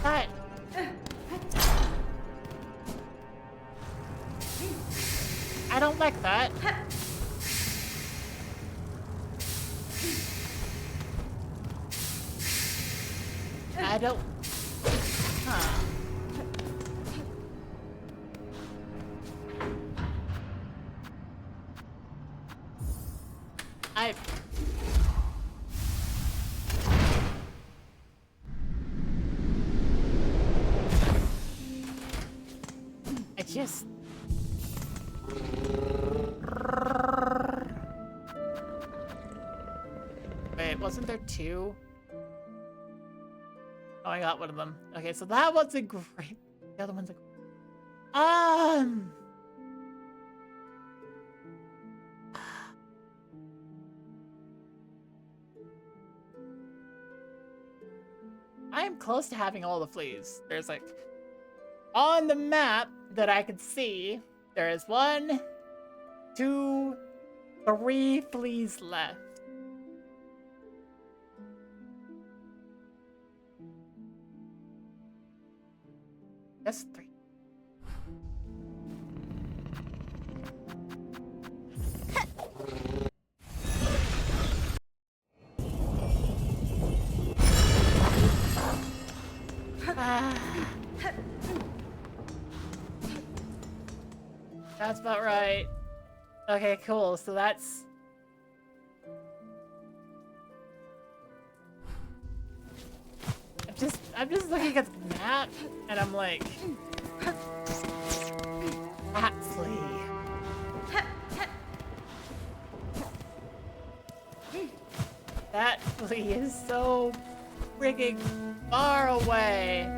That... I don't like that. I don't... Huh. I just... Wait, wasn't there two? Oh, I got one of them. Okay, so that one's a great... The other one's a... I am close to having all the fleas. There's like... On the map that I can see, there is 1, 2, 3 fleas left. That's 3. That's about right. Okay, cool. So that's... I'm just looking at the map, and I'm like... That flea. That flea is so frigging far away.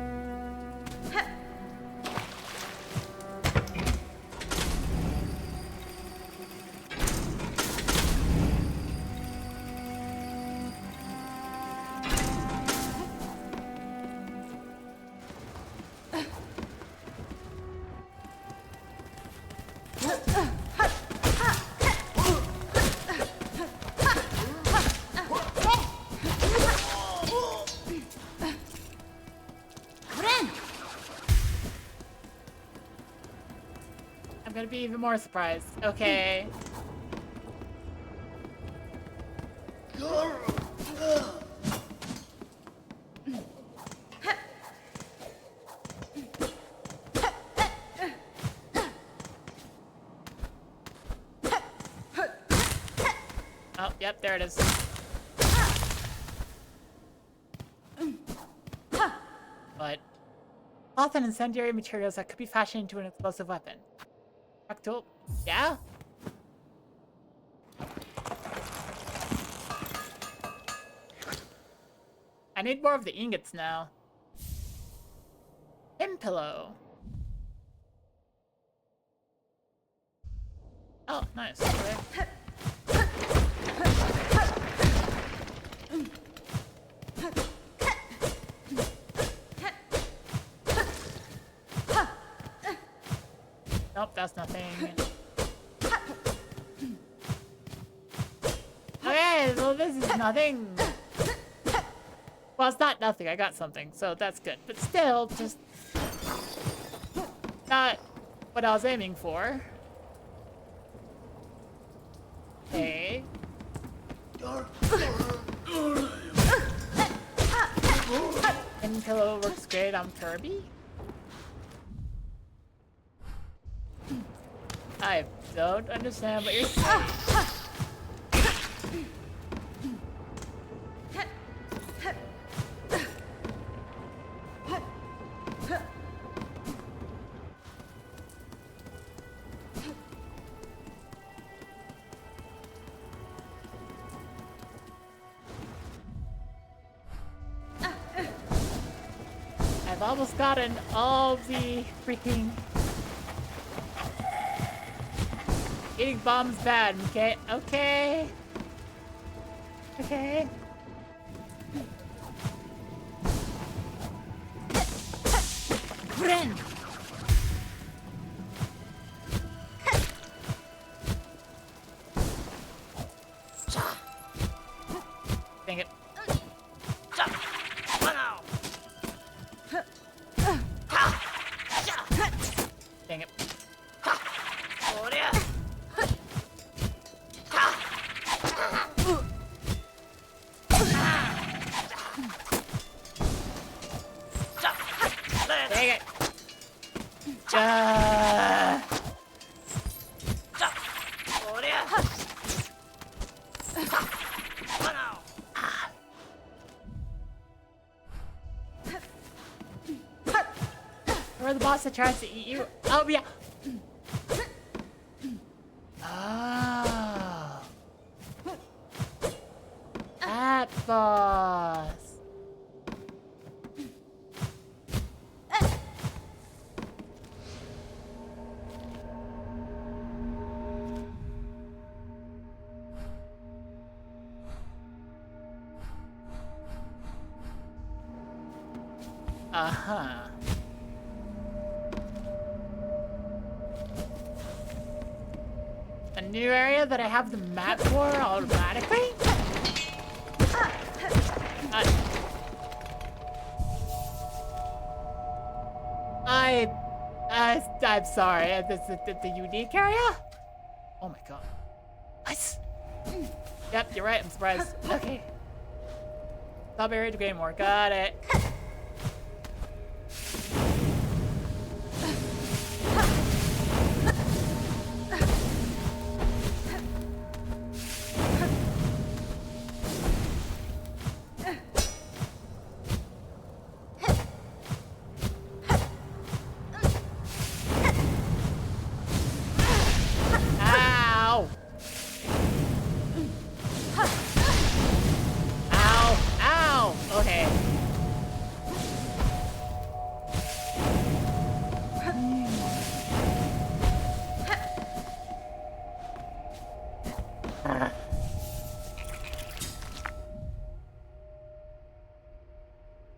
be even more surprised. Okay. Oh, yep, there it is. But cloth and incendiary materials that could be fashioned into an explosive weapon. Fractal, yeah? I need more of the ingots now. Him pillow. Oh, nice. Okay. Nope, that's nothing. Okay, so this is nothing. Well, it's not nothing. I got something, so that's good. But still, just not what I was aiming for. Okay. And pillow works great on Kirby. I don't understand what you're saying. I've almost gotten all the freaking... Eating bombs bad, okay? Okay. Okay. Friend. Dang it. Dang it. Dang it. We're the boss that tries to eat you. Oh, yeah. Oh. That boss. Uh-huh. A new area that I have the map for automatically? I'm sorry. This is the unique area? Oh my god. What? Yep, you're right. I'm surprised. Okay. Strawberry to Greymore. Got it. Ow! Ow! Ow! Okay.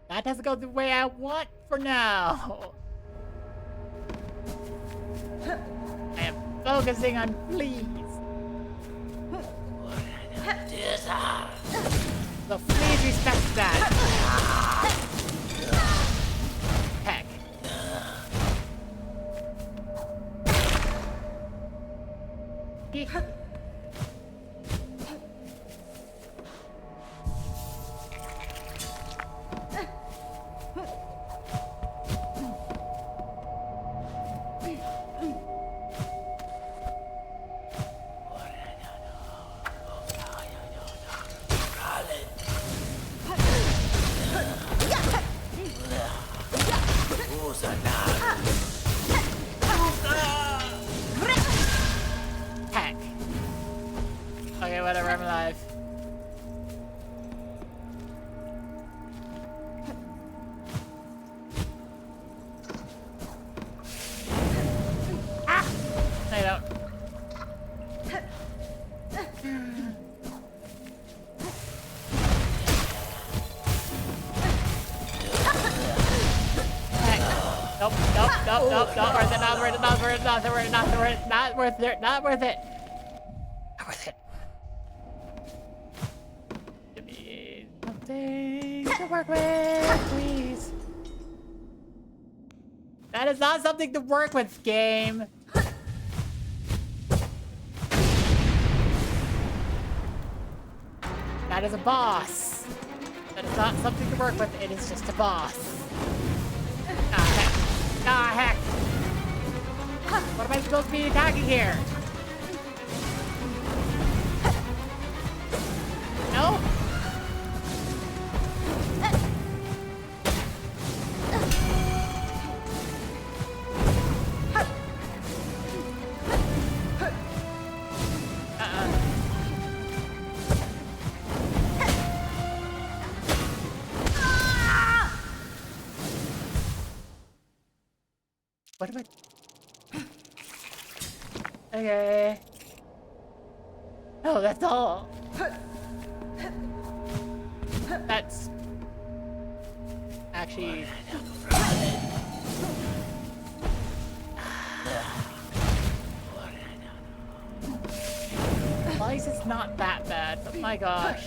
That doesn't go the way I want for now. I am focusing on fleas. The fleas respect that. Heck. Heck. Okay, whatever, I'm alive. Ah! I don't. Nope, nope, nope, nope, not worth it, not worth it, not worth it, not worth it, not worth it, not worth it, not worth it. Not worth it. Give me something to work with, please. That is not something to work with, game. That is a boss. That is not something to work with, it is just a boss. Ah, heck. Ah, heck. What am I supposed to be attacking here? No? What am I? Okay. Oh, that's all. That's actually. At least it's not that bad, but my gosh.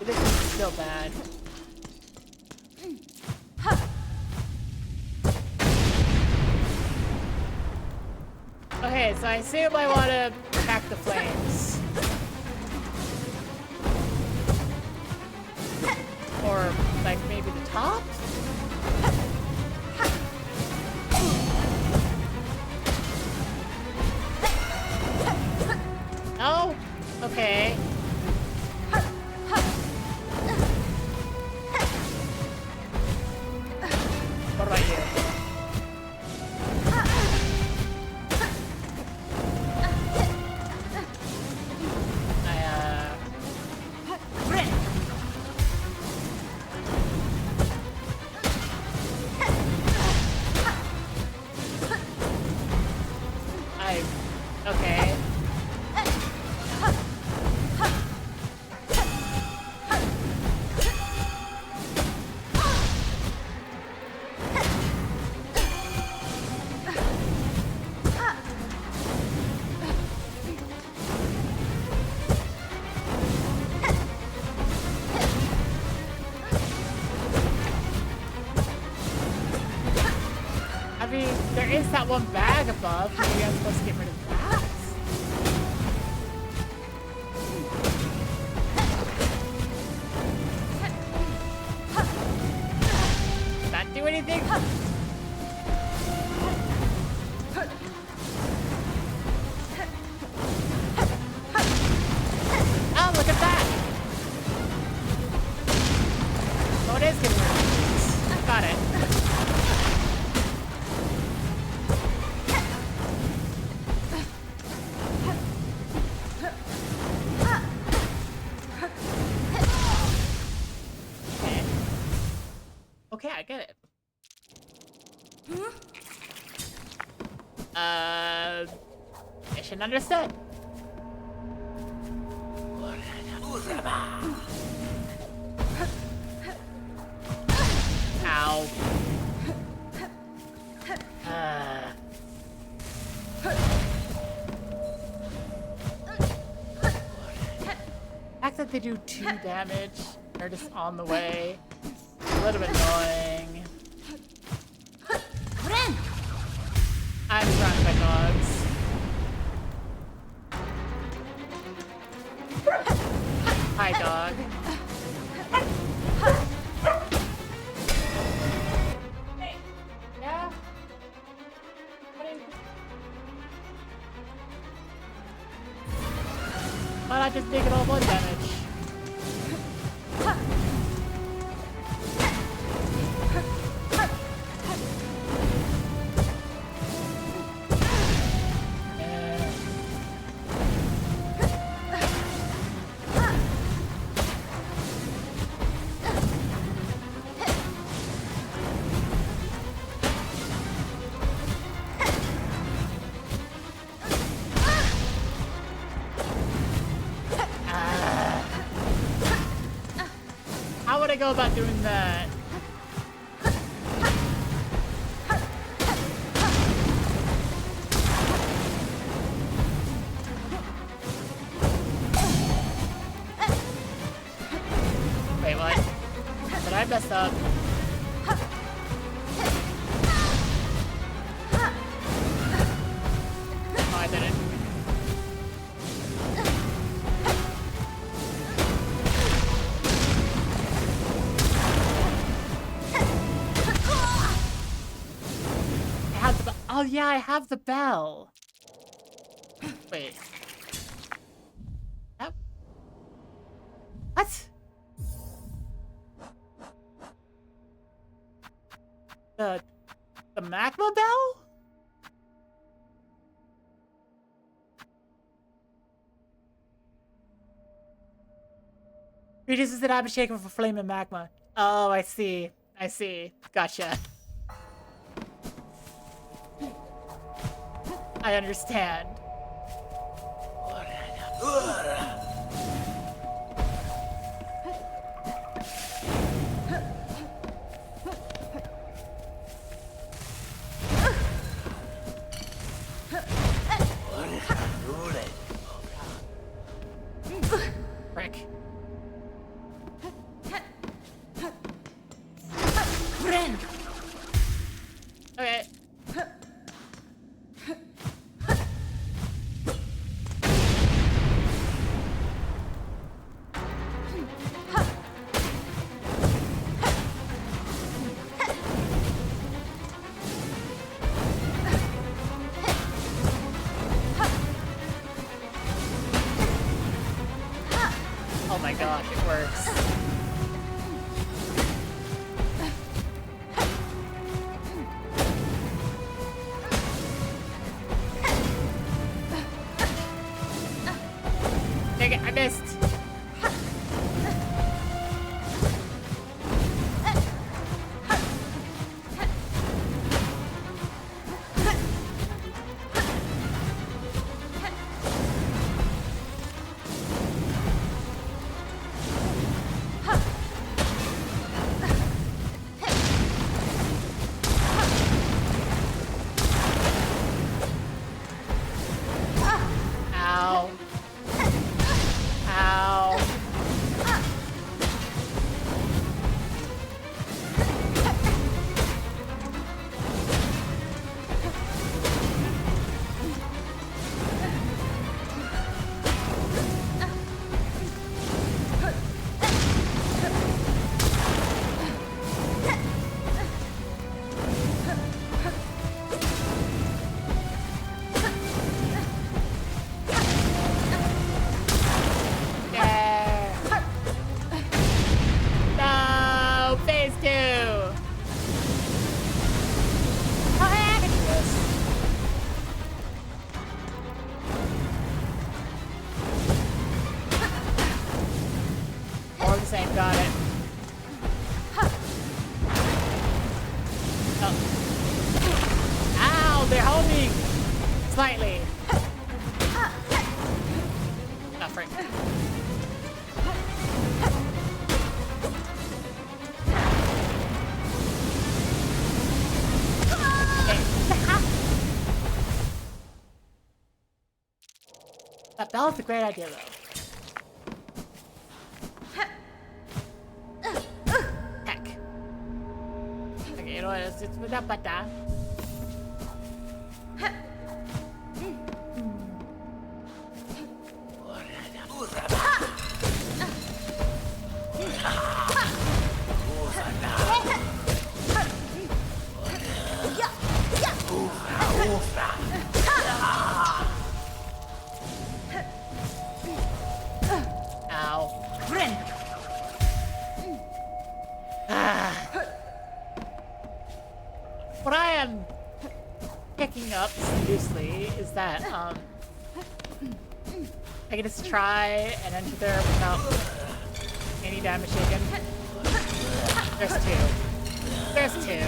This is still bad. Okay, so I assume I want to attack the flames. Or, like, maybe the top? No? Okay. What about you? Okay. I mean, there is that one bag above. Maybe I'm supposed to get rid of that. Does that do anything? Oh, look at that! Oh, it is getting rid of it. Got it. Okay, I get it. Mission understood. Ow. The fact that they do 2 damage. They're just on the way. A little bit annoying. I'm surrounded by dogs. Hi, dog. Hey. Yeah? Why not just take it all blood damage? How would I go about doing that? Wait, what? Did I mess up? Oh, I didn't. Oh yeah, I have the bell. Wait. That... What? The magma bell? Reduces the damage taken for flame and magma. Oh, I see. I see. Gotcha. I understand. Frick. Okay. Oh my gosh, it works. Dang it, I missed. Ow. Ow. Yeah. No, phase 2. Oh, heck, yes. All the same, got it. Oh. Ow, they're homing slightly. Oh, frick. That bell is a great idea, though. know what? It's without bata. Ow. What I am picking up seriously is that I can just try and enter there without any damage taken. There's two. There's two.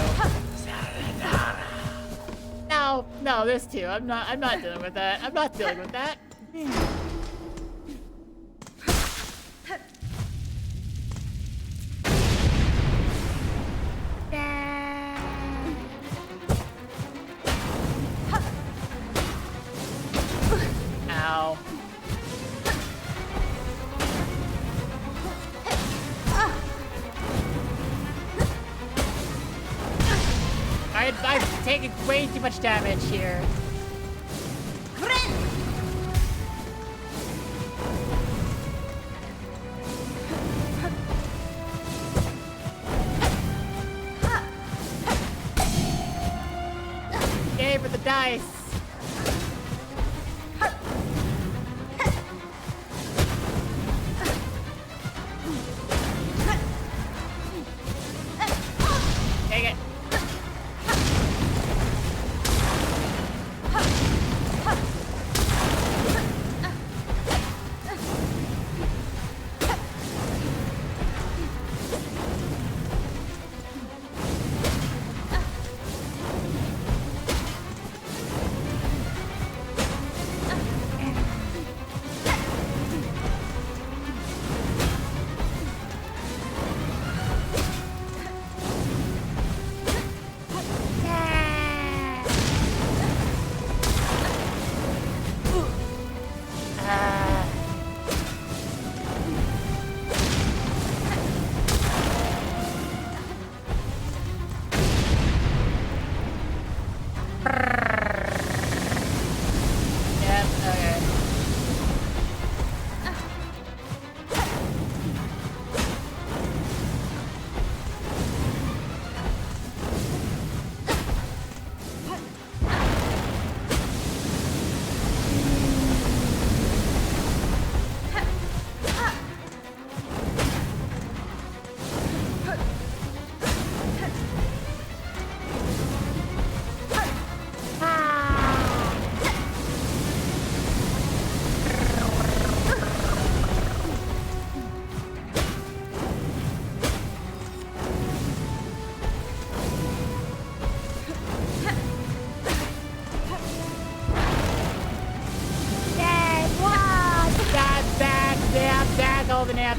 No, there's two. I'm not dealing with that. I'm not dealing with that. Ow. I've taken way too much damage here. Yay for the dice. Take it. Yep, okay.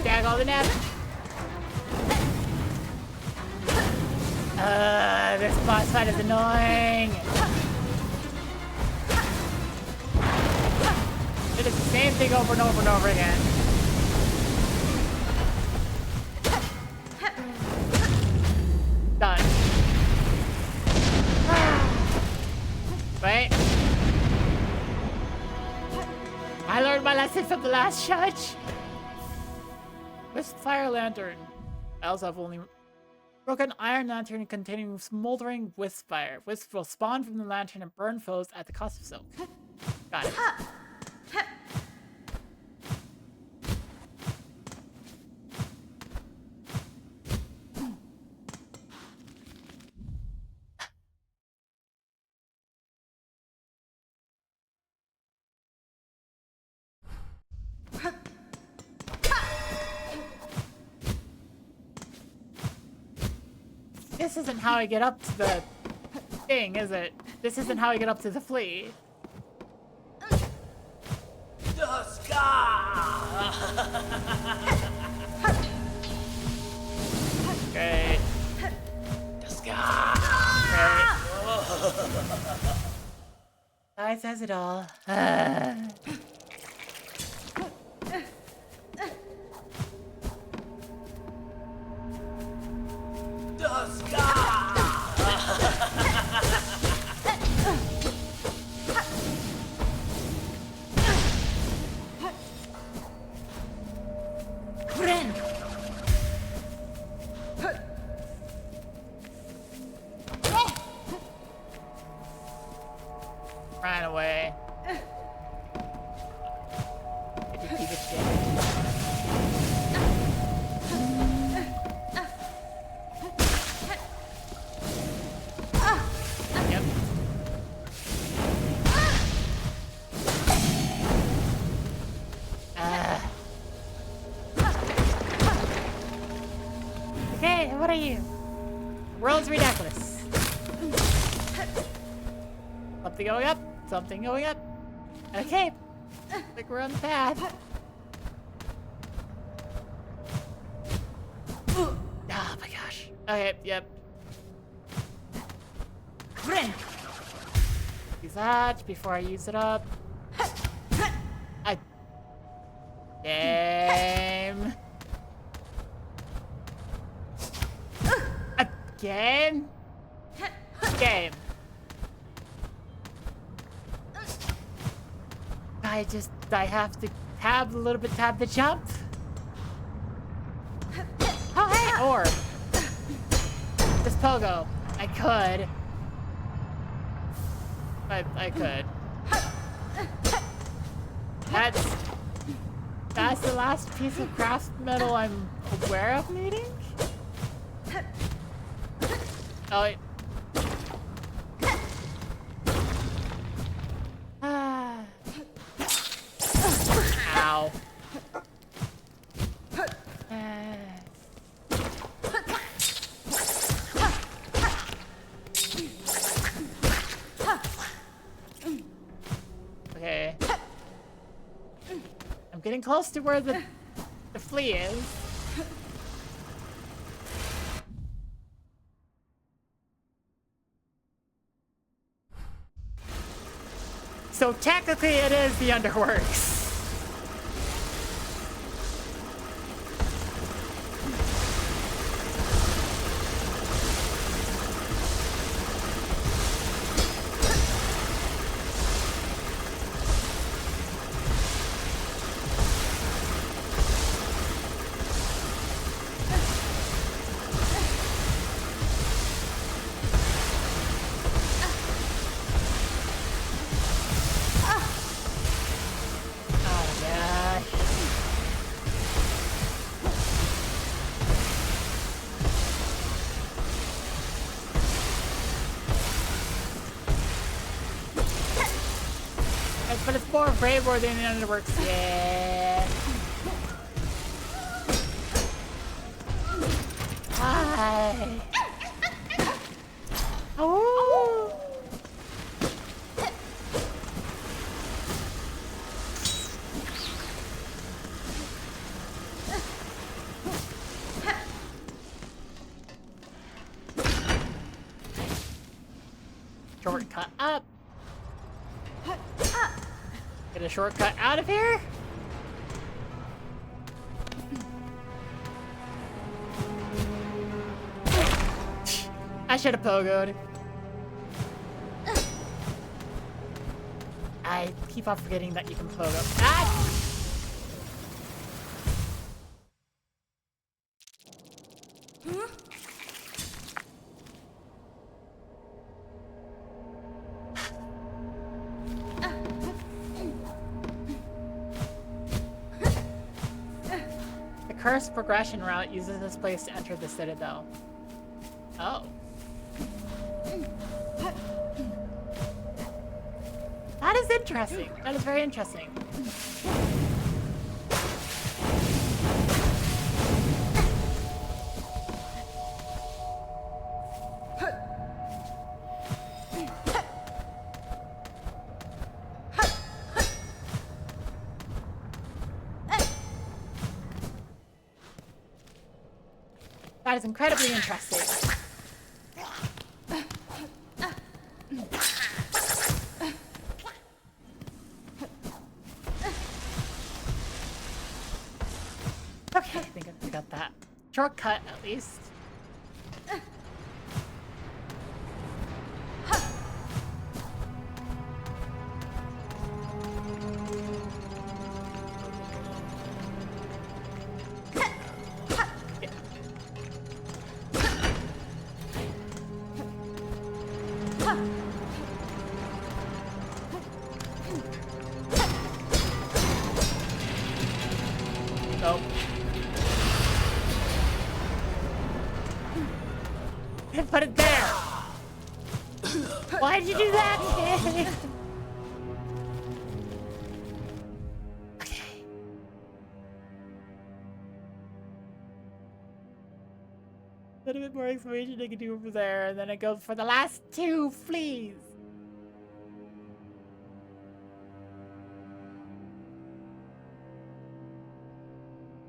Dag all the nap. This boss fight is annoying. It is the same thing over and over and over again. Done. Wait. I learned my lesson from the last judge. Wisp fire lantern. I also have only broken iron lantern containing smoldering wisp fire. Wisps will spawn from the lantern and burn foes at the cost of silk. Got it. This isn't how I get up to the thing, is it? This isn't how I get up to the flea. Great. Great. That says it all. Hey, what are you? The world's ridiculous. Something going up. Something going up. Okay. Looks like we're on the path. Oh my gosh. Okay, yep. Use that before I use it up. Game. Again? Game. I have to tab a little bit, tab the jump. Oh, hey, or just pogo. I could. I could. That's the last piece of craft metal I'm aware of needing? Oh, wait. Ow. Okay. I'm getting close to where the flea is. So technically it is the Underworks. But it's more Braveborn than the Underworks. Yeah. Hi. Oh. Shortcut up. Get a shortcut out of here. I should have pogoed. I keep on forgetting that you can pogo. Ah! Cursed progression route uses this place to enter the Citadel. Oh. That is interesting. That is very interesting. That is incredibly interesting. Okay, I think I got that. Shortcut, at least. Nope. And put it there. Why'd you do that, kid? Okay. little bit more exploration I can do over there, and then I go for the last 2 fleas.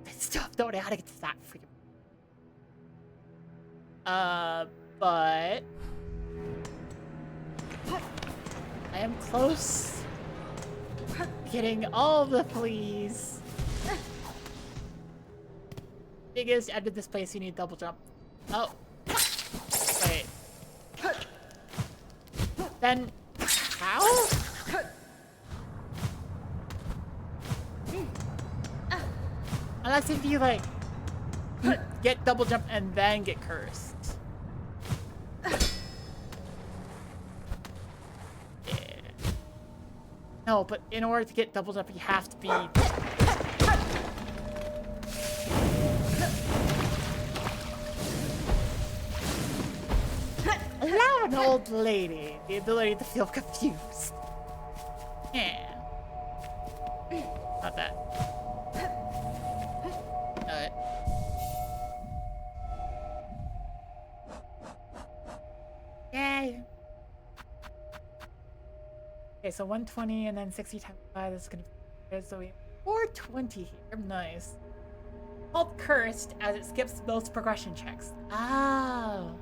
I still have no idea how to get to that freaking. But I am close to getting all the fleas. Biggest end of this place, you need double jump. Oh. Wait. Then, how? Unless if you, like, get double jump and then get cursed. Yeah. No, but in order to get double jump, you have to be... Allow an old lady the ability to feel confused. Yeah. Not that. Alright. Yay! Okay, so 120 and then 60 times 5 is gonna be so we have 420 here. Nice. Called cursed as it skips most progression checks. Oh.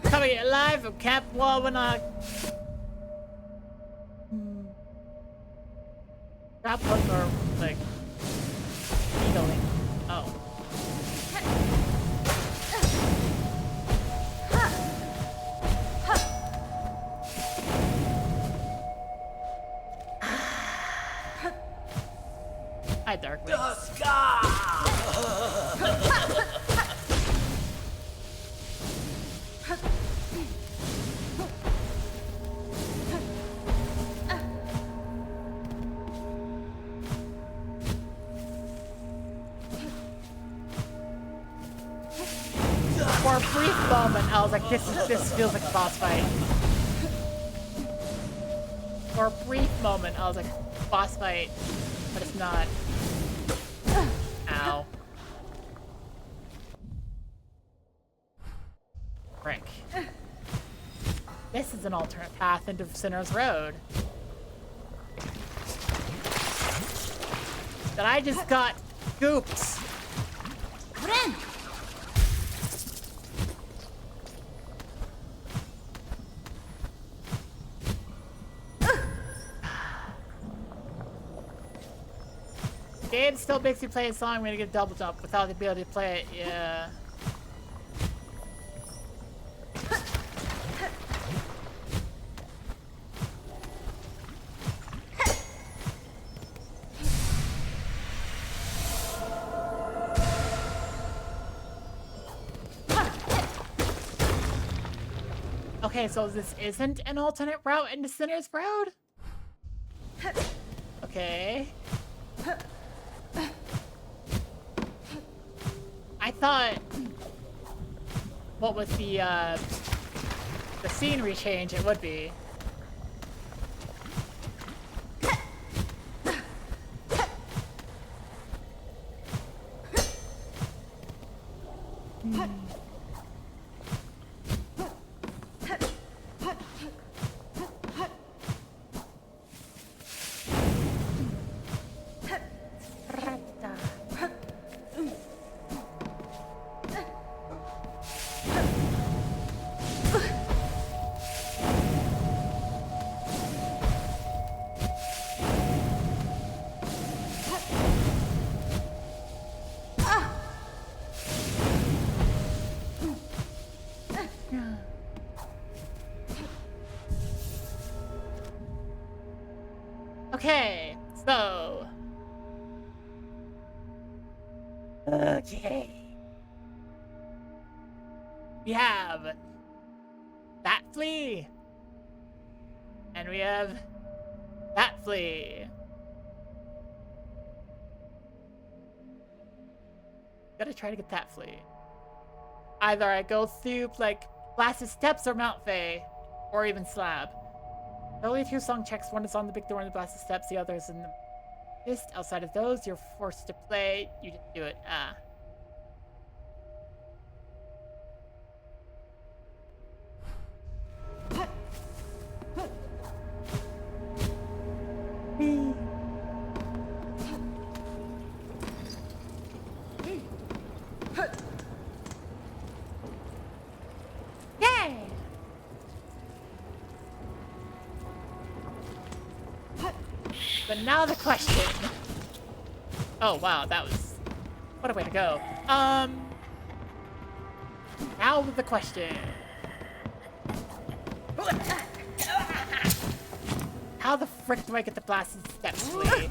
Coming alive from Camp Wawanag. Grab hook or like needling. Oh. Hi, Darkwing. For a brief moment, I was like, this feels like a boss fight. For a brief moment, I was like, boss fight, but it's not. Ow. Frick. This is an alternate path into Sinner's Road. That I just got gooped. Ren! Game still makes you play a song when you get double jump without the ability to play it, yeah. Okay, so this isn't an alternate route into Sinner's Road? Okay. I thought what was the scenery change it would be. Okay, so. Okay. We have that flea. And we have that flea. Gotta try to get that flea. Either I go through, like, Blasted Steps or Mount Faye. Or even Slab. Only two song checks. One is on the big door and the blasted steps. The other is in the mist. Outside of those, you're forced to play. You just do it. Ah. Yay! But now the question. Oh wow, that was what a way to go. Now the question. How the frick do I get the blasted steps, Lee?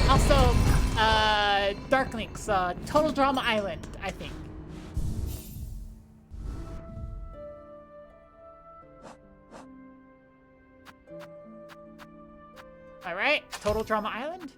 Also, Dark Links, Total Drama Island, I think. Alright, Total Drama Island?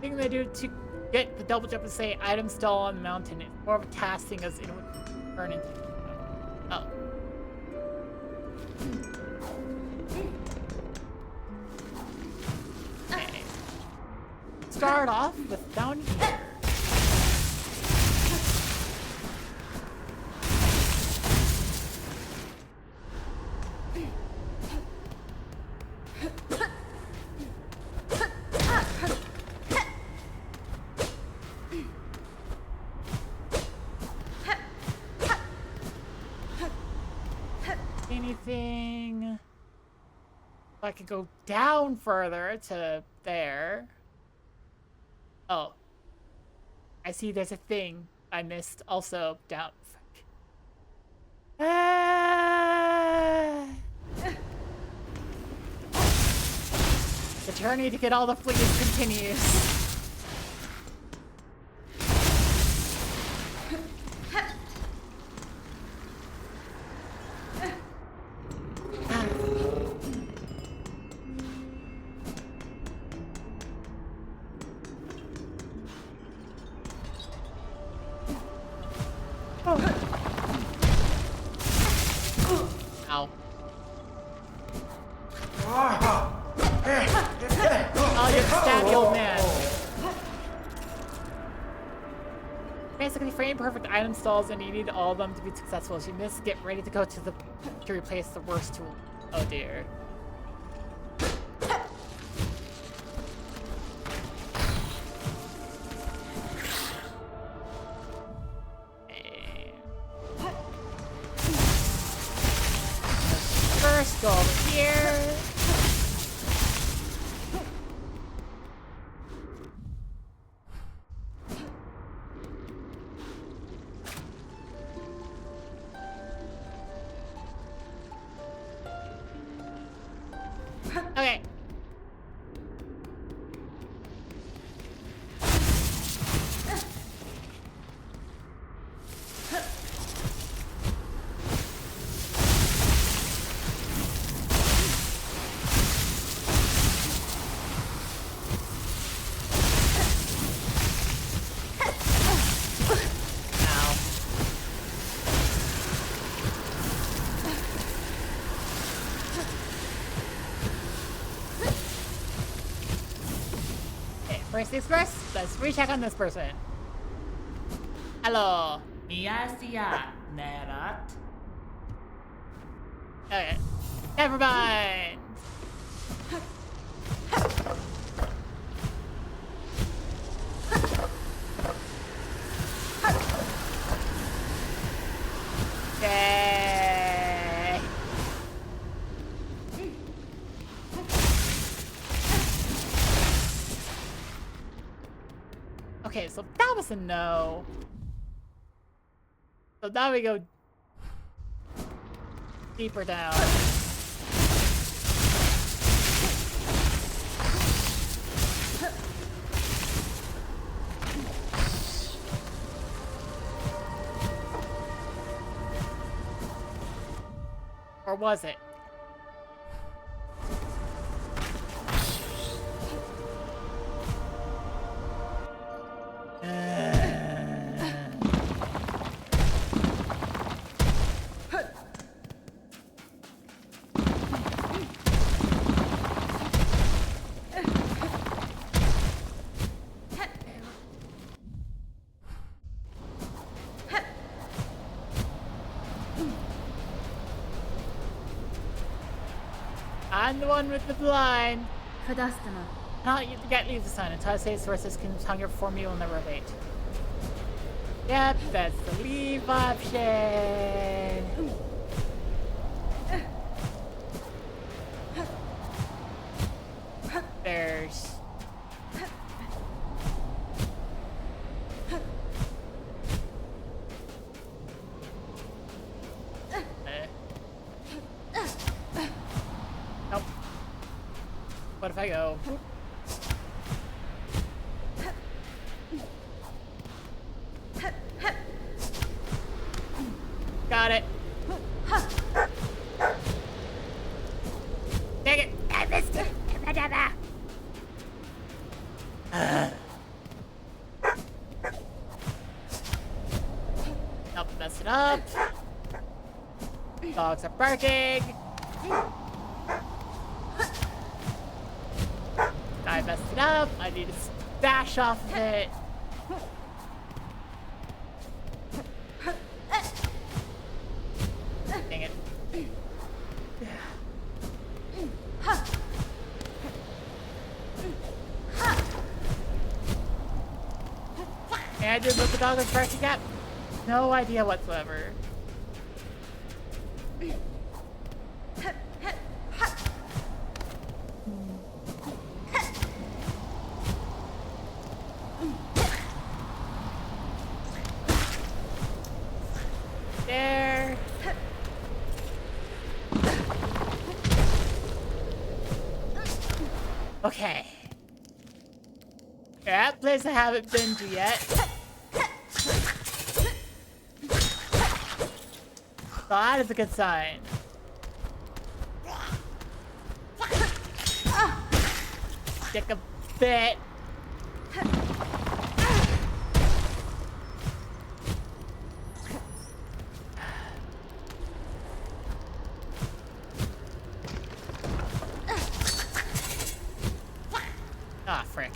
Thing they do to get the double jump and say item still on the mountain. It's more of a task thing as it would turn into. Oh. Okay. Start off with down here. Anything? I could go down further to there. Oh. I see there's a thing I missed also down. The journey to get all the fleas continues. Ow. Oh, you're stabby old man. Basically, frame perfect item stalls, and you need all of them to be successful. If you miss, get ready to go to replace the worst tool. Oh dear. First, go over here. Okay. First things first, let's recheck on this person. Hello. Okay. Never mind. Yay. Okay, so that was a no. So now we go deeper down. Or was it? I'm the one with the blind. フダスタマ Not you get leave the sign until I say sources can hunger before me will never abate. Yep, that's the leave option. There's nope. What if I go? Got it. Dang it! I missed it! Nope, messed it up. Dogs are barking. I messed it up. I need to dash off of it. Dang it. And I did what the dog was barking at. No idea whatsoever. There. Okay. That place I haven't been to yet. So that is a good sign. Stick a bit. Ah, frick.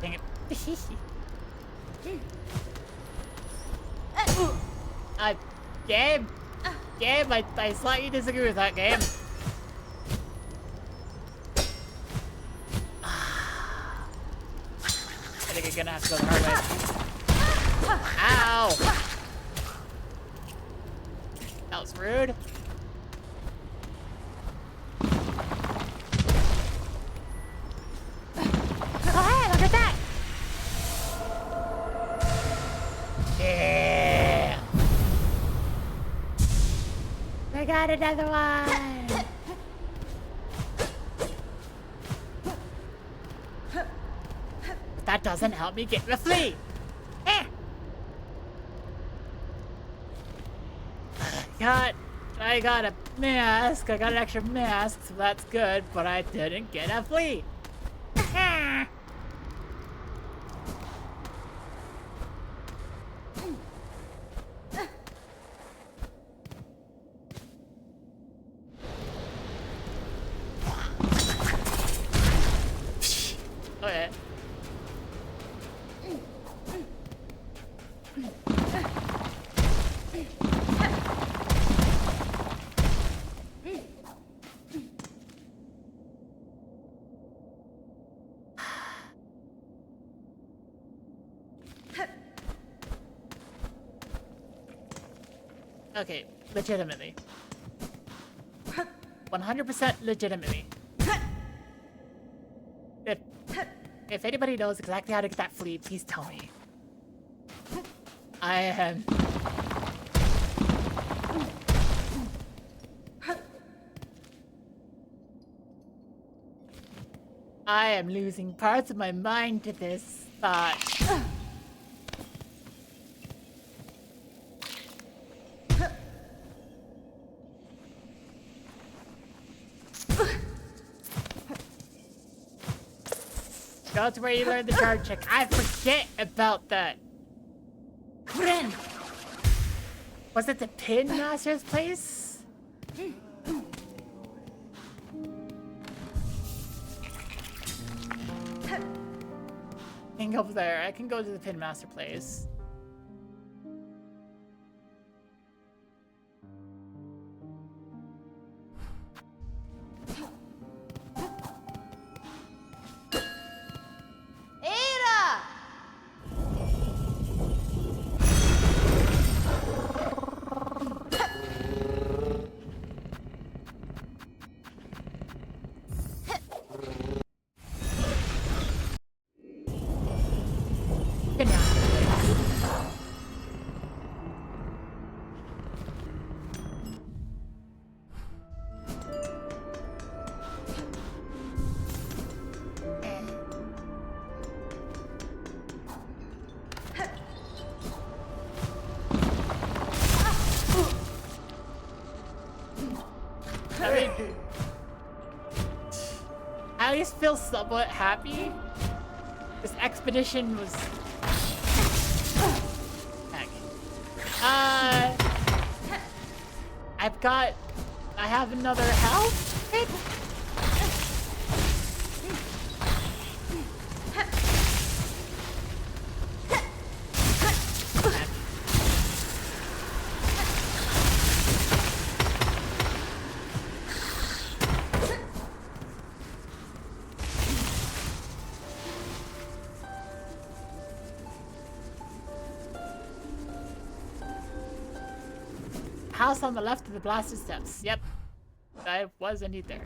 Dang it. Game? Game, I slightly disagree with that game. I think I'm gonna have to go the hard way. Ow! That was rude. Oh, hey, look at that! Yeah! I got another one! But that doesn't help me get the flea! Eh! I got a mask. I got an extra mask, so that's good, but I didn't get a flea. Ah. Okay. Okay, legitimately. 100% legitimately. If anybody knows exactly how to get that flea, please tell me. I am... I am losing parts of my mind to this thought. That's where you learn the guard trick. I forget about that. Friend. Was it the Pin Master's place? I can go there. I can go to the Pin Master place. Era. Pin Master place. I mean, I at least feel somewhat happy. This expedition was... Heck. I have another health kit? House on the left of the blasted steps. Yep. I was indeed there.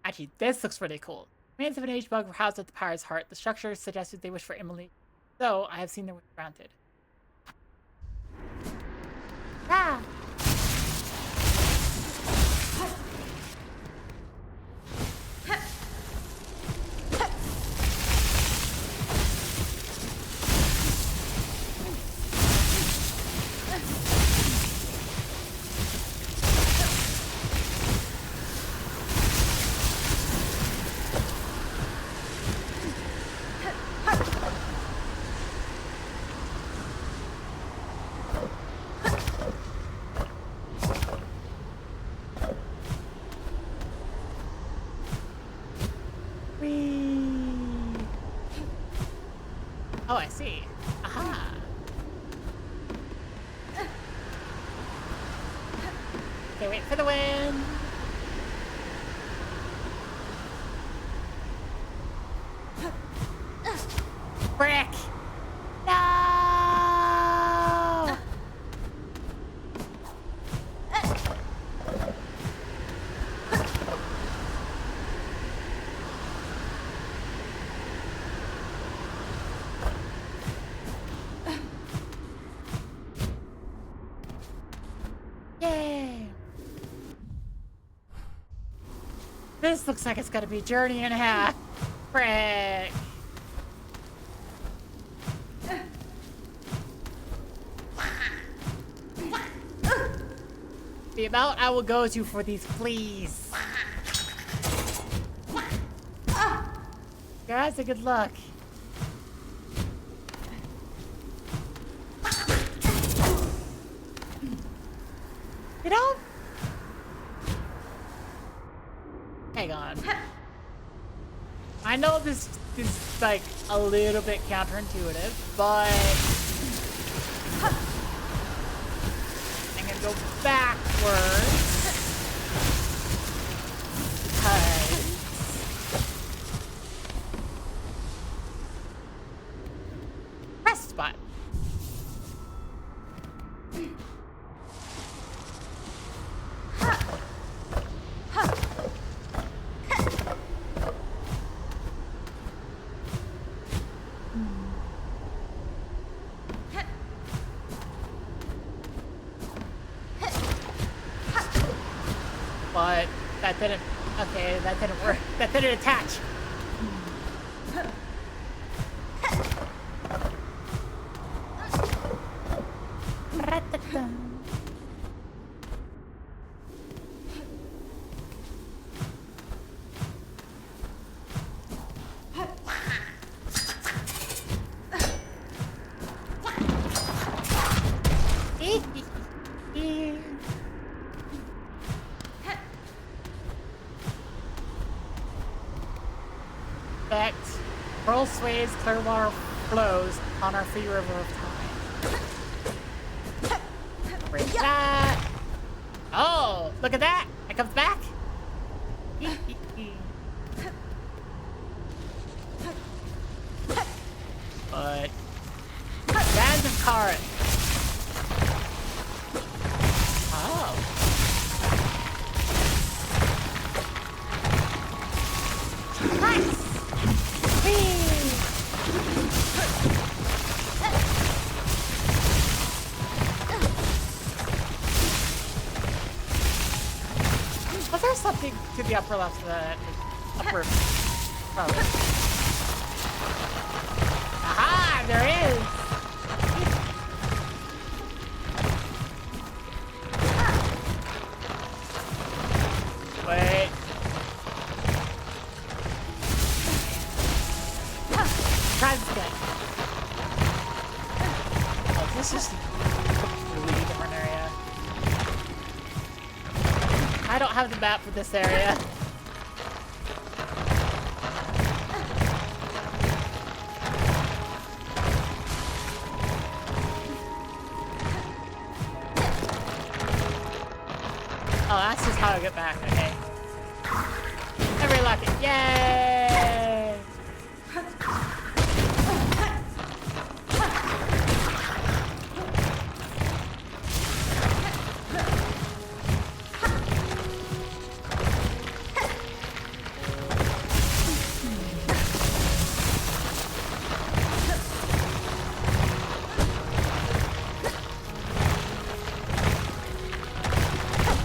Actually, this looks really cool. Remains of an aged bug were housed at the Pyre's heart. The structure suggested they wish for Emily. So, I have seen their wish granted. Ah! Oh, I see. Aha. Okay, wait for the wind. Brick! No! Yay! This looks like it's gonna be a journey and a half. Frick! The amount I will go to for these fleas. Guys, a good luck. You know? Hang on. I know this is like a little bit counterintuitive, but I'm gonna go backwards. Because press spot. but that didn't. Okay, that didn't work. That didn't attach. Effect. Pearl sways, clear water flows on our free river of time. Bring that. Oh, look at that. It comes back. But sands of Karin. Oh. Nice. Was there something to the upper left of that? Upper. Probably. Aha! There is! Wait. Try this again. Oh, this is a really different area. I don't have the map for this area. Oh, that's just how I get back, okay. Every lucky. Yay!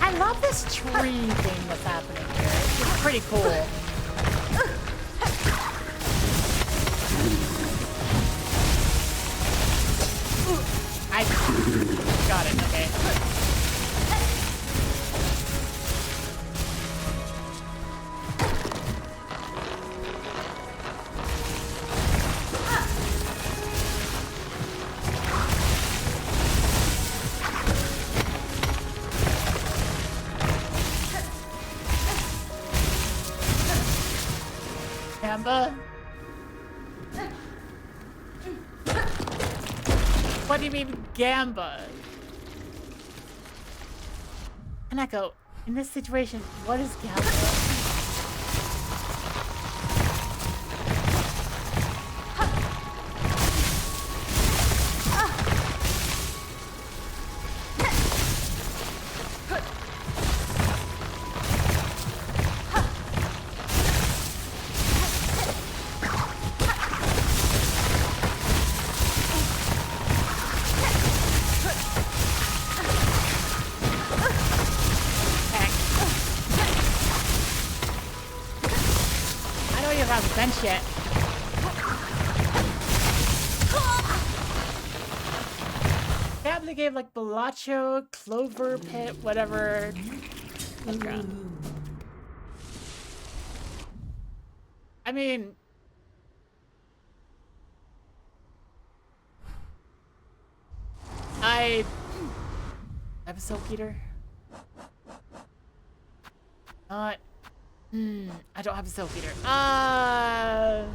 I love this tree thing that's happening here. It's pretty cool. I got it, okay. Amber? What do you mean, Gamba? And I go, in this situation, what is Gamba? Bench yet. Probably gave like Balacho, Clover Pit, whatever. Background. I mean, I have a Silk Eater. Not. I don't have a Silk Eater. I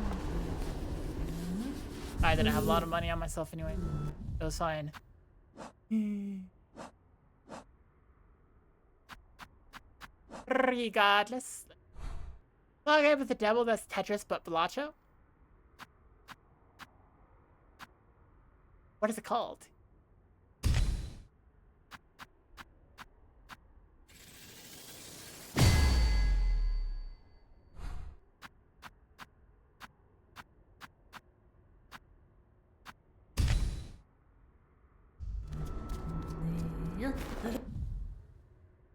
didn't have a lot of money on myself anyway. It was fine. Regardless. Okay, with the devil, that's Tetris, but Balacho? What is it called?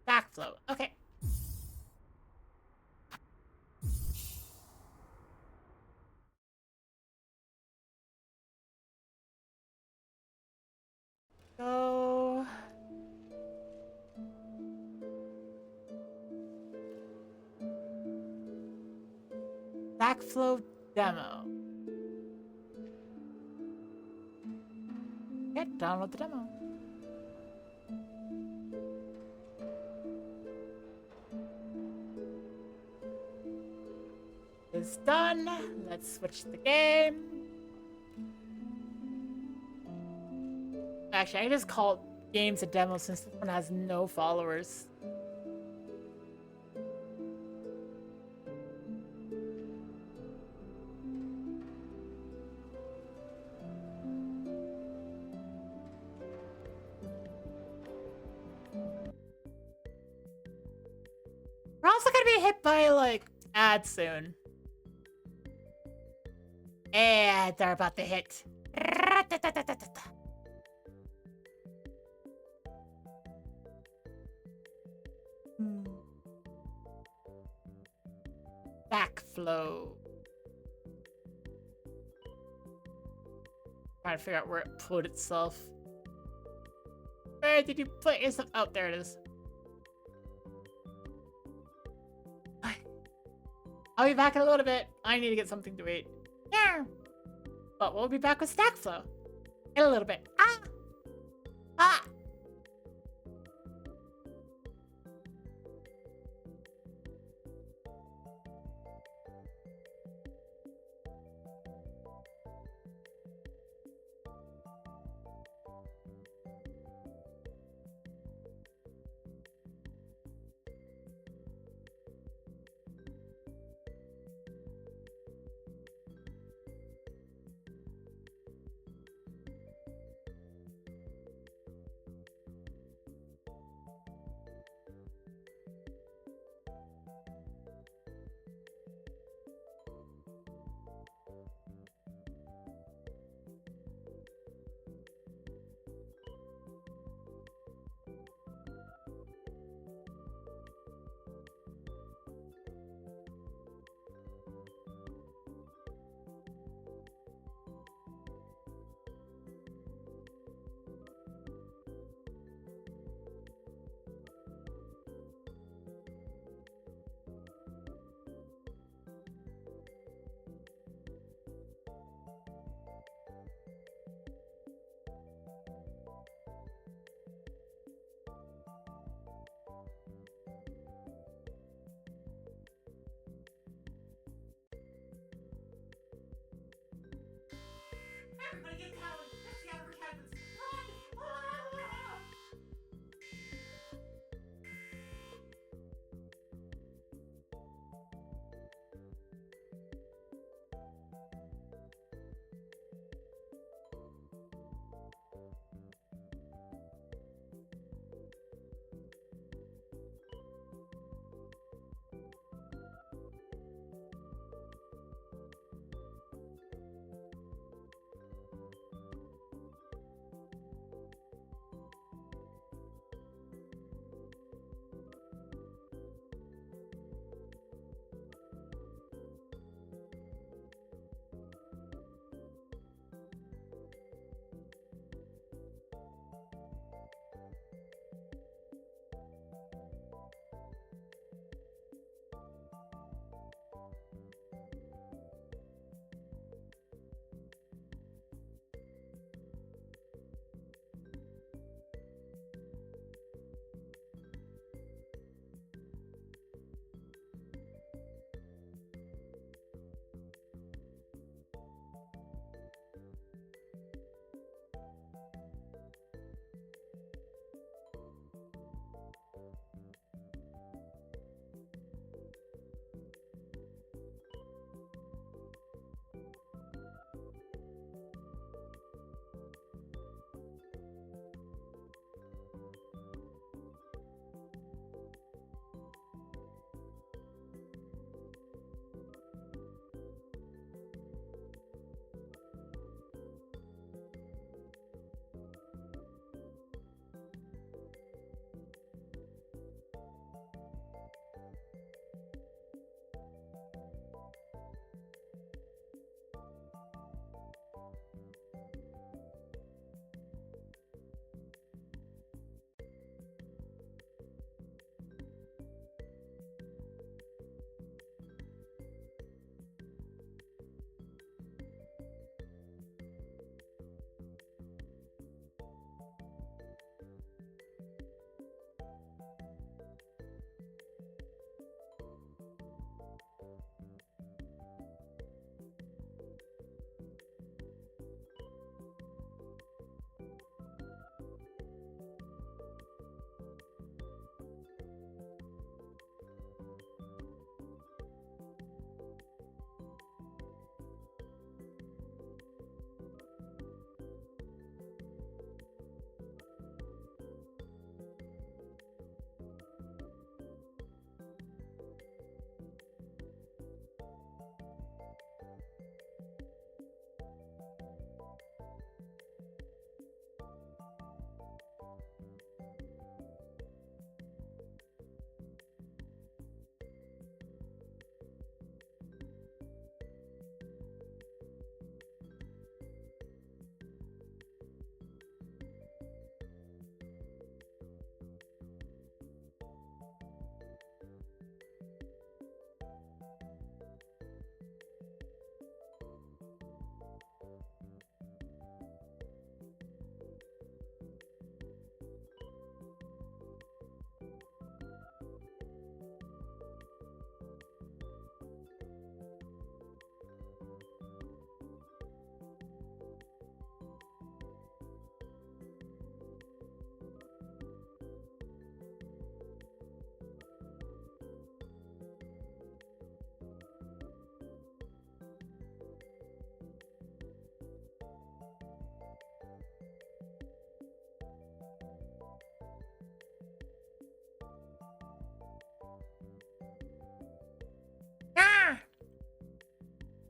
Backflow. Okay. backflow demo. Okay, download the demo. It's done. Let's switch the game. Actually, I just call it games a demo since this one has no followers. We're also gonna be hit by, like, ads soon. Ads are about to hit. Backflow. Trying to figure out where it put itself. Where did you put yourself? Oh, there it is. I'll be back in a little bit. I need to get something to eat. Yeah. But we'll be back with Stackflow in a little bit. Ah! Ah!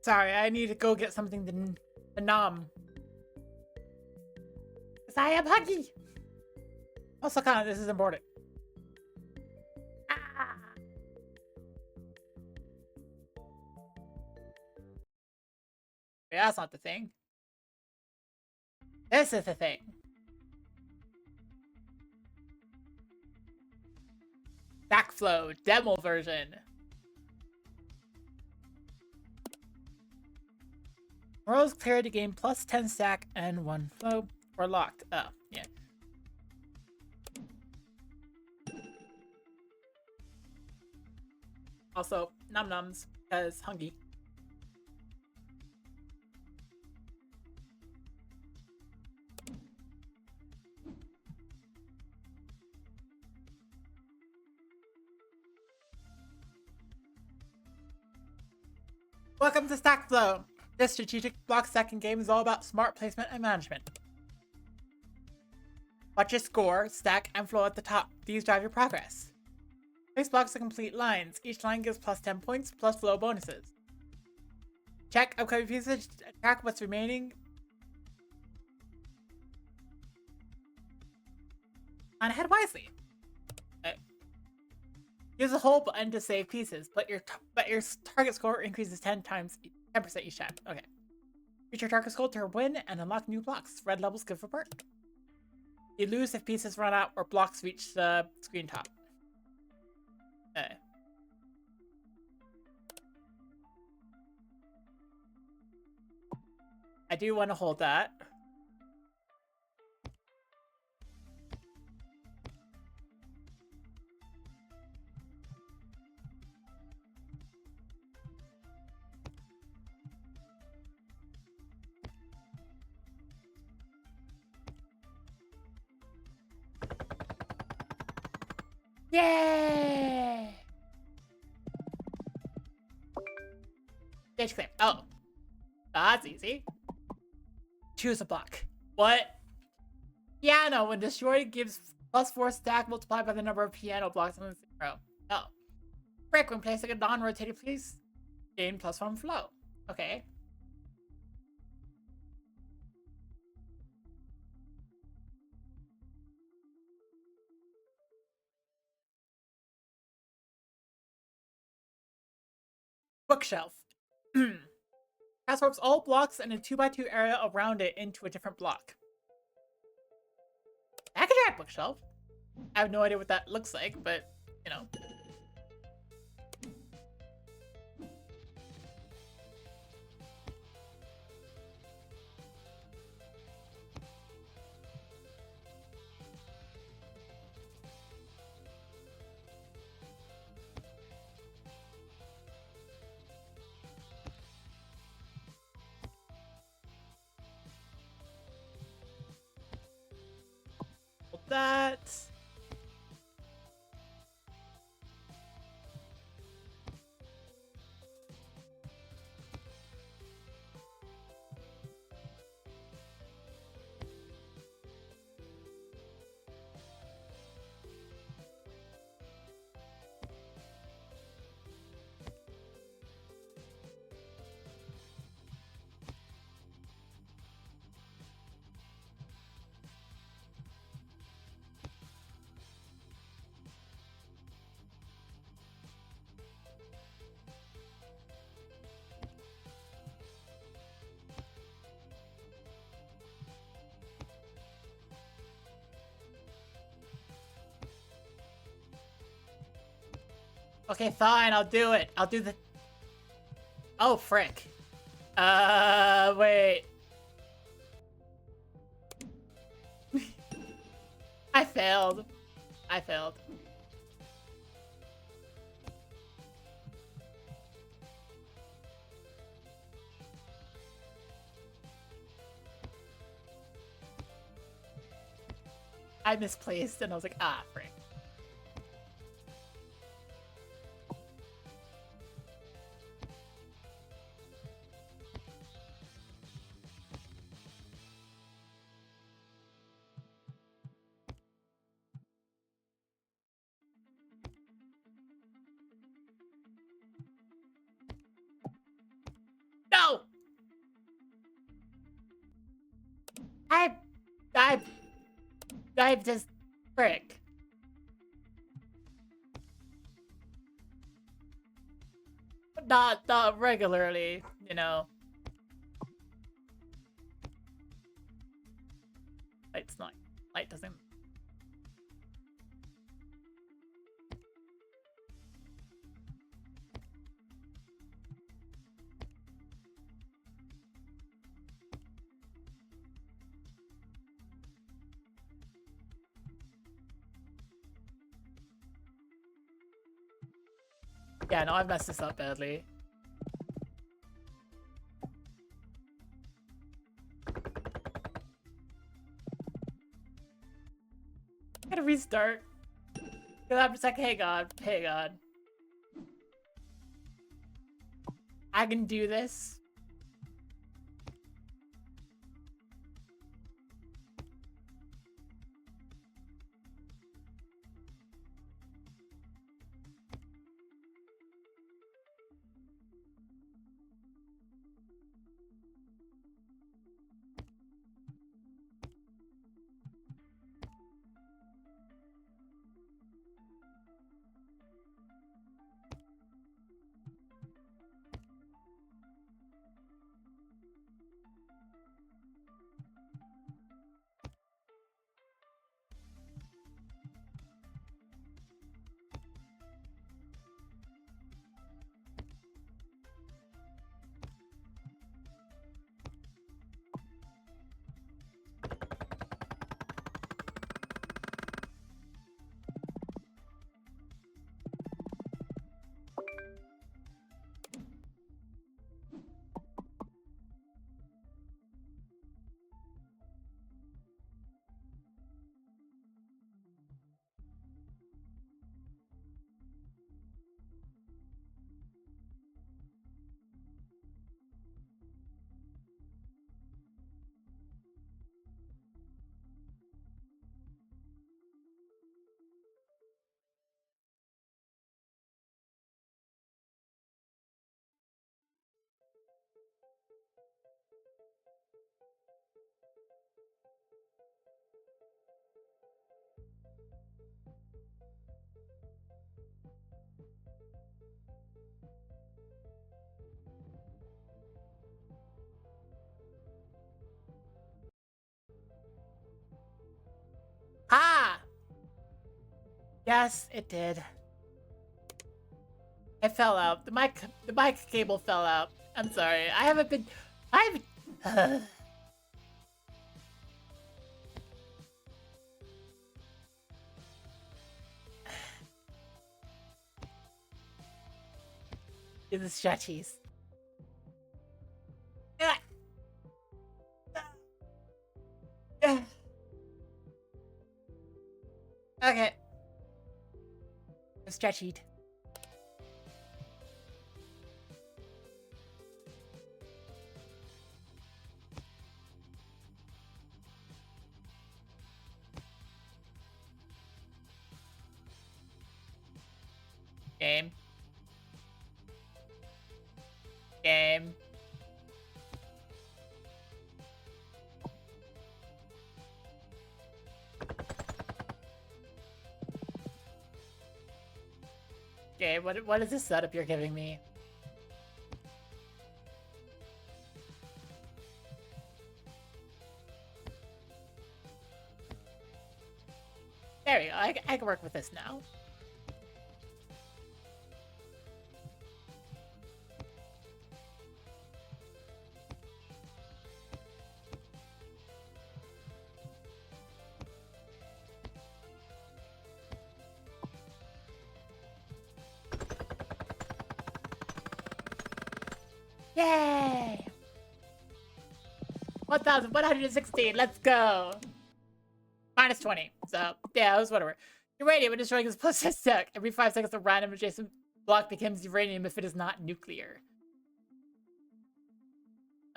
Sorry, I need to go get something to nom. Cause I am hungry. Also, kind of, this is important. Ah. Yeah, that's not the thing. This is the thing. Backflow demo version. Rose cleared to gain plus 10 stack and 1 flow. Or locked. Oh, yeah. Also, num nums, because hungry. Welcome to Stackflow. This strategic block stacking game is all about smart placement and management. Watch your score, stack, and flow at the top. These drive your progress. Place blocks to complete lines. Each line gives plus 10 points, plus flow bonuses. Check upcoming pieces to track what's remaining. And head wisely. Okay. Use the hold button to save pieces, but your target score increases 10% each time. Okay. Use your target score to win and unlock new blocks. Red levels good for perk. You lose if pieces run out or blocks reach the screen top. Okay. I do want to hold that. Yay! Stage claim. Oh. That's easy. Choose a block. What? Piano. When destroyed, gives plus 4 stack multiplied by the number of piano blocks in the row. Oh. Brick. When placing a non-rotating piece, gain plus 1 flow. Okay. Bookshelf. Transforms all blocks in a 2x2 area around it into a different block. I could try a bookshelf. I have no idea what that looks like, but, you know. That. Okay, fine, I'll do it. I'll do the... Oh, frick. Wait. I failed. I failed. I misplaced and I was like, ah, frick. No! I just frick. But not regularly, you know. Light's not. Light doesn't. Yeah, no, I've messed this up badly. Gotta restart. Cause I'm just like, hey God, hey God. I can do this. Ah! Yes, it did. It fell out. The mic cable fell out. I'm sorry. I haven't been. I've. Do the stretchies. Okay. I'm stretchied. Game. Game. Okay, what is this setup you're giving me? There we go. I can work with this now. Yay! 1,116, let's go! Minus 20, so, yeah, it was whatever. Uranium, when destroying is plus a sec. Every 5 seconds, a random adjacent block becomes uranium if it is not nuclear.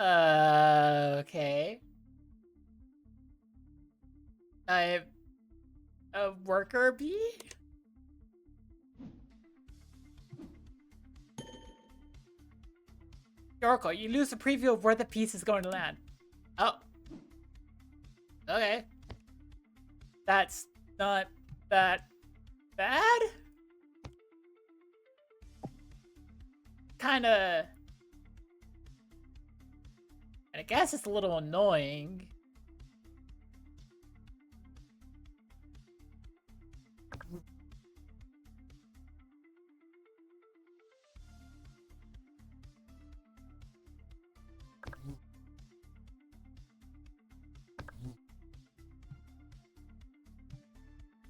Okay. A worker bee? Oracle, you lose a preview of where the piece is going to land. Oh. Okay. That's not that bad? Kinda... And I guess it's a little annoying.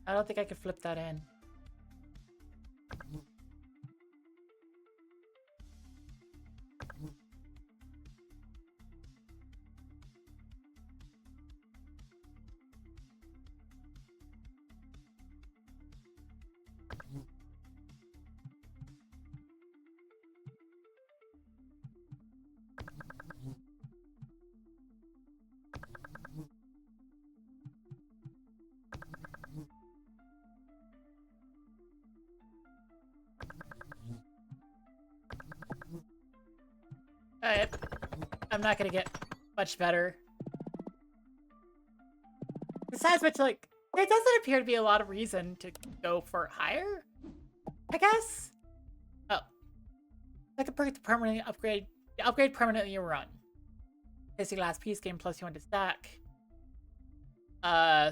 I don't think I could flip that in. Alright. I'm not gonna get much better. Besides which, like, there doesn't appear to be a lot of reason to go for higher, I guess? Oh. Like a perk to permanently upgrade. Upgrade permanently run. Basic last piece, game plus you want to stack.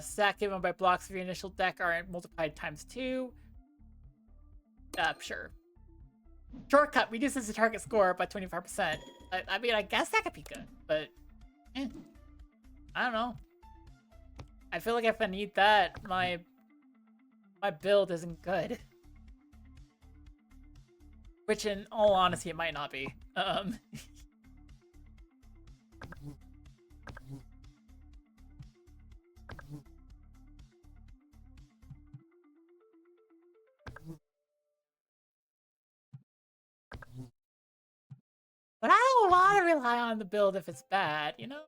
Stack given by blocks of your initial deck are multiplied times 2. Sure. Shortcut reduces the target score by 25%. I mean, I guess that could be good, but I don't know. I feel like if I need that, my build isn't good. Which, in all honesty, it might not be. But I don't want to rely on the build if it's bad, you know?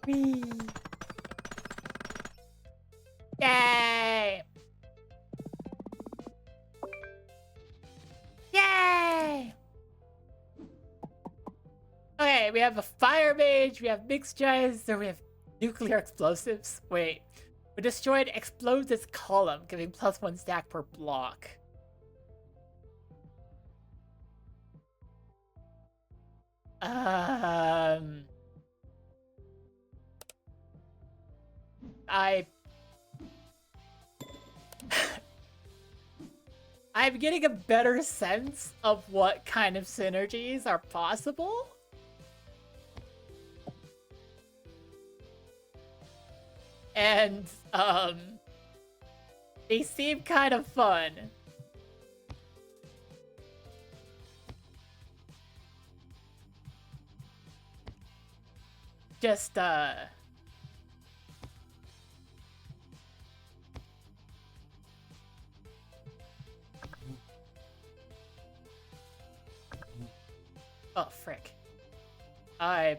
Whee! Yay! Yay! Okay, we have a fire mage, we have mixed then we have nuclear explosives. Wait. We destroyed explodes its column, giving +1 stack per block. I'm getting a better sense of what kind of synergies are possible. And, they seem kind of fun. Just, oh, frick. I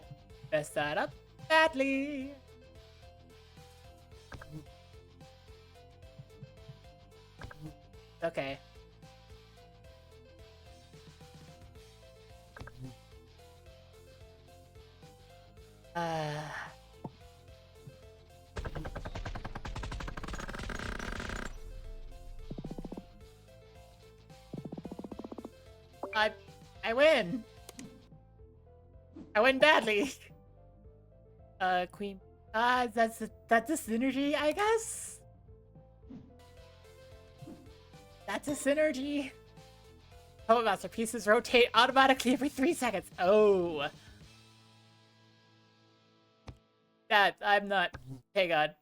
messed that up badly. Okay. I win. I win badly. Queen. That's a synergy, I guess. That's a synergy. Puppet masterpieces rotate automatically every 3 seconds. Oh. That I'm not. Hey God.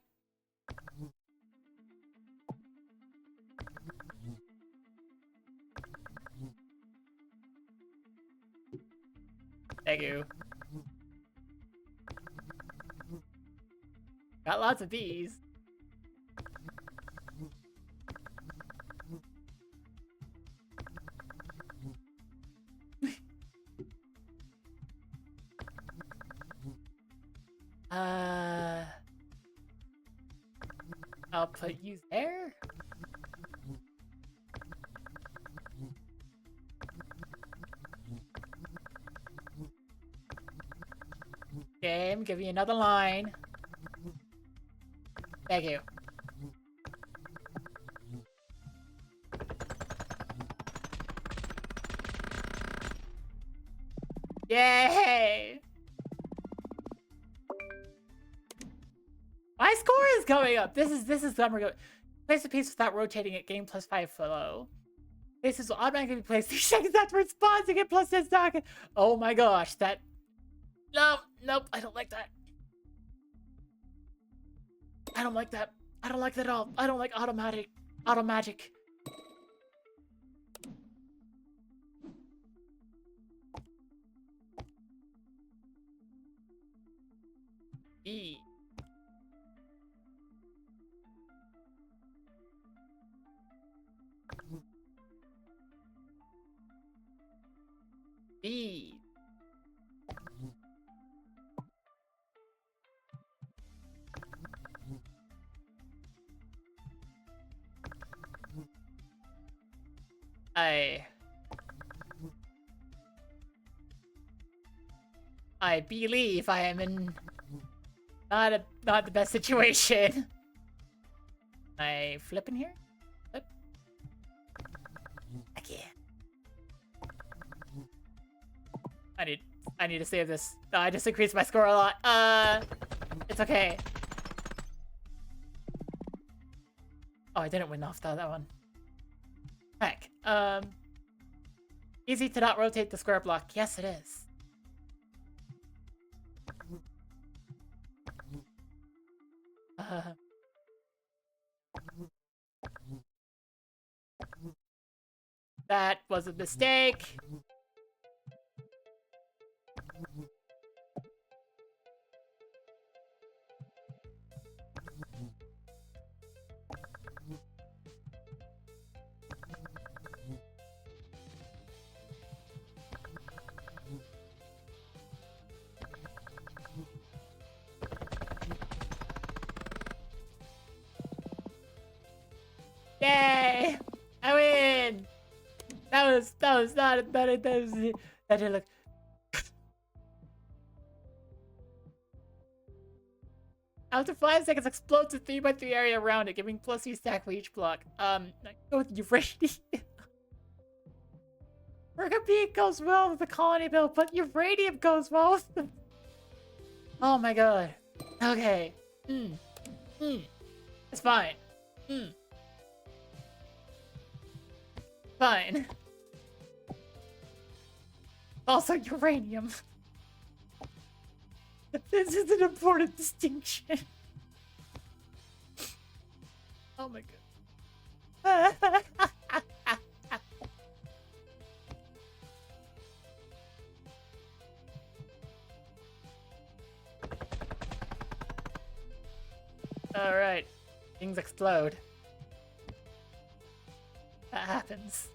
Thank you. Got lots of these. I'll put you there. Game, give me another line. Thank you. Yay! My score is going up. This is number go. Place a piece without rotating it. Gain +5 flow. Pieces will automatically be placed 3 seconds after it spawns to get +10 stock. Oh my gosh, that. No, nope, I don't like that. I don't like that. I don't like that at all. I don't like auto magic. E. B. I believe I am in not the best situation. I flip in here? Flip? I can't. I need to save this. I just increased my score a lot. It's okay. Oh, I didn't win off that one. Heck. Easy to not rotate the square block. Yes, it is. That was a mistake. Yay! I win! That was not that didn't look. After 5 seconds, explodes a 3x3 area around it, giving +3 stack for each block. I go with uranium. Bergamot goes well with the colony build, but uranium goes well with the... Oh my god. Okay. It's fine. Fine. Also uranium. This is an important distinction. Oh my god. Alright. Things explode. That happens.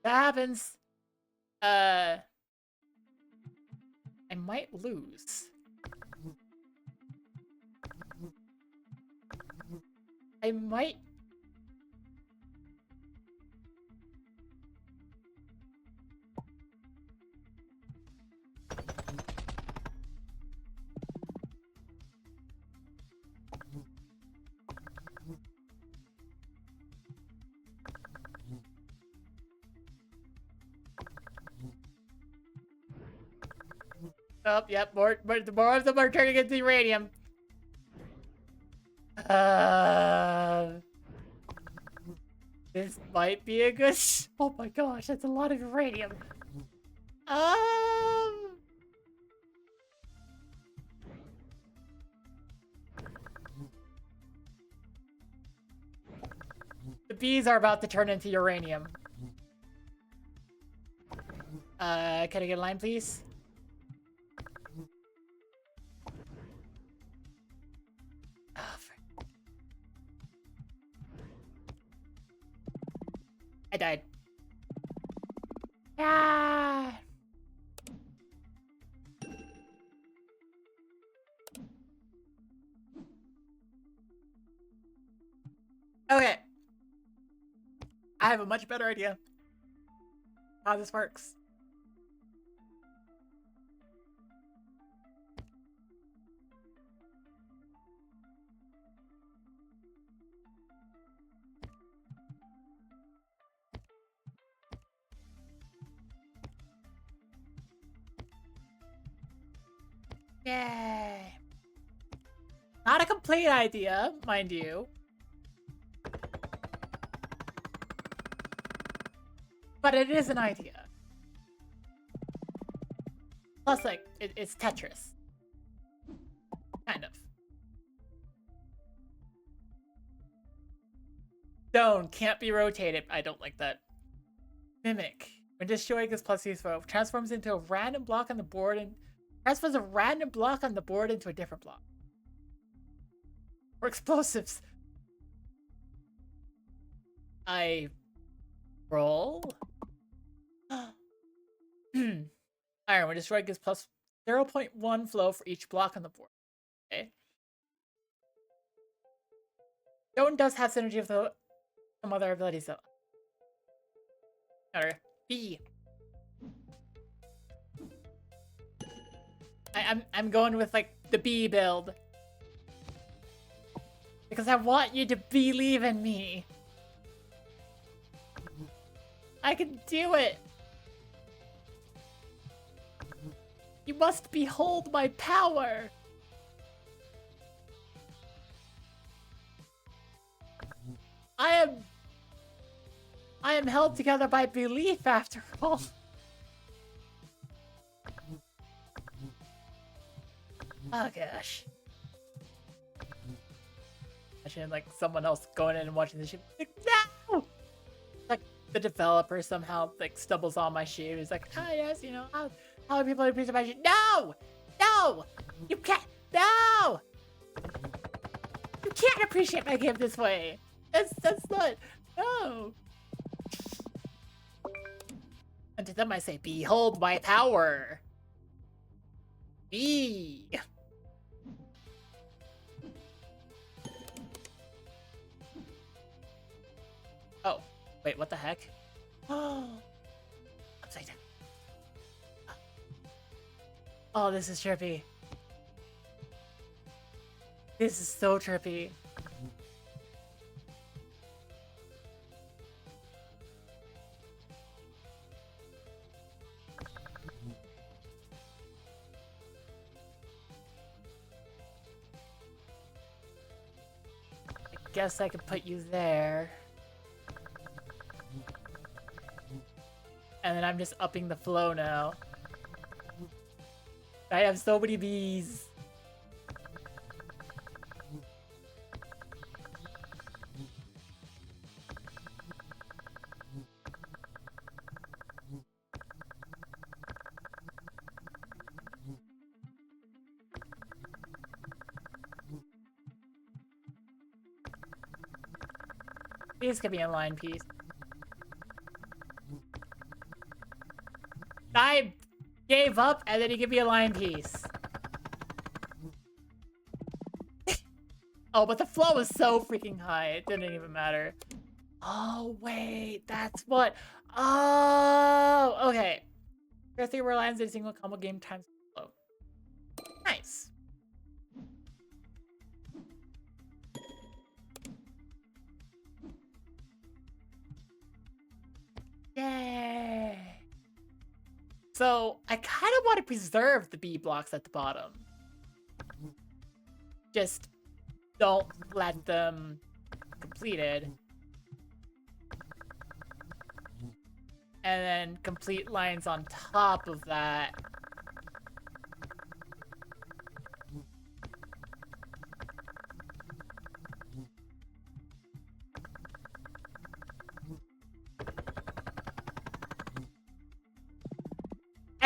That happens. I might lose. I might. Oh, yep, more of them are turning into uranium. This might be a good... Oh my gosh, that's a lot of uranium. bees are about to turn into uranium. Can I get a line, please? Oh, I died. Ah! Okay. I have a much better idea how this works. Yay. Not a complete idea, mind you. But it is an idea. Plus, like, it's Tetris. Kind of. Stone can't be rotated. I don't like that. Mimic. When destroying this plus useful, transforms into a random block on the board and transfers a random block on the board into a different block. Or explosives. I roll. Iron, when destroyed, gives plus 0.1 flow for each block on the board. Okay. Stone does have synergy with some other abilities, though. Or B. I'm going with like the B build. Because I want you to believe in me. I can do it. You must behold my power. I am held together by belief after all. Oh gosh. Imagine like someone else going in and watching this shit. Like, no! Like the developer somehow like stumbles on my shit. He's like, oh yes, you know, how are people appreciate my shit? No! No! You can't! No! You can't appreciate my game this way! That's not... No! And to them I say, behold my power! Be! Oh, wait, what the heck? Oh, upside down. Oh, this is trippy. This is so trippy. I guess I could put you there. And then I'm just upping the flow now. I have so many bees. Please give me a line piece. I gave up and then you give me a line piece. Oh, but the flow was so freaking high. It didn't even matter. Oh, wait. That's what... Oh, okay. There are 3 more lines in a single combo game times flow. Nice. Yay. So, I kind of want to preserve the B blocks at the bottom. Just don't let them completed. And then complete lines on top of that.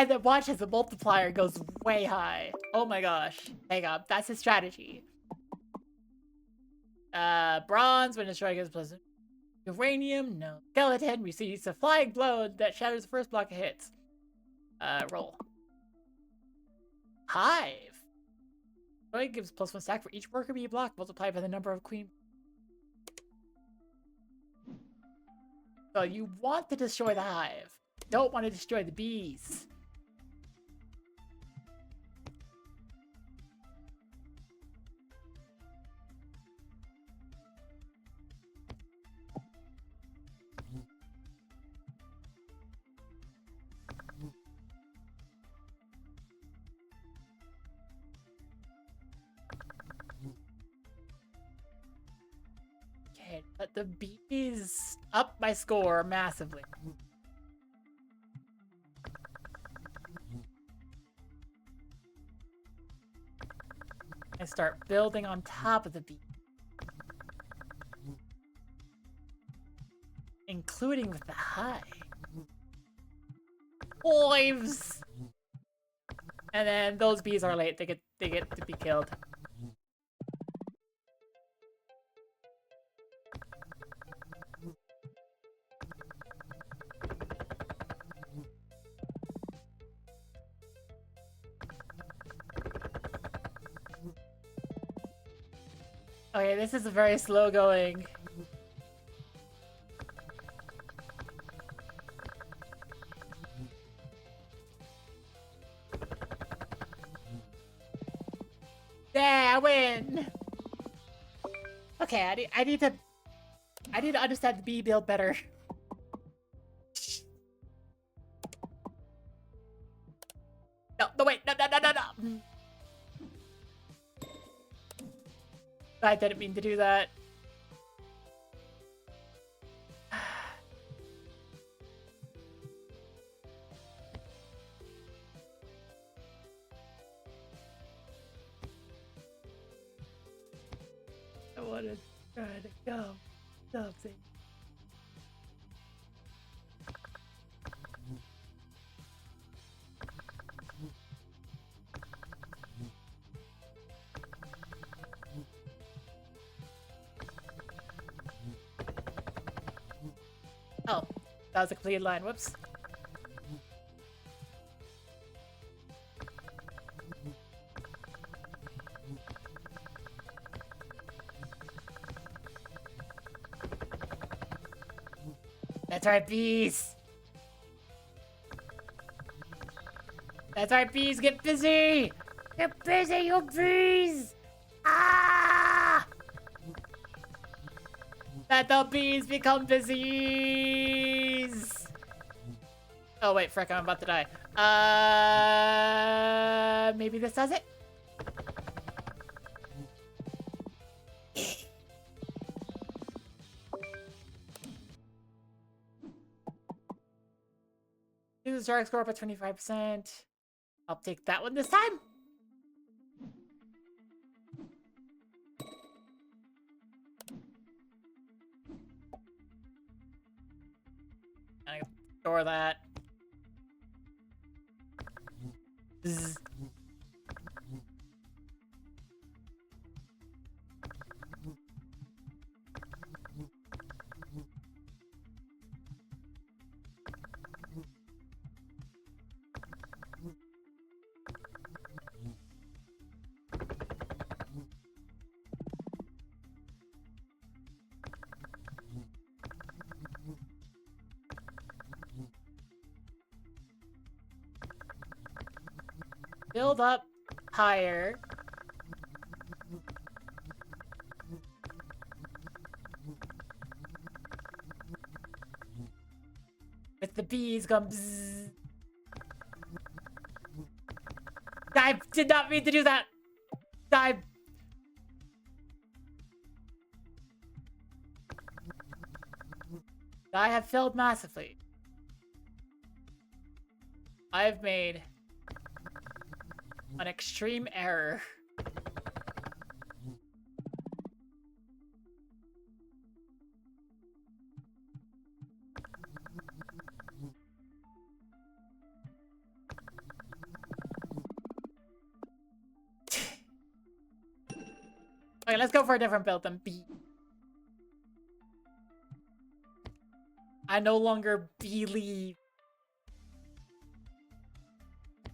And then watch as the multiplier goes way high. Oh my gosh. Hang on, that's his strategy. Bronze, when destroyed gets pleasant. Uranium, no. Skeleton receives a flying blow that shatters the first block of hits. Roll. Hive. Destroy gives +1 stack for each worker bee block multiplied by the number of queen. So you want to destroy the hive. Don't want to destroy the bees. Okay, but the bees up my score massively. I start building on top of the bee. Including with the hive. Hives! And then those bees are late. They get to be killed. Okay, this is a very slow going. Yeah, I win. Okay, I need to understand the bee build better. No, wait, no. I didn't mean to do that. I want to try to go something. Oh, that was a completed line. Whoops. That's right, bees. That's right, bees. Get busy. Get busy, you bees. Ah! Let the bees become busies. Oh wait, frick! I'm about to die. Maybe this does it. Use the shark score up at 25%. I'll take that one this time. I can store that. Bzz. Build up higher. With the bees going bzzz. I did not mean to do that. I have failed massively. I've made an extreme error. Okay, let's go for a different build than B. I no longer believe.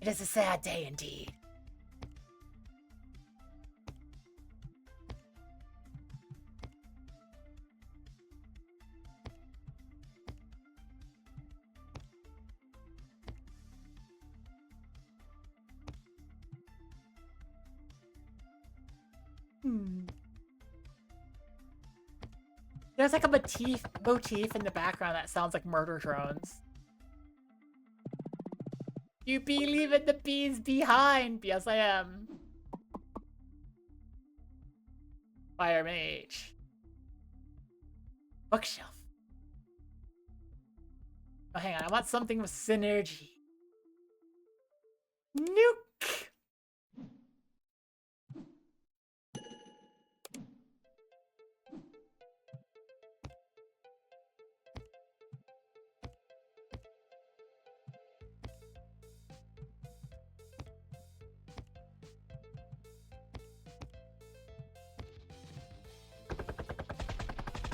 It is a sad day indeed. There's like a motif in the background that sounds like murder drones. You believe in the bees behind? Yes, I am. Fire mage. Bookshelf. Oh, hang on. I want something with synergy. Nuke.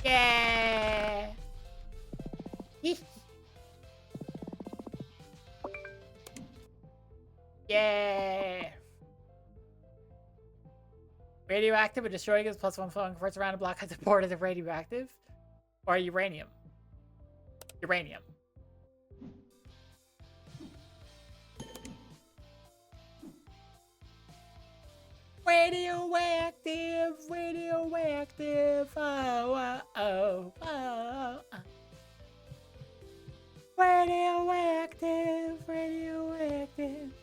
Yeah. Yeah. Radioactive, but destroying is +1 flow and converts around a block has reported as radioactive. Or uranium. Uranium. Radioactive, radioactive, oh, oh, oh, oh, oh. Radioactive, radioactive.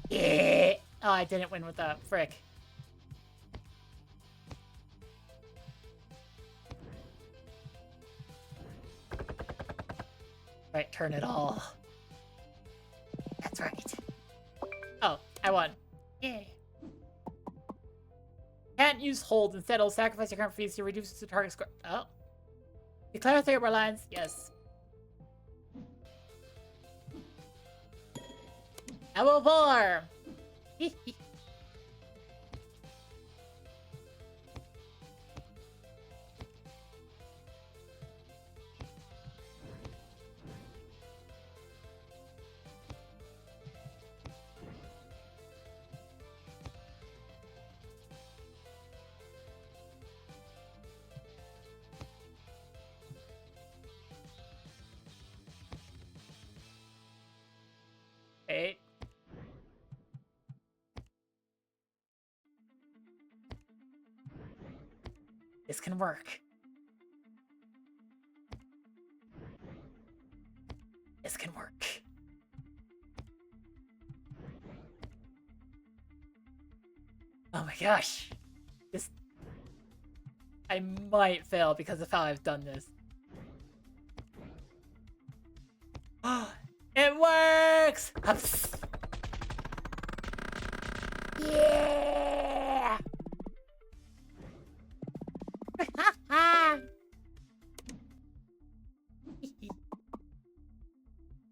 Yeah. Oh, I didn't win with the frick. Right, turn it all. That's right. Oh, I won. Yay. Can't use hold. Instead, it'll sacrifice your current fees to reduce the target score. Oh. Declare 3 more lines. Yes. Level 4. Eight. This can work. This can work. Oh my gosh. This... I might fail because of how I've done this. It works! Yeah!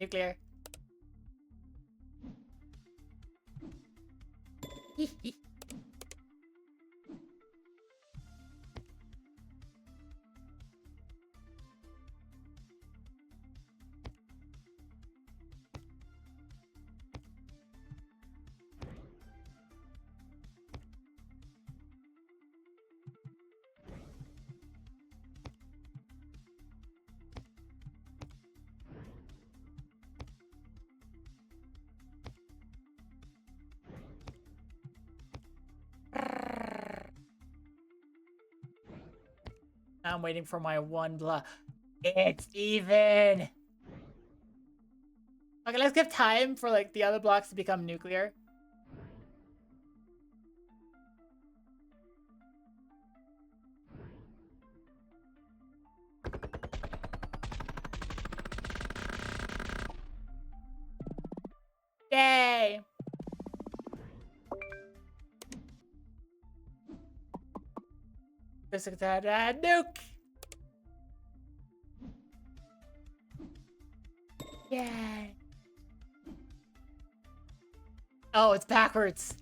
Nuclear. I'm waiting for my one block. It's even. Okay, let's give time for like the other blocks to become nuclear. Yay! Nuke! Yay. Oh, it's backwards.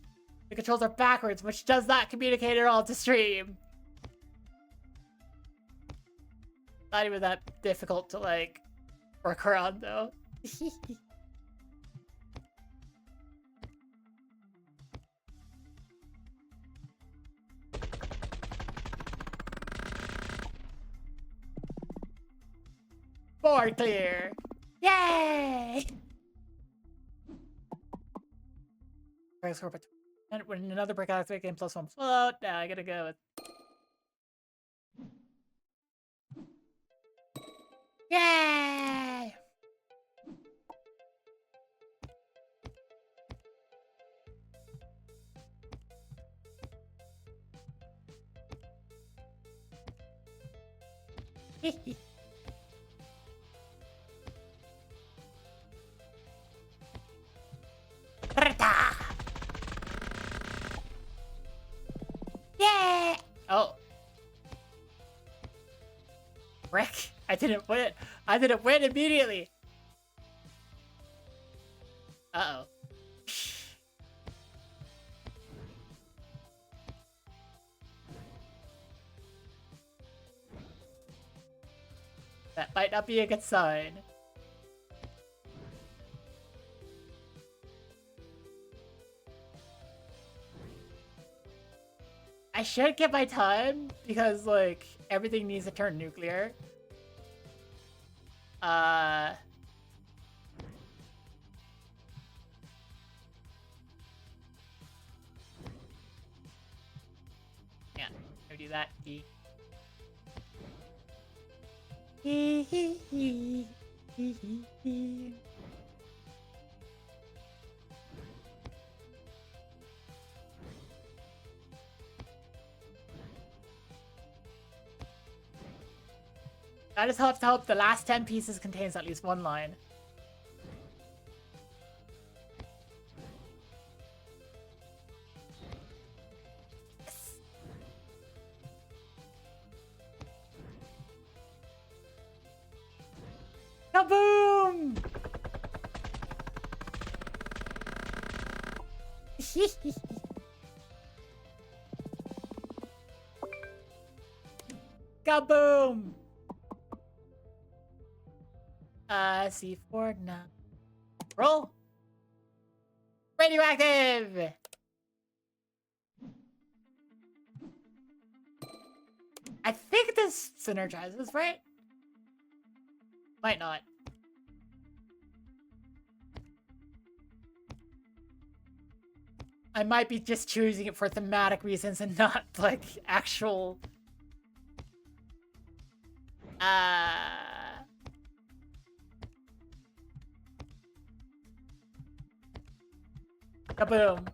The controls are backwards, which does not communicate at all to stream. Not even that difficult to, like, work around, though. Board clear! Yay! When another brick activate game plus one float. Now I gotta go with. Yay! Yeah! Oh. Frick. I didn't win. I didn't win immediately. Uh-oh. That might not be a good sign. I should get my time because, like, everything needs to turn nuclear. Yeah, go do that. I just have to hope the last 10 pieces contains at least one line. Yes. Kaboom! Kaboom! C4 now. Roll! Radioactive! I think this synergizes, right? Might not. I might be just choosing it for thematic reasons and not, like, actual... Kaboom.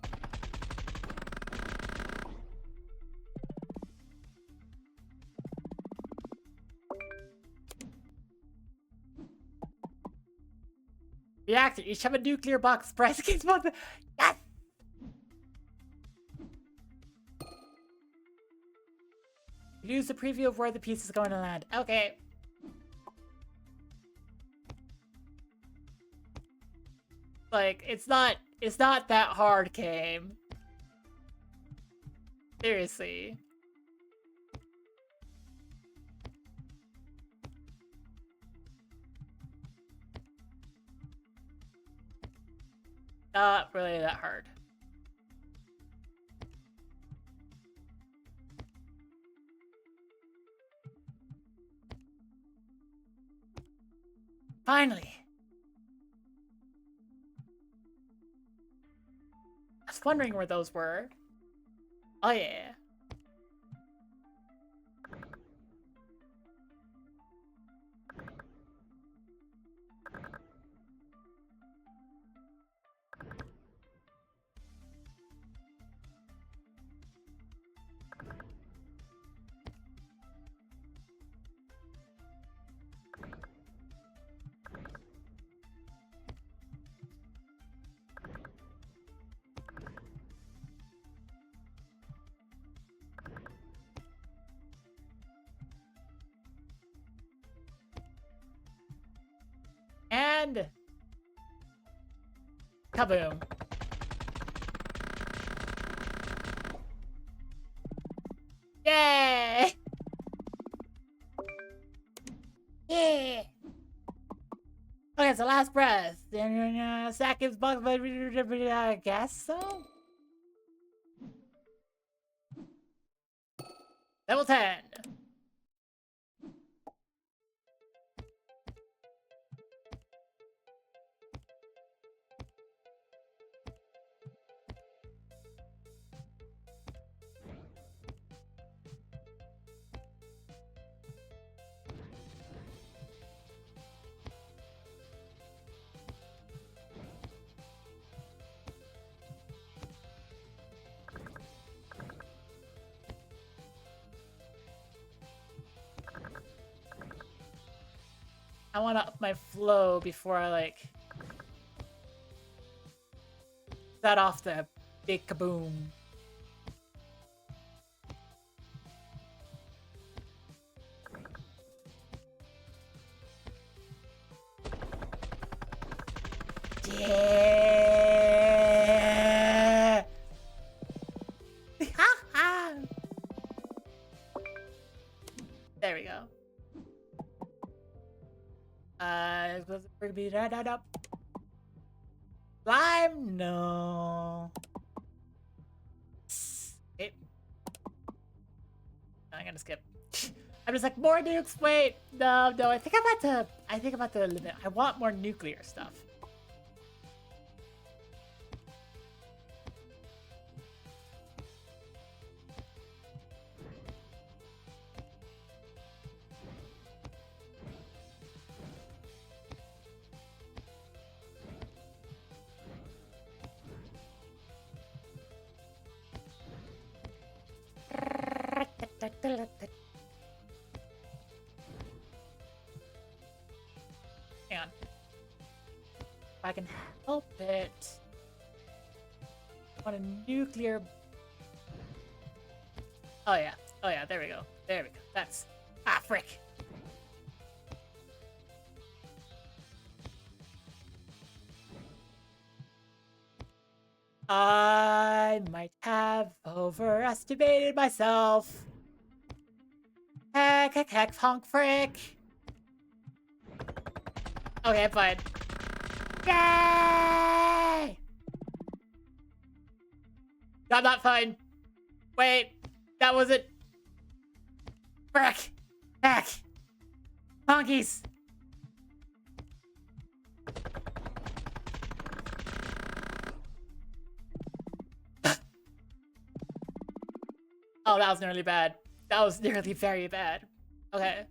Reactor, each have a nuclear box price against both. Yes! Use the preview of where the piece is going to land. Okay. Like, it's not that hard, game. Seriously. Not really that hard. Finally. I was wondering where those were. Oh yeah. And Kaboom. Yay! Yeah! Okay, so last breath. Sack gives bugs, but I guess so? Level 10. I want to up my flow before I, like, set off the big kaboom. Yeah! There we go. Supposed to be da. Slime? No. Skip. No, I'm gonna skip. I'm just like, more nukes, wait! No, I think I'm about to limit. I want more nuclear stuff. Hang on. If I can help it. I want a nuclear. Oh yeah. Oh yeah, there we go. There we go. That's. Ah, frick. I might have overestimated myself. Heck, honk, frick. Okay, I'm fine. Yay! No, I'm not fine. Wait, that wasn't. Frick! Heck! Honkies! Oh, that was nearly bad. That was nearly very bad. Okay.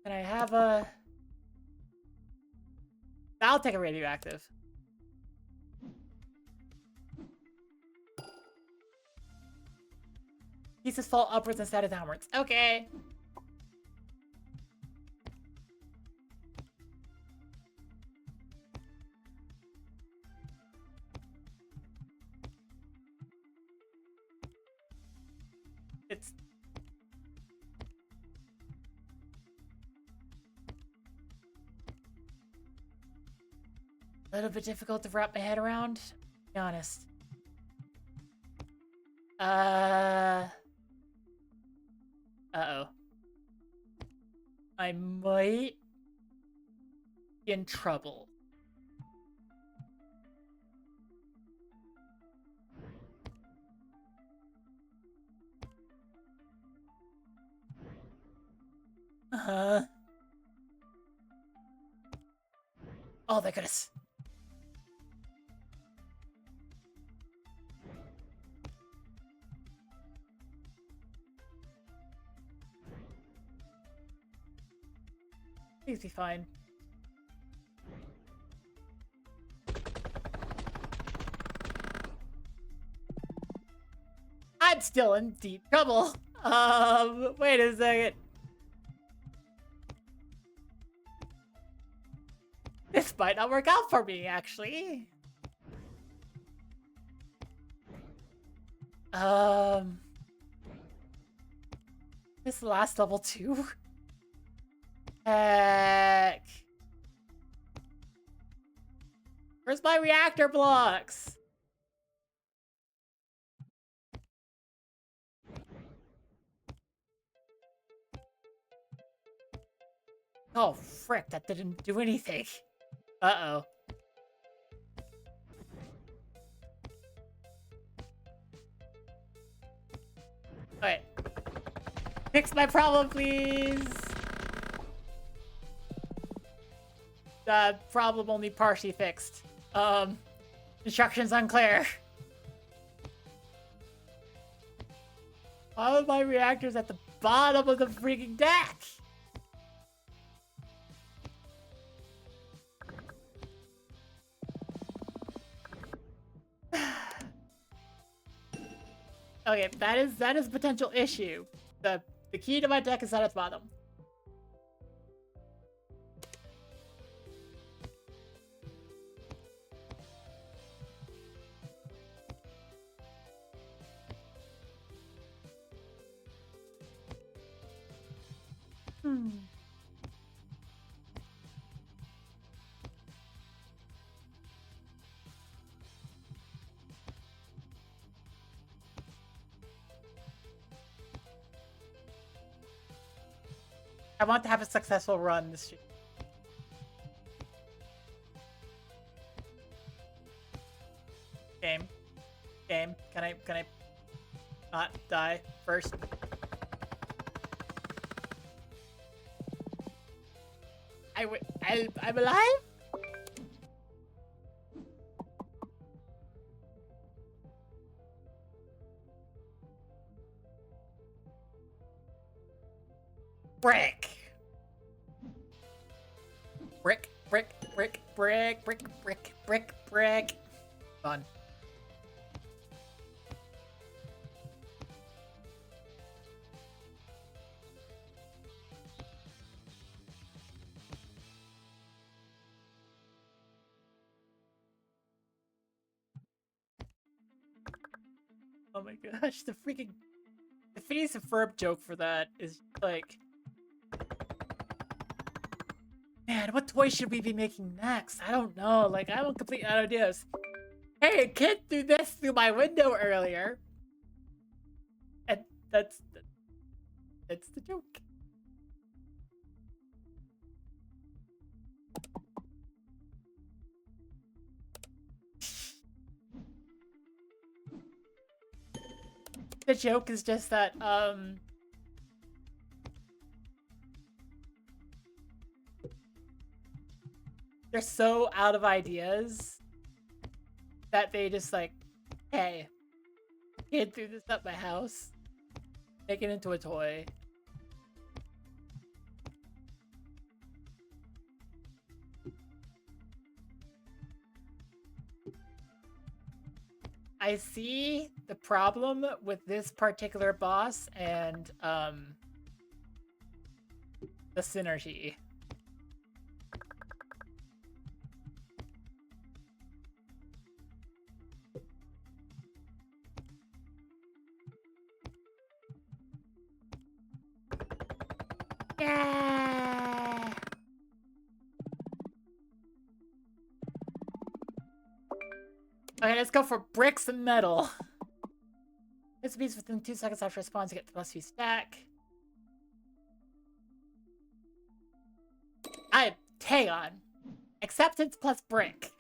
Can I have a... I'll take a radioactive. Pieces fall upwards instead of downwards. Okay. It's... a little bit difficult to wrap my head around, to be honest. Uh-oh. I might be in trouble. Uh-huh. Oh, thank goodness. Please be fine. I'm still in deep trouble. Wait a second. This might not work out for me, actually. This last level too? Heck. Where's my reactor blocks? Oh, frick, that didn't do anything. Uh-oh. Alright. Fix my problem, please! The problem only partially fixed. Instructions unclear. All of my reactors at the bottom of the freaking deck! Okay, that is a potential issue. The key to my deck is at its bottom. I want to have a successful run this year. Game. Can I not die first? I'm alive? Brick. Fun. Oh my gosh, the Phineas and Ferb joke for that is like, man, what toy should we be making next? I don't know. Like, I'm completely out of ideas. Hey, a kid threw this through my window earlier. And that's the joke. The joke is just that, they're so out of ideas that they just like, hey, kid threw this up my house. Make it into a toy. I see the problem with this particular boss and the synergy. Yeah. Okay, let's go for bricks and metal. This beats within 2 seconds after respawn to get the +2 stack. Hang on. Acceptance plus brick.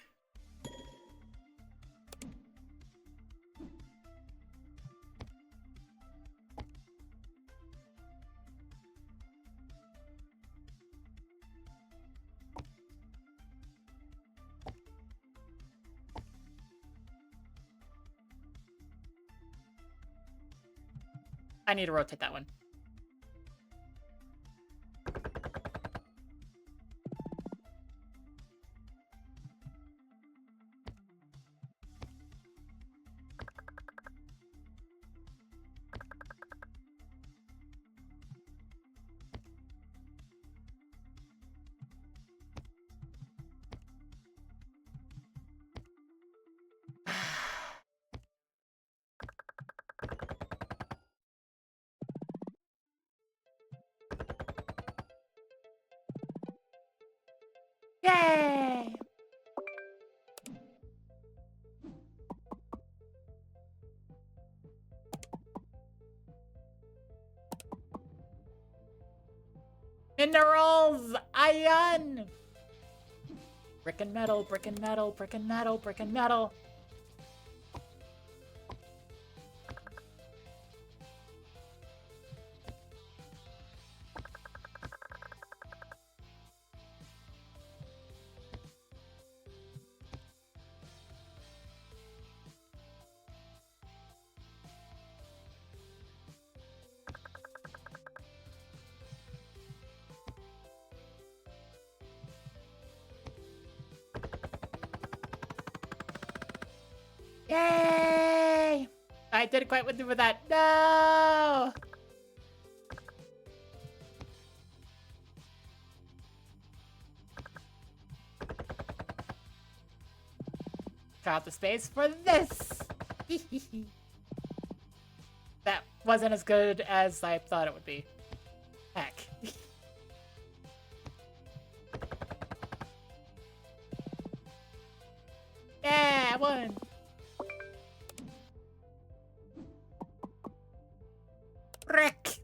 I need to rotate that one. Minerals! Iron! Brick and metal, brick and metal, brick and metal, brick and metal. Yay! I didn't quite do with that. No! Got the space for this. That wasn't as good as I thought it would be. Heck. Yeah, one. Frick.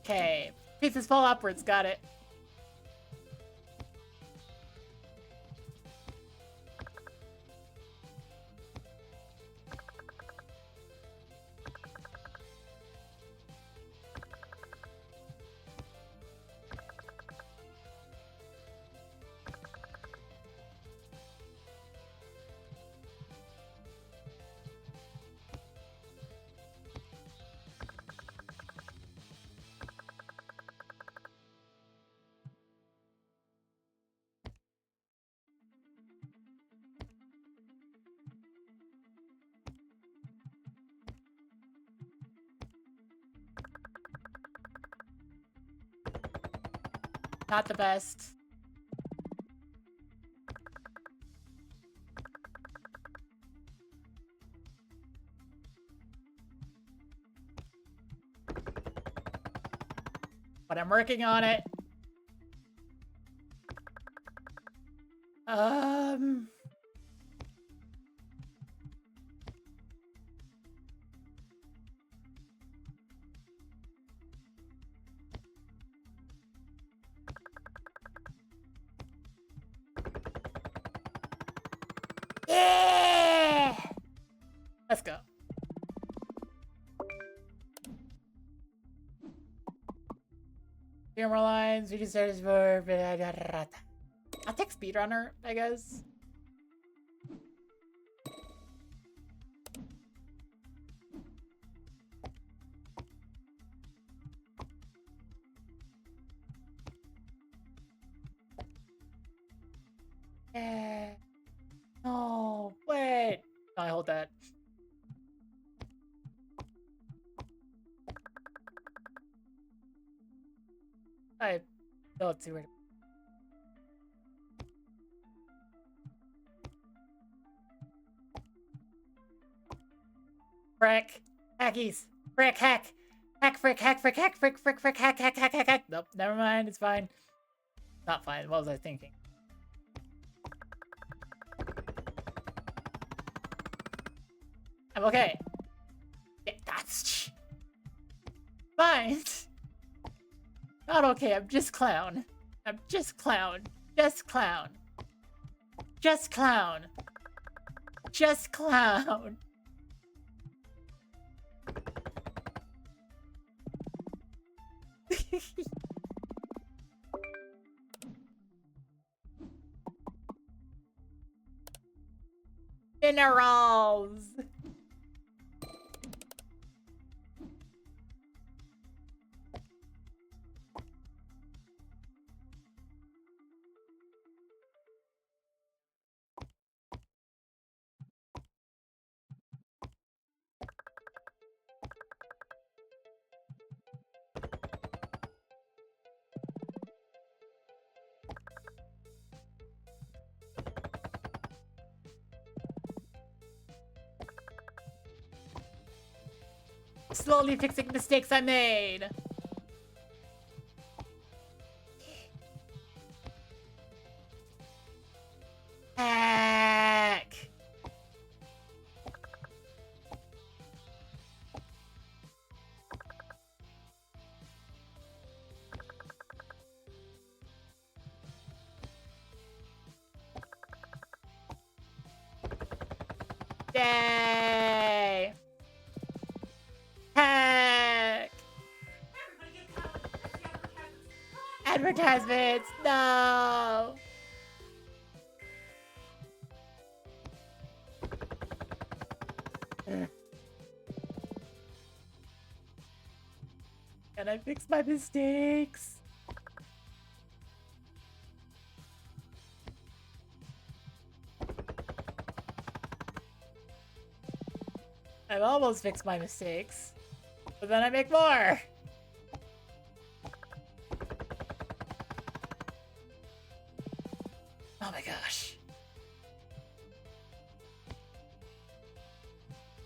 Okay, pieces fall upwards. Got it. Not the best. But I'm working on it. Yeah! Let's go. Few more lines. We just started for. I'll take speedrunner, I guess. Yeah. Oh, wait. No, I hold that. I don't see where to... Frick. Hackies. Frick, hack. Hack, frick, hack, frick, hack, frick, frick, frick, hack, hack, hack, hack, hack. Nope, never mind. It's fine. Not fine. What was I thinking? I'm okay. Yeah, that's... Fine. Not okay. I'm just clown. I'm just clown. Just clown. Just clown. Just clown. Minerals. Slowly fixing mistakes I made. Hack. advertisements. No. Can I fix my mistakes? I've almost fixed my mistakes, but then I make more. Oh my gosh.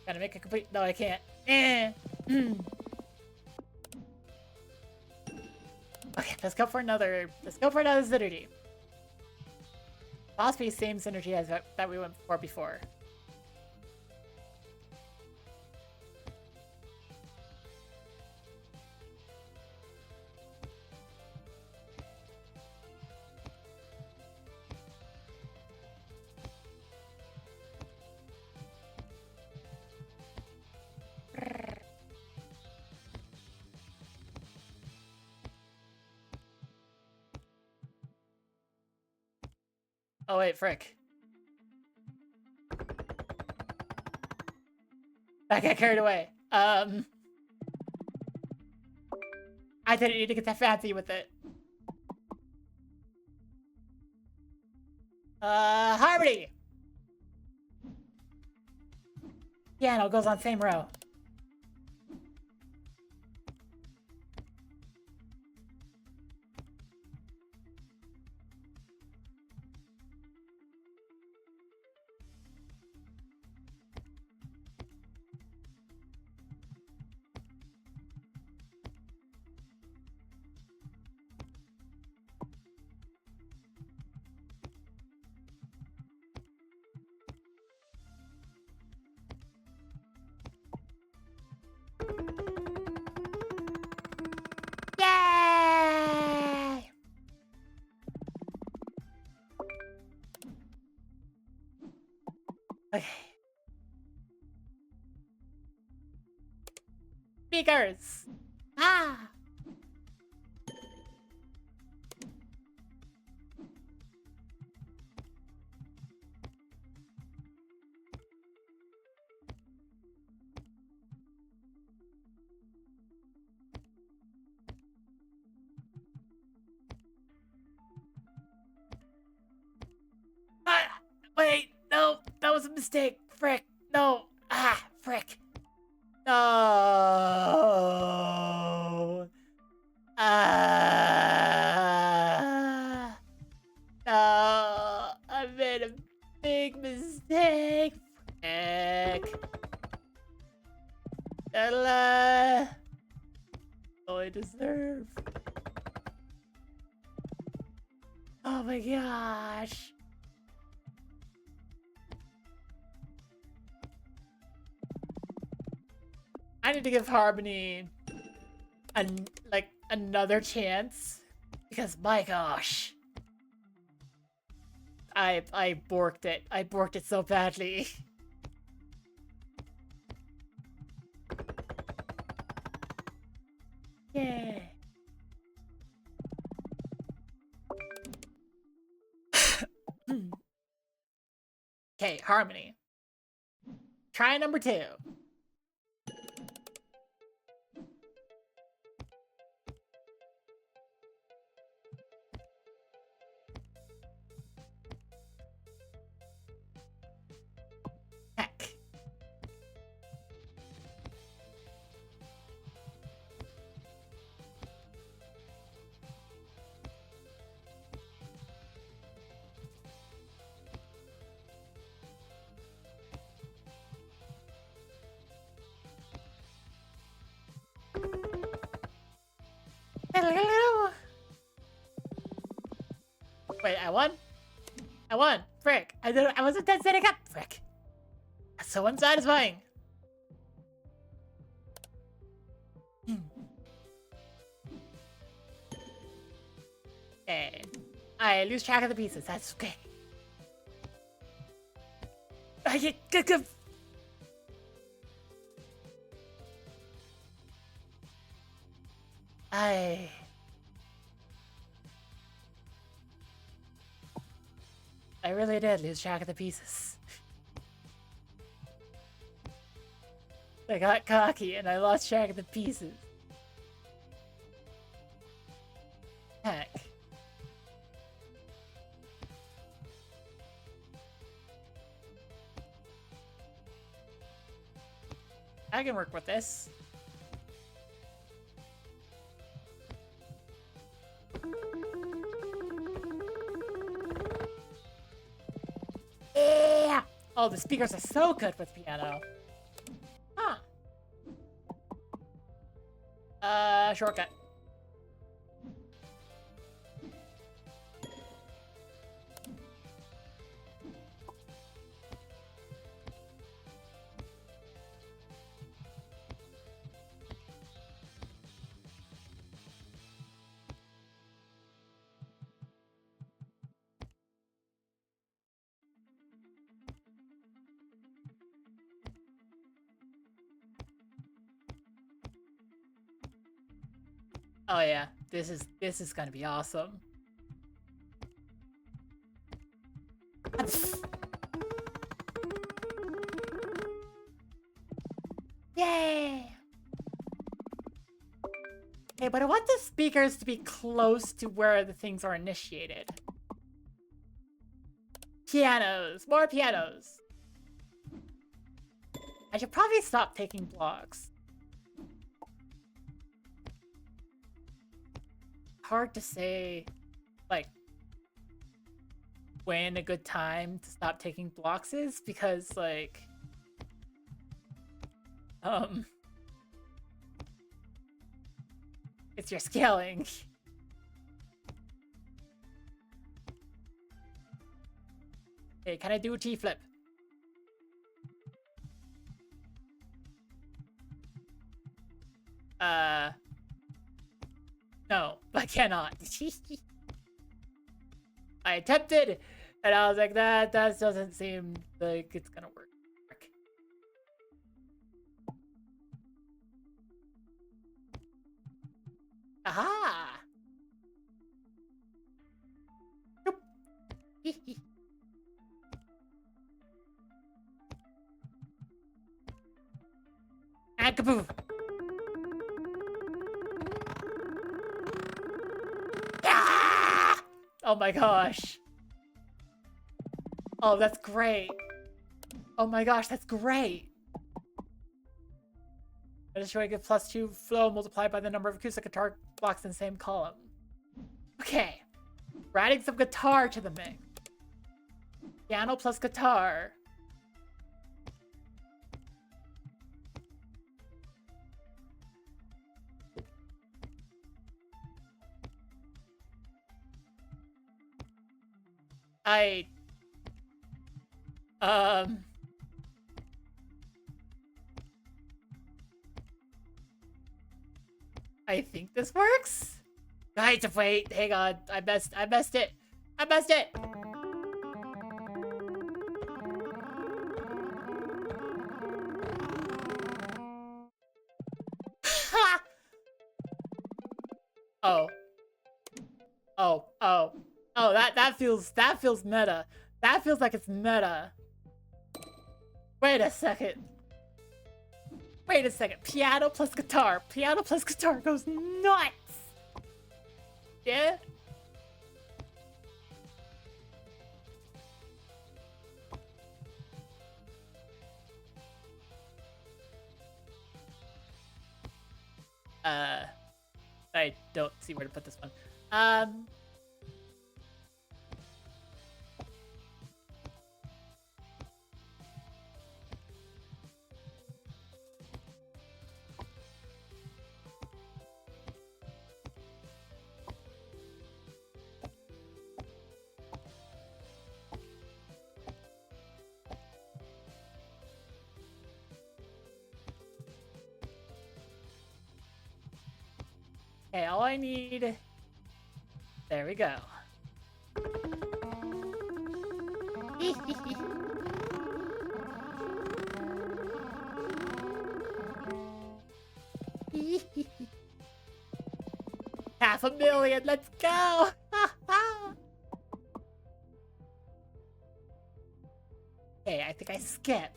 Gotta make a complete. No, I can't. Okay, let's go for another. Let's go for another synergy. Possibly same synergy as that we went for before. Oh wait, frick. I got carried away. I didn't need to get that fancy with it. Harmony! Piano goes on same row. Yay! Okay. Speakers! Ah! Wait, no, that was a mistake. Frick, no. Ah, frick. No. No. I made a big mistake. Frick. Ella. Oh, I deserve. Oh my gosh. I need to give Harmony another chance because my gosh, I borked it. I borked it so badly. Yeah. Okay, Harmony. Try number 2. Heck. Wait, I won? I won! Frick! I wasn't done setting up! Frick! That's so unsatisfying! Okay. I lose track of the pieces. That's okay. I get good. I really did lose track of the pieces. I got cocky and I lost track of the pieces. Heck. I can work with this. Yeah! Oh, the speakers are so good with piano. Huh. Shortcut. Oh yeah, this is gonna be awesome. Yay! Hey, but I want the speakers to be close to where the things are initiated. Pianos! More pianos! I should probably stop taking blocks. Hard to say, like, when a good time to stop taking blocks is, because, like, it's your scaling. Hey, can I do a T-flip? No, I cannot. I attempted, and I was like, that doesn't seem like it's gonna work. Aha! Nope. And kaboof! Ah! Oh my gosh. Oh, that's great. Oh my gosh, that's great. I just showing a +2 flow multiplied by the number of acoustic guitar blocks in the same column. Okay. We're adding some guitar to the mix. Piano plus guitar. I think this works? Right, wait, hang on. I messed it. I messed it! Oh. Oh, oh. Oh, that feels meta. That feels like it's meta. Wait a second. Wait a second. Piano plus guitar. Piano plus guitar goes nuts! Yeah? I don't see where to put this one. Okay, all I need... There we go. $500,000, let's go! skip.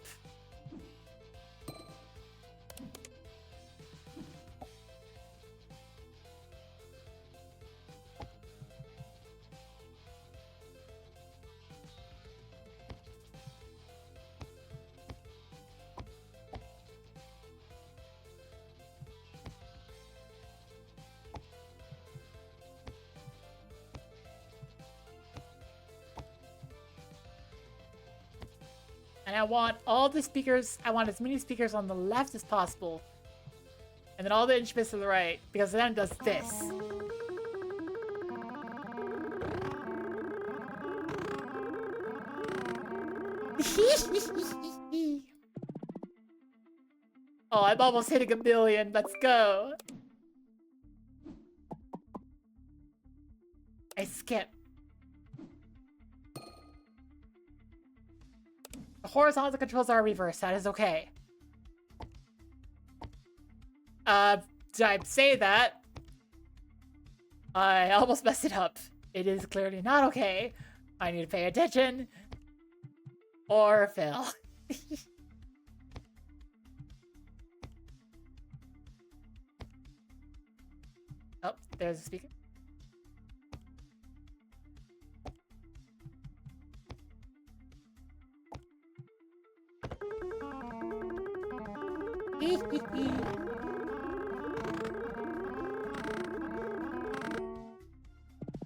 And I want all the speakers, I want as many speakers on the left as possible. And then all the instruments to the right, because then it does this. Oh, I'm almost hitting 1 million. Let's go. I skip. The horizontal controls are reversed. That is okay. Did I say that? I almost messed it up. It is clearly not okay. I need to pay attention. Or fail. Oh, there's the speaker.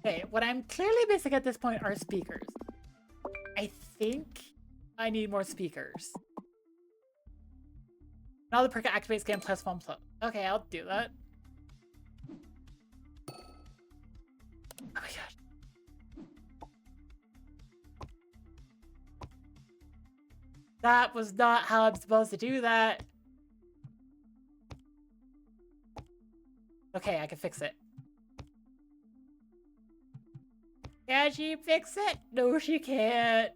Okay, what I'm clearly missing at this point are speakers. I think I need more speakers. Now the perk activates game plus 1 plus. Okay, I'll do that. Oh my gosh. That was not how I'm supposed to do that. Okay, I can fix it. Can she fix it? No, she can't.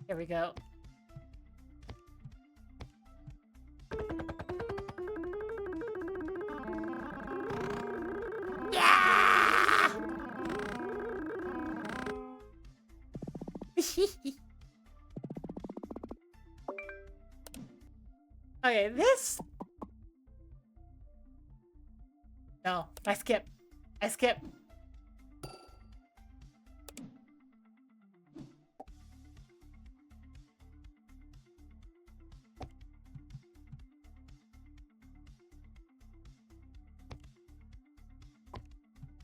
Here we go. Yeah! Okay, this... No, I skip. I skip.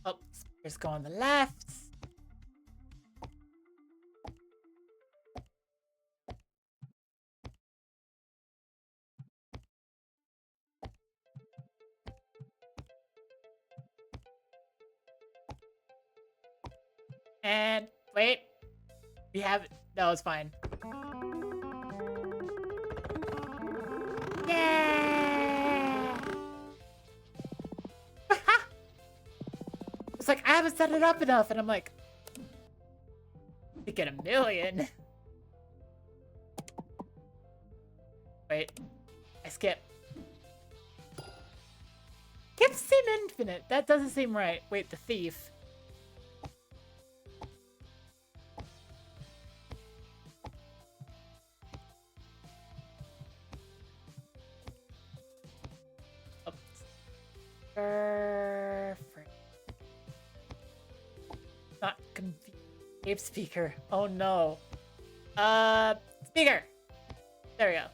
Oh, speakers go on the left. And wait, we have no, it's fine. Yeah! It's like I haven't set it up enough, and I'm like, to get 1 million. Wait, I skip. Skips seem infinite. That doesn't seem right. Wait, the thief. Perfect. Not convenient. Ape speaker. Oh no. Speaker. There we go.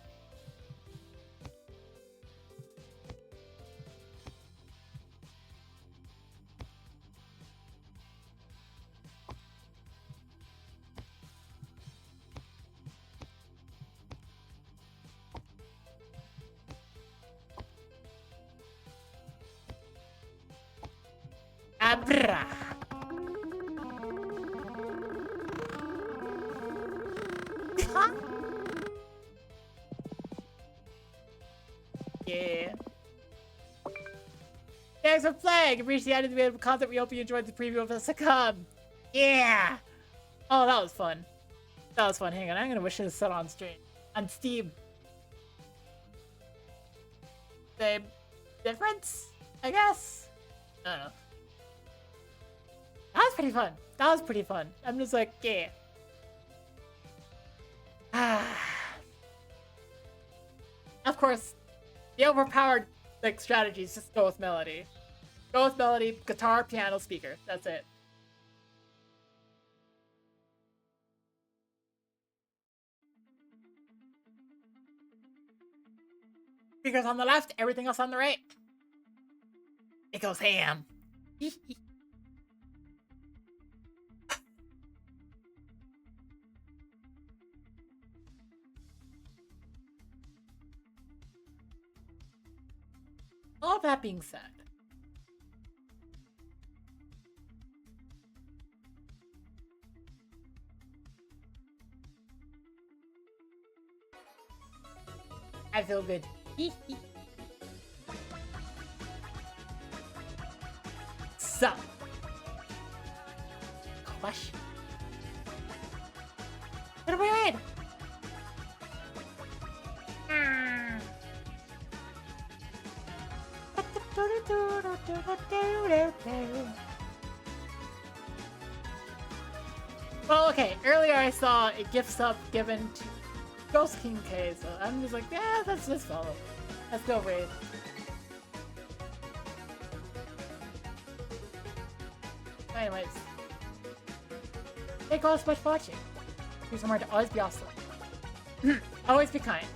Abra. Yeah. Thanks for playing. You've reached the end of the content. We hope you enjoyed the preview of what's to come. Yeah. Oh, that was fun. That was fun. Hang on. I'm going to wish this set on stream. on Steam. Same difference, I guess? I don't know. That was pretty fun. That was pretty fun. I'm just like, yeah. Of course, the overpowered like strategies just go with melody. Go with melody, guitar, piano, speaker. That's it. Speakers on the left, everything else on the right. It goes ham. All that being said, I feel good. So, question. What do we read? Well, okay, earlier I saw a gift sub given to Ghost King K, so I'm just like, yeah, let's just follow. Let's go raid. Anyways. Thank you all so much for watching. Please remember to always be awesome. Always be kind.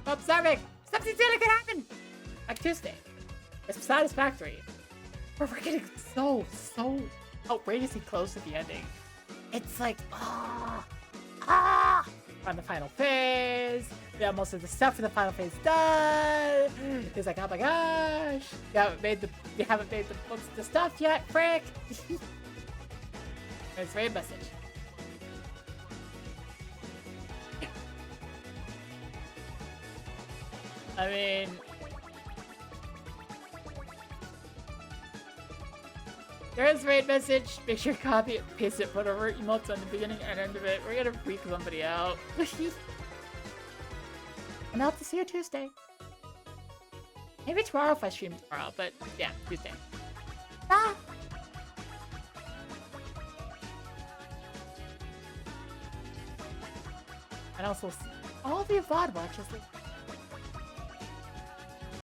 Observing! Something silly could happen! Like Tuesday. It's satisfactory. We're getting so outrageously close to the ending. It's like, we're on the final phase. We have most of the stuff for the final phase done. It's like, oh my gosh. We haven't made the stuff yet, frick. It's raid message. I mean, there is raid message. Make sure you copy it, paste it, put over emotes on the beginning and end of it. We're gonna freak somebody out. And I'll have to see you Tuesday. Maybe tomorrow if I stream tomorrow, but yeah, Tuesday. Ah! And also, all of you VOD watchers.